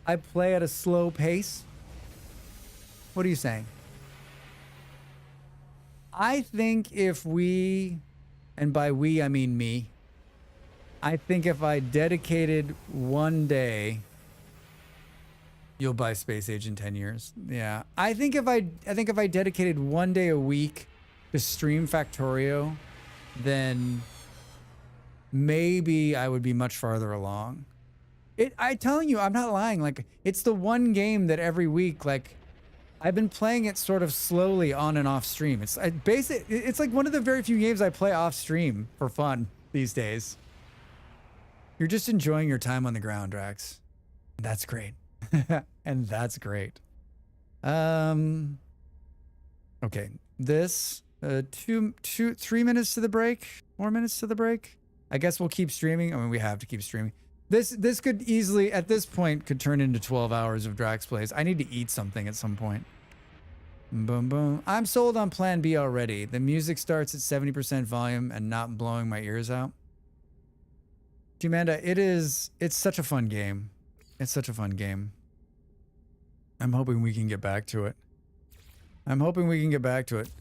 I play at a slow pace? What are you saying? I think if we, and by we I mean me, I think if I dedicated one day, you'll buy Space Age in 10 years. Yeah. I think if I dedicated one day a week to stream Factorio, then maybe I would be much farther along. I'm telling you, I'm not lying. Like, it's the one game that every week, like, I've been playing it sort of slowly on and off stream. It's like one of the very few games I play off stream for fun these days. You're just enjoying your time on the ground, Drax. That's great. And that's great. Okay. This 3 minutes to the break, 4 minutes to the break. I guess we'll keep streaming. I mean, we have to keep streaming. This could easily, at this point, could turn into 12 hours of Drax Plays. I need to eat something at some point. Boom, boom. I'm sold on Plan B already. The music starts at 70% volume and not blowing my ears out. Amanda, it's such a fun game. It's such a fun game. I'm hoping we can get back to it.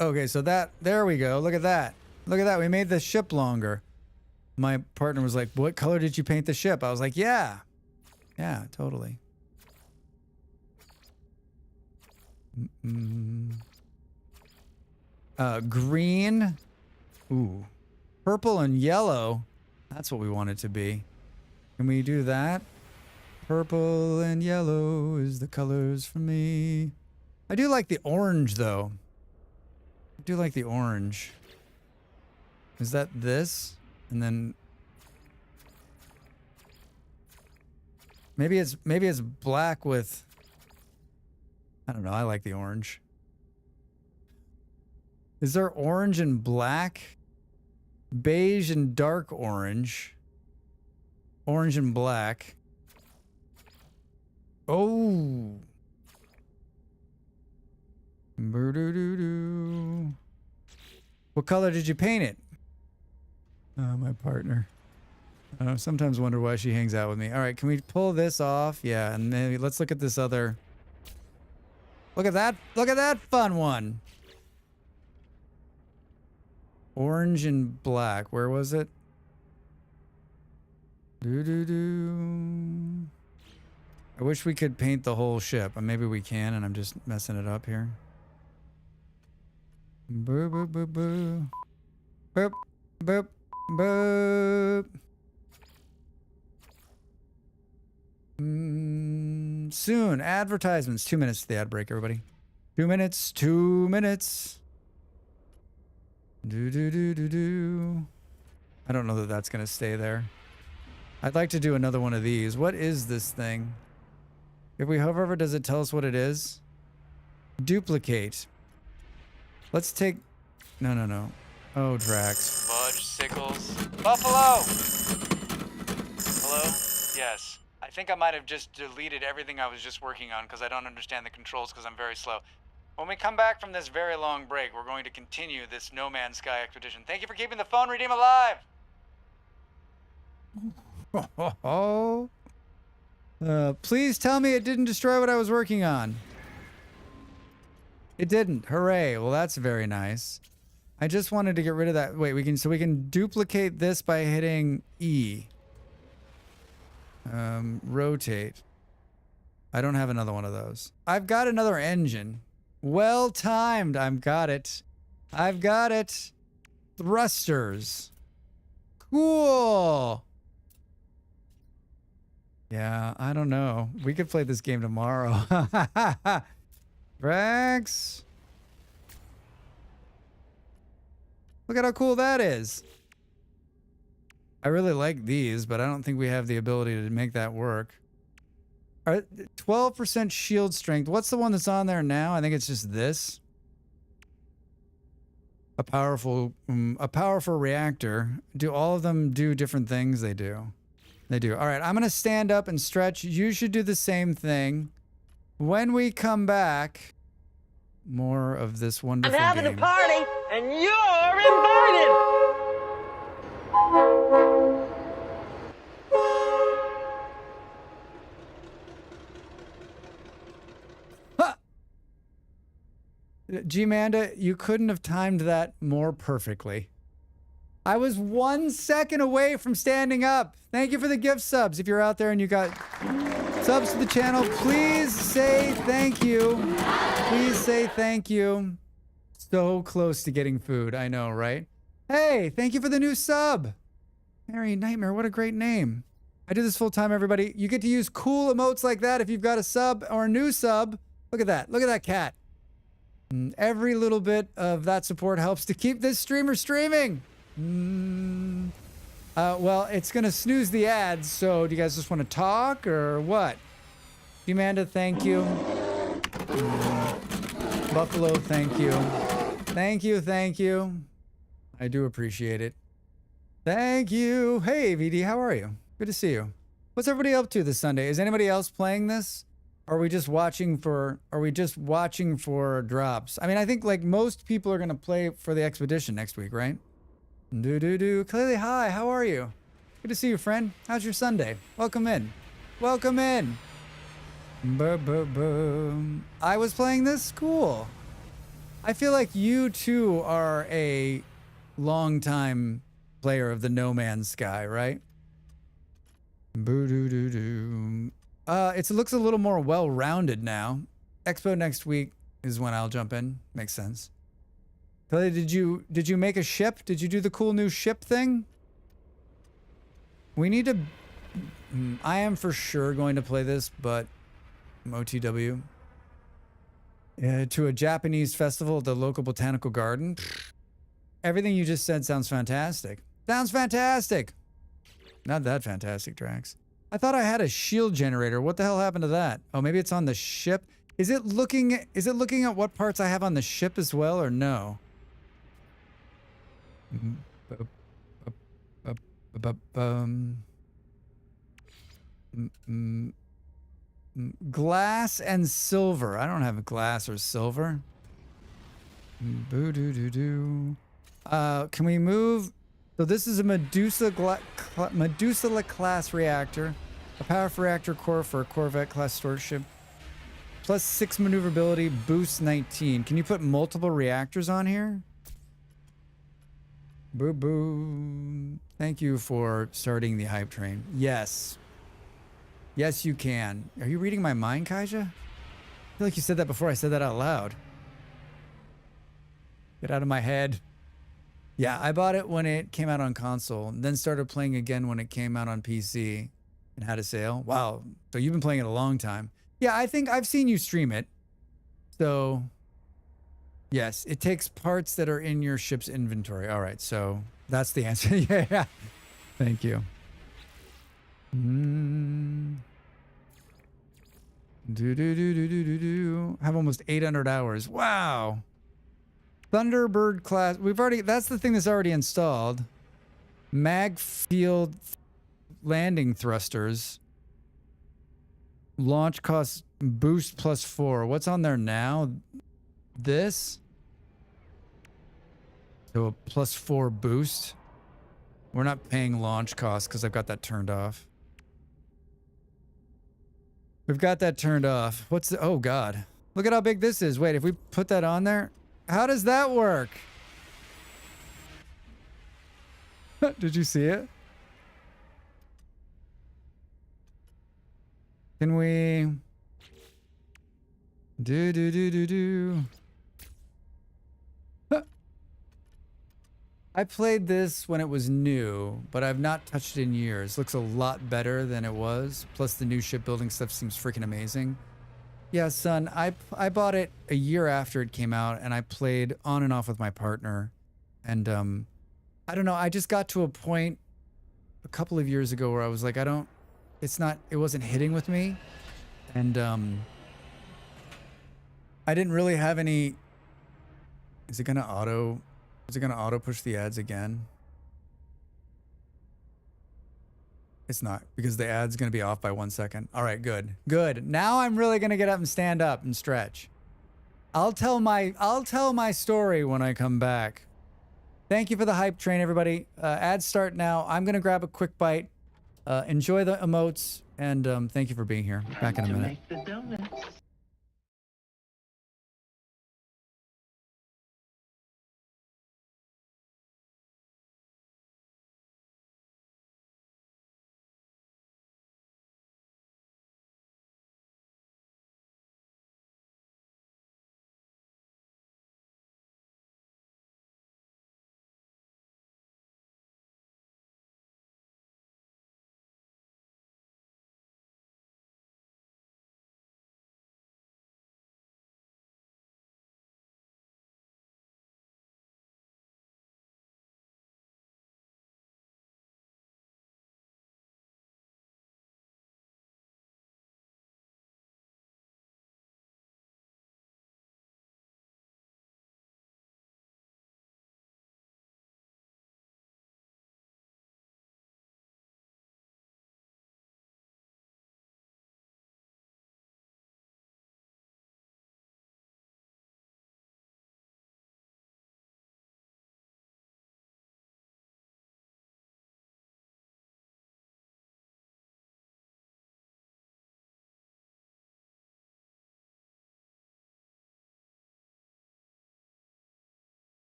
Okay, so there we go. Look at that. We made the ship longer. My partner was like, what color did you paint the ship? I was like, yeah, totally. Green. Ooh. Purple and yellow. That's what we want it to be. Can we do that? Purple and yellow is the colors for me. I do like the orange, though. I do like the orange. Is that this? And then maybe it's black with, I don't know, I like the orange. Is there orange and black? Beige and dark orange. Orange and black. Oh. Boo-doo-doo-doo. What color did you paint it? My partner. I sometimes wonder why she hangs out with me. All right, can we pull this off? Yeah, and maybe let's look at this other. Look at that. Look at that fun one. Orange and black. Where was it? Doo-doo-doo. I wish we could paint the whole ship. Maybe we can, and I'm just messing it up here. Boo, boo, boo, boo. Boop, boop, boop. Soon. Advertisements. 2 minutes to the ad break, everybody. 2 minutes. 2 minutes. Do, do, do, do, do. I don't know that that's going to stay there. I'd like to do another one of these. What is this thing? If we hover over, does it tell us what it is? Duplicate. Let's take... No, no, no. Oh, Drax. Fudge, Sickles. Buffalo! Hello? Yes. I think I might have just deleted everything I was just working on because I don't understand the controls because I'm very slow. When we come back from this very long break, we're going to continue this No Man's Sky expedition. Thank you for keeping the phone redeem alive! Please tell me it didn't destroy what I was working on. It didn't. Hooray. Well, that's very nice. I just wanted to get rid of that. Wait, we can duplicate this by hitting E. Rotate. I don't have another one of those. I've got another engine. Well timed. I've got it. I've got it. Thrusters. Cool. Yeah, I don't know. We could play this game tomorrow. Rex. Look at how cool that is. I really like these, but I don't think we have the ability to make that work. 12% shield strength. What's the one that's on there now? I think it's just this. A powerful reactor. Do all of them do different things? They do. They do. All right, I'm going to stand up and stretch. You should do the same thing. When we come back, more of this wonderful game. I'm having a party, and you're invited! G-Manda, you couldn't have timed that more perfectly. I was 1 second away from standing up. Thank you for the gift subs. If you're out there and you got subs to the channel, please say thank you. Please say thank you. So close to getting food. I know, right? Hey, thank you for the new sub. Mary Nightmare, what a great name. I do this full time, everybody. You get to use cool emotes like that if you've got a sub or a new sub. Look at that. Look at that cat. Every little bit of that support helps to keep this streamer streaming. Well, it's going to snooze the ads, so do you guys just want to talk or what? Amanda, thank you. Buffalo, thank you. Thank you, thank you. I do appreciate it. Thank you. Hey, VD, how are you? Good to see you. What's everybody up to this Sunday? Is anybody else playing this? Are we just watching for drops? I mean, I think like most people are going to play for the expedition next week, right? Clearly, hi, how are you? Good to see you, friend. How's your Sunday? Welcome in. Welcome in. I was playing this? Cool. I feel like you too are a longtime player of the No Man's Sky, right? It looks a little more well-rounded now. Expo next week is when I'll jump in. Makes sense. Kelly, did you make a ship? Did you do the cool new ship thing? We need to... I am for sure going to play this, but OTW. to a Japanese festival at the local botanical garden. Everything you just said sounds fantastic. Sounds fantastic. Not that fantastic, Drax. I thought I had a shield generator. What the hell happened to that? Oh, maybe it's on the ship. Is it looking at what parts I have on the ship as well, or no? Glass and silver. I don't have glass or silver. Boo doo doo doo. Can we move? So this is a Medusa class reactor, a powerful reactor core for a Corvette class storage ship. Plus 6 maneuverability, boost 19. Can you put multiple reactors on here? Boo boo. Thank you for starting the hype train. Yes. Yes, you can. Are you reading my mind, Kaija? I feel like you said that before I said that out loud. Get out of my head. Yeah, I bought it when it came out on console, and then started playing again when it came out on PC and had a sale. Wow. So you've been playing it a long time. Yeah, I think I've seen you stream it. So, yes, it takes parts that are in your ship's inventory. All right, so that's the answer. Yeah. Thank you. Have almost 800 hours. Wow. Thunderbird class. That's the thing that's already installed. Mag field landing thrusters. Launch cost boost +4. What's on there now? This. So a +4 boost. We're not paying launch costs because I've got that turned off. We've got that turned off. What's the... Oh, God. Look at how big this is. Wait, if we put that on there... How does that work? Did you see it? Can we... Do. I played this when it was new, but I've not touched it in years. Looks a lot better than it was. Plus the new shipbuilding stuff seems freaking amazing. Yeah, son, I bought it a year after it came out, and I played on and off with my partner. And I don't know, I just got to a point a couple of years ago where I was like, it wasn't hitting with me. And I didn't really have any... Is it gonna auto push the ads again? It's not, because the ad's going to be off by 1 second. All right, good. Good. Now I'm really going to get up and stand up and stretch. I'll tell my story when I come back. Thank you for the hype train, everybody. Ads start now. I'm going to grab a quick bite. Enjoy the emotes, and thank you for being here. Back in a minute.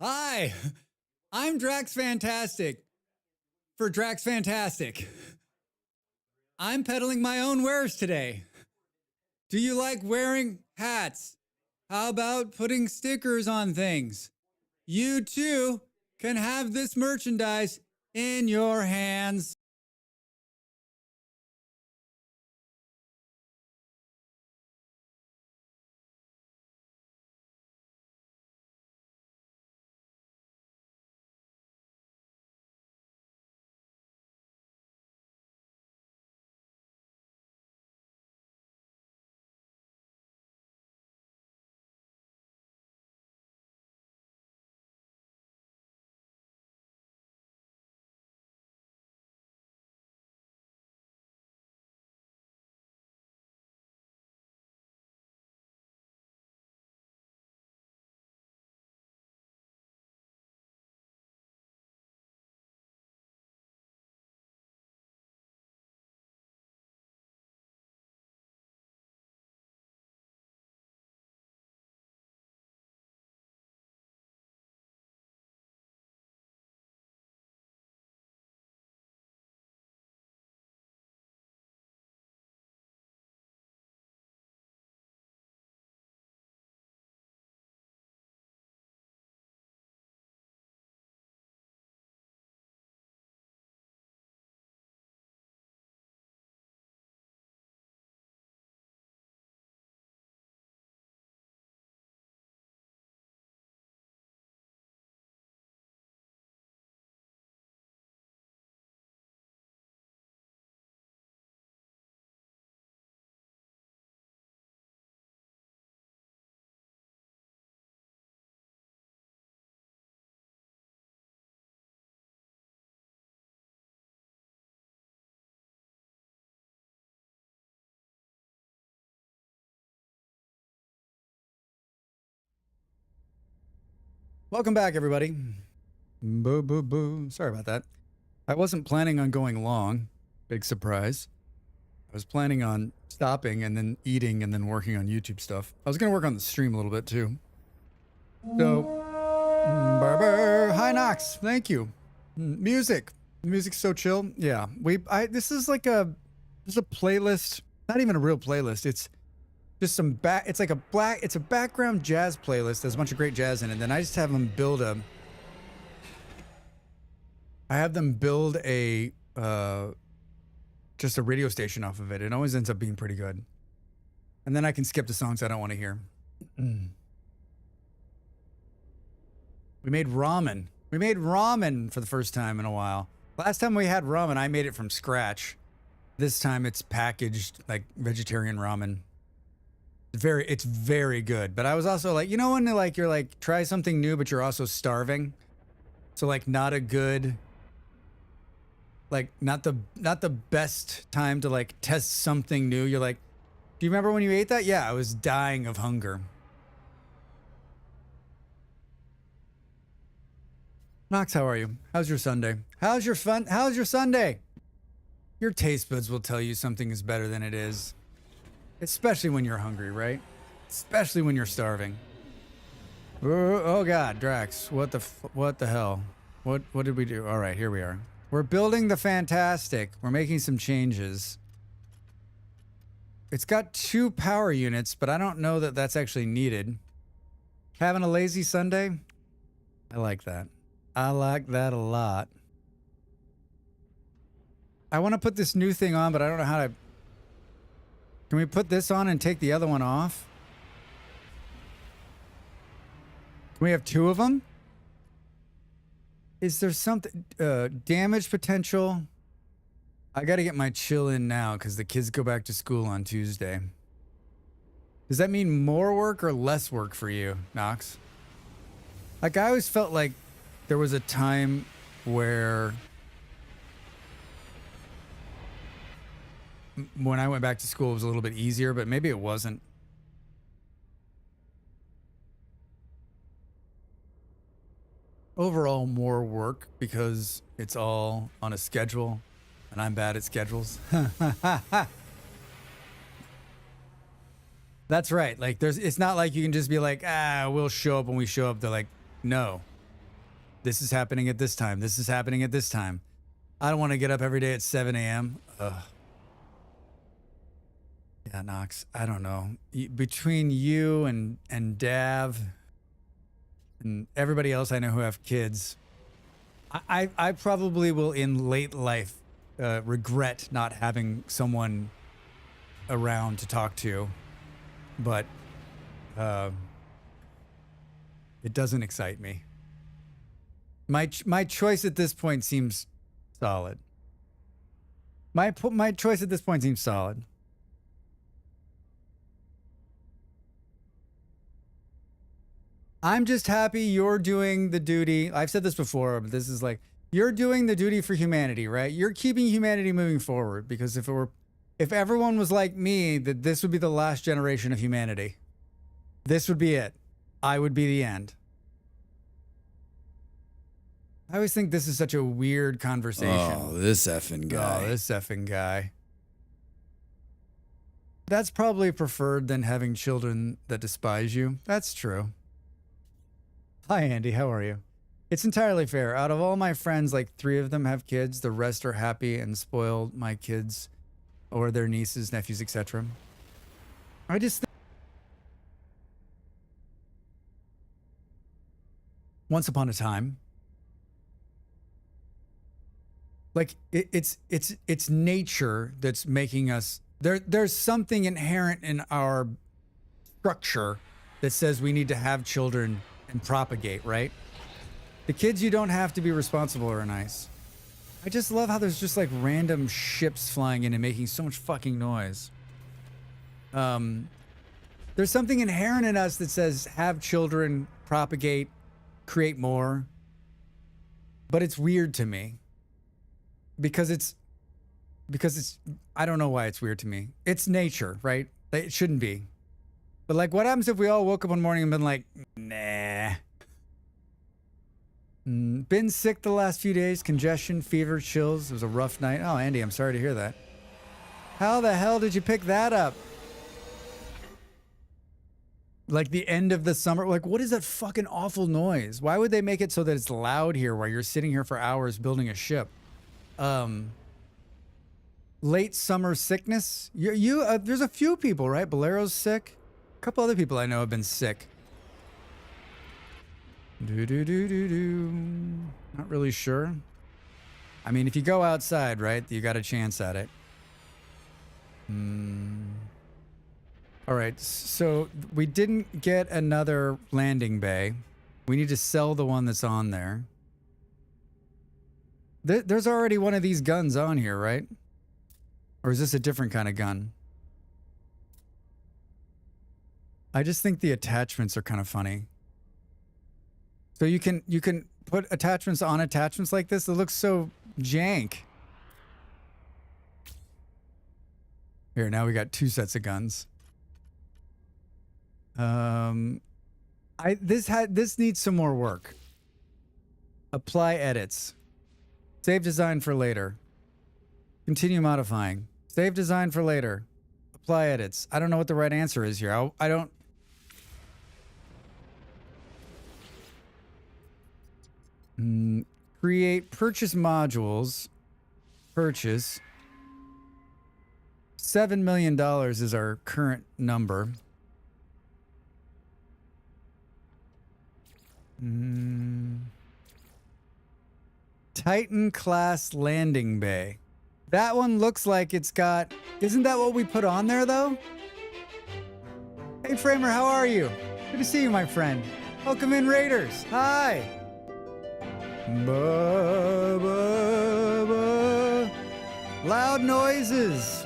Hi, I'm Drax Fantastic for Drax Fantastic. I'm peddling my own wares today. Do you like wearing hats? How about putting stickers on things? You too can have this merchandise in your hands. Welcome back, everybody. Boo, boo, boo. Sorry about that. I wasn't planning on going long. Big surprise. I was planning on stopping and then eating and then working on YouTube stuff. I was going to work on the stream a little bit too. So, Barber. Hi, Knox. Thank you. Music. Music's so chill. Yeah. This is like this is a playlist. Not even a real playlist. It's just it's like it's a background jazz playlist. There's a bunch of great jazz in it. And then I just have them build just a radio station off of it. It always ends up being pretty good. And then I can skip the songs I don't want to hear. We made ramen. We made ramen for the first time in a while. Last time we had ramen, I made it from scratch. This time it's packaged like vegetarian ramen. It's very good. But I was also like, you know when you're like try something new, but you're also starving. So like not a good, like not the best time to like test something new. You're like, do you remember when you ate that? Yeah, I was dying of hunger. Knox, how are you? How's your Sunday? How's your Sunday? Your taste buds will tell you something is better than it is. Especially when you're hungry, right? Especially when you're starving. Oh God, Drax, what the hell? What did we do? All right, here we are. We're building the Fantastic. We're making some changes. It's got 2 power units, but I don't know that that's actually needed. Having a lazy Sunday? I like that. I like that a lot. I want to put this new thing on, but I don't know how to... Can we put this on and take the other one off? Can we have 2 of them? Is there something... damage potential? I got to get my chill in now because the kids go back to school on Tuesday. Does that mean more work or less work for you, Knox? Like, I always felt like there was a time where... when I went back to school, it was a little bit easier, but maybe it wasn't. Overall, more work because it's all on a schedule, and I'm bad at schedules. That's right. Like, it's not like you can just be like, we'll show up when we show up. They're like, no, This is happening at this time. This is happening at this time. I don't want to get up every day at 7 a.m. Ugh. Yeah, Knox, I don't know. Between you and Dav and everybody else I know who have kids, I probably will in late life regret not having someone around to talk to, but it doesn't excite me. My choice at this point seems solid. My choice at this point seems solid. I'm just happy you're doing the duty. I've said this before, but this is like, you're doing the duty for humanity, right? You're keeping humanity moving forward, because if everyone was like me, that this would be the last generation of humanity. This would be it. I would be the end. I always think this is such a weird conversation. Oh, this effing guy. Oh, this effing guy. That's probably preferred than having children that despise you. That's true. Hi, Andy. How are you? It's entirely fair. Out of all my friends, like 3 of them have kids. The rest are happy and spoil my kids or their nieces, nephews, etc. I just think once upon a time, like it's nature that's making us. There's something inherent in our structure that says we need to have children and propagate, right? The kids you don't have to be responsible are nice. I just love how there's just like random ships flying in and making so much fucking noise. There's something inherent in us that says have children, propagate, create more. But it's weird to me. Because it's I don't know why it's weird to me. It's nature, right? It shouldn't be. But like, what happens if we all woke up one morning and been like, nah. Been sick the last few days, congestion, fever, chills. It was a rough night. Oh, Andy, I'm sorry to hear that. How the hell did you pick that up? Like the end of the summer. Like, what is that fucking awful noise? Why would they make it so that it's loud here while you're sitting here for hours building a ship? Late summer sickness. There's a few people, right? Bolero's sick. A couple other people I know have been sick. Not really sure. I mean, if you go outside, right, you got a chance at it. All right, so we didn't get another landing bay. We need to sell the one that's on there. There's already one of these guns on here, right? Or is this a different kind of gun? I just think the attachments are kind of funny. So you can put attachments on attachments like this. It looks so jank. Here, now we got 2 sets of guns. This needs some more work. Apply edits. Save design for later. Continue modifying. Save design for later. Apply edits. I don't know what the right answer is here. I don't. Create purchase modules. Purchase. $7 million is our current number. Titan class landing bay. That one looks like it's got... Isn't that what we put on there, though? Hey, Framer, how are you? Good to see you, my friend. Welcome in, Raiders. Hi. Loud noises.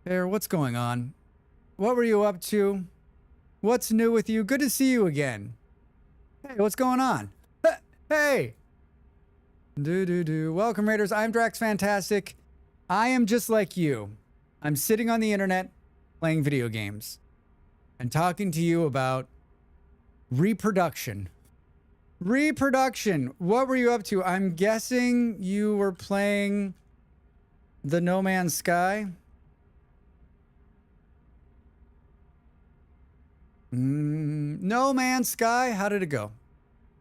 There, what's going on? What were you up to? What's new with you? Good to see you again. Hey, what's going on? Hey. Welcome, Raiders. I'm Drax Fantastic. I am just like you. I'm sitting on the internet playing video games and talking to you about reproduction. Reproduction. What were you up to? I'm guessing you were playing the No Man's Sky. No Man's Sky, how did it go?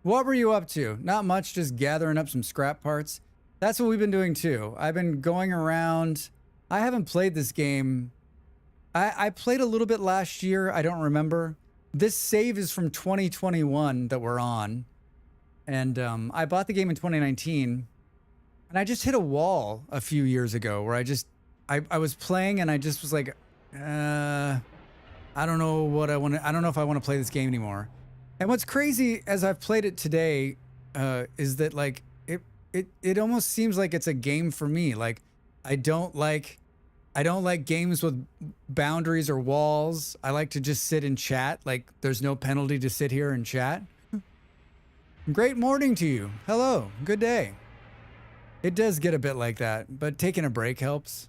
What were you up to? Not much, just gathering up some scrap parts. That's what we've been doing too. I've been going around. I haven't played this game. I played a little bit last year. I don't remember. This save is from 2021 that we're on. And I bought the game in 2019. And I just hit a wall a few years ago where I was playing and I just was like, I don't know what I want to, I don't know if I want to play this game anymore. And what's crazy as I've played it today is that like it almost seems like it's a game for me. Like I don't like games with boundaries or walls. I like to just sit and chat. Like there's no penalty to sit here and chat. Great morning to you. Hello. Good day. It does get a bit like that, but taking a break helps.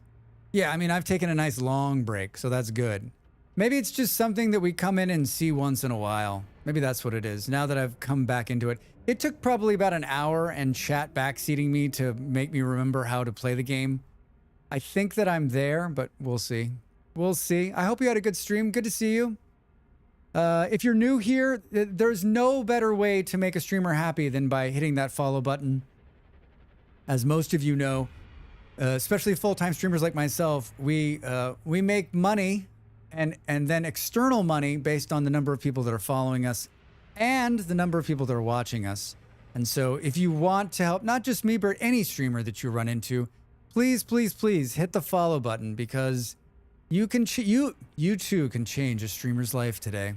Yeah, I mean, I've taken a nice long break, so that's good. Maybe it's just something that we come in and see once in a while. Maybe that's what it is. Now that I've come back into it. It took probably about an hour and chat backseating me to make me remember how to play the game. I think that I'm there, but we'll see. We'll see. I hope you had a good stream. Good to see you. If you're new here, there's no better way to make a streamer happy than by hitting that follow button. As most of you know, especially full-time streamers like myself, we make money and then external money based on the number of people that are following us and the number of people that are watching us. And so if you want to help, not just me, but any streamer that you run into, please, please, please hit the follow button because you can you too can change a streamer's life today.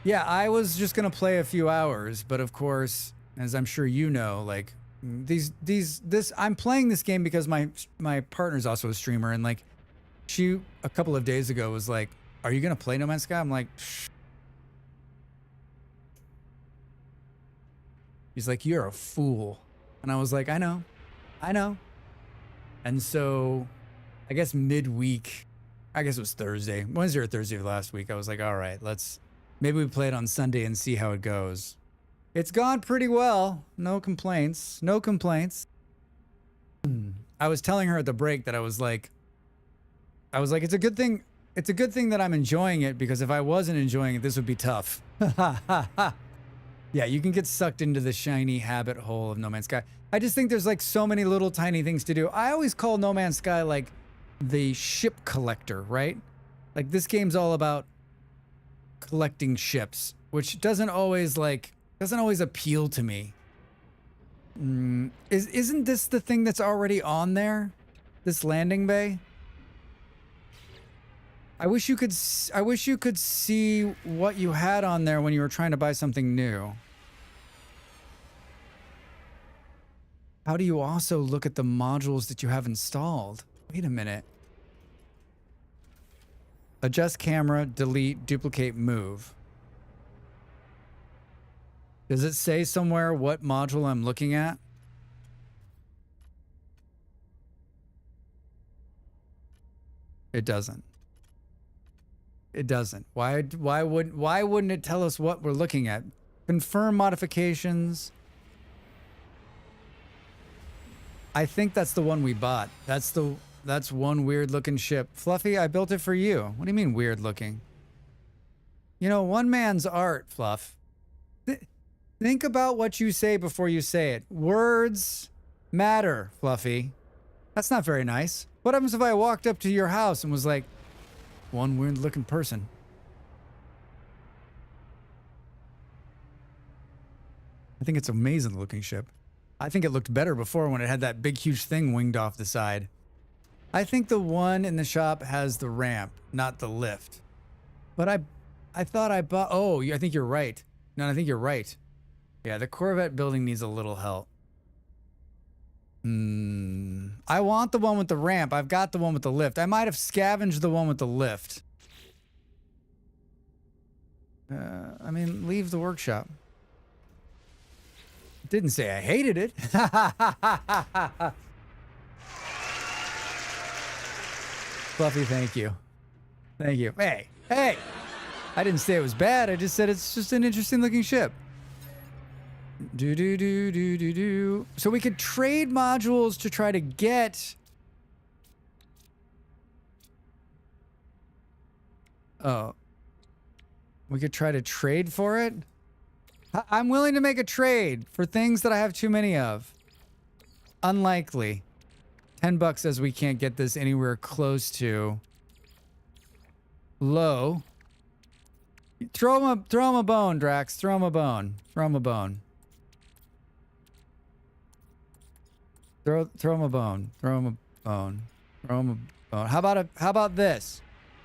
Yeah, I was just gonna play a few hours, but of course, as I'm sure you know, like I'm playing this game because my partner's also a streamer, and like she a couple of days ago was like, "Are you gonna play No Man's Sky?" I'm like, shh. He's like, "You're a fool," and I was like, I know. And so, I guess midweek, I guess it was Thursday, Wednesday or Thursday of last week, I was like, all right, maybe we play it on Sunday and see how it goes. It's gone pretty well. No complaints. No complaints. I was telling her at the break that I was like, it's a good thing. It's a good thing that I'm enjoying it because if I wasn't enjoying it, this would be tough. Yeah, you can get sucked into the shiny habit hole of No Man's Sky. I just think there's like so many little tiny things to do. I always call No Man's Sky like the ship collector, right? Like this game's all about collecting ships, which doesn't always appeal to me. Isn't this the thing that's already on there? This landing bay? I wish you could see what you had on there when you were trying to buy something new. How do you also look at the modules that you have installed? Wait a minute. Adjust camera, delete, duplicate, move. Does it say somewhere what module I'm looking at? It doesn't. It doesn't. Why wouldn't it tell us what we're looking at? Confirm modifications. I think that's the one we bought. That's one weird looking ship. Fluffy, I built it for you. What do you mean weird looking? You know, one man's art, Fluff. Think about what you say before you say it. Words matter, Fluffy. That's not very nice. What happens if I walked up to your house and was like, one weird looking person? I think it's an amazing looking ship. I think it looked better before when it had that big huge thing winged off the side. I think the one in the shop has the ramp, not the lift. But I thought I bought, oh, I think you're right. No, I think you're right. Yeah, the Corvette building needs a little help. I want the one with the ramp. I've got the one with the lift. I might have scavenged the one with the lift. I mean, leave the workshop. Didn't say I hated it. Fluffy, thank you. Thank you. Hey. I didn't say it was bad. I just said it's just an interesting looking ship. So we could trade modules to try to get Oh. We could try to trade for it? I'm willing to make a trade for things that I have too many of. Unlikely. $10 says we can't get this anywhere close to low. Throw him a bone, Drax. Throw him a bone. Throw him a bone. Throw him a bone. Throw him a bone. Throw him a bone. How about this?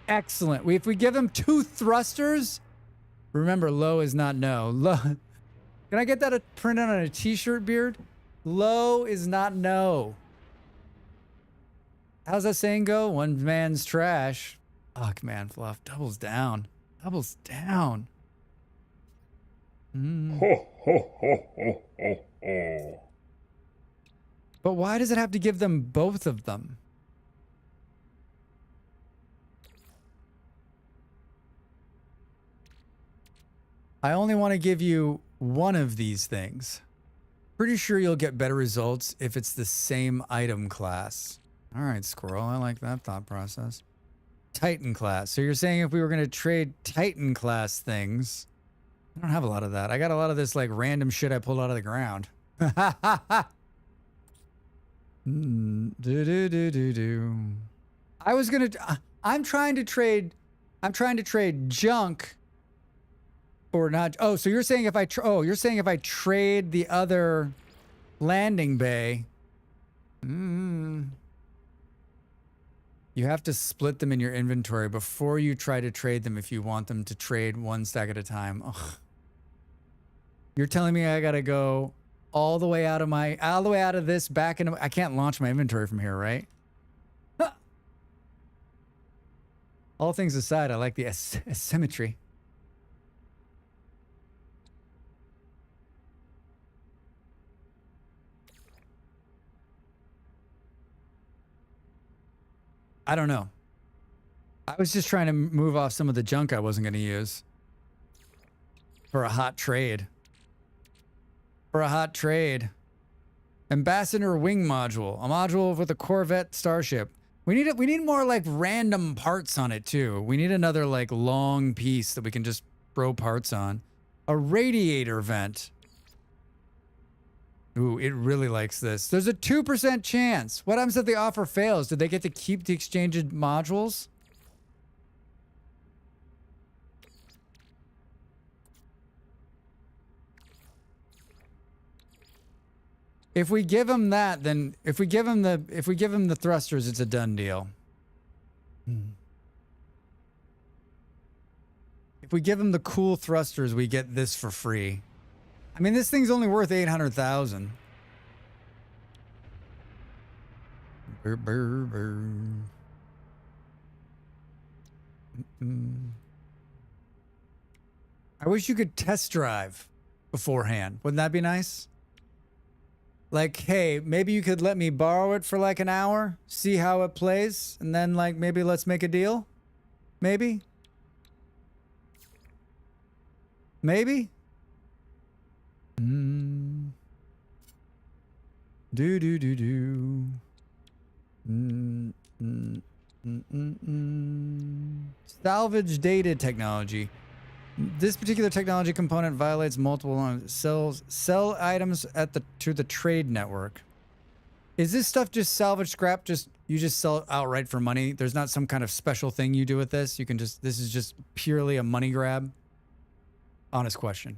Excellent. If we give him 2 thrusters, remember low is not no. Low. Can I get that printed on a t-shirt, Beard? Low is not no. How's that saying go? One man's trash. Fuck, man, Fluff. Doubles down. Doubles down. But why does it have to give them both of them? I only want to give you one of these things. Pretty sure you'll get better results if it's the same item class. All right, Squirrel. I like that thought process. Titan class. So you're saying if we were going to trade Titan class things... I don't have a lot of that. I got a lot of this like random shit I pulled out of the ground. I was going to... I'm trying to trade junk or not. Oh, so you're saying if I you're saying if I trade the other landing bay, you have to split them in your inventory before you try to trade them if you want them to trade one stack at a time. Ugh. You're telling me I got to go all the way out of this back into I can't launch my inventory from here, right? Huh. All things aside, I like the asymmetry. I don't know. I was just trying to move off some of the junk I wasn't going to use. For a hot trade. Ambassador wing module. A module with a Corvette starship. We need more like random parts on it too. We need another like long piece that we can just throw parts on. A radiator vent. Ooh, it really likes this. There's a 2% chance. What happens if the offer fails? Do they get to keep the exchanged modules? If we give them that, then if we give them the thrusters, it's a done deal. If we give them the cool thrusters, we get this for free. I mean, this thing's only worth 800,000. Brr, brr, brr. I wish you could test drive beforehand. Wouldn't that be nice? Like, hey, maybe you could let me borrow it for like an hour, see how it plays, and then like maybe let's make a deal? Maybe? Maybe? Salvage data technology. This particular technology component violates multiple sell items to the trade network. Is this stuff just salvage scrap? You just sell it outright for money? There's not some kind of special thing you do with this? This is just purely a money grab? Honest question.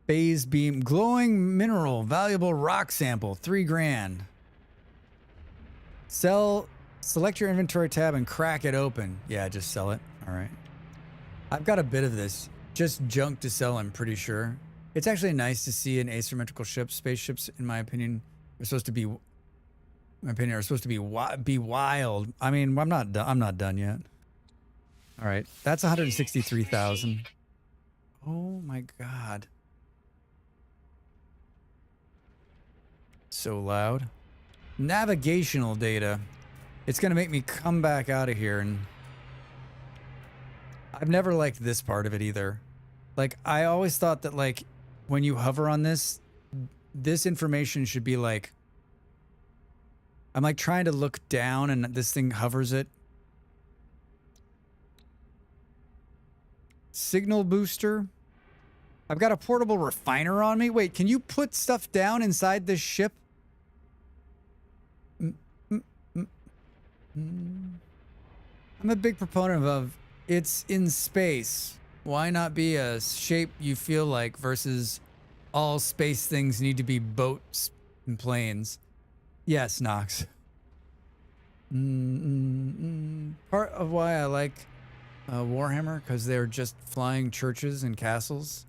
Phase beam, glowing mineral, valuable rock sample, 3 grand. Select your inventory tab and crack it open. Yeah, just sell it. All right. I've got a bit of this, just junk to sell, I'm pretty sure. It's actually nice to see an asymmetrical ship. Spaceships, in my opinion, are supposed to be, be wild. I mean, I'm not done yet. All right, that's 163,000. Oh my God. So loud. Navigational data. It's gonna make me come back out of here and I've never liked this part of it either. Like, I always thought that, like, when you hover on this, this information should be like, I'm like trying to look down and this thing hovers it. Signal booster. I've got a portable refiner on me. Wait, can you put stuff down inside this ship? I'm a big proponent of it's in space. Why not be a shape you feel like versus all space things need to be boats and planes? Yes, Nox. Part of why I like Warhammer, because they're just flying churches and castles.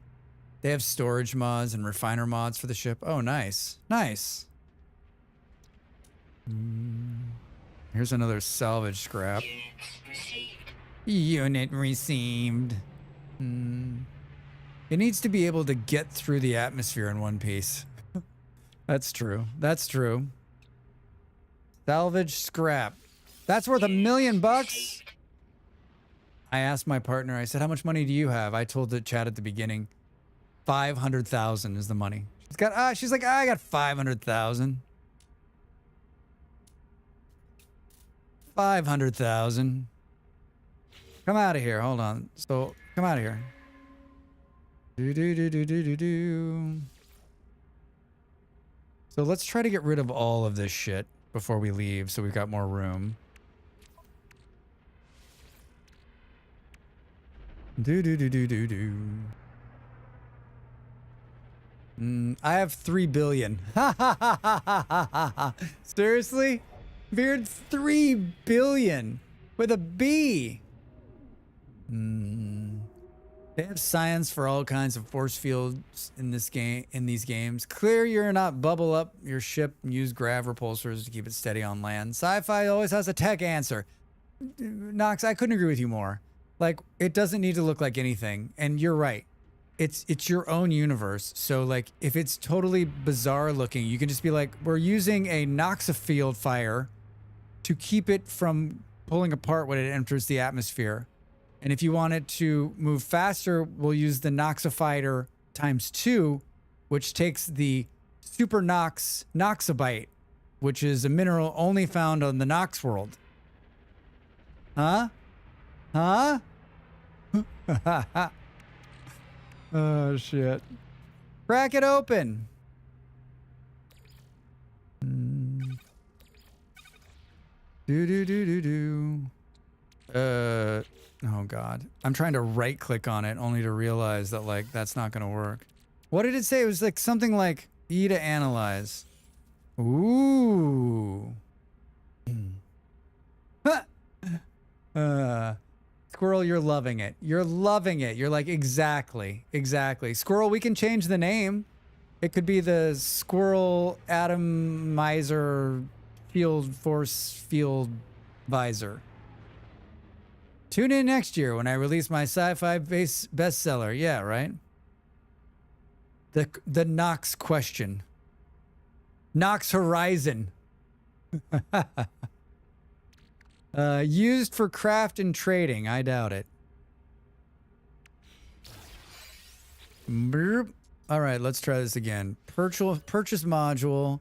They have storage mods and refiner mods for the ship. Oh, nice. Nice. Here's another salvage scrap. Unit received. It needs to be able to get through the atmosphere in one piece. That's true. That's true. Salvage scrap. That's worth $1 million bucks. I asked my partner, I said, how much money do you have? I told the chat at the beginning, 500,000 is the money. She's like, I got 500,000. 500,000. Come out of here. Hold on. So come out of here. So let's try to get rid of all of this shit before we leave, so we've got more room. I have 3 billion. Seriously? Beard 3 billion with a B. They have science for all kinds of force fields in this game, in these games. Clear you're not bubble up your ship and use grav repulsors to keep it steady on land. Sci-fi always has a tech answer. Nox, I couldn't agree with you more. Like, it doesn't need to look like anything, and you're right. It's your own universe. So like, if it's totally bizarre looking, you can just be like, we're using a Noxifield fire to keep it from pulling apart when it enters the atmosphere. And if you want it to move faster, we'll use the Noxifier ×2, which takes the Super Nox Noxabite, which is a mineral only found on the Nox world. Huh? Huh? Oh, shit. Crack it open. Oh god. I'm trying to right click on it only to realize that like that's not gonna work. What did it say? It was like something like E to analyze. Ooh. Squirrel, you're loving it. You're loving it. You're like, exactly. Exactly. Squirrel, we can change the name. It could be the Squirrel Atomizer Field Force Field Visor. Tune in next year when I release my sci-fi bestseller. Yeah, right? The Nox question. Nox Horizon. Used for craft and trading. I doubt it. Burp. All right, let's try this again. Purchase module.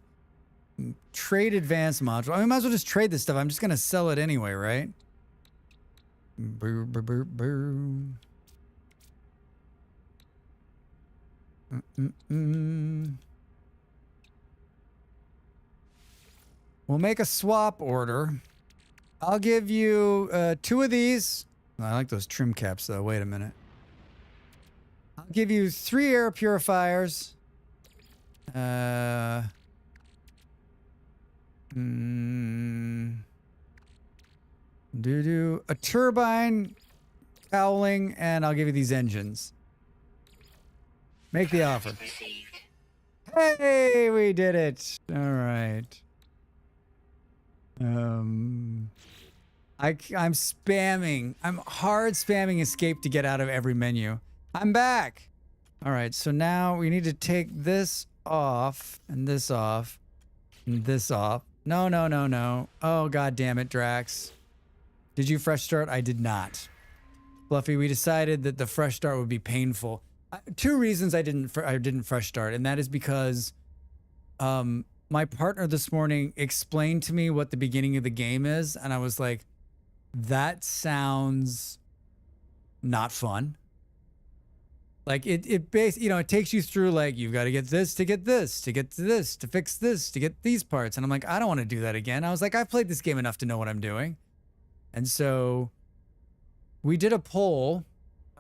Trade advanced module. I might as well just trade this stuff. I'm just going to sell it anyway, right? We'll make a swap order. I'll give you 2 of these. I like those trim caps though. Wait a minute. I'll give you 3 air purifiers. A turbine, cowling, and I'll give you these engines. Make the offer. Hey, we did it. All right. I'm spamming. I'm hard spamming escape to get out of every menu. I'm back. All right, so now we need to take this off and this off and this off. No, no, no, no. Oh, god damn it, Drax. Did you fresh start? I did not. Fluffy, we decided that the fresh start would be painful. Two reasons I didn't fresh start, and that is because my partner this morning explained to me what the beginning of the game is, and I was like, that sounds not fun. Like it takes you through, like, you've got to get this to get this to get to this to fix this to get these parts, and I'm like, I don't want to do that again. I was like, I've played this game enough to know what I'm doing. And so we did a poll,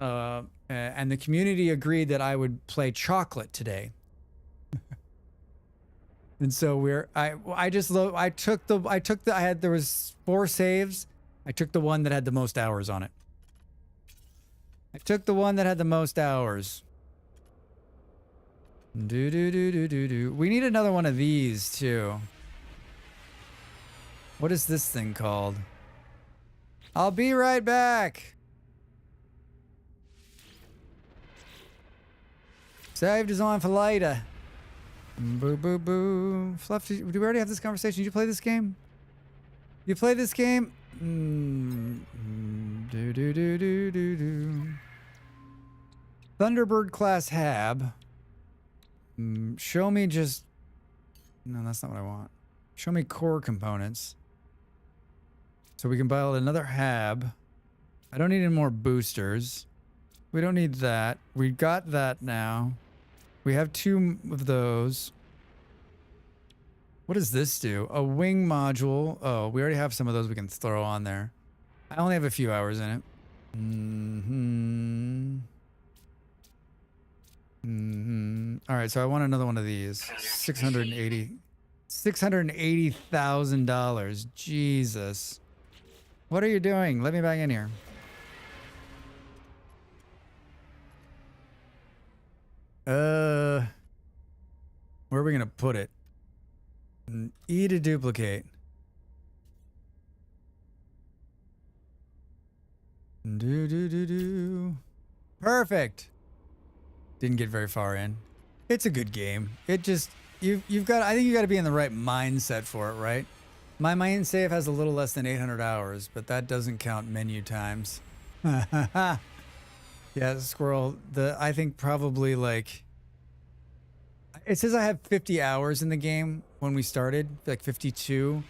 and the community agreed that I would play chocolate today. And so there was 4 saves. I took the one that had the most hours on it. I took the one that had the most hours. We need another one of these too. What is this thing called? I'll be right back. Saved is on for later. Boo boo boo. Fluff, do we already have this conversation? Did you play this game? You play this game? Thunderbird class Hab. Show me just... No, that's not what I want. Show me core components. So we can buy another Hab. I don't need any more boosters. We don't need that. We got that now. We have 2 of those. What does this do? A wing module. Oh, we already have some of those we can throw on there. I only have a few hours in it. All right, so I want another one of these. $680,000. Jesus. What are you doing? Let me back in here. Where are we gonna put it? E to duplicate. Perfect. Didn't get very far in. It's a good game. It just you've got. I think you got to be in the right mindset for it, right? My main save has a little less than 800 hours, but that doesn't count menu times. Yeah, squirrel. I think probably like. It says I have 50 hours in the game when we started, like 52,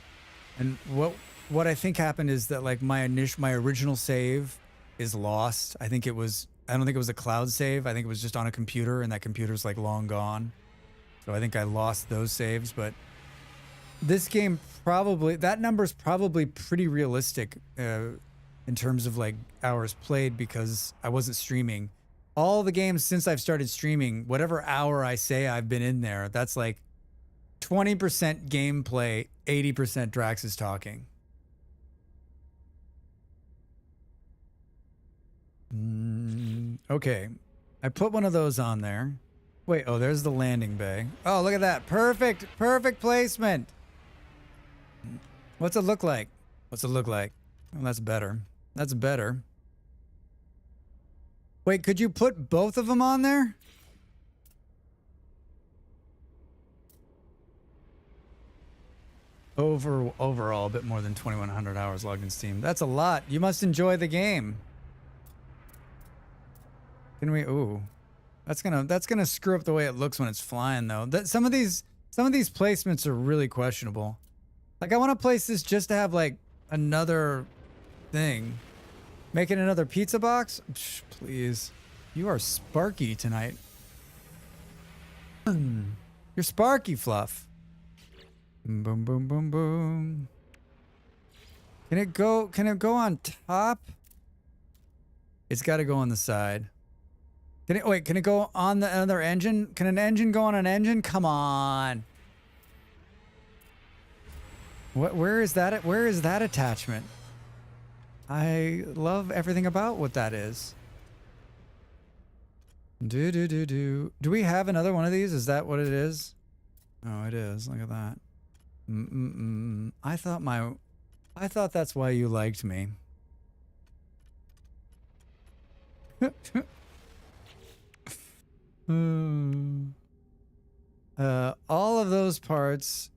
and what I think happened is that like my original save is lost. I don't think it was a cloud save. I think it was just on a computer, and that computer's like long gone. So I think I lost those saves, but this game that number's probably pretty realistic in terms of like hours played, because I wasn't streaming. All the games since I've started streaming, whatever hour I say I've been in there, that's like 20% gameplay, 80% Drax is talking. Okay. I put one of those on there. Wait, oh, there's the landing bay. Oh, look at that. Perfect placement. What's it look like? Oh, that's better. That's better. Wait, could you put both of them on there? Overall, a bit more than 2,100 hours logged in Steam. That's a lot. You must enjoy the game. Can we? Ooh, that's gonna screw up the way it looks when it's flying, though. Some of these placements are really questionable. Like, I want to place this just to have like another thing. Making another pizza box? Psh, please. You are sparky tonight. You're sparky, Fluff. Boom, boom, boom, boom. Can it go on top? It's got to go on the side. Can it go on the other engine? Can an engine go on an engine? Come on. Where is that? Where is that attachment? I love everything about what that is. Do we have another one of these? Is that what it is? Oh, it is. Look at that. I thought that's why you liked me. All of those parts,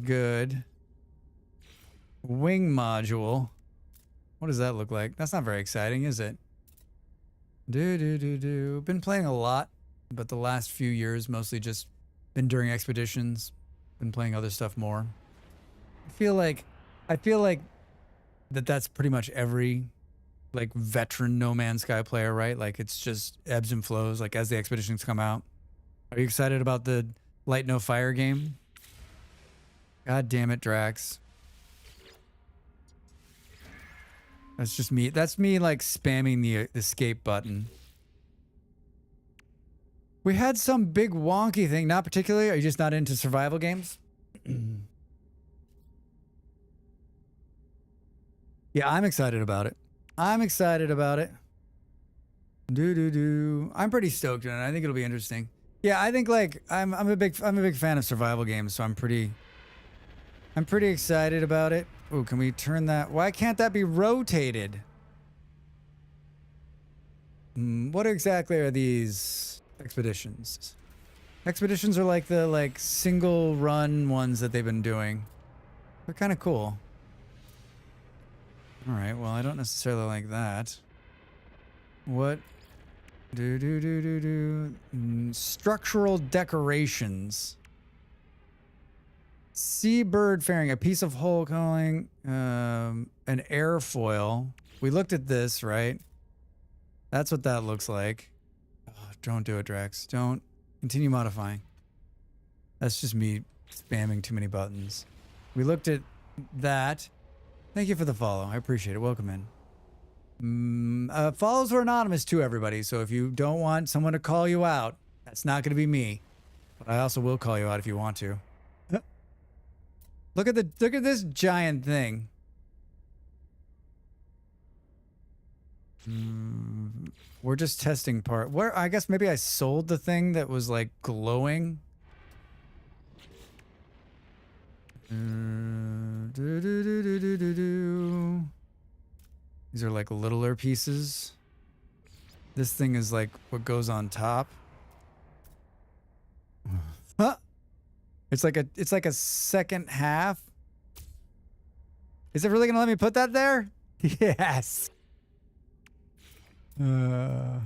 good. Wing module. What does that look like? That's not very exciting, is it? Been playing a lot, but the last few years mostly just been during expeditions. Been playing other stuff more. I feel like that's pretty much every like veteran No Man's Sky player, right? Like it's just ebbs and flows like as the expeditions come out. Are you excited about the Light No Fire game? God damn it, Drax. That's just me. That's me like spamming the escape button. We had some big wonky thing, not particularly. Are you just not into survival games? Yeah, I'm excited about it. I'm excited about it. I'm pretty stoked on it. I think it'll be interesting. Yeah, I think like I'm a big fan of survival games, so I'm pretty excited about it. Oh, can we turn that? Why can't that be rotated? What exactly are these expeditions? Expeditions are like the single run ones that they've been doing. They're kind of cool. All right, well, I don't necessarily like that. What? Structural decorations. Seabird fairing, a piece of hull calling, an airfoil. We looked at this, right? That's what that looks like. Oh, don't do it, Drax. Don't. Continue modifying. That's just me spamming too many buttons. We looked at that. Thank you for the follow. I appreciate it. Welcome in. Follows are anonymous too, everybody. So if you don't want someone to call you out, that's not going to be me. But I also will call you out if you want to. Look at this giant thing. We're just testing part. Where I guess maybe I sold the thing that was like glowing. These are like littler pieces. This thing is like what goes on top. Huh? It's like a second half. Is it really gonna let me put that there? Yes. I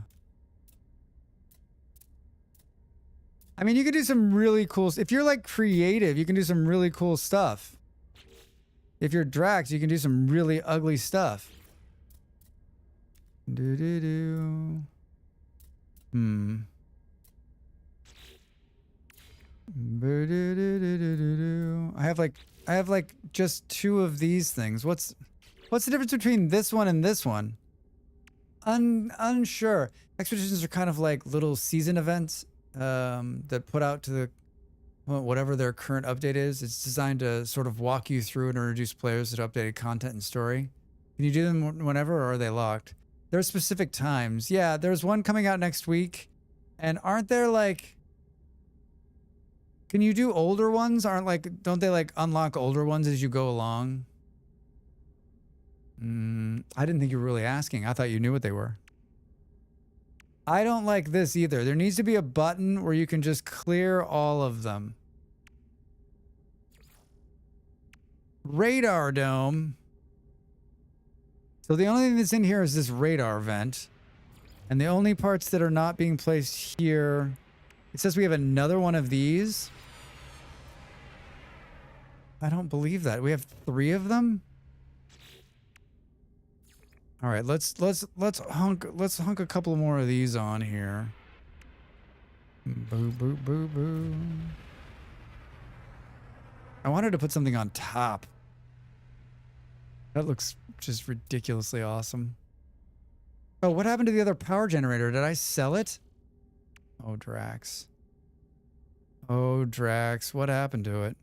mean, you can do some really cool. If you're like creative, you can do some really cool stuff. If you're Drax, you can do some really ugly stuff. I have like just two of these things. What's the difference between this one and this one? Unsure. Expeditions are kind of like little season events that put out to the whatever their current update is. It's designed to sort of walk you through and introduce players to updated content and story. Can you do them whenever, or are they locked? There are specific times. Yeah, there's one coming out next week, and aren't there like? Can you do older ones? Don't they like unlock older ones as you go along? I didn't think you were really asking. I thought you knew what they were. I don't like this either. There needs to be a button where you can just clear all of them. Radar dome. So the only thing that's in here is this radar vent. And the only parts that are not being placed here... It says we have another one of these. I don't believe that. We have 3 of them? All right, let's hunk a couple more of these on here. Boo boo boo boo. I wanted to put something on top. That looks just ridiculously awesome. Oh, what happened to the other power generator? Did I sell it? Oh, Drax. Oh, Drax, what happened to it?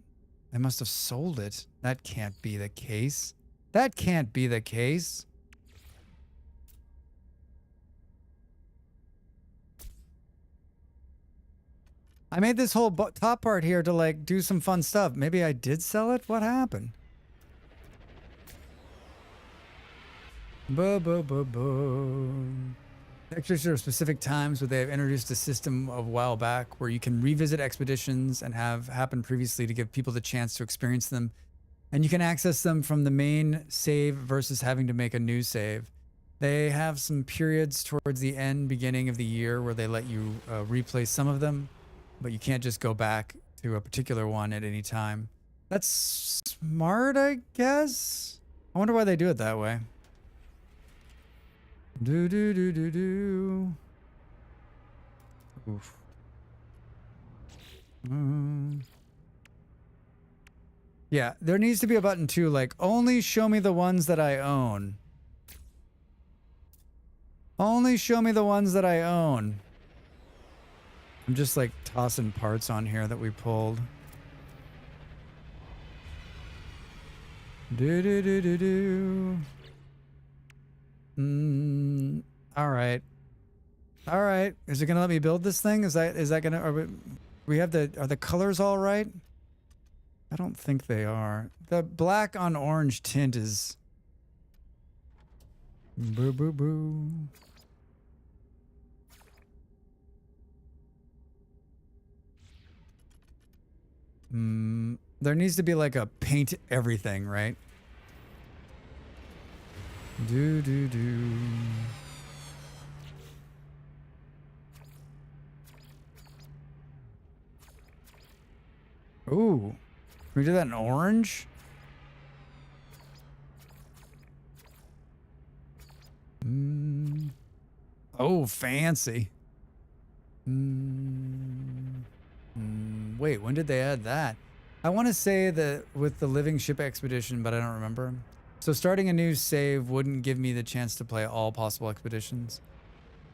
I must have sold it. That can't be the case. That can't be the case. I made this whole top part here to like do some fun stuff. Maybe I did sell it? What happened? Expeditions are specific times where they have introduced a system a while back where you can revisit expeditions and have happened previously to give people the chance to experience them. And you can access them from the main save versus having to make a new save. They have some periods towards the end, beginning of the year where they let you replay some of them, but you can't just go back to a particular one at any time. That's smart, I guess. I wonder why they do it that way. Do do do do do. Oof. Yeah, there needs to be a button too, like only show me the ones that I own. Only show me the ones that I own. I'm just like tossing parts on here that we pulled. Do do do do do. All right. All right. Is it gonna let me build this thing? Is that gonna? Are the colors all right? I don't think they are. The black on orange tint is. Boo boo boo. There needs to be like a paint everything, right? Do do do. Ooh. Can we do that in orange? Oh, fancy. Wait, when did they add that? I want to say that with the Living Ship Expedition, but I don't remember. So starting a new save wouldn't give me the chance to play all possible expeditions.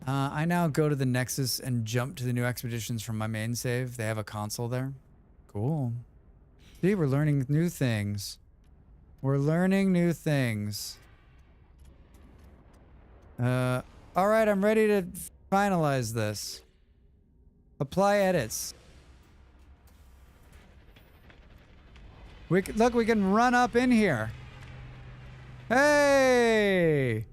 I now go to the Nexus and jump to the new expeditions from my main save. They have a console there. Cool. See, we're learning new things. We're learning new things. All right, I'm ready to finalize this. Apply edits. Look, we can run up in here. Hey!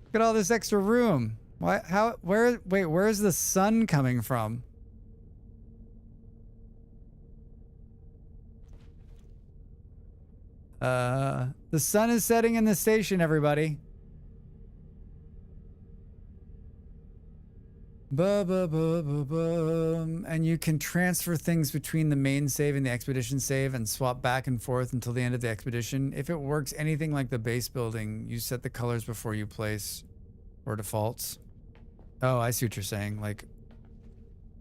Look at all this extra room. Why? How? Wait, where's the sun coming from? The sun is setting in the station, everybody. And you can transfer things between the main save and the expedition save and swap back and forth until the end of the expedition. If it works anything like the base building, you set the colors before you place or defaults. Oh, I see what you're saying. Like,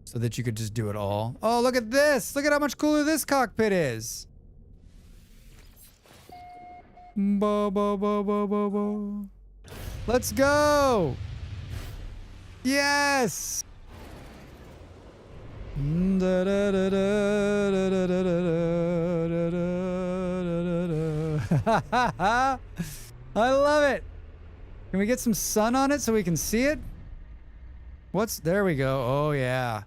so that you could just do it all. Oh, look at this. Look at how much cooler this cockpit is. Let's go. Yes! I love it. Can we get some sun on it so we can see it? There we go. Oh yeah.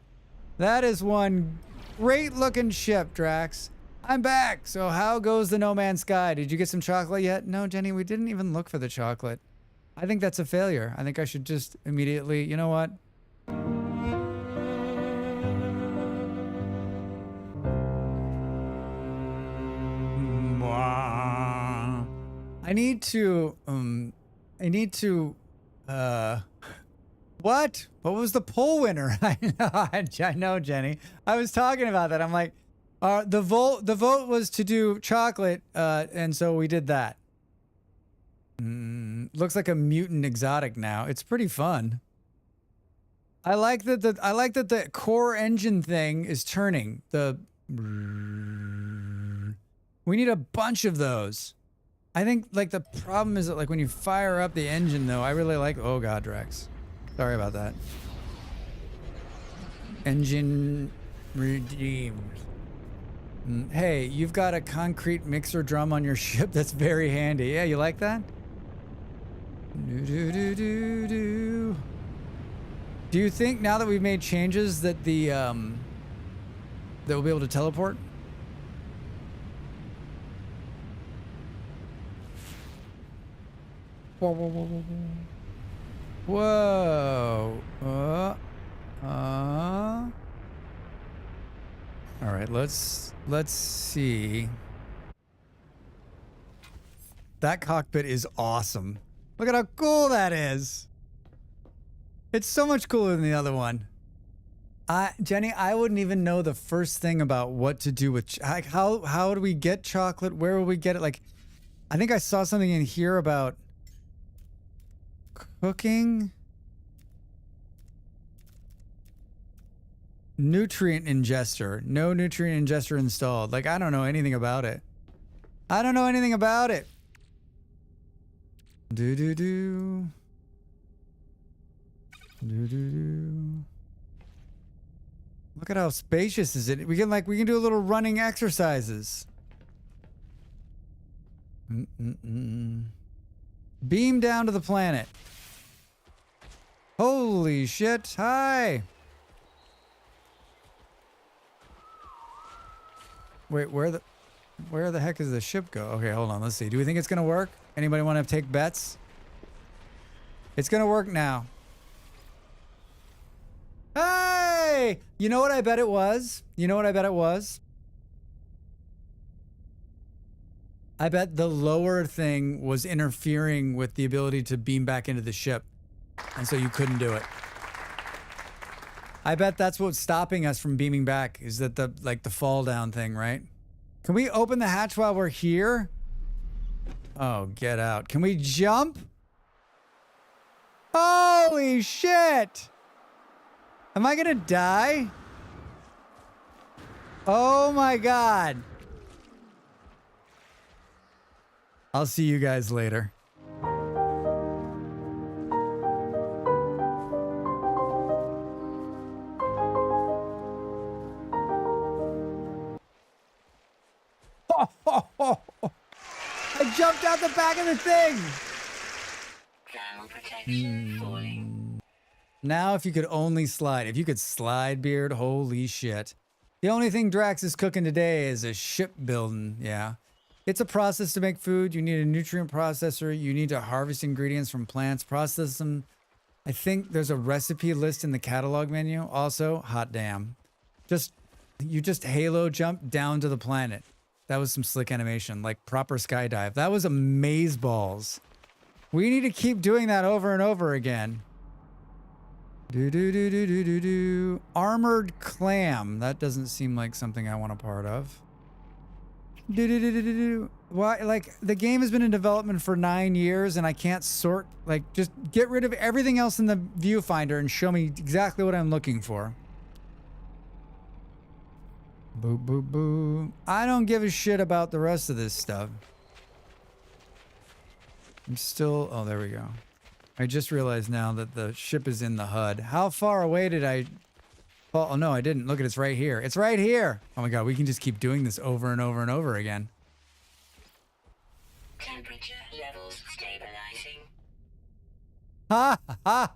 That is one great looking ship, Drax. I'm back. So how goes the No Man's Sky? Did you get some chocolate yet? No, Jenny, we didn't even look for the chocolate. I think that's a failure. I think I should just immediately, you know what? I need to, what? What was the poll winner? I know, Jenny. I was talking about that. I'm like, the vote was to do chocolate, and so we did that. Looks like a mutant exotic now. It's pretty fun. I like that the core engine thing is turning. We need a bunch of those. I think like the problem is that like when you fire up the engine though, I really like, oh god, Drax. Sorry about that. Engine redeemed. Hey, you've got a concrete mixer drum on your ship. That's very handy. Yeah, you like that? Do you think now that we've made changes that that we'll be able to teleport? Whoa. All right, let's see. That cockpit is awesome. Look at how cool that is. It's so much cooler than the other one. Jenny, I wouldn't even know the first thing about what to do with like how do we get chocolate? Where will we get it? Like, I think I saw something in here about cooking. Nutrient ingester. No nutrient ingester installed. Like, I don't know anything about it. I don't know anything about it. Do. Look at how spacious is it. We can do a little running exercises. Beam down to the planet. Holy shit. Hi. Wait, where the heck does the ship go? Okay, hold on. Let's see. Do we think it's gonna work? Anybody want to take bets? It's gonna work now. Hey! You know what I bet it was? You know what I bet it was? I bet the lower thing was interfering with the ability to beam back into the ship. And so you couldn't do it. I bet that's what's stopping us from beaming back, is that the fall down thing, right? Can we open the hatch while we're here? Oh, get out. Can we jump? Holy shit! Am I gonna die? Oh my god. I'll see you guys later. I jumped out the back of the thing. Thermal protection falling. Now if you could only slide. If you could slide, Beard, holy shit. The only thing Drax is cooking today is a ship building, yeah. It's a process to make food. You need a nutrient processor. You need to harvest ingredients from plants, process them. I think there's a recipe list in the catalog menu. Also, hot damn. You just halo jump down to the planet. That was some slick animation, like proper skydive. That was amazeballs. We need to keep doing that over and over again. Do. Armored clam. That doesn't seem like something I want a part of. Why? Like, the game has been in development for 9 years and I can't sort. Like, just get rid of everything else in the viewfinder and show me exactly what I'm looking for. Boo, boo, boo. I don't give a shit about the rest of this stuff. I'm still... Oh, there we go. I just realized now that the ship is in the HUD. How far away did I... Oh, no, I didn't. Look at it. It's right here. It's right here. Oh, my God. We can just keep doing this over and over and over again. Temperature levels stabilizing. Ha! Ha!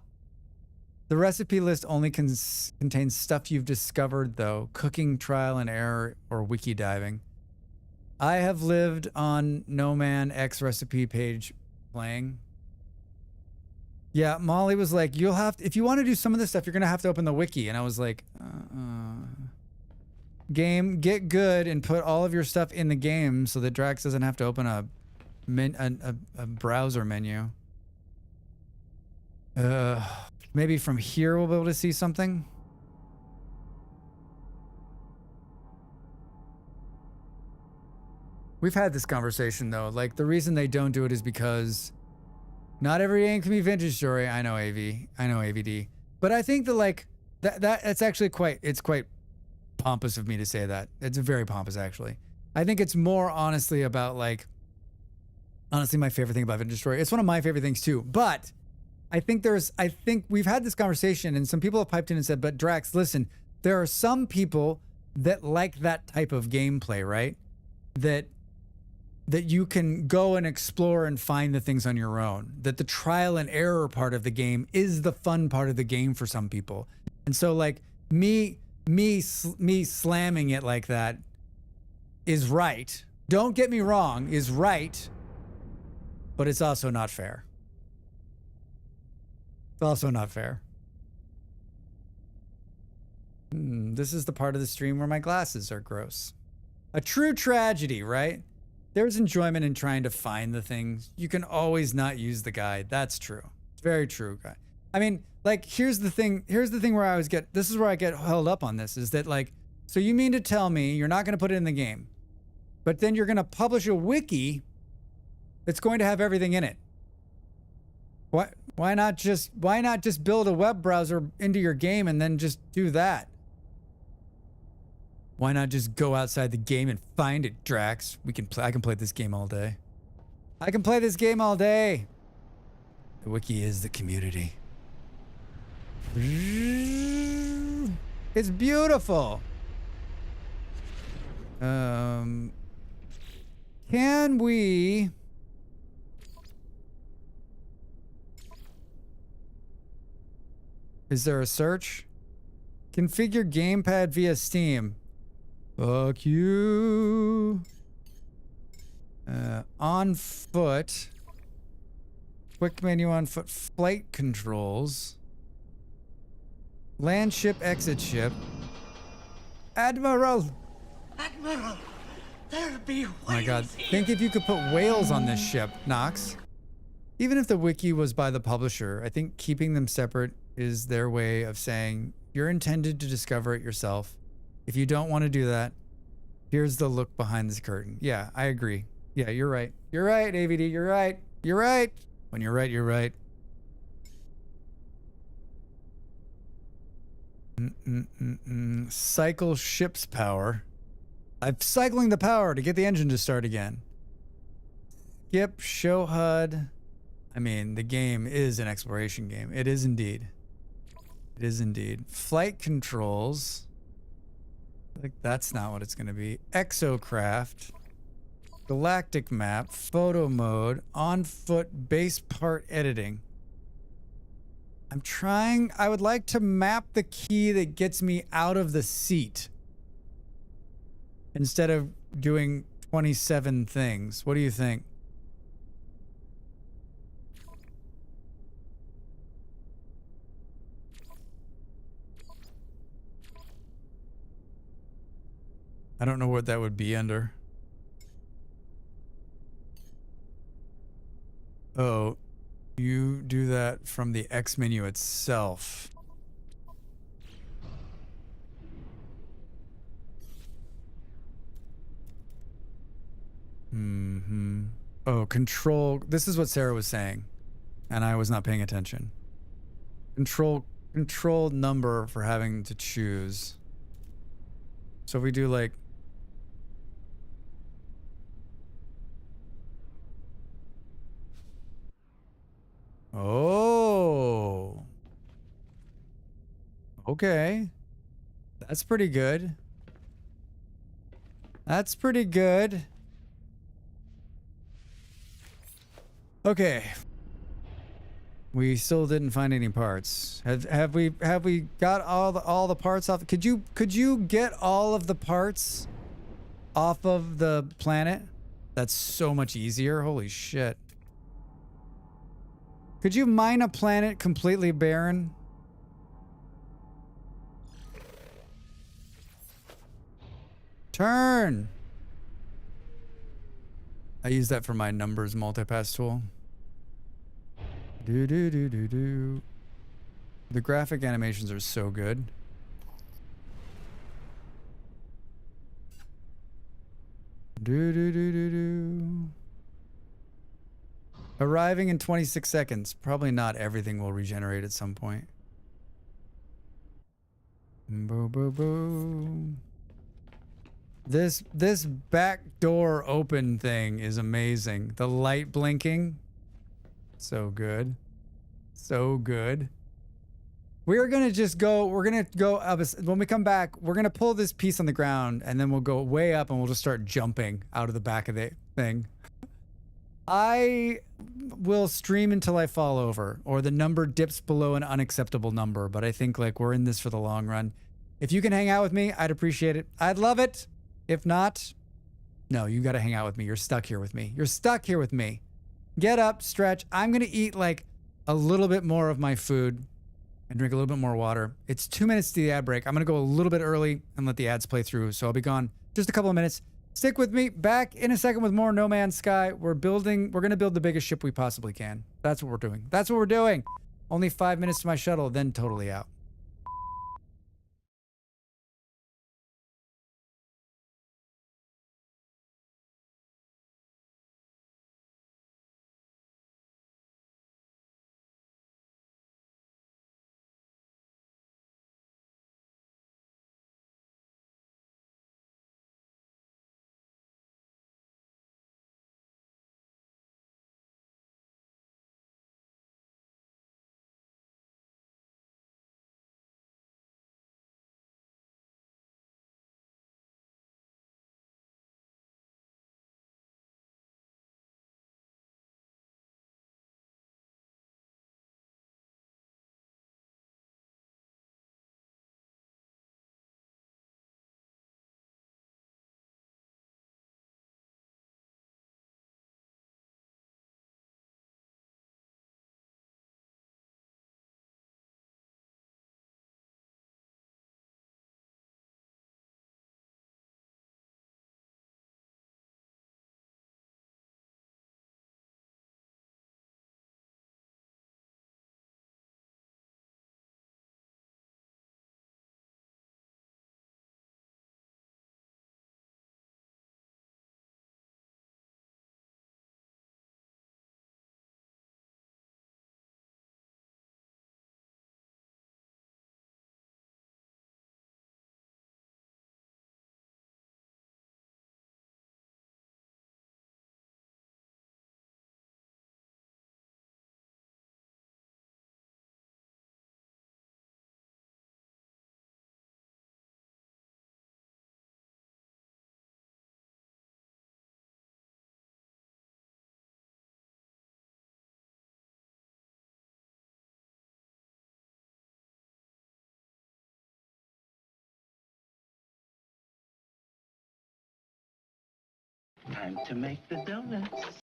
The recipe list only contains stuff you've discovered, though. Cooking, trial and error, or wiki diving. I have lived on No Man X recipe page playing. Yeah, Molly was like, you'll have to, if you want to do some of this stuff, you're going to have to open the wiki. And I was like, game, get good and put all of your stuff in the game so that Drax doesn't have to open a browser menu. Maybe from here we'll be able to see something. We've had this conversation though. Like, the reason they don't do it is because not every game can be Vintage Story. I know AV. I know AVD. But I think that like that's actually quite pompous of me to say that. It's very pompous actually. I think it's more honestly about like honestly my favorite thing about Vintage Story. It's one of my favorite things too. But I think we've had this conversation and some people have piped in and said, but Drax, listen, there are some people that like that type of gameplay, right? That you can go and explore and find the things on your own. That the trial and error part of the game is the fun part of the game for some people. And so like me slamming it like that is right. Don't get me wrong, is right, but it's also not fair. It's also not fair. This is the part of the stream where my glasses are gross. A true tragedy, right? there's enjoyment in trying to find the things. You can always not use the guide. That's true. It's very true, guy. I mean, like, here's the thing where I always get, this is where I get held up on this, is that, like, so you mean to tell me you're not going to put it in the game, but then you're going to publish a wiki that's going to have everything in it. Why not just build a web browser into your game and then just do that? Why not just go outside the game and find it, Drax? I can play this game all day. I can play this game all day. The wiki is the community. It's beautiful. Can we... Is there a search? Configure gamepad via Steam. Fuck you. On foot. Quick menu on foot. Flight controls. Land ship, exit ship. Admiral. Admiral, there be whales. Oh my god. Think if you could put whales on this ship, Nox. Even if the wiki was by the publisher, I think keeping them separate is their way of saying you're intended to discover it yourself. If you don't want to do that, here's the look behind this curtain. Yeah, I agree. Yeah, you're right. You're right, AVD. You're right. You're right. When you're right, you're right. Cycle ship's power. I'm cycling the power to get the engine to start again. Skip, show HUD. I mean, the game is an exploration game. It is indeed. It is indeed. Flight controls. Like, that's not what it's going to be. Exocraft. Galactic map. Photo mode. On foot. Base part editing. I'm trying. I would like to map the key that gets me out of the seat instead of doing 27 things. What do you think? I don't know what that would be under. Oh, you do that from the X menu itself. Oh, control. This is what Sarah was saying, and I was not paying attention. Control number for having to choose. So we do like... Oh. Okay. That's pretty good. That's pretty good. Okay. We still didn't find any parts. Have we got all the parts off? Could you get all of the parts off of the planet? That's so much easier. Holy shit. Could you mine a planet completely barren? Turn. I use that for my numbers multipass tool. Do. The graphic animations are so good. Do. Arriving in 26 seconds. Probably not everything will regenerate at some point. Boo. This back door open thing is amazing. The light blinking. So good. So good. We're going to go when we come back, we're going to pull this piece on the ground and then we'll go way up and we'll just start jumping out of the back of the thing. I will stream until I fall over or the number dips below an unacceptable number, but I think like we're in this for the long run. If you can hang out with me, I'd appreciate it. I'd love it. If not, no, you got to hang out with me. You're stuck here with me. You're stuck here with me. Get up, stretch. I'm going to eat like a little bit more of my food and drink a little bit more water. It's 2 minutes to the ad break. I'm going to go a little bit early and let the ads play through. So I'll be gone just a couple of minutes. Stick with me. Back in a second with more No Man's Sky. We're going to build the biggest ship we possibly can. That's what we're doing. That's what we're doing. Only 5 minutes to my shuttle, then totally out. Time to make the donuts.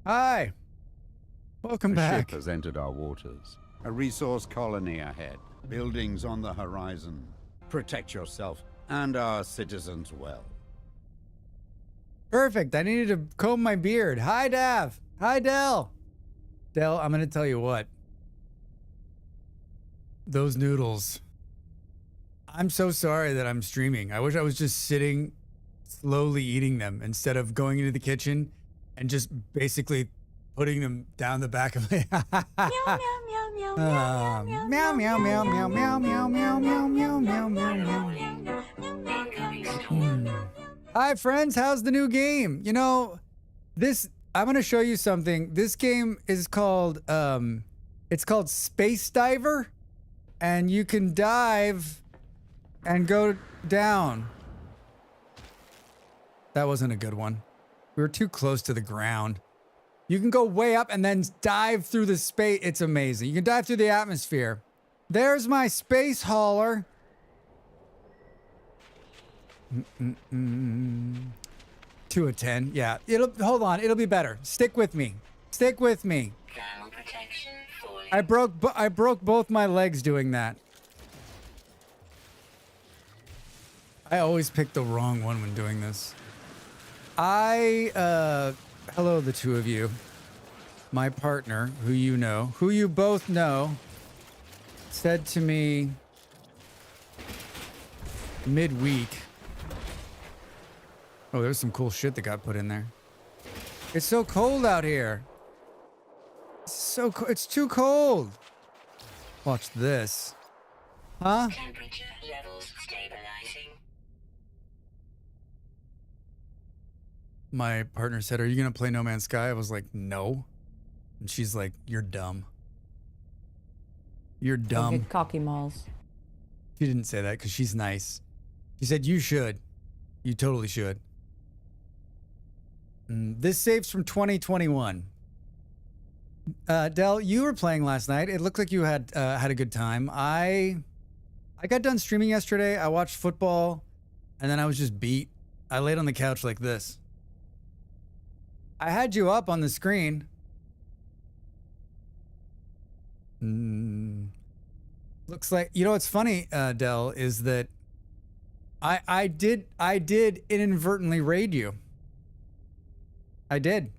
Hi. Welcome A back. ship has entered our waters. A resource colony ahead. Buildings on the horizon. Protect yourself and our citizens well. Perfect. I needed to comb my beard. Hi, Dav. Hi, Del. Del, I'm going to tell you what. Those noodles. I'm so sorry that I'm streaming. I wish I was just sitting, slowly eating them instead of going into the kitchen and just basically putting them down the back of my meow meow meow meow meow meow meow meow meow meow meow meow. Incoming storm. Hi friends, how's the new game? You know, this I'm gonna show you something. This game is called it's called Space Diver, and you can dive and go down. That wasn't a good one. We were too close to the ground. You can go way up and then dive through the space. It's amazing. You can dive through the atmosphere. There's my space hauler. 2 of 10. Yeah. Hold on. It'll be better. Stick with me. Stick with me. Thermal protection falling. I broke both my legs doing that. I always pick the wrong one when doing this. Hello, the two of you. My partner, who you both know, said to me midweek. Oh, there's some cool shit that got put in there. It's so cold out here. It's too cold. Watch this. Huh? Temperature levels stabilizing. My partner said, "Are you going to play No Man's Sky?" I was like, "No." And she's like, "You're dumb. You're dumb." Get cocky malls. She didn't say that because she's nice. She said, "You should. You totally should." This saves from 2021. Del, you were playing last night. It looked like you had a good time. I got done streaming yesterday. I watched football, and then I was just beat. I laid on the couch like this. I had you up on the screen. Looks like, you know what's funny, Del, is that I did inadvertently raid you. I did.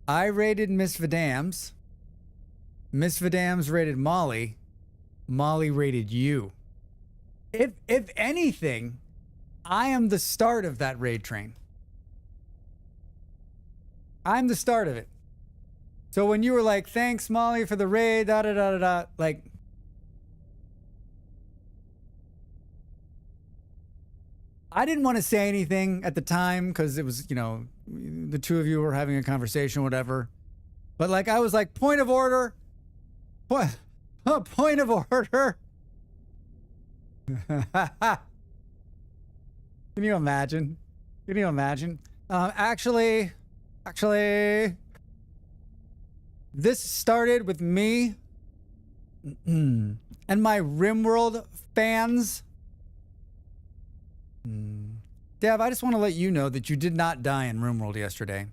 I raided Miss Vidams. Miss Vidams raided Molly. Molly raided you. If anything, I am the start of that raid train. I'm the start of it. So when you were like, "Thanks, Molly, for the raid," da da da da da, like, I didn't want to say anything at the time because it was, the two of you were having a conversation, whatever. But like, I was like, point of order. Point of order. Can you imagine? Can you imagine? Actually, this started with me and my RimWorld fans. Dev, I just want to let you know that you did not die in RimWorld yesterday.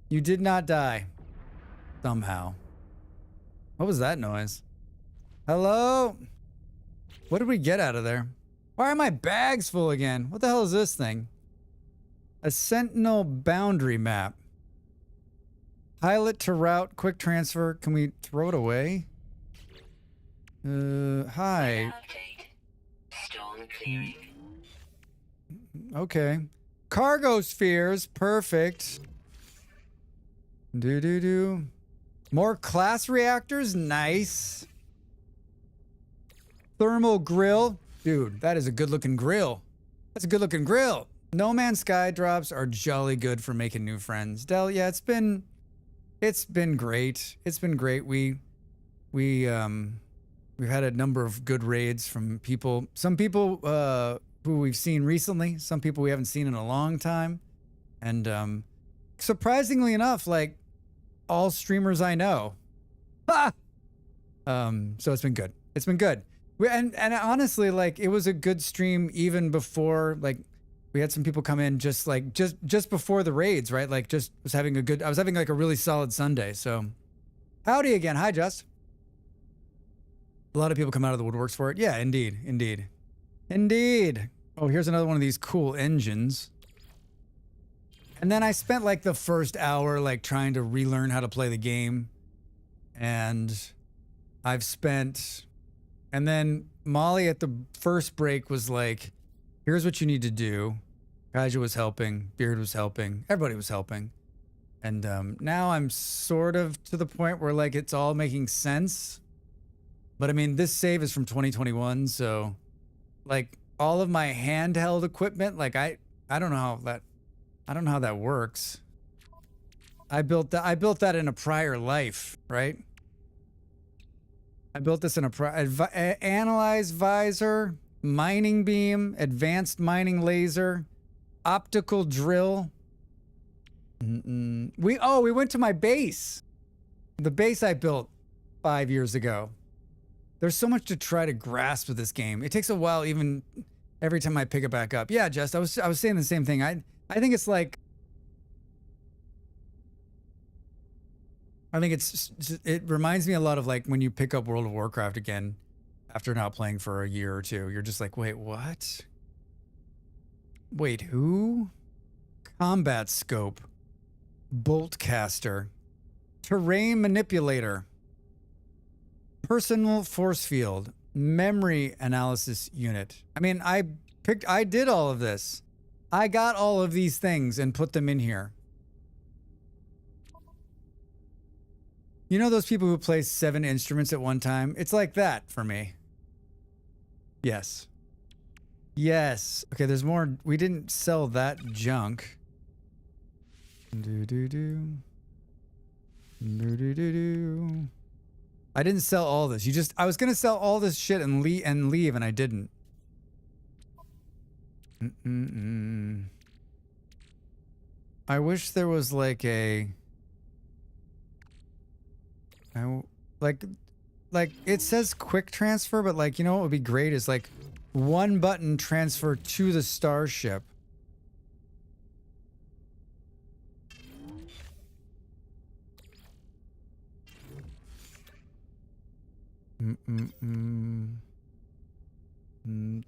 You did not die. Somehow. What was that noise? Hello? What did we get out of there? Why are my bags full again? What the hell is this thing? A Sentinel boundary map. Pilot to route, quick transfer. Can we throw it away? Hi. Update. Storm clearing. Okay. Cargo spheres. Perfect. Do. More class reactors. Nice. Thermal grill. Dude, that is a good looking grill. That's a good looking grill. No Man's Sky drops are jolly good for making new friends. Del, yeah, it's been great. It's been great. We've had a number of good raids from people. Some people who we've seen recently, some people we haven't seen in a long time. And surprisingly enough, like all streamers I know. Ha! So it's been good. It's been good. And honestly, like, it was a good stream even before, like, We had some people come in just before the raids, right? Like I was having like a really solid Sunday. So howdy again. Hi, Just. A lot of people come out of the woodworks for it. Yeah, indeed. Indeed. Indeed. Oh, here's another one of these cool engines. And then I spent like the first hour like trying to relearn how to play the game. And then Molly at the first break was like, here's what you need to do. Kaija was helping. Beard was helping. Everybody was helping. And now I'm sort of to the point where like it's all making sense. But I mean, this save is from 2021. So like all of my handheld equipment, like I don't know how that works. I built that in a prior life, right? I built this in a analyze visor, mining beam, advanced mining laser, optical drill. We went to my base. The base I built 5 years ago. There's so much to try to grasp with this game. It takes a while even every time I pick it back up. Yeah, Just, I was saying the same thing. I think it's like it reminds me a lot of like when you pick up World of Warcraft again after not playing for a year or two. You're just like, wait, what? Wait, who? Combat scope, bolt caster, terrain manipulator, personal force field, memory analysis unit. I mean, I did all of this. I got all of these things and put them in here. You know those people who play 7 instruments at one time? It's like that for me. Yes. Yes. Okay, there's more. We didn't sell that junk. I didn't sell all this. I was going to sell all this shit and leave and I didn't. I wish there was like like it says quick transfer, but like, you know what would be great is like one button transfer to the starship.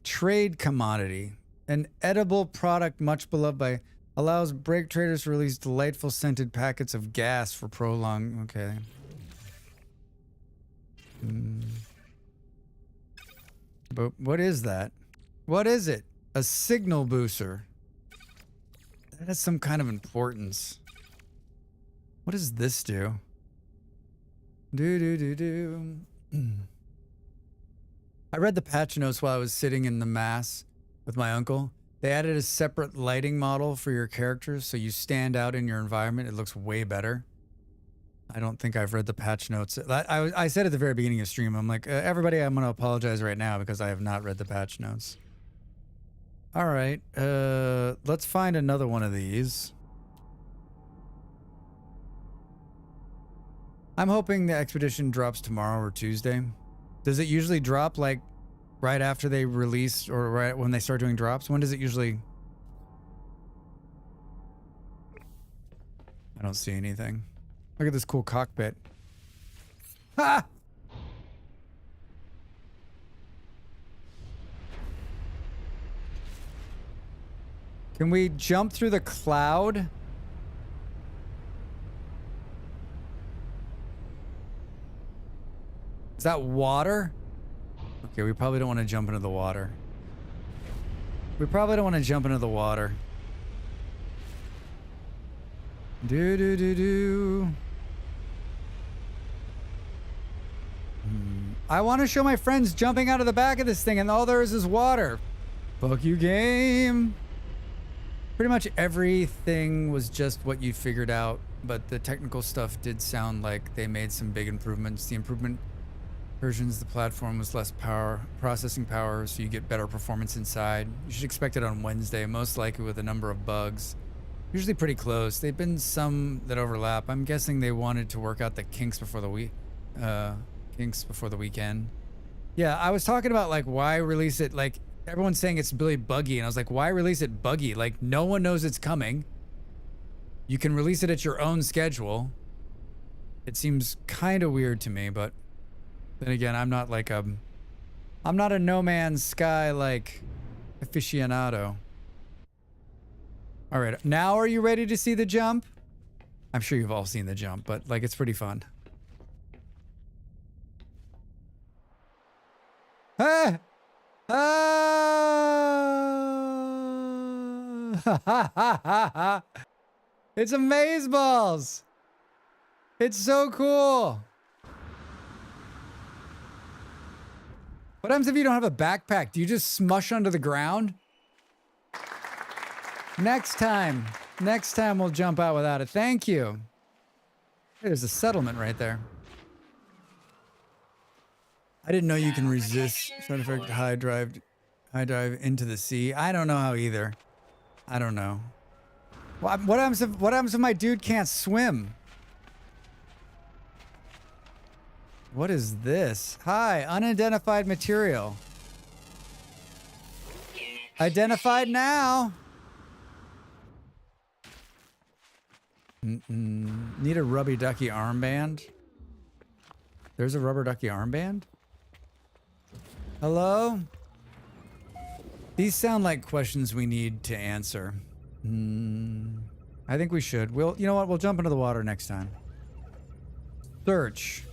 Trade commodity. An edible product much beloved by allows break traders to release delightful scented packets of gas for prolonged. Okay. But what is that? What is it? A signal booster. That has some kind of importance. What does this do? I read the patch notes while I was sitting in the mass with my uncle. They added a separate lighting model for your characters so you stand out in your environment. It looks way better. I don't think I've read the patch notes. I said at the very beginning of stream, I'm like, everybody, I'm going to apologize right now because I have not read the patch notes. All right, let's find another one of these. I'm hoping the expedition drops tomorrow or Tuesday. Does it usually drop like right after they release or right when they start doing drops? When does it usually? I don't see anything. Look at this cool cockpit. Ha! Can we jump through the cloud? Is that water? Okay, we probably don't want to jump into the water. We probably don't want to jump into the water. I want to show my friends jumping out of the back of this thing and all there is water. Fuck you, game. Pretty much everything was just what you figured out, but the technical stuff did sound like they made some big improvements. The improvement versions, the platform was less processing power, so you get better performance inside. You should expect it on Wednesday, most likely with a number of bugs. Usually pretty close. They've been some that overlap. I'm guessing they wanted to work out the kinks before the weekend. Yeah, I was talking about like why release it like everyone's saying it's really buggy, and I was like, why release it buggy? Like, no one knows it's coming. You can release it at your own schedule. It seems kind of weird to me, but then again, I'm not a No Man's Sky like aficionado. All right, now are you ready to see the jump? I'm sure you've all seen the jump, but like it's pretty fun. Ah! Ah! It's amazeballs. It's so cool. What happens if you don't have a backpack? Do you just smush under the ground? Next time we'll jump out without it. Thank you. There's a settlement right there. I didn't know you can resist side effect high drive into the sea. I don't know how either. I don't know. What happens if my dude can't swim? What is this? Hi, unidentified material. Identified now. Need a rubber ducky armband? There's a rubber ducky armband? Hello? These sound like questions we need to answer. I think we should. You know what? We'll jump into the water next time. Search.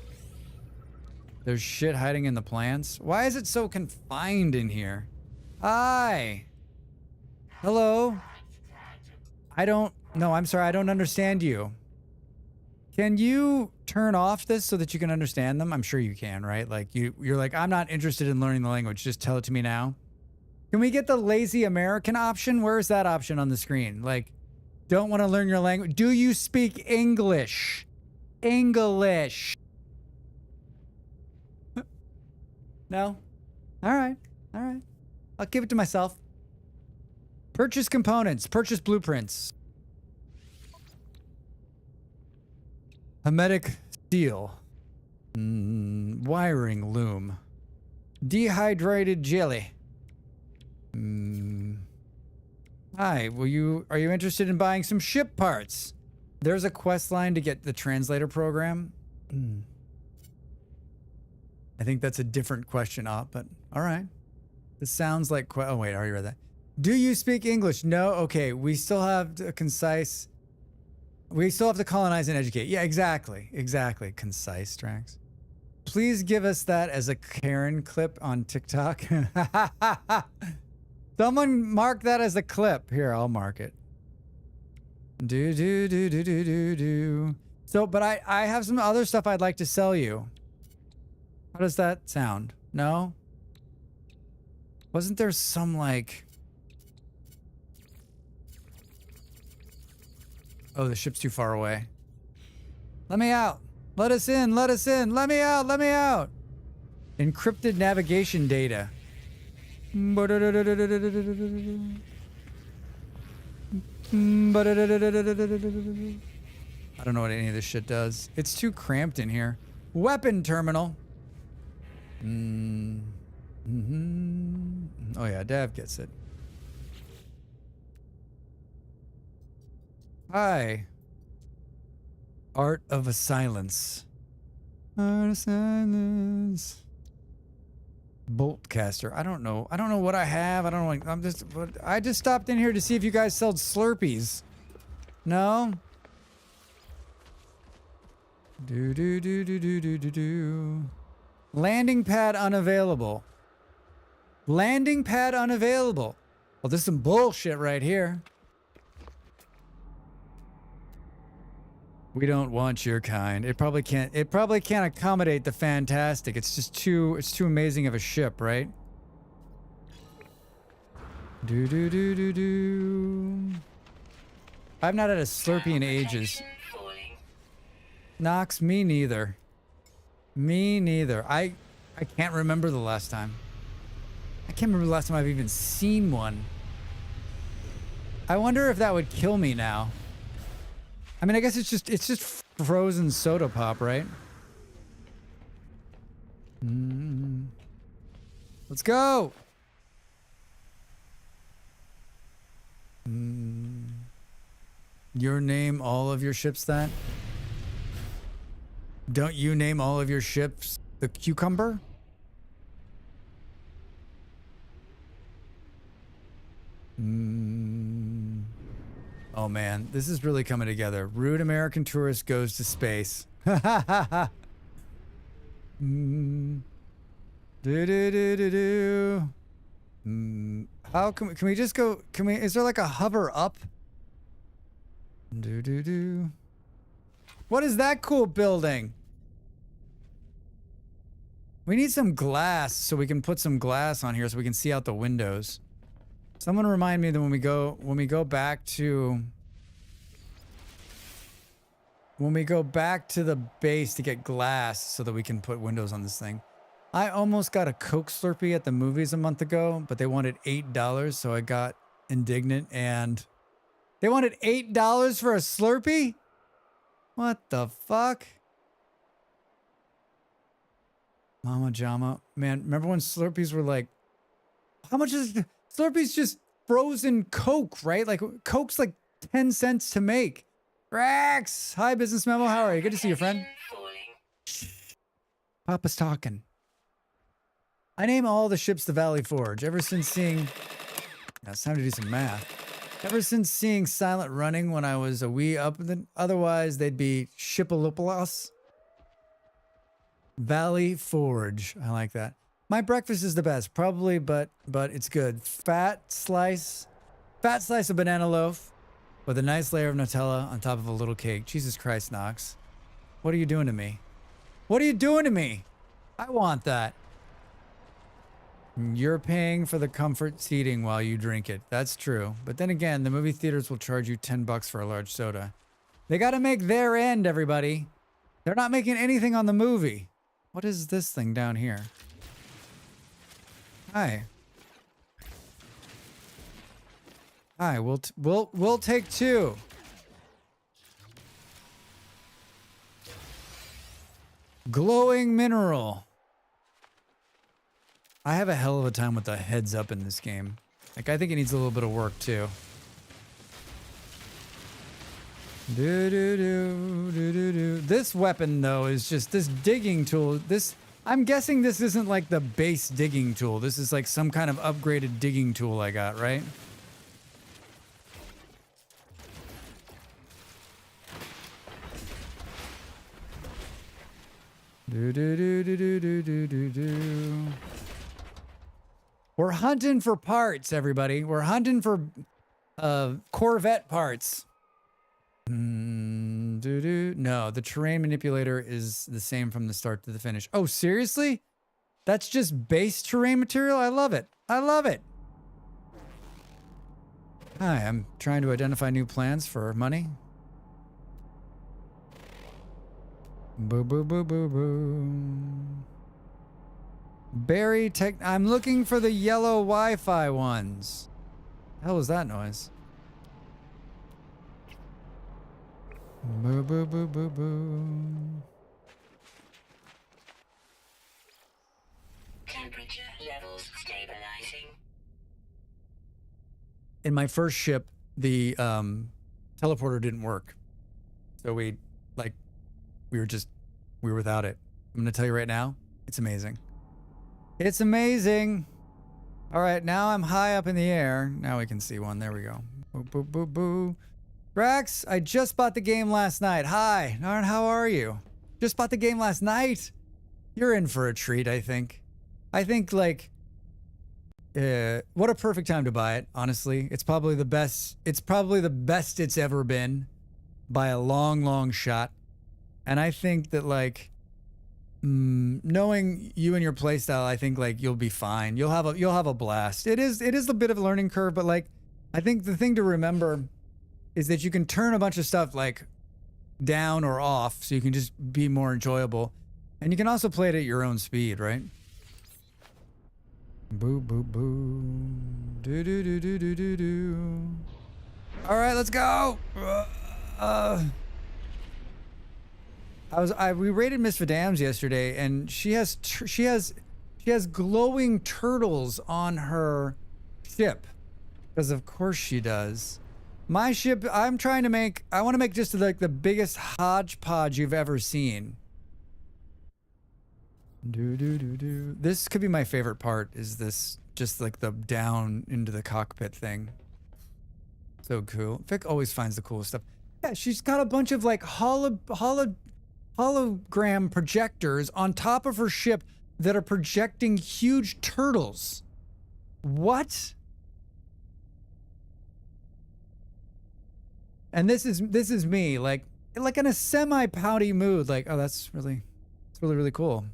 There's shit hiding in the plants. Why is it so confined in here? Hi. Hello. No, I'm sorry. I don't understand you. Can you turn off this so that you can understand them? I'm sure you can, right? Like you're like, I'm not interested in learning the language. Just tell it to me now. Can we get the lazy American option? Where is that option on the screen? Like, don't want to learn your language. Do you speak English? English. No? All right. All right. I'll give it to myself. Purchase components. Purchase blueprints. Hermetic steel. Wiring loom. Dehydrated jelly. Hi, are you interested in buying some ship parts? There's a quest line to get the translator program. I think that's a different question up, but all right. This sounds like oh wait, I already read that. Do you speak English? No? Okay, we still have to colonize and educate. Yeah, exactly. Exactly. Concise, Drax. Please give us that as a Karen clip on TikTok. Someone mark that as a clip. Here, I'll mark it. Do. So, but I have some other stuff I'd like to sell you. How does that sound? No? Wasn't there some like... Oh, the ship's too far away. Let me out. Let us in. Let us in. Let me out. Let me out. Encrypted navigation data. I don't know what any of this shit does. It's too cramped in here. Weapon terminal. Oh yeah, Dav gets it. Hi. Art of a silence. Art of silence. Bolt caster. I don't know. I don't know what I have. I don't know. I just stopped in here to see if you guys sold Slurpees. No? Do. Landing pad unavailable. Landing pad unavailable. Well, there's some bullshit right here. We don't want your kind. It probably can't accommodate the fantastic. It's too amazing of a ship, right? Do. I've not had a Slurpee in ages. Nox, me neither. Me neither. I can't remember the last time. I can't remember the last time I've even seen one. I wonder if that would kill me now. I mean, I guess it's just frozen soda pop, right? Let's go. You name all of your ships that? Don't you name all of your ships the cucumber? Oh man, this is really coming together. Rude American tourist goes to space. How can we just go? Is there like a hover up? What is that cool building? We need some glass so we can put some glass on here so we can see out the windows. Someone remind me that when we go back to the base to get glass so that we can put windows on this thing. I almost got a Coke Slurpee at the movies a month ago, but they wanted $8, so I got indignant and they wanted $8 for a Slurpee? What the fuck? Mama Jama. Man, remember when Slurpees were like, how much is Slurpee's just frozen Coke, right? Like Coke's like 10 cents to make. Rex! Hi, Business Memo. How are you? Good to see you, friend. Papa's talking. I name all the ships the Valley Forge ever since seeing... Now it's time to do some math. Ever since seeing Silent Running when I was a wee up, otherwise they'd be Shipalopolis. Valley Forge. I like that. My breakfast is the best, probably, but it's good. Fat slice of banana loaf with a nice layer of Nutella on top of a little cake. Jesus Christ, Knox. What are you doing to me? What are you doing to me? I want that. You're paying for the comfort seating while you drink it. That's true. But then again, the movie theaters will charge you $10 for a large soda. They got to make their end, everybody. They're not making anything on the movie. What is this thing down here? Hi. Hi, we'll take two. Glowing mineral. I have a hell of a time with the heads up in this game. Like, I think it needs a little bit of work too. This weapon though is just this digging tool. I'm guessing this isn't like the base digging tool. This is like some kind of upgraded digging tool I got, right? We're hunting for parts, everybody. We're hunting for Corvette parts. No, the terrain manipulator is the same from the start to the finish. Oh, seriously? That's just base terrain material? I love it. I love it. Hi, I'm trying to identify new plans for money. Boo, boo, boo, boo, boo. Berry tech. I'm looking for the yellow Wi-Fi ones. The hell was that noise? Boo, boo, boo, boo, boo. Temperature levels stabilizing. In my first ship, the teleporter didn't work. So we were without it. I'm going to tell you right now, it's amazing. It's amazing. All right, now I'm high up in the air. Now we can see one. There we go. Boo, boo, boo, boo. Rex, I just bought the game last night. Hi, Narn, how are you? Just bought the game last night. You're in for a treat, I think. I think, like, what a perfect time to buy it, honestly. It's probably the best. It's probably the best it's ever been by a long, long shot. And I think that, like, knowing you and your playstyle, I think, like, you'll be fine. You'll have a blast. It is a bit of a learning curve, but, like, I think the thing to remember is that you can turn a bunch of stuff, like, down or off, so you can just be more enjoyable. And you can also play it at your own speed, right? Boo, boo, boo. Do, do, do, do, do, do, do. All right, let's go. We raided Miss Vidam's yesterday, and she has glowing turtles on her ship, because of course she does. My ship, I'm trying to make, I want to make just like the biggest hodgepodge you've ever seen. This could be my favorite part, is this, just like the down into the cockpit thing. So cool. Vic always finds the coolest stuff. Yeah, she's got a bunch of like hologram projectors on top of her ship that are projecting huge turtles. What? And this is me, like in a semi-pouty mood, like, oh, it's really cool.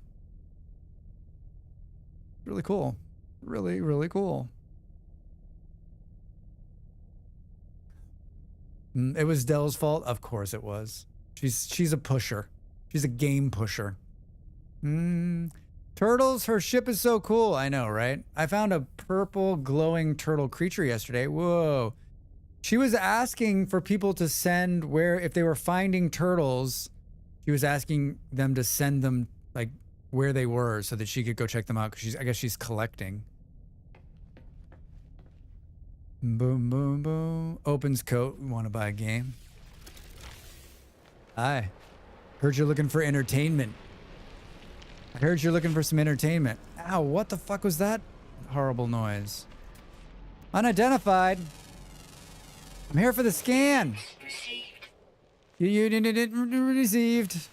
Really cool. Really, really cool. It was Dell's fault? Of course it was. She's a pusher. She's a game pusher. Turtles, her ship is so cool. I know, right? I found a purple glowing turtle creature yesterday. Whoa. She was asking for people to send if they were finding turtles, she was asking them to send them like where they were so that she could go check them out, because I guess she's collecting. Boom, boom, boom. Opens coat. Want to buy a game? Hi. Heard you're looking for entertainment. I heard you're looking for some entertainment. Ow, what the fuck was that horrible noise? Unidentified. I'm here for the scan. Received. You didn't received.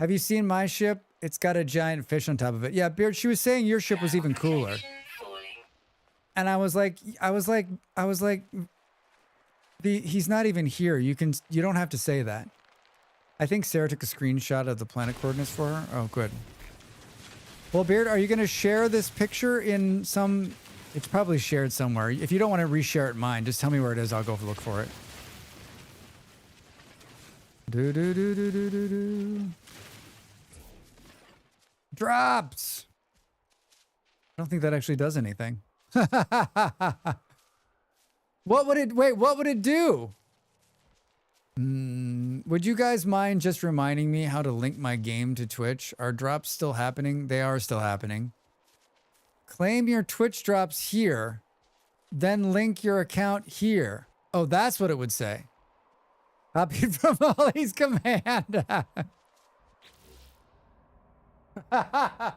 Have you seen my ship? It's got a giant fish on top of it. Yeah, Beard, she was saying your ship was even cooler. Falling. And I was like, he's not even here. You don't have to say that. I think Sarah took a screenshot of the planet coordinates for her. Oh, good. Well, Beard, are you going to share this picture in some... It's probably shared somewhere. If you don't want to reshare it mine, just tell me where it is. I'll go look for it. Drops! I don't think that actually does anything. What would it do? Would you guys mind just reminding me how to link my game to Twitch? Are drops still happening? They are still happening. Claim your Twitch drops here, then link your account here. Oh, that's what it would say. Copied from Ollie's command. I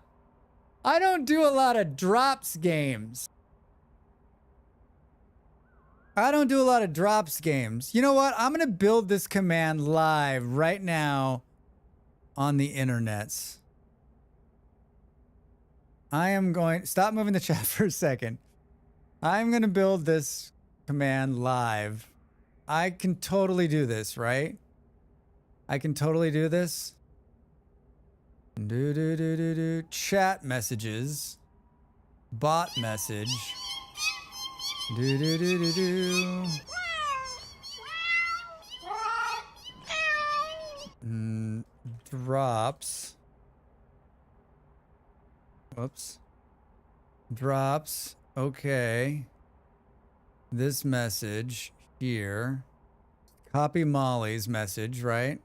don't do a lot of drops games. I don't do a lot of drops games. You know what? I'm going to build this command live right now on the internets. I am going... Stop moving the chat for a second. I'm going to build this command live. I can totally do this, right? I can totally do this. Chat messages. Bot message. Drops. Whoops. Drops. Okay. This message here. Copy Molly's message, right?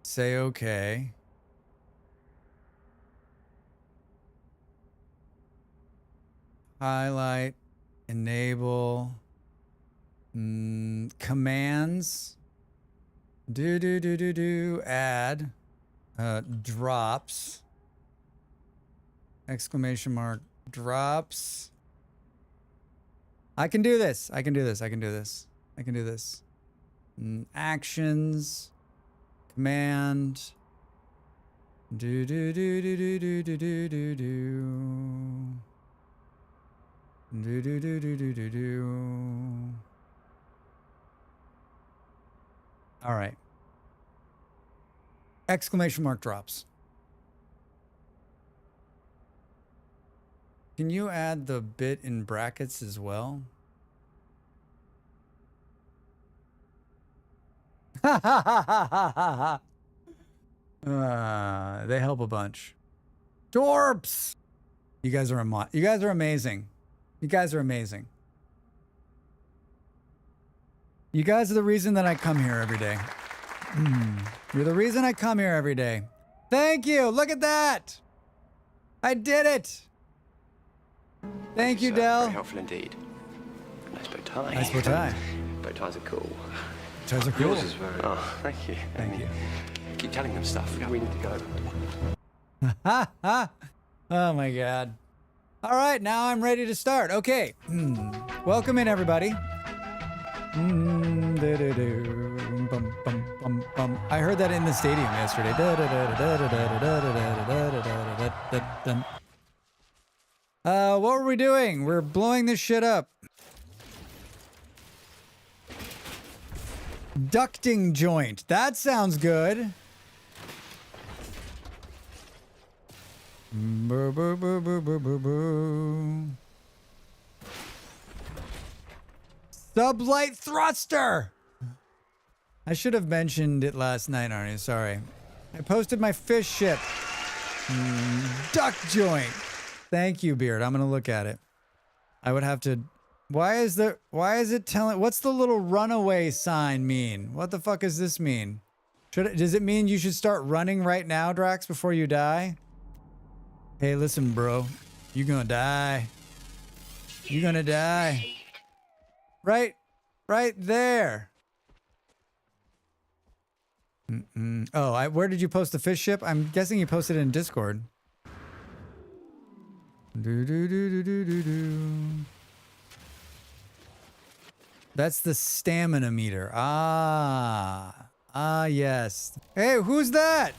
Say okay. Highlight. Enable. Commands. Add. Drops. Exclamation mark. Drops. I can do this. I can do this. I can do this. I can do this. Actions. Command. All right. Exclamation mark drops. Can you add the bit in brackets as well? They help a bunch. Dorps! You guys are amazing. You guys are amazing. You guys are the reason that I come here every day. You're the reason I come here every day. Thank you. Look at that. I did it. Thank you, sir. Del. Very helpful indeed. Nice bow tie. Nice bow tie. Bow ties are cool. Ties are cool. Yours is very. Oh, thank you. Thank you. Keep telling them stuff. We need to go. Ha ha. Oh my God. All right, now I'm ready to start. Okay. Welcome in, everybody. Bum, bum, bum, bum. I heard that in the stadium yesterday. What were we doing? We're blowing this shit up. Ducting joint. That sounds good. Boo, boo, boo, boo, boo, boo, boo. Sublight thruster. I should have mentioned it last night, Arnie. Sorry. I posted my fish ship. Duck joint. Thank you, Beard. I'm gonna look at it. I would have to. Why is it telling? What's the little runaway sign mean? What the fuck does this mean? Does it mean you should start running right now, Drax, before you die? Hey, listen, bro. You're gonna die. You're gonna die. Right there. Oh, where did you post the fish ship? I'm guessing you posted it in Discord. That's the stamina meter. Yes. Hey, who's that?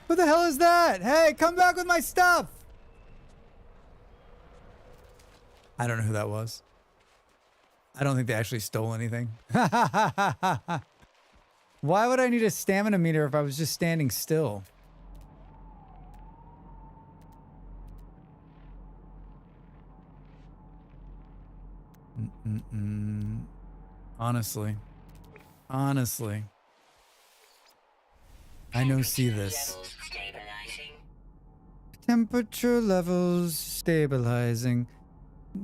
Who the hell is that? Hey, come back with my stuff. I don't know who that was. I don't think they actually stole anything. Why would I need a stamina meter if I was just standing still? Honestly. I know see this. Temperature levels stabilizing.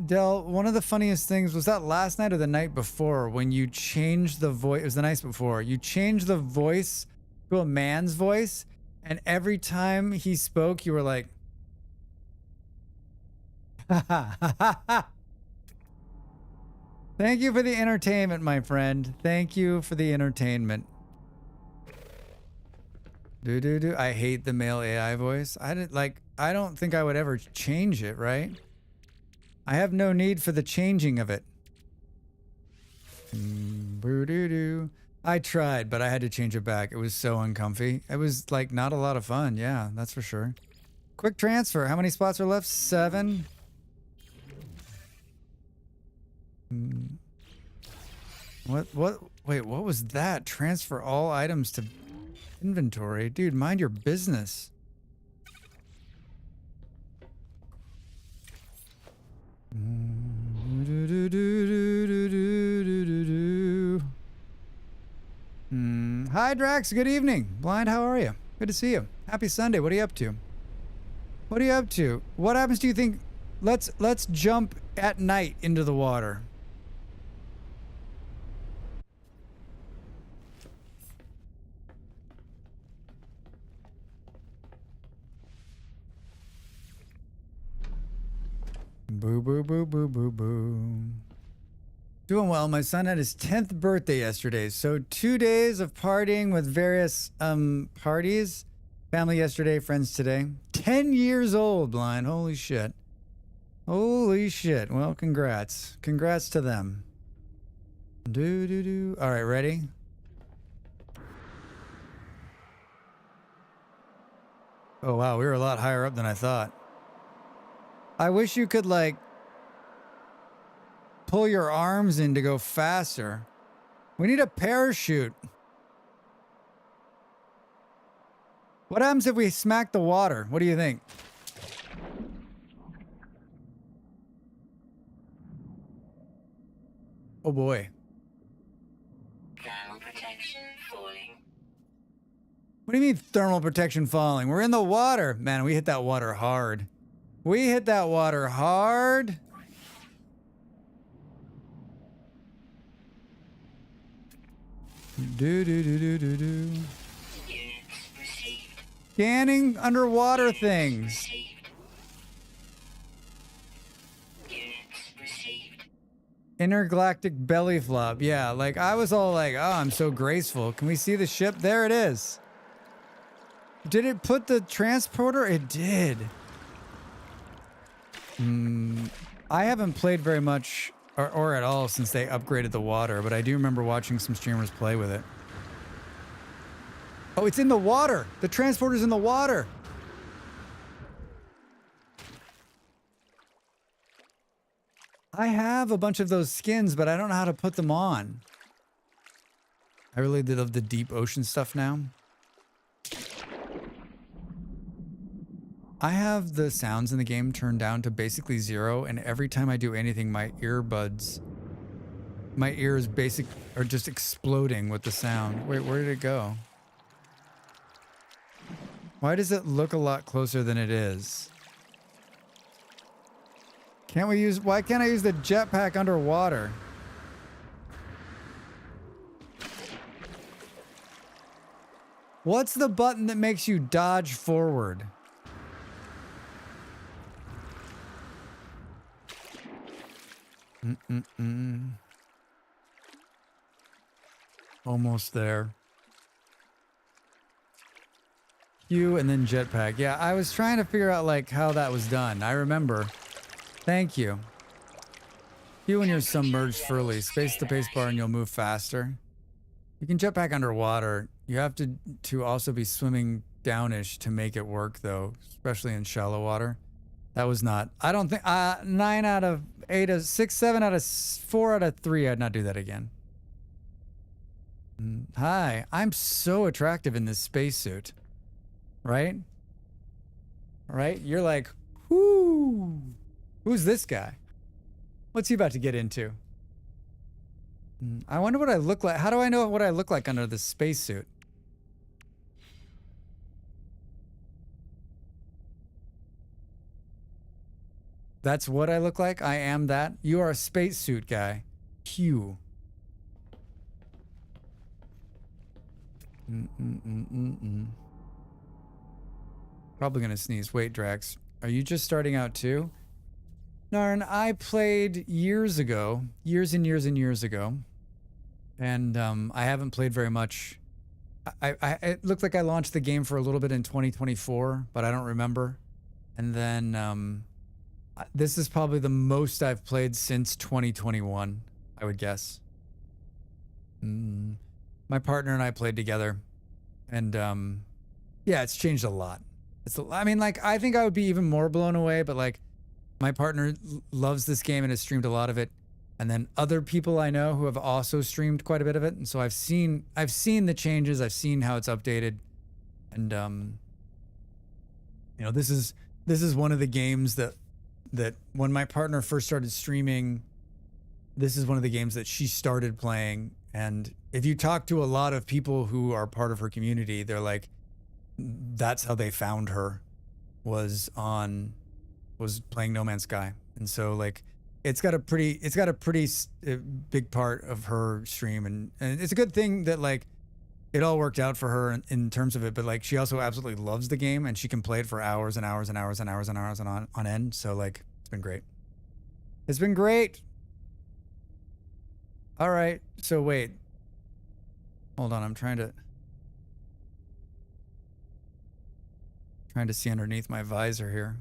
Del, one of the funniest things was that last night or the night before when you changed the voice. It was the night before. You changed the voice to a man's voice, and every time he spoke, you were like, Thank you for the entertainment, my friend. Thank you for the entertainment. I hate the male AI voice. I don't think I would ever change it, right? I have no need for the changing of it. I tried, but I had to change it back. It was so uncomfy. It was like not a lot of fun. Yeah, that's for sure. Quick transfer. How many spots are left? 7. Wait, what was that? Transfer all items to inventory. Dude, mind your business. Hi, Drax. Good evening. Blind, how are you? Good to see you. Happy Sunday. What are you up to? What are you up to? What happens do you think? Let's jump at night into the water. Boo, boo, boo, boo, boo, boo. Doing well. My son had his 10th birthday yesterday. So 2 days of partying with various parties. Family yesterday, friends today. 10 years old, Blind. Holy shit. Holy shit. Well, congrats. Congrats to them. All right, ready? Oh, wow. We were a lot higher up than I thought. I wish you could, like, pull your arms in to go faster. We need a parachute. What happens if we smack the water? What do you think? Oh boy. Thermal protection falling. What do you mean thermal protection falling? We're in the water. Man, we hit that water hard. We hit that water hard. Units received. scanning underwater things. Received. Units received. Intergalactic belly flop. Yeah, like I was all like, oh, I'm so graceful. Can we see the ship? There it is. Did it put the transporter? It did. I haven't played very much or at all since they upgraded the water, but I do remember watching some streamers play with it. Oh, it's in the water. The transporter's in the water. I have a bunch of those skins, but I don't know how to put them on. I really love the deep ocean stuff now. I have the sounds in the game turned down to basically 0, and every time I do anything, my ears are just exploding with the sound. Wait, where did it go? Why does it look a lot closer than it is? Why can't I use the jetpack underwater? What's the button that makes you dodge forward? Almost there. Q and then jetpack. Yeah, I was trying to figure out like how that was done. I remember. Thank you. Q when you're submerged fully. Space the space bar and you'll move faster. You can jetpack underwater. You have to also be swimming downish to make it work though, especially in shallow water. That was not. I don't think 9 out of 8, 6, 7 out of 4 out of 3. I'd not do that again. Hi, I'm so attractive in this spacesuit, right? Right? You're like, whoo! Who's this guy? What's he about to get into? I wonder what I look like. How do I know what I look like under this spacesuit? That's what I look like? I am that? You are a spacesuit guy. Q. Probably gonna sneeze. Wait, Drax. Are you just starting out too? Narn, I played years ago. Years and years and years ago. And I haven't played very much. It looked like I launched the game for a little bit in 2024, but I don't remember. And then this is probably the most I've played since 2021, I would guess. My partner and I played together, and yeah, it's changed a lot. I mean, like, I think I would be even more blown away, but like, my partner loves this game and has streamed a lot of it, and then other people I know who have also streamed quite a bit of it, and so I've seen the changes, I've seen how it's updated, and you know, this is one of the games that when my partner first started streaming, this is one of the games that she started playing. And if you talk to a lot of people who are part of her community, they're like, that's how they found her, was playing No Man's Sky. And so like, it's got a pretty big part of her stream. And it's a good thing that like, it all worked out for her in terms of it, but like, she also absolutely loves the game and she can play it for hours and hours and hours and hours and hours and on end. So like, it's been great. It's been great. All right. So wait, hold on. I'm trying to see underneath my visor here.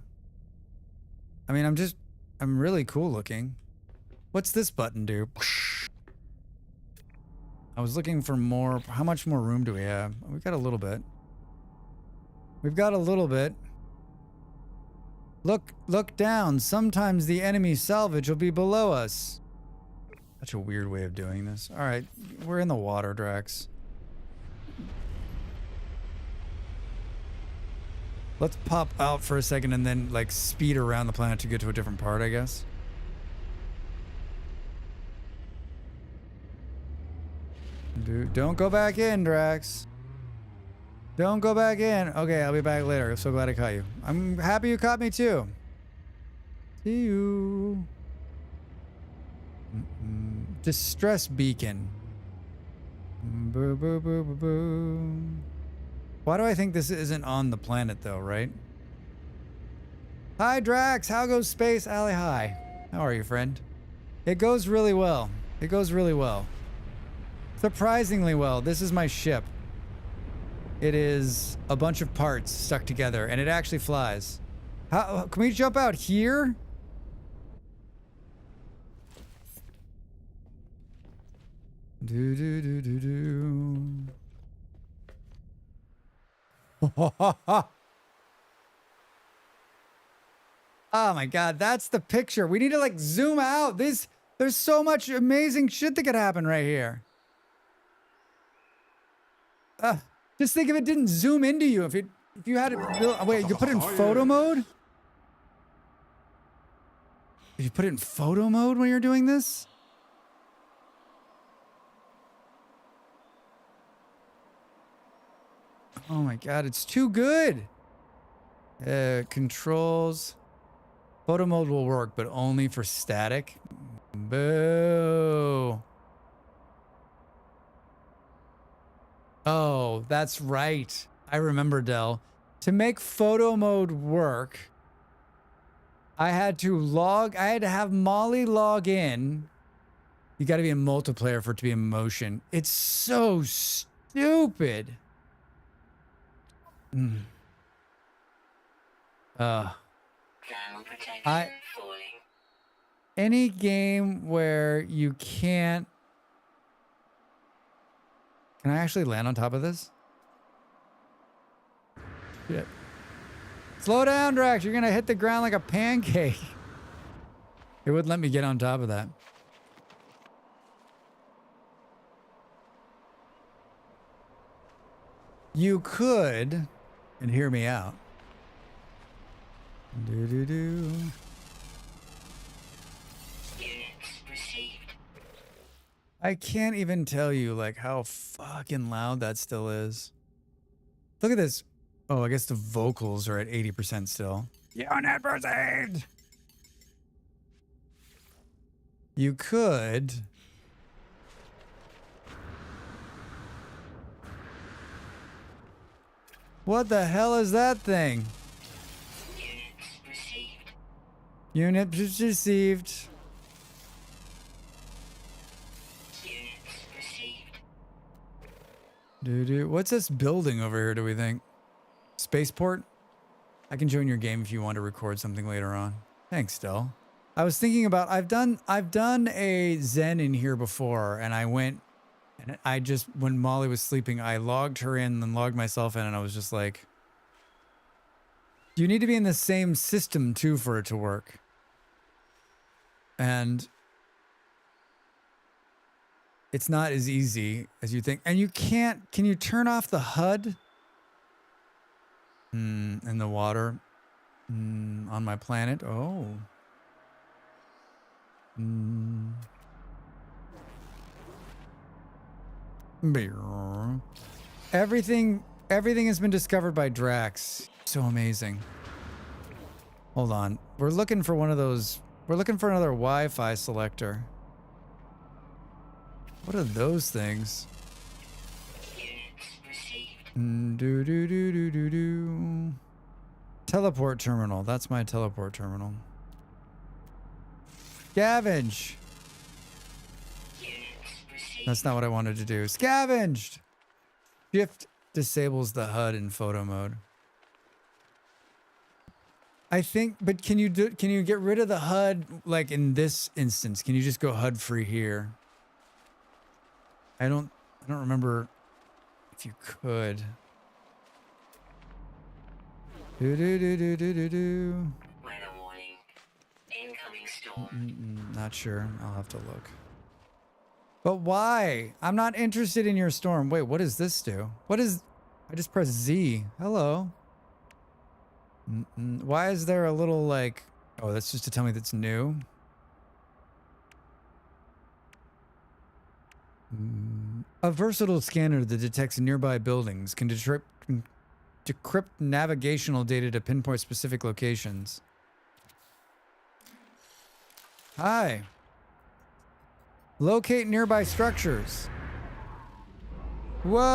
I mean, I'm really cool looking. What's this button do? I was looking for more. How much more room do we have? We've got a little bit. We've got a little bit. Look down. Sometimes the enemy salvage will be below us. Such a weird way of doing this. All right, we're in the water, Drax. Let's pop out for a second and then like speed around the planet to get to a different part, I guess. Dude, don't go back in, Drax. Don't go back in. Okay, I'll be back later. I'm so glad I caught you. I'm happy you caught me too. See you. Distress beacon. Boo, boo, boo, boo, boo. Why do I think this isn't on the planet though, right? Hi Drax, how goes space? Allie, hi. How are you, friend? It goes really well. It goes really well. Surprisingly well. This is my ship. It is a bunch of parts stuck together, and it actually flies. How can we jump out here? Do do do do do. Oh my god, that's the picture. We need to like zoom out. There's so much amazing shit that could happen right here. Just think if it didn't zoom into you. If you had it, wait, you could put it in photo mode? Did you put it in photo mode when you're doing this? Oh my god, it's too good. Controls. Photo mode will work, but only for static. Boo. Oh, that's right. I remember, Dell. To make photo mode work, I had to have Molly log in. You got to be in multiplayer for it to be in motion. It's so stupid. Any game where you can't. Can I actually land on top of this? Shit. Slow down, Drax. You're gonna hit the ground like a pancake. It wouldn't let me get on top of that. You could, and hear me out. Do. I can't even tell you like how fucking loud that still is. Look at this. Oh, I guess the vocals are at 80% still. Unit proceed! You could. What the hell is that thing? Unit received. Dude, what's this building over here, do we think? Spaceport? I can join your game if you want to record something later on. Thanks, Del. I was thinking about I've done a Zen in here before, and I went and I just when Molly was sleeping, I logged her in and logged myself in, and I was just like, you need to be in the same system too for it to work. And it's not as easy as you think. And you can't, can you turn off the HUD? In the water. On my planet. Oh. Everything has been discovered by Drax. So amazing. Hold on. We're looking for one of those. We're looking for another Wi-Fi selector. What are those things? Do. Teleport terminal. That's my teleport terminal. Scavenge. That's not what I wanted to do. Scavenged. Shift disables the HUD in photo mode. I think, but can you get rid of the HUD like in this instance? Can you just go HUD free here? I don't remember if you could. Do. Weather warning. Incoming storm. Not sure. I'll have to look. But why? I'm not interested in your storm. Wait, what does this do? What is... I just press Z. Hello. Why is there a little like... Oh, that's just to tell me that's new. A versatile scanner that detects nearby buildings can decrypt navigational data to pinpoint specific locations. Hi. Locate nearby structures. Whoa.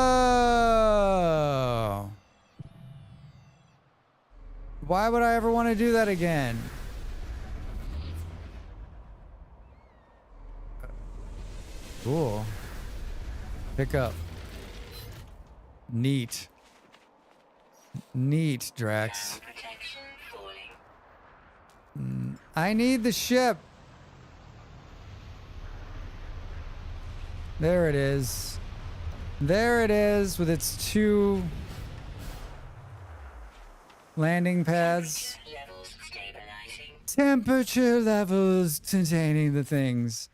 Why would I ever want to do that again? Cool. Pick up. Neat. Neat, Drax. Protection falling. I need the ship. There it is. There it is with its 2 landing pads. Levels stabilizing. Temperature levels containing the things.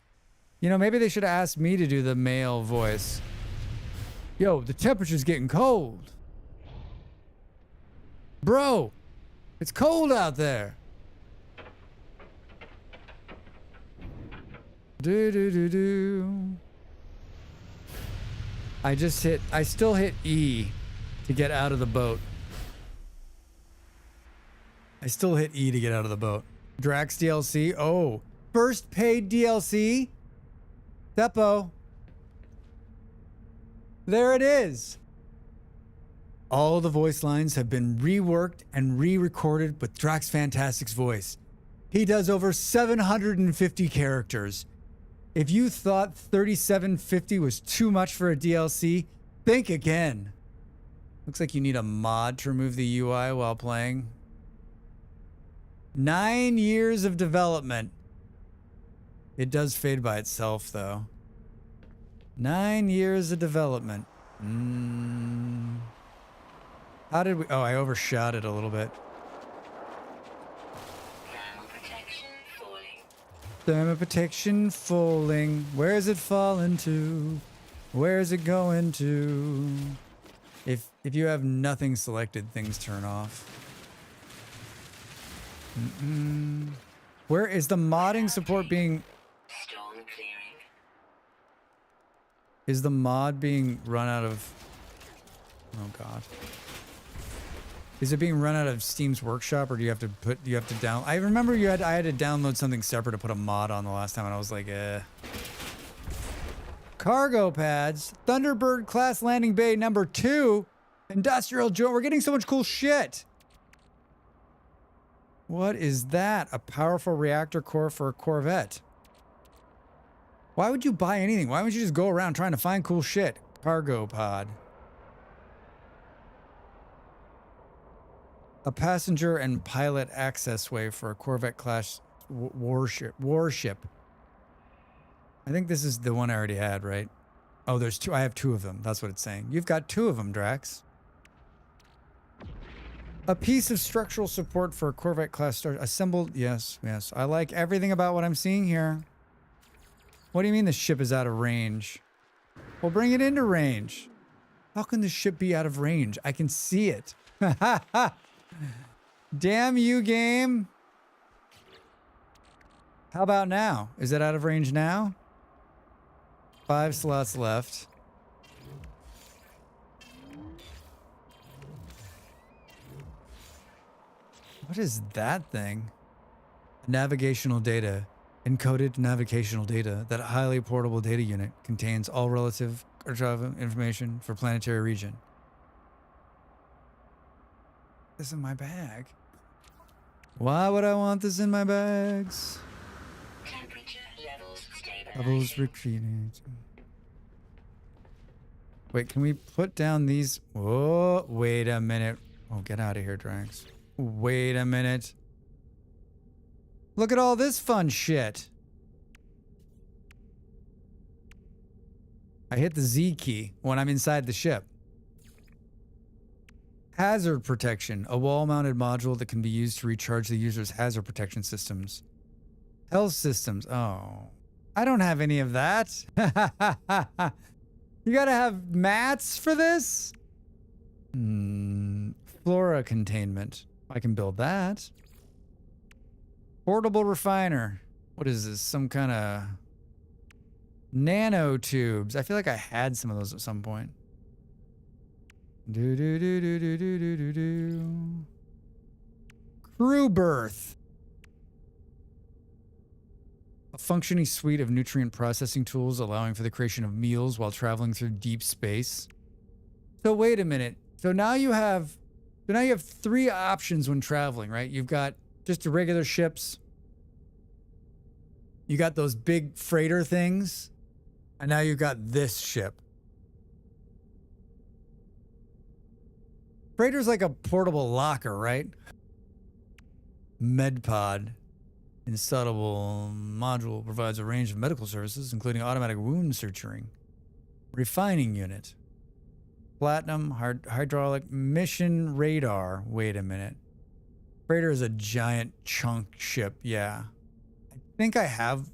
You know, maybe they should have asked me to do the male voice. Yo, the temperature's getting cold. Bro, it's cold out there. Do do do do. I still hit E to get out of the boat. I still hit E to get out of the boat. Drax DLC. Oh, first paid DLC. Depo. There it is. All the voice lines have been reworked and re-recorded with Drax Fantastic's voice. He does over 750 characters. If you thought 3750 was too much for a DLC, think again. Looks like you need a mod to remove the UI while playing. 9 years of development. It does fade by itself, though. 9 years of development. How did we... Oh, I overshot it a little bit. Thermal protection falling. Thermal protection falling. Where is it falling to? Where is it going to? If you have nothing selected, things turn off. Where is the modding support being... Storm clearing. Is the mod being run out of... Oh god. Is it being run out of Steam's Workshop, or do you have to down... I remember I had to download something separate to put a mod on the last time, and I was like, eh. Cargo pads. Thunderbird class landing bay number 2. Industrial joint. We're getting so much cool shit. What is that? A powerful reactor core for a Corvette. Why would you buy anything? Why would you just go around trying to find cool shit? Cargo pod. A passenger and pilot access way for a Corvette class warship. I think this is the one I already had, right? Oh, there's 2. I have 2 of them. That's what it's saying. You've got 2 of them, Drax. A piece of structural support for a Corvette class star assembled. Yes, yes. I like everything about what I'm seeing here. What do you mean the ship is out of range? Well, bring it into range. How can the ship be out of range? I can see it. Damn you, game. How about now? Is it out of range now? 5 slots left. What is that thing? Navigational data. Encoded navigational data. That highly portable data unit contains all relative information for planetary region. This in my bag. Why would I want this in my bags? Temperature levels stabilizing. Levels retreating. Wait, can we put down these? Whoa, wait a minute. Oh, get out of here, Drax. Wait a minute. Look at all this fun shit. I hit the Z key when I'm inside the ship. Hazard protection, a wall-mounted module that can be used to recharge the user's hazard protection systems. Health systems. Oh, I don't have any of that. You gotta have mats for this? Flora containment. I can build that. Portable refiner. What is this? Some kind of nanotubes. I feel like I had some of those at some point. Crew berth. A functioning suite of nutrient processing tools allowing for the creation of meals while traveling through deep space. So wait a minute. So now you have So now you have 3 options when traveling, right? You've got just the regular ships. You got those big freighter things. And now you've got this ship. Freighter's like a portable locker, right? MedPod. Installable module provides a range of medical services, including automatic wound suturing. Refining unit. Platinum, hydraulic, mission radar. Wait a minute. Freighter is a giant chunk ship. Yeah. I think I have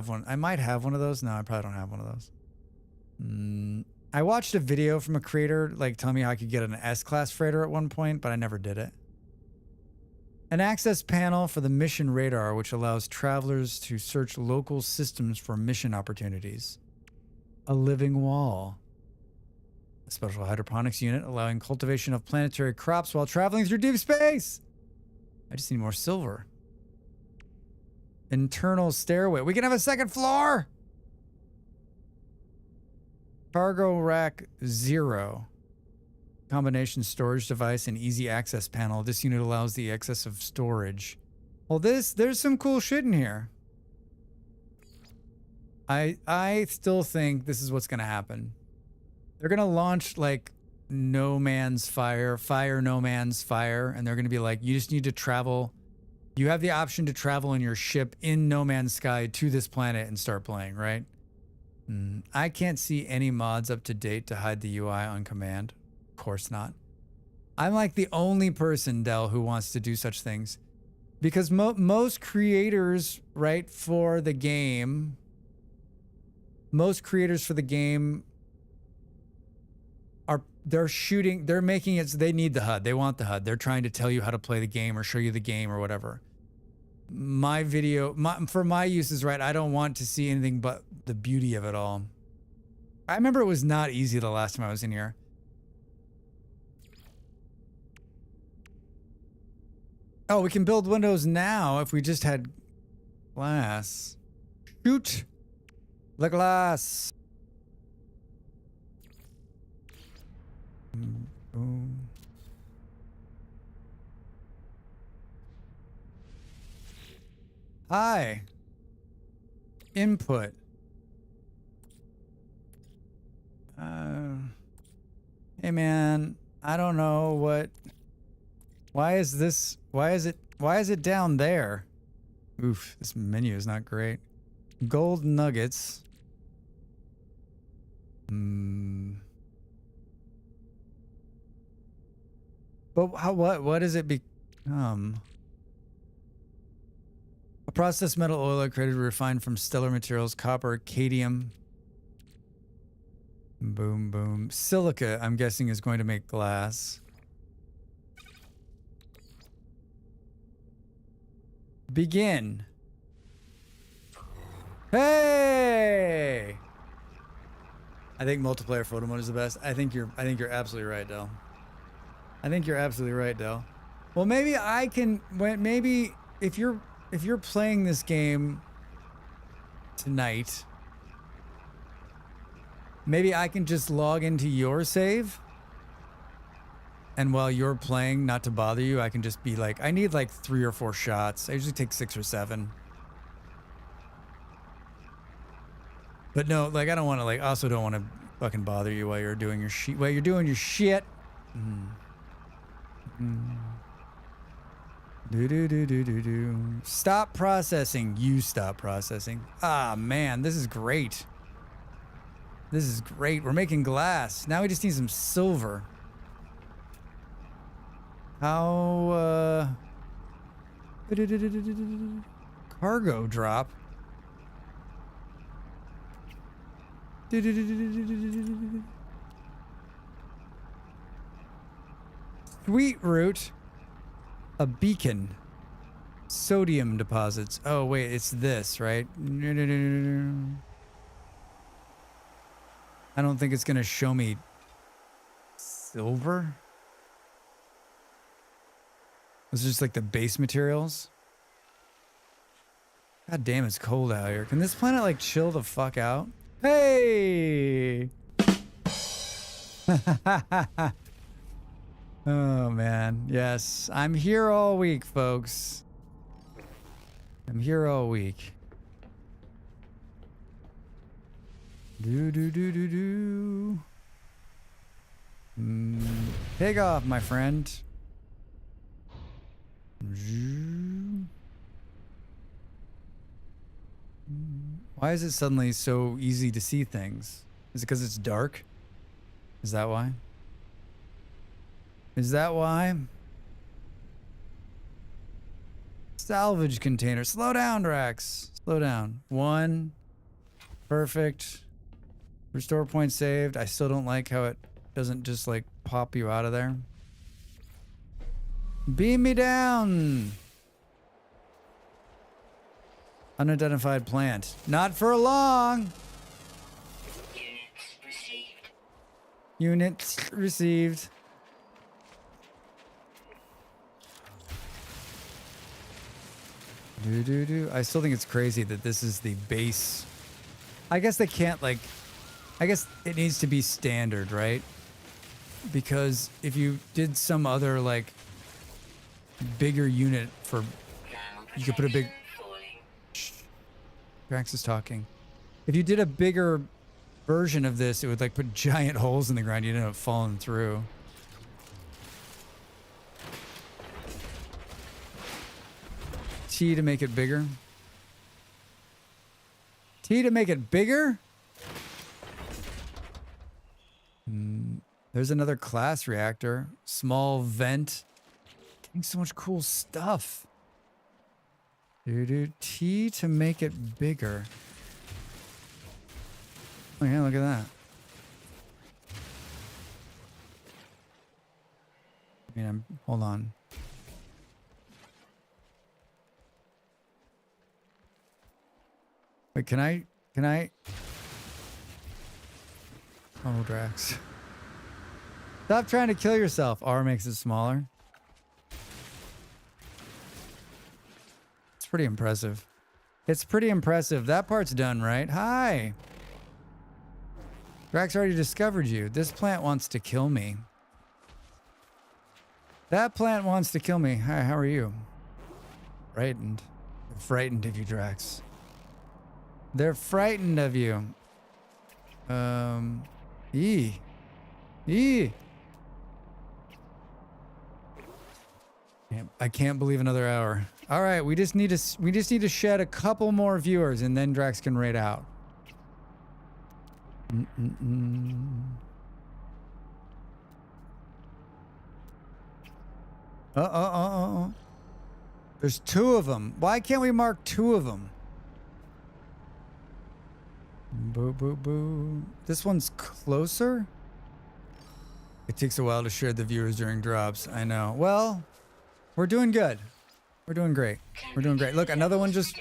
one. I might have one of those. No, I probably don't have one of those. I watched a video from a creator like telling me how I could get an S-class freighter at one point, but I never did it. An access panel for the mission radar, which allows travelers to search local systems for mission opportunities. A living wall. A special hydroponics unit allowing cultivation of planetary crops while traveling through deep space. I just need more silver. Internal stairway. We can have a second floor. Cargo rack 0. Combination storage device and easy access panel. This unit allows the access of storage. Well, there's some cool shit in here. I still think this is what's gonna happen. They're gonna launch like No Man's Fire, No Man's Fire, and they're gonna be like, you just need to travel. You have the option to travel in your ship in No Man's Sky to this planet and start playing, right? I can't see any mods up to date to hide the UI on command. Of course not. I'm like the only person, Dell, who wants to do such things. Because most creators, right, for the game, they're making it so they need the HUD. They want the HUD. They're trying to tell you how to play the game or show you the game or whatever. For my uses, right, I don't want to see anything but the beauty of it all. I remember it was not easy the last time I was in here. Oh, we can build windows now if we just had glass. Shoot the glass. Boom. Hi. Input. Hey man, I don't know what. Why is it down there? Oof, this menu is not great. Gold nuggets. But what does it become? A processed metal alloy created refined from stellar materials, copper, cadmium. Boom, boom. Silica, I'm guessing, is going to make glass. Begin. Hey! I think multiplayer photo mode is the best. I think you're absolutely right, Del. I think you're absolutely right, Del. Well, maybe I can. Maybe if you're playing this game tonight, maybe I can just log into your save. And while you're playing, not to bother you, I can just be like, I need like 3 or 4 shots. I usually take 6 or 7. But no, like I don't want to like. Also, don't want to fucking bother you while you're doing your shit. While you're doing your shit. Stop processing. You stop processing. Ah, man, this is great. This is great. We're making glass. Now we just need some silver. How, cargo drop. Sweet root. A beacon. Sodium deposits. Oh, wait, it's this, right? I don't think it's going to show me silver. This is just like the base materials. God damn, it's cold out here. Can this planet like chill the fuck out? Hey! Oh, man. Yes. I'm here all week, folks. I'm here all week. Do, do, do, do, do. Take off, my friend. Why is it suddenly so easy to see things? Is it because it's dark? Is that why? Is that why? Salvage container. Slow down, Drax. Slow down. 1. Perfect. Restore point saved. I still don't like how it doesn't just like pop you out of there. Beam me down. Unidentified plant. Not for long. Units received. Units received. I still think it's crazy that this is the base. I guess they can't like, I guess it needs to be standard, right? Because if you did some other like bigger unit for, you could put a big, Drax is talking. If you did a bigger version of this, it would like put giant holes in the ground. You'd end up falling through. T to make it bigger. T to make it bigger? There's another class reactor. Small vent. Getting so much cool stuff. T to make it bigger. Oh yeah, look at that. I mean, hold on. Wait, can I? Oh, Drax. Stop trying to kill yourself. R makes it smaller. It's pretty impressive. It's pretty impressive. That part's done, right? Hi. Drax already discovered you. This plant wants to kill me. That plant wants to kill me. Hi, how are you? Frightened. They're frightened of you, Drax. They're frightened of you. E. I can't believe another hour. All right, we just need to shed a couple more viewers, and then Drax can raid out. There's 2 of them. Why can't we mark 2 of them? Boo, boo, boo. This one's closer? It takes a while to share the viewers during drops. I know. Well, we're doing good. We're doing great. We're doing great. Look, another one just...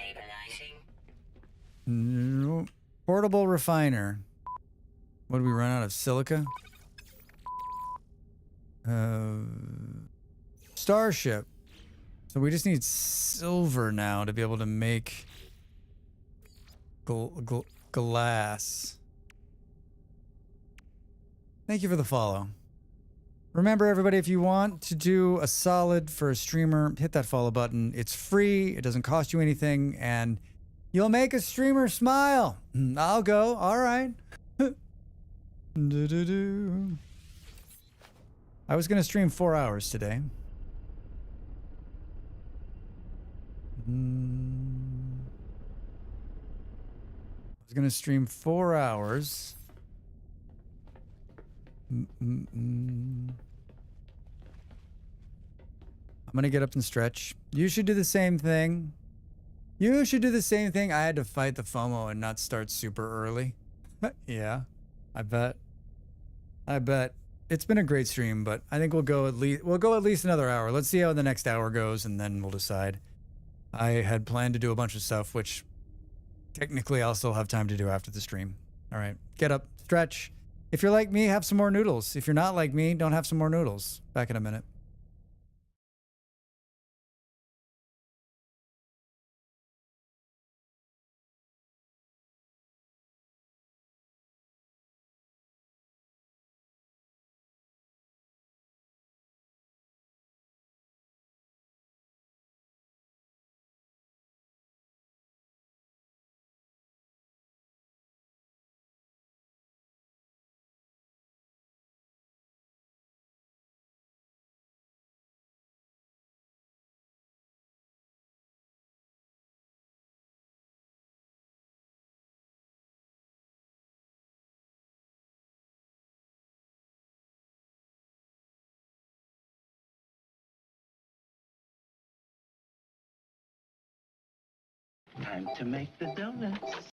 Portable refiner. What did we run out of? Silica? Starship. So we just need silver now to be able to make... glass. Thank you for the follow. Remember, everybody, if you want to do a solid for a streamer, hit that follow button. It's free. It doesn't cost you anything, and you'll make a streamer smile. I'll go. All right. I was going to stream 4 hours today. I was going to stream 4 hours. I'm going to get up and stretch. You should do the same thing. You should do the same thing. I had to fight the FOMO and not start super early. Yeah, I bet. It's been a great stream, but I think we'll go at least another hour. Let's see how the next hour goes, and then we'll decide. I had planned to do a bunch of stuff, which technically I'll still have time to do after the stream. All right, get up, stretch. If you're like me, have some more noodles. If you're not like me, don't have some more noodles. Back in a minute. Time to make the donuts.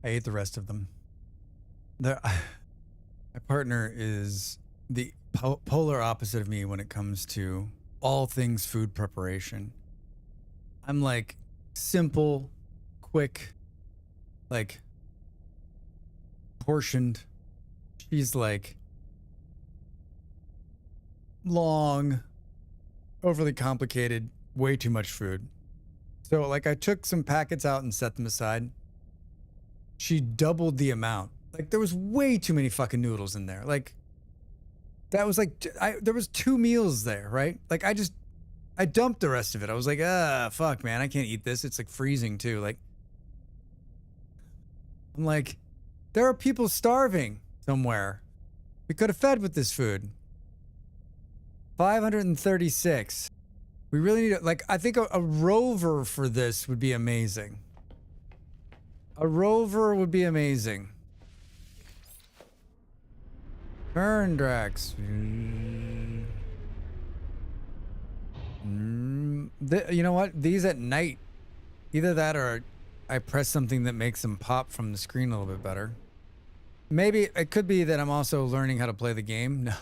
I ate the rest of them. My partner is the polar opposite of me when it comes to all things food preparation. I'm like simple, quick, like portioned. She's like long, overly complicated, way too much food. So like I took some packets out and set them aside. She doubled the amount. Like there was way too many fucking noodles in there. Like that was like there was 2 meals there, right? Like I dumped the rest of it. I was like, fuck, man, I can't eat this. It's like freezing too. Like I'm like, there are people starving somewhere. We could have fed with this food. 536. We really need like I think a rover for this would be amazing. A rover would be amazing. Turn, Drax. You know what? These at night. Either that or I press something that makes them pop from the screen a little bit better. Maybe it could be that I'm also learning how to play the game. No.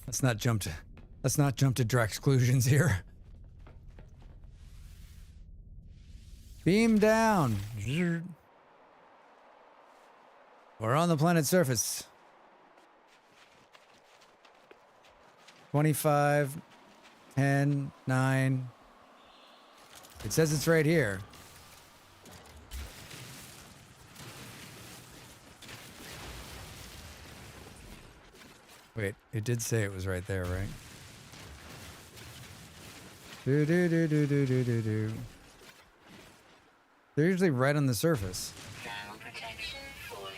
Let's not jump to Drax exclusions here. Beam down. We're on the planet's surface. 25, 10, 9. It says it's right here. Wait, it did say it was right there, right? Do do do do do do do do. They're usually right on the surface. Thermal protection falling.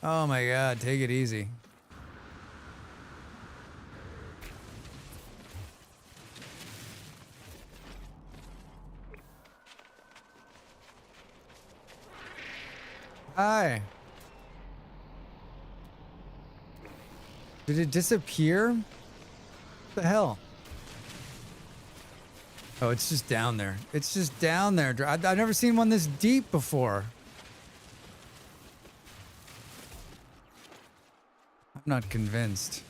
Oh my god, take it easy. Hi. Did it disappear? What the hell? Oh, it's just down there. It's just down there. I've never seen one this deep before. I'm not convinced.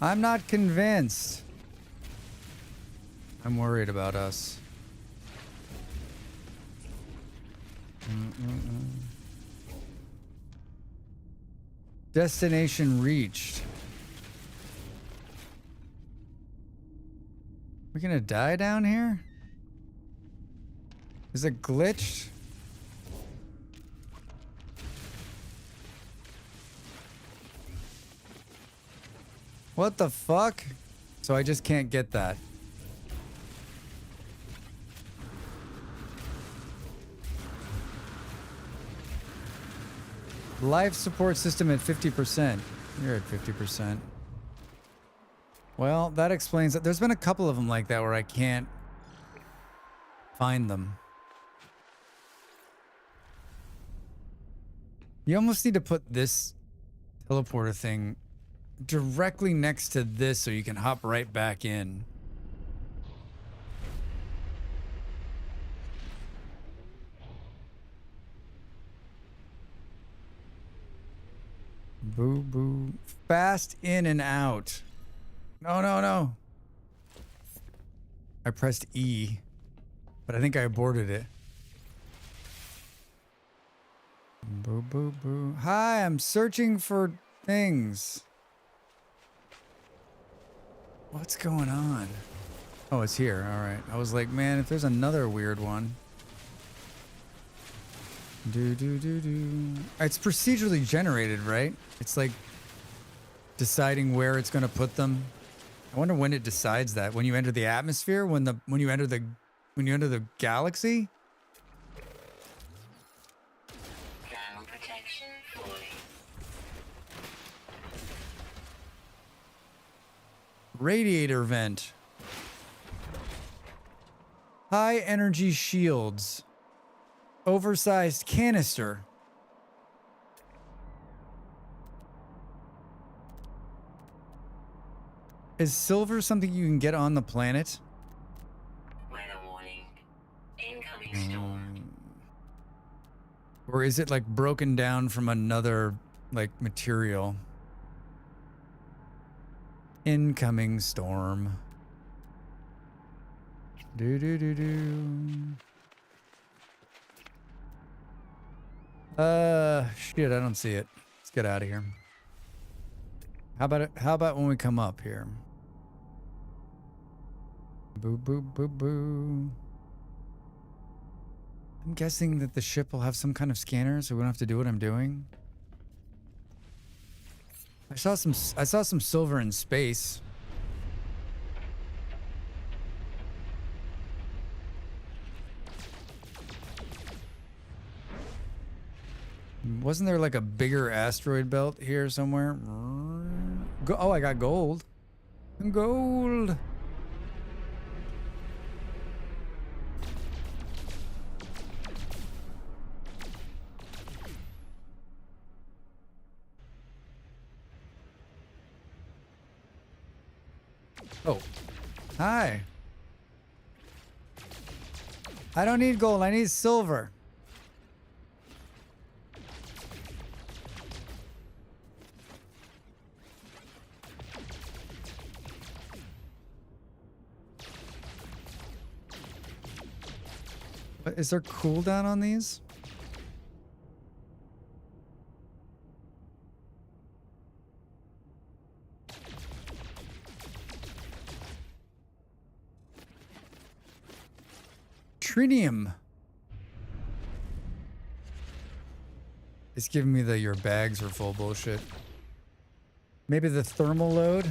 I'm not convinced. I'm worried about us. Destination reached. We're gonna die down here? Is it glitched? What the fuck? So I just can't get that. Life support system at 50%. You're at 50%. Well, that explains that. There's been a couple of them like that where I can't find them. You almost need to put this teleporter thing directly next to this so you can hop right back in. Boo boo. Fast in and out. No, no, no. I pressed E, but I think I aborted it. Boo boo boo. Hi, I'm searching for things. What's going on? Oh, it's here. All right. I was like, man, if there's another weird one. Do do do do. It's procedurally generated, right? It's like deciding where it's going to put them. I wonder when it decides that. When you enter the atmosphere, when you enter the galaxy. Thermal protection falling. Radiator vent. High energy shields. Oversized canister. Is silver something you can get on the planet? Weather warning. Incoming storm. Or is it like broken down from another like material? Incoming storm. Do do do do. Shit, I don't see it. Let's get out of here. How about it? How about when we come up here? Boo boo boo boo. I'm guessing that the ship will have some kind of scanner, so we don't have to do what I'm doing. I saw some silver in space. Wasn't there like a bigger asteroid belt here somewhere? Oh, I got gold. Gold. Oh, hi. I don't need gold. I need silver. Is there cooldown on these? Trinium. It's giving me the your bags are full bullshit. Maybe the thermal load?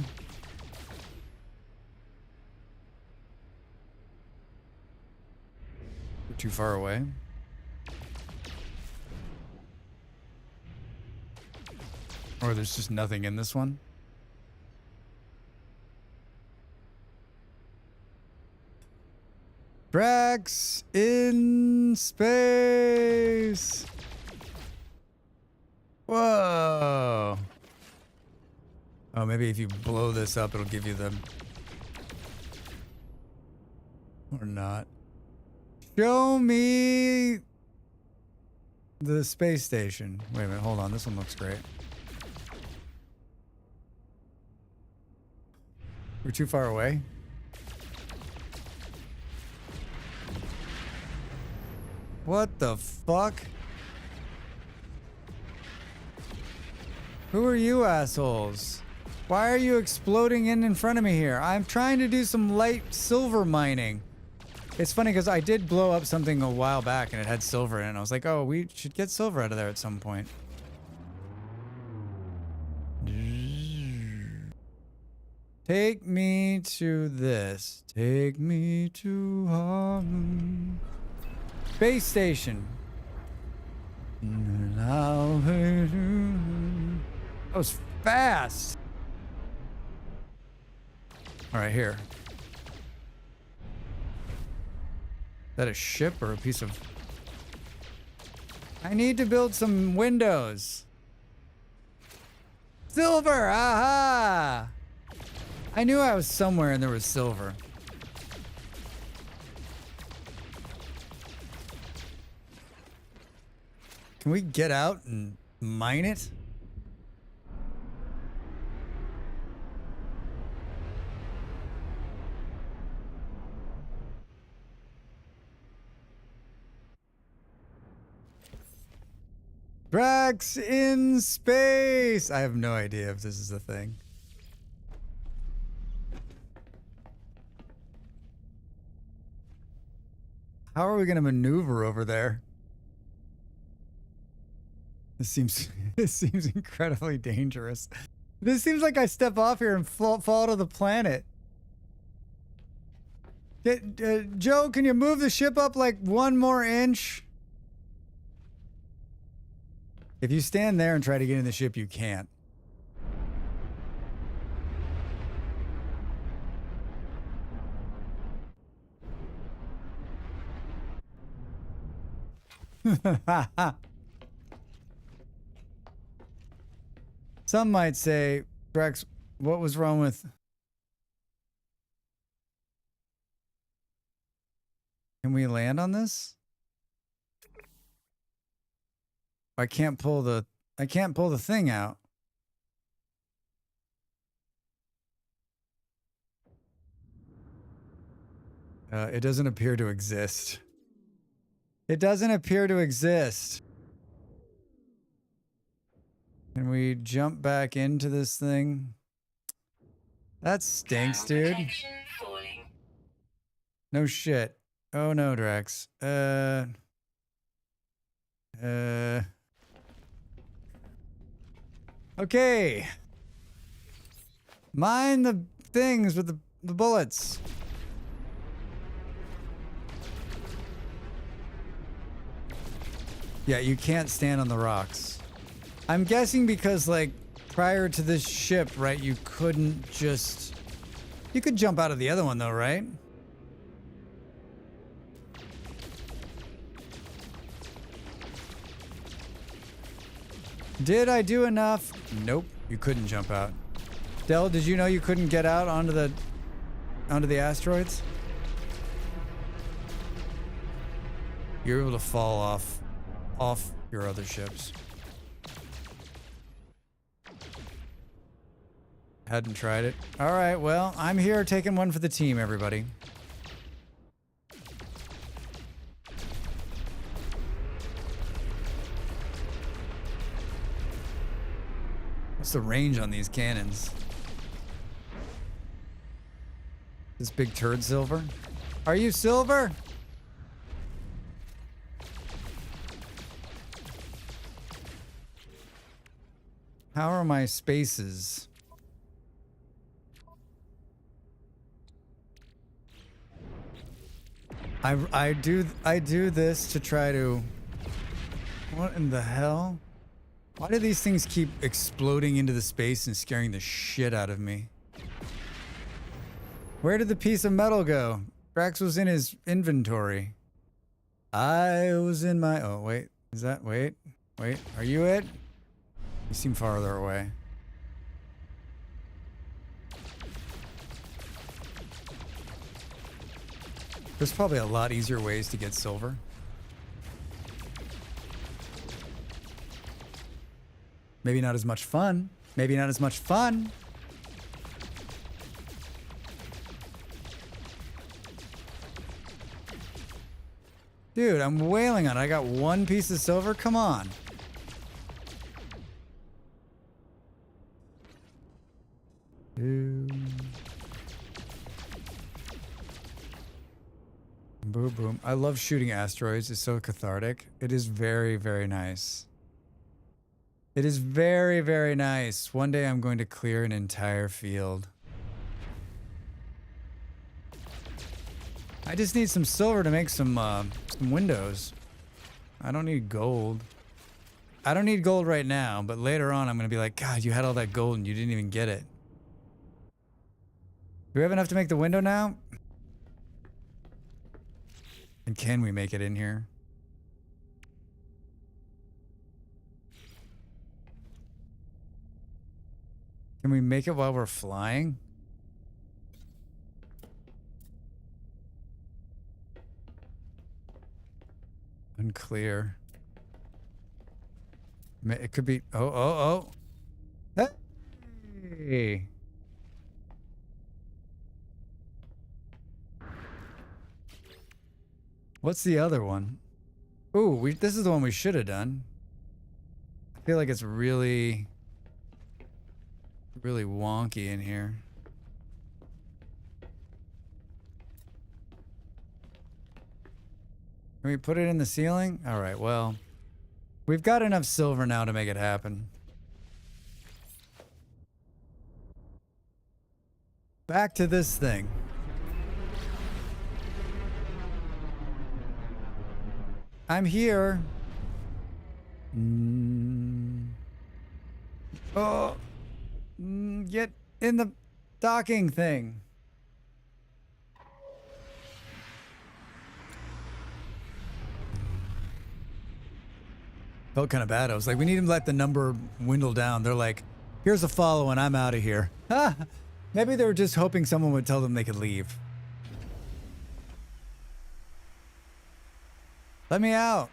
We're too far away. Or there's just nothing in this one. Drax in space. Whoa. Oh, maybe if you blow this up, it'll give you the... Or not. Show me the space station. Wait a minute, hold on. This one looks great. We're too far away. What the fuck? Who are you assholes? Why are you exploding in front of me here? I'm trying to do some light silver mining. It's funny because I did blow up something a while back and it had silver in it. And I was like, oh, we should get silver out of there at some point. Take me to this. Take me to Harlem. Space station. That was fast. All right, here. Is that a ship or a piece of... I need to build some windows. Silver! Aha! I knew I was somewhere and there was silver. Can we get out and mine it? Drax in space! I have no idea if this is a thing. How are we going to maneuver over there? This seems incredibly dangerous. This seems like I step off here and fall to the planet. Joe, can you move the ship up like 1 more inch? If you stand there and try to get in the ship, you can't. Some might say, Drax, what was wrong with... Can we land on this? I can't pull the thing out. It doesn't appear to exist. It doesn't appear to exist. Can we jump back into this thing? That stinks, Thermal dude. protection falling. No shit. Oh no, Drax. Okay. Mine the things with the bullets. Yeah, you can't stand on the rocks. I'm guessing because, like, prior to this ship, right, you couldn't just... You could jump out of the other one, though, right? Did I do enough? Nope, you couldn't jump out. Del, did you know you couldn't get out onto the asteroids? You're able to fall off your other ships. Hadn't tried it. All right, well, I'm here taking one for the team, everybody. What's the range on these cannons? This big turd silver? Are you silver? How are my spaces? I do this to try to... What in the hell? Why do these things keep exploding into the space and scaring the shit out of me? Where did the piece of metal go? Drax was in his inventory. I was in my... Oh, wait. Is that... Wait. Wait. Are you it? You seem farther away. There's probably a lot easier ways to get silver. Maybe not as much fun. Maybe not as much fun. Dude, I'm wailing on it. I got one piece of silver. Come on. Boom, boom. I love shooting asteroids. It's so cathartic. It is very, very nice. It is very, very nice. One day I'm going to clear an entire field. I just need some silver to make some windows. I don't need gold. I don't need gold right now, but later on I'm going to be like, God, you had all that gold and you didn't even get it. Do we have enough to make the window now? And can we make it in here? Can we make it while we're flying? Unclear. It could be... Oh. Hey! What's the other one? Ooh, this is the one we should have done. I feel like it's really wonky in here. Can we put it in the ceiling? All right, well, we've got enough silver now to make it happen. Back to this thing. I'm here. Oh. Get in the docking thing. Felt kind of bad. I was like, we need to let the number dwindle down. They're like, here's a follow and I'm out of here. Maybe they were just hoping someone would tell them they could leave. Let me out.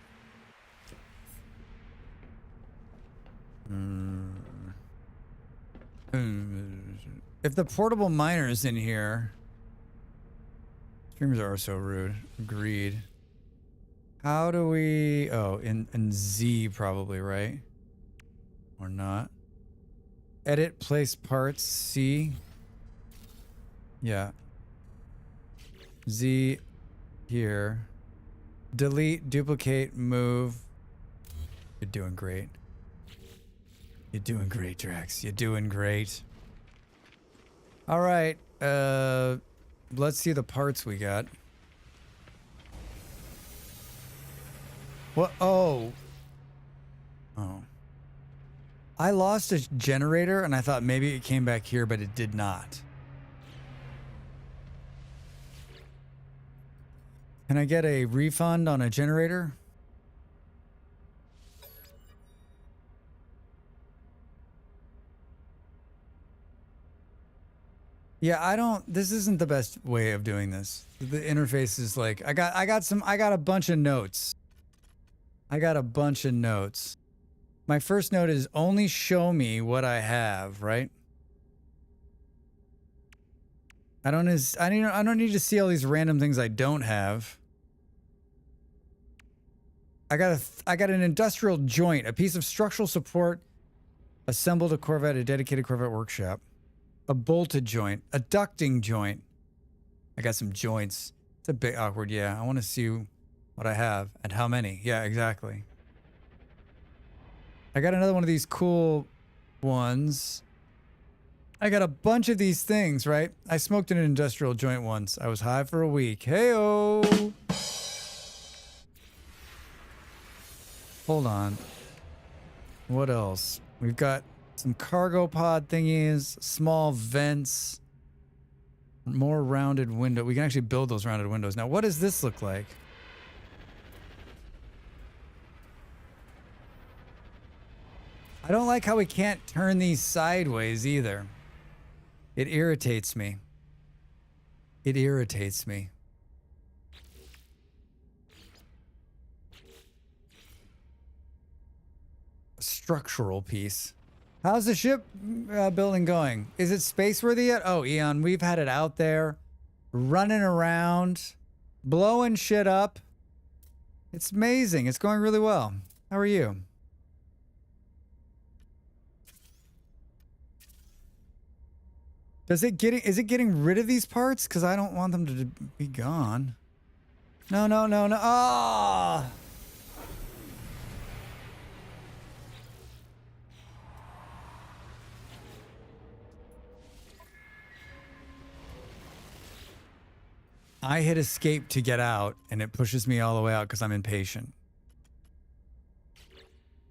If the portable miner is in here, it's Streamers are so rude. Agreed. How do we... Oh, in Z probably, right? Or not. Edit, place parts, C. Yeah. Z here. Delete, duplicate, move. You're doing great. You're doing great, Drax. You're doing great. All right. Let's see the parts we got. What? Oh. Oh. I lost a generator and I thought maybe it came back here, but it did not. Can I get a refund on a generator? Yeah, I don't, this isn't the best way of doing this. The interface is like, I got a bunch of notes. I got a bunch of notes. My first note is only show me what I have, right? I don't need to see all these random things I don't have. I got an industrial joint, a piece of structural support assembled a Corvette, a dedicated Corvette workshop. A bolted joint, a ducting joint. I got some joints. It's a bit awkward, yeah. I want to see what I have and how many. Yeah, exactly. I got another one of these cool ones. I got a bunch of these things, right? I smoked in an industrial joint once. I was high for a week. Hey-oh! Hold on. What else? We've got some cargo pod thingies, small vents, more rounded window. We can actually build those rounded windows. Now, what does this look like? I don't like how we can't turn these sideways either. It irritates me. It irritates me. A structural piece. How's the ship building going? Is it space worthy yet? Oh, Eon, we've had it out there, running around, blowing shit up. It's amazing. It's going really well. How are you? Is it getting rid of these parts? Because I don't want them to be gone. No, no, no, no. Ah! Oh! I hit escape to get out, and it pushes me all the way out because I'm impatient.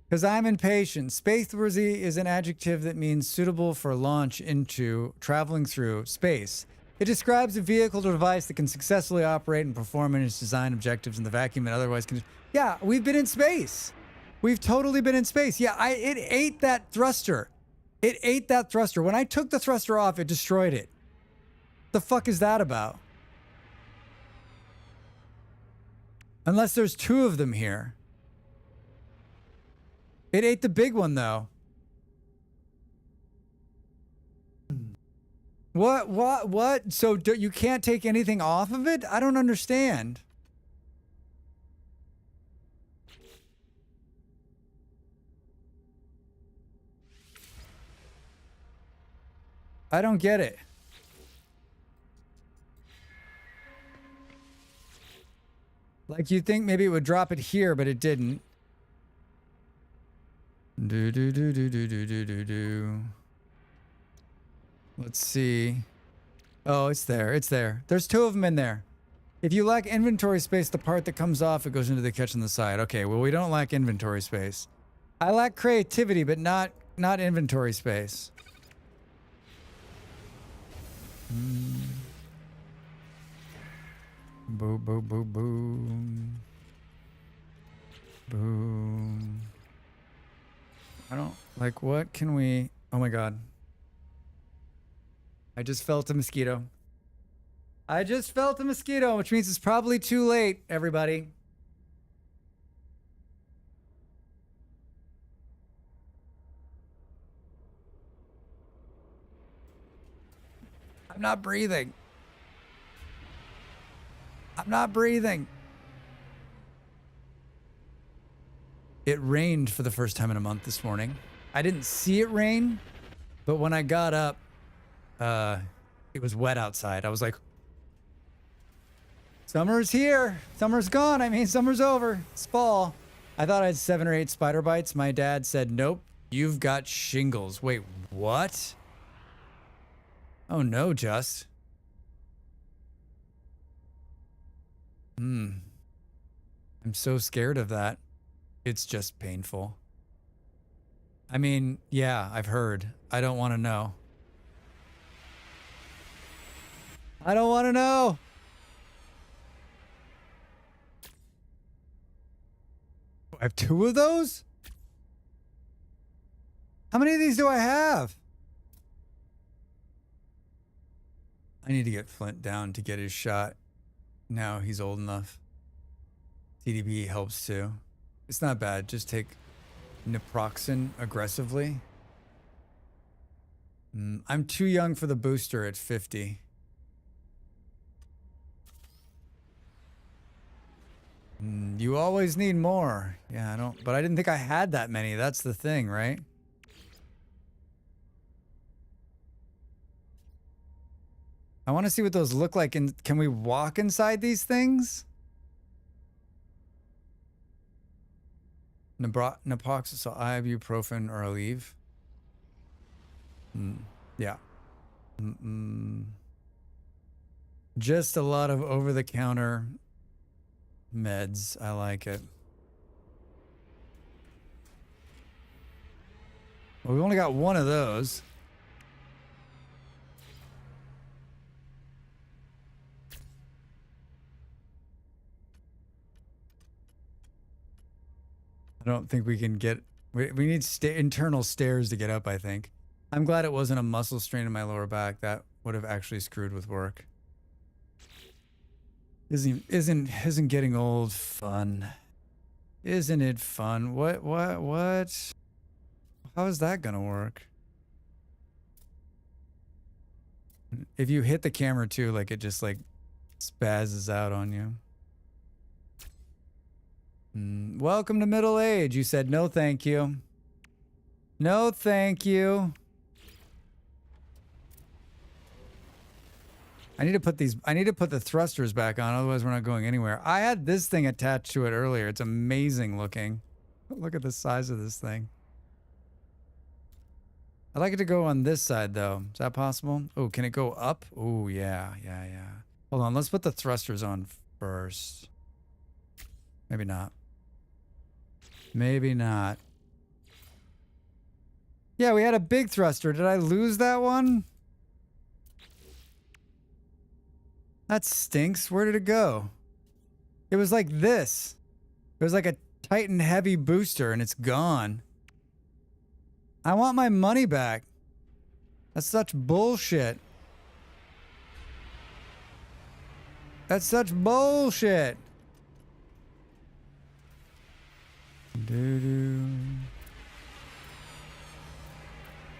Because I'm impatient. Spaceworthy is an adjective that means suitable for launch into, traveling through space. It describes a vehicle or device that can successfully operate and perform in its design objectives in the vacuum and otherwise can... Yeah, we've been in space. We've totally been in space. Yeah, it ate that thruster. It ate that thruster. When I took the thruster off, it destroyed it. The fuck is that about? Unless there's two of them here. It ate the big one, though. What? So you can't take anything off of it? I don't understand. I don't get it. Like, you'd think maybe it would drop it here, but it didn't. Let's see. Oh, it's there. It's there. There's two of them in there. If you lack inventory space, the part that comes off, it goes into the catch on the side. Okay, well, we don't lack inventory space. I lack creativity, but not inventory space. Boo, boo, boo, boom. Boom. I don't, like, what can we, oh my God. I just felt a mosquito. I just felt a mosquito, which means it's probably too late, everybody. I'm not breathing. I'm not breathing. It rained for the first time in a month this morning. I didn't see it rain, but when I got up, it was wet outside. I was like, summer's here. Summer's gone. I mean, summer's over. It's fall. I thought I had 7 or 8 spider bites. My dad said, nope, you've got shingles. Wait, what? Oh no, Just. I'm so scared of that. It's just painful. I mean, yeah, I've heard. I don't want to know. I don't want to know. I have 2 of those? How many of these do I have? I need to get Flint down to get his shot. Now he's old enough. TDB helps too. It's not bad. Just take naproxen aggressively. I'm too young for the booster at 50. You always need more. Yeah, but I didn't think I had that many. That's the thing, right? I want to see what those look like. And can we walk inside these things? Naproxen, ibuprofen, or Aleve. Yeah. Just a lot of over-the-counter meds. I like it. Well, we only got 1 of those. I don't think we can get... We need internal stairs to get up, I think. I'm glad it wasn't a muscle strain in my lower back. That would have actually screwed with work. Isn't getting old fun? Isn't it fun? What? How is that gonna work? If you hit the camera too, like it just like spazzes out on you. Welcome to middle age. You said no thank you. No thank you. I need to put the thrusters back on, otherwise we're not going anywhere. I had this thing attached to it earlier. It's amazing looking. Look at the size of this thing. I'd like it to go on this side though. Is that possible? Oh, can it go up? Oh, yeah. Hold on, let's put the thrusters on first. Maybe not. Maybe not. Yeah, we had a big thruster. Did I lose that one? That stinks. Where did it go? It was like this. It was like a Titan heavy booster and it's gone. I want my money back. That's such bullshit. That's such bullshit.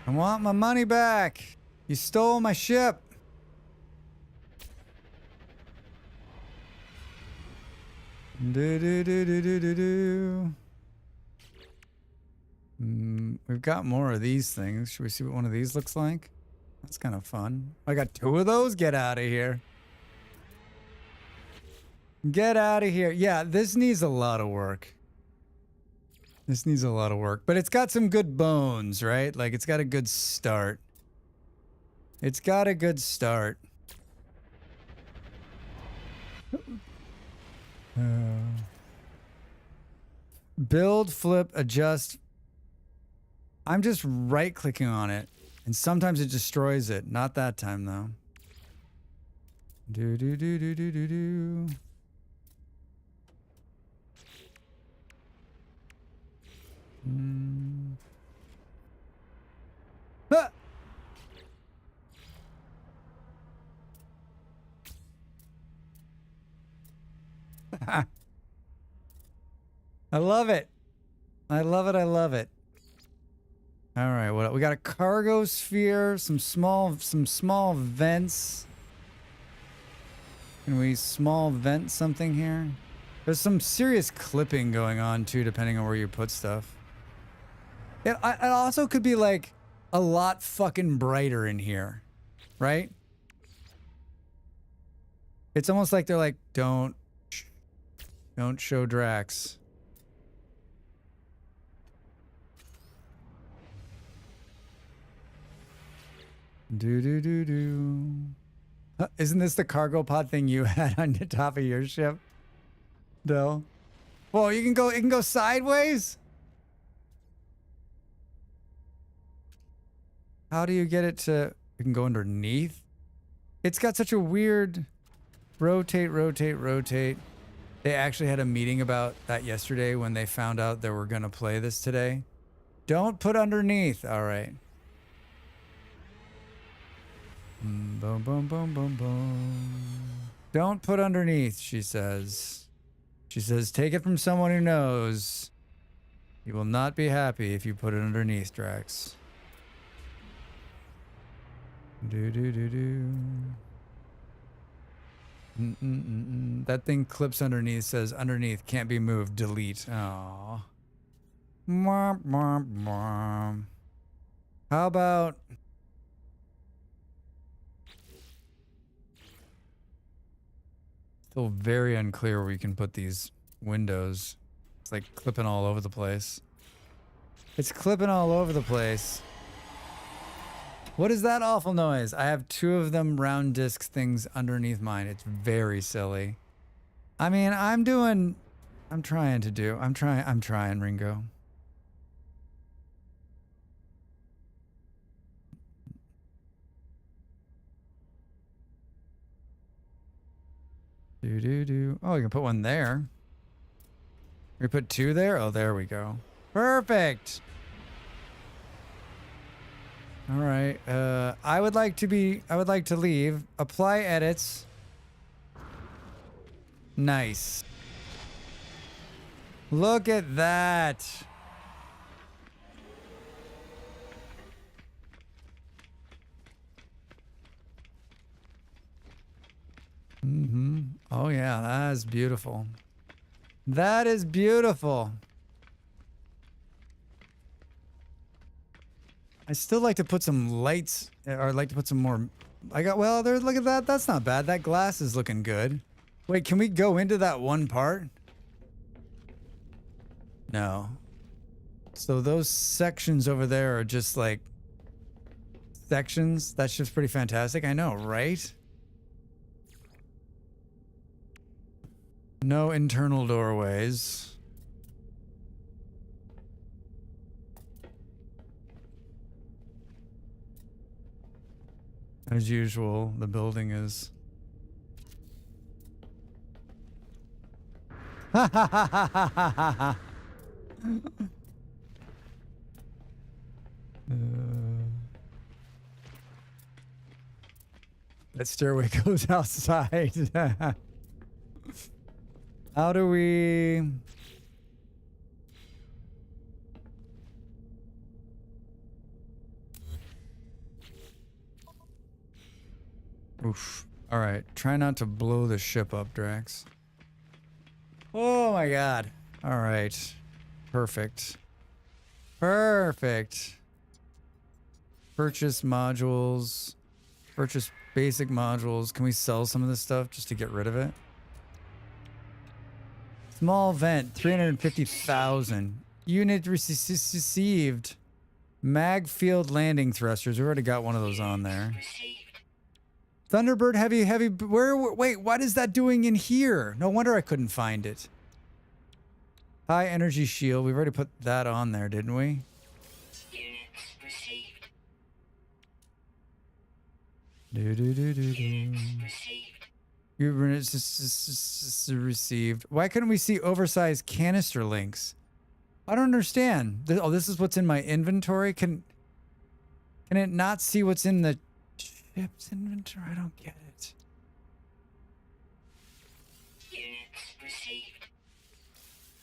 I want my money back. You stole my ship. We've got more of these things. Should we see what one of these looks like? That's kind of fun. I got 2 of those. Get out of here. Get out of here. Yeah, this needs a lot of work. This needs a lot of work. But it's got some good bones, right? Like, it's got a good start. It's got a good start. Build, flip, adjust. I'm just right-clicking on it. And sometimes it destroys it. Not that time, though. Do. Ah! I love it. I love it. I love it. All right, what we got? A cargo sphere, some small vents. Can we small vent something here? There's some serious clipping going on too, depending on where you put stuff. It also could be like a lot fucking brighter in here, right? It's almost like they're like, don't show Drax. Do. Isn't this the cargo pod thing you had on the top of your ship? No. Whoa, it can go sideways? How do you get it to... It can go underneath? It's got such a weird... Rotate. They actually had a meeting about that yesterday when they found out they were going to play this today. Don't put underneath. All right. Boom, boom, boom, boom, boom. Don't put underneath, she says. She says, take it from someone who knows. You will not be happy if you put it underneath, Drax. That thing clips underneath, says underneath, can't be moved, delete. Aww. How about... Still very unclear where we can put these windows. It's like clipping all over the place. It's clipping all over the place. What is that awful noise? I have two of them round disc things underneath mine. It's very silly. I mean, I'm trying, Ringo. Oh, you can put one there. We put two there? Oh, there we go. Perfect. All right. I would like to leave. Apply edits. Nice. Look at that. Oh yeah, that is beautiful. That is beautiful. I still like to put some lights, or I'd like to put some more. Well, there, look at that. That's not bad. That glass is looking good. Wait, can we go into that one part? No. So those sections over there are just like sections. That's just pretty fantastic. I know, right? No internal doorways. As usual, the building is... That stairway goes outside. How do we... Oof. All right. Try not to blow the ship up, Drax. Oh my god. All right. Perfect. Perfect. Purchase modules. Purchase basic modules. Can we sell some of this stuff just to get rid of it? Small vent, 350,000. Unit received. Mag field landing thrusters. We already got one of those on there. Thunderbird heavy. Wait, what is that doing in here? No wonder I couldn't find it. High energy shield. We've already put that on there, didn't we? Units received. Units received. Why couldn't we see oversized canister links? I don't understand. Oh, this is what's in my inventory. Can it not see what's in the ship's inventory? I don't get it. Units received.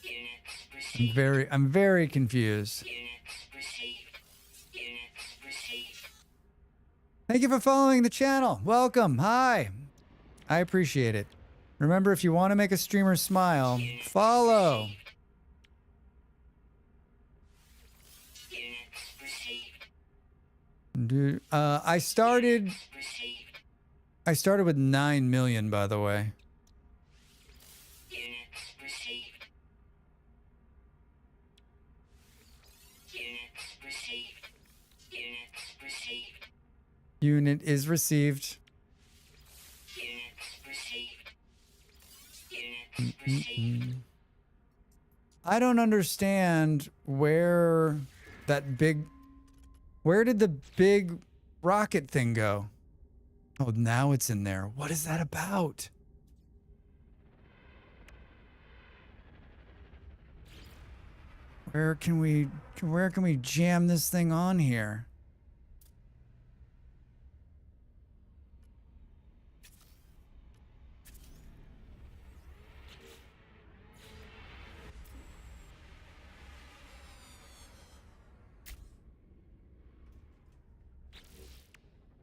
Units received. I'm very confused. Units received. Units received. Thank you for following the channel. Welcome. Hi. I appreciate it. Remember, if you want to make a streamer smile, follow. Units received. Dude, I started Received. with 9 million, by the way. Units received. Units received. Units received. Unit is received. Units received. Units received. I don't understand where where did the big rocket thing go? Oh, now it's in there. What is that about? Where can we jam this thing on here?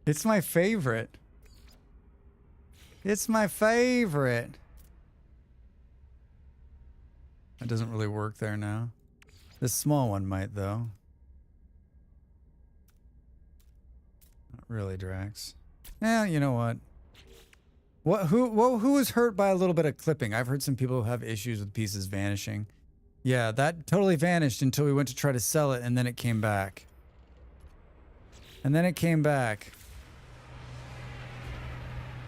It's my favorite. It's my favorite. That doesn't really work there now. This small one might, though. Not really, Drax. Yeah, you know what? Who was hurt by a little bit of clipping? I've heard some people have issues with pieces vanishing. Yeah, that totally vanished until we went to try to sell it, and then it came back. And then it came back.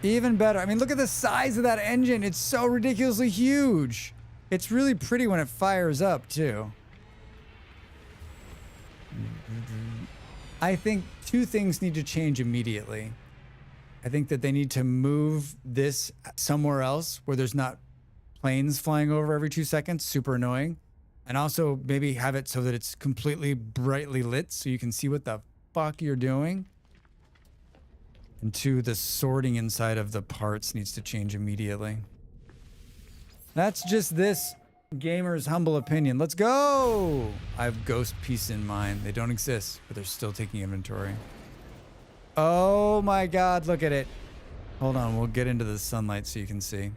Even better. I mean, look at the size of that engine. It's so ridiculously huge. It's really pretty when it fires up, too. I think two things need to change immediately. I think that they need to move this somewhere else where there's not planes flying over every 2 seconds, super annoying. And also maybe have it so that it's completely brightly lit so you can see what the fuck you're doing. And two, the sorting inside of the parts needs to change immediately. That's just this gamer's humble opinion. Let's go! I have ghost pieces in mind. They don't exist, but they're still taking inventory. Oh my god, look at it. Hold on, we'll get into the sunlight so you can see.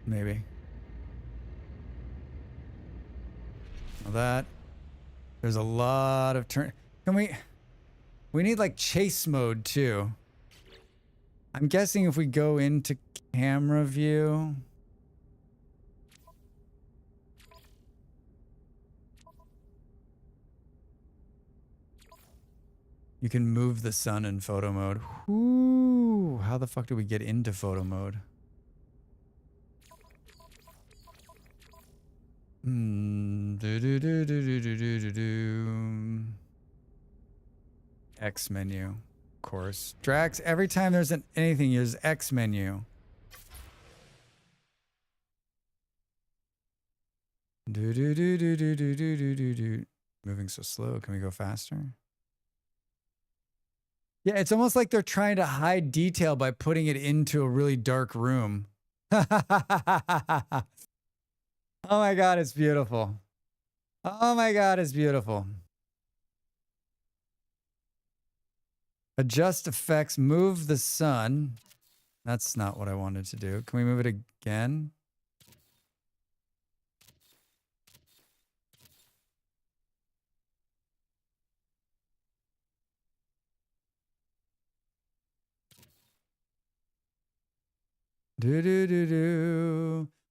Maybe. Now that. There's a lot of turn. We need like chase mode too. I'm guessing if we go into camera view. You can move the sun in photo mode. Ooh, how the fuck do we get into photo mode? X menu, of course. Drax, every time there's anything, there's X menu. Moving so slow. Can we go faster? Yeah, it's almost like they're trying to hide detail by putting it into a really dark room. Oh my god, it's beautiful. Oh my god, it's beautiful. Adjust effects, move the sun. That's not what I wanted to do. Can we move it again?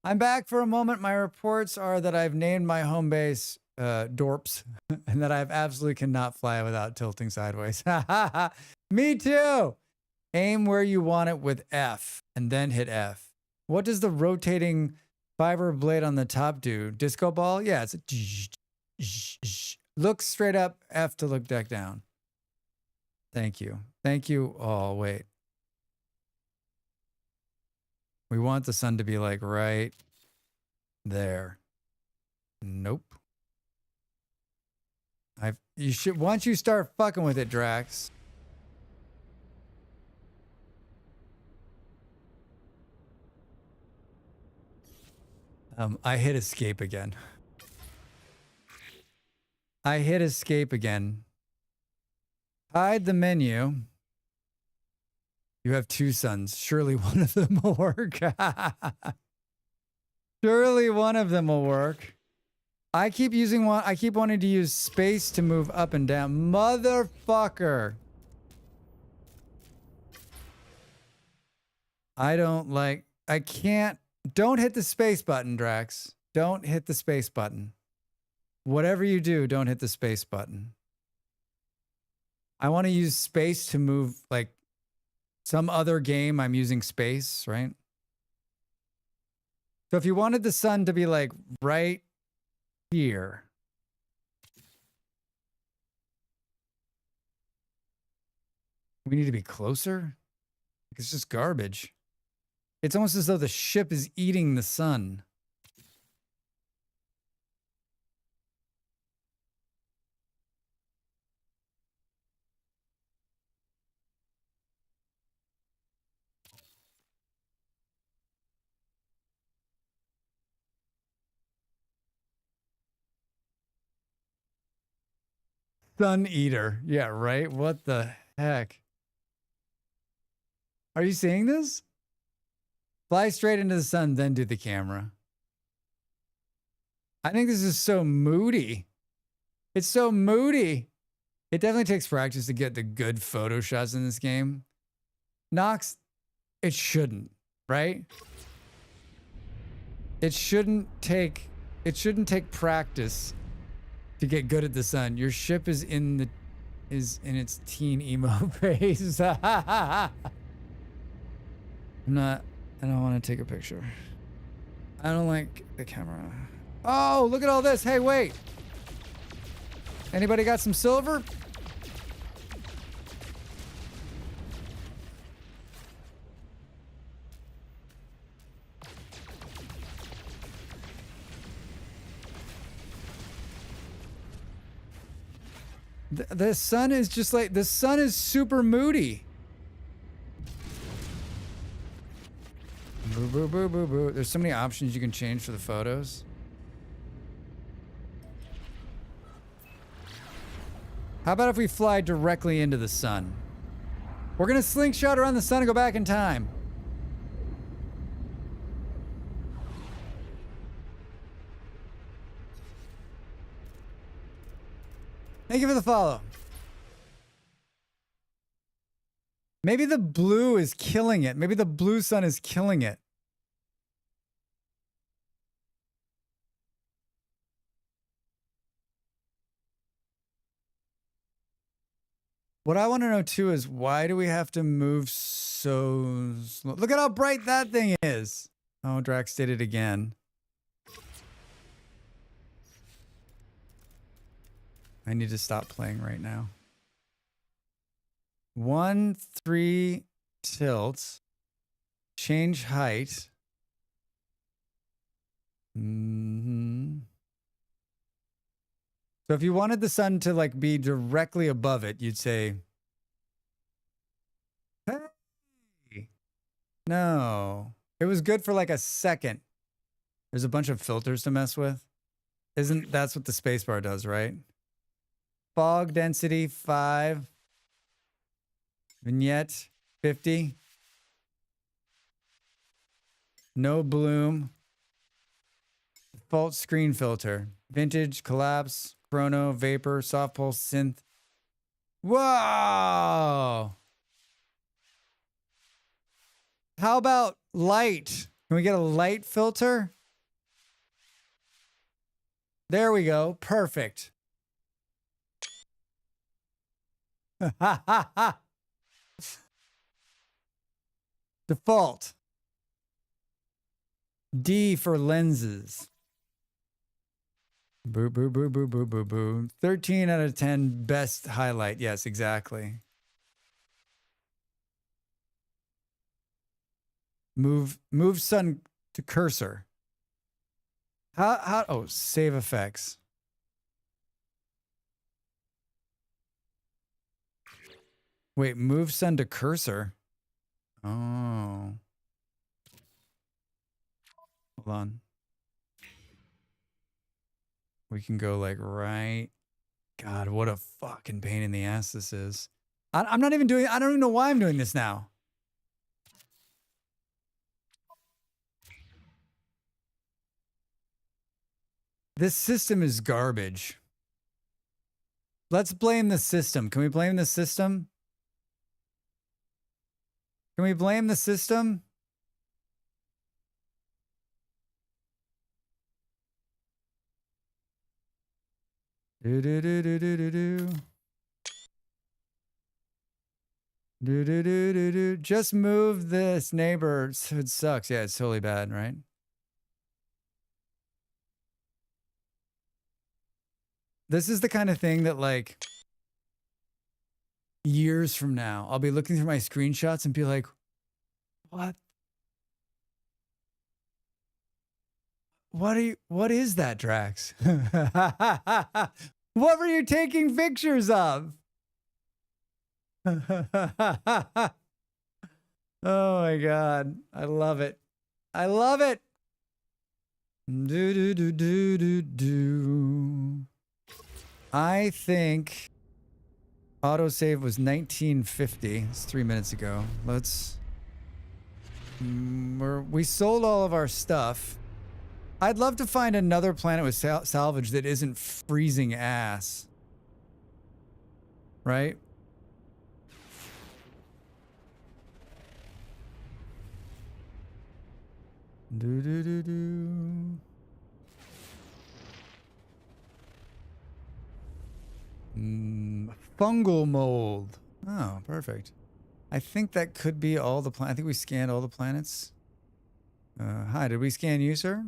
I'm back for a moment. My reports are that I've named my home base Dorps and that I absolutely cannot fly without tilting sideways. Me too. Aim where you want it with F and then hit F. What does the rotating fiber blade on the top do? Disco ball? Yeah, it's a look straight up, F to look back down. Thank you. Thank you. Oh, wait. We want the sun to be like right there. Nope. You should, once you start fucking with it, Drax. I hit escape again. I hit escape again. Hide the menu. You have two suns. Surely one of them will work. Surely one of them will work. I keep using one. I keep wanting to use space to move up and down. Motherfucker. I don't like. I can't. Don't hit the space button, Drax. Don't hit the space button. Whatever you do, don't hit the space button. I want to use space to move like some other game. I'm using space, right? So if you wanted the sun to be like right here. We need to be closer? It's just garbage. It's almost as though the ship is eating the sun. Sun eater. Yeah, right? What the heck? Are you seeing this? Fly straight into the sun, then do the camera. I think this is so moody. It's so moody. It definitely takes practice to get the good photo shots in this game. Nox, it shouldn't, right? It shouldn't take practice to get good at the sun. Your ship is in its teen emo phase. I don't want to take a picture. I don't like the camera. Oh, look at all this. Hey, wait. Anybody got some silver? The sun is just like, the sun is super moody. Boo, boo, boo, boo, boo. There's so many options you can change for the photos. How about if we fly directly into the sun? We're going to slingshot around the sun and go back in time. Thank you for the follow. Maybe the blue is killing it. Maybe the blue sun is killing it. What I want to know too is why do we have to move so slow? Look at how bright that thing is. Oh, Drax did it again. I need to stop playing right now. 1, 3, tilt. Change height. So if you wanted the sun to like be directly above it, you'd say, hey. No. It was good for like a second. There's a bunch of filters to mess with. That's what the spacebar does, right? Fog density 5. Vignette 50. No bloom. Default screen filter. Vintage, collapse, chrono, vapor, soft pulse, synth. Whoa! How about light? Can we get a light filter? There we go. Perfect. Default. D for lenses. Boo, boo, boo, boo, boo, boo, boo. 13 out of 10 best highlight. Yes, exactly. Move sun to cursor. Oh, save effects. Wait, move sun to cursor. Oh. Hold on. We can go like right. God, what a fucking pain in the ass this is. I'm not even doing, I don't even know why I'm doing this now. This system is garbage. Let's blame the system. Can we blame the system? Can we blame the system? Do do do do do do do. Do do do do do. Just move this neighbor. It sucks. Yeah, it's totally bad, right? This is the kind of thing that, like, years from now, I'll be looking through my screenshots and be like, what? What is that, Drax? What were you taking pictures of? Oh my God. I love it. I love it. Do do do do do do. I think autosave was 1950. It's 3 minutes ago. Let's. We sold all of our stuff. I'd love to find another planet with salvage that isn't freezing ass. Right? Do do do do. Fungal mold. Oh, perfect. I think that could be all the planets. I think we scanned all the planets. Hi, did we scan you, sir?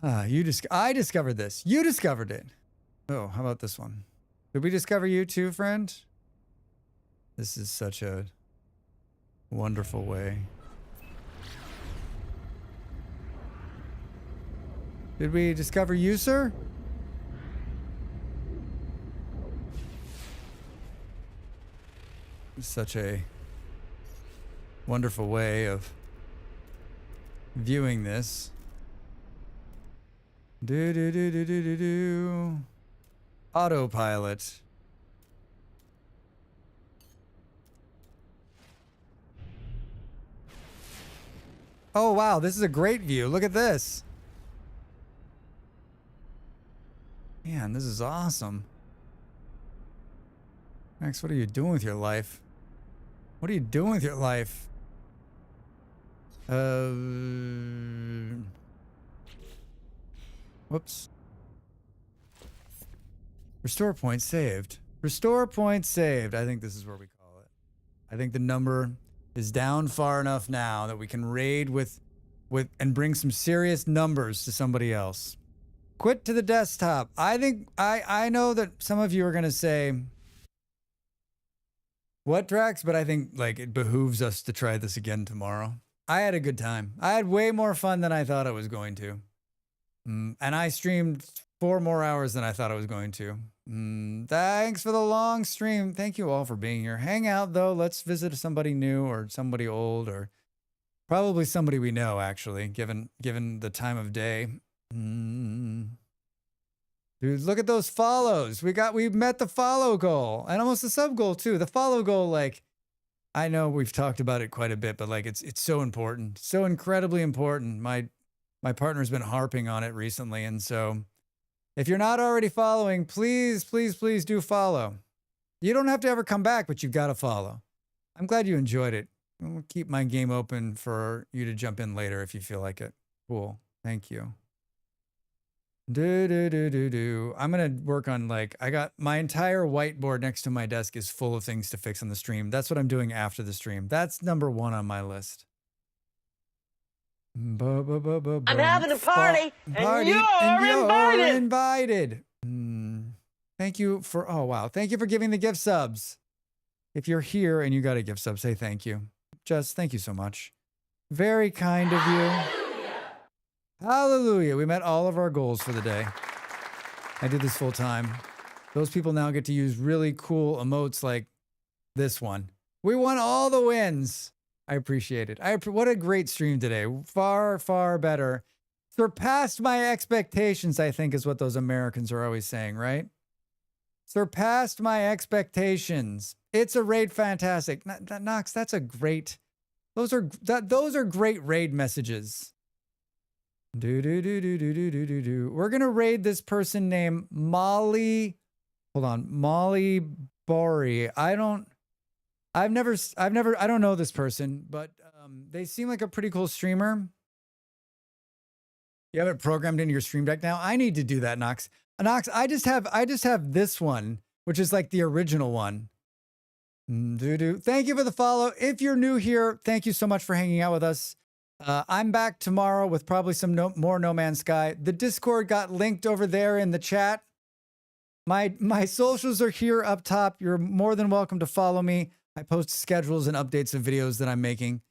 I discovered this. You discovered it. Oh, how about this one? Did we discover you too, friend? This is such a wonderful way. Did we discover you, sir? Such a wonderful way of viewing this. Do do do do do do do. Autopilot. Oh wow, this is a great view. Look at this. Man, this is awesome. Max, what are you doing with your life? What are you doing with your life? Whoops. Restore point saved. Restore point saved. I think this is where we call it. I think the number is down far enough now that we can raid with and bring some serious numbers to somebody else. Quit to the desktop. I think I know that some of you are gonna say, what, Drax? But I think, like, it behooves us to try this again tomorrow. I had a good time. I had way more fun than I thought I was going to. And I streamed 4 more hours than I thought I was going to. Thanks for the long stream. Thank you all for being here. Hang out, though. Let's visit somebody new or somebody old or probably somebody we know, actually, given the time of day. Dude, look at those follows. We met the follow goal and almost the sub goal too. The follow goal, like, I know we've talked about it quite a bit, but like it's so important, so incredibly important. My partner's been harping on it recently, and so if you're not already following, please, please, please do follow. You don't have to ever come back, but you've got to follow. I'm glad you enjoyed it. I'll keep my game open for you to jump in later if you feel like it. Cool. Thank you. I'm going to work on, like, I got my entire whiteboard next to my desk is full of things to fix on the stream. That's what I'm doing after the stream. That's number 1 on my list. I'm having a party, and you're invited. Thank you for, oh wow. Thank you for giving the gift subs. If you're here and you got a gift sub, say thank you. Just thank you so much. Very kind of you. Hallelujah. We met all of our goals for the day. I did this full time. Those people now get to use really cool emotes like this one. We won all the wins. I appreciate it. What a great stream today. Far, far better. Surpassed my expectations, I think is what those Americans are always saying, right? Surpassed my expectations. It's a raid fantastic. Knox, that's a great, those are great raid messages. We're gonna raid this person named Molly. Hold on, Molly Bori. I don't know this person, but they seem like a pretty cool streamer. You have it programmed into your stream deck now. I need to do that, Nox. Nox, I just have this one, which is like the original one. Thank you for the follow. If you're new here, thank you so much for hanging out with us. I'm back tomorrow with probably some more No Man's Sky. The Discord got linked over there in the chat. My socials are here up top. You're more than welcome to follow me. I post schedules and updates of videos that I'm making.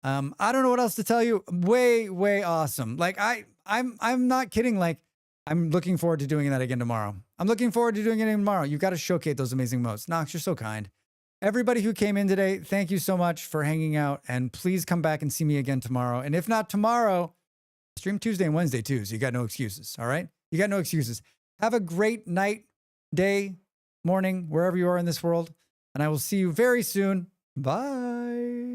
I don't know what else to tell you. Way awesome. Like I'm not kidding. Like I'm looking forward to doing that again tomorrow. I'm looking forward to doing it again tomorrow. You've got to showcase those amazing modes. Nox, you're so kind. Everybody who came in today, thank you so much for hanging out, and please come back and see me again tomorrow. And if not tomorrow, stream Tuesday and Wednesday too, so you got no excuses, all right? You got no excuses. Have a great night, day, morning, wherever you are in this world, and I will see you very soon. Bye.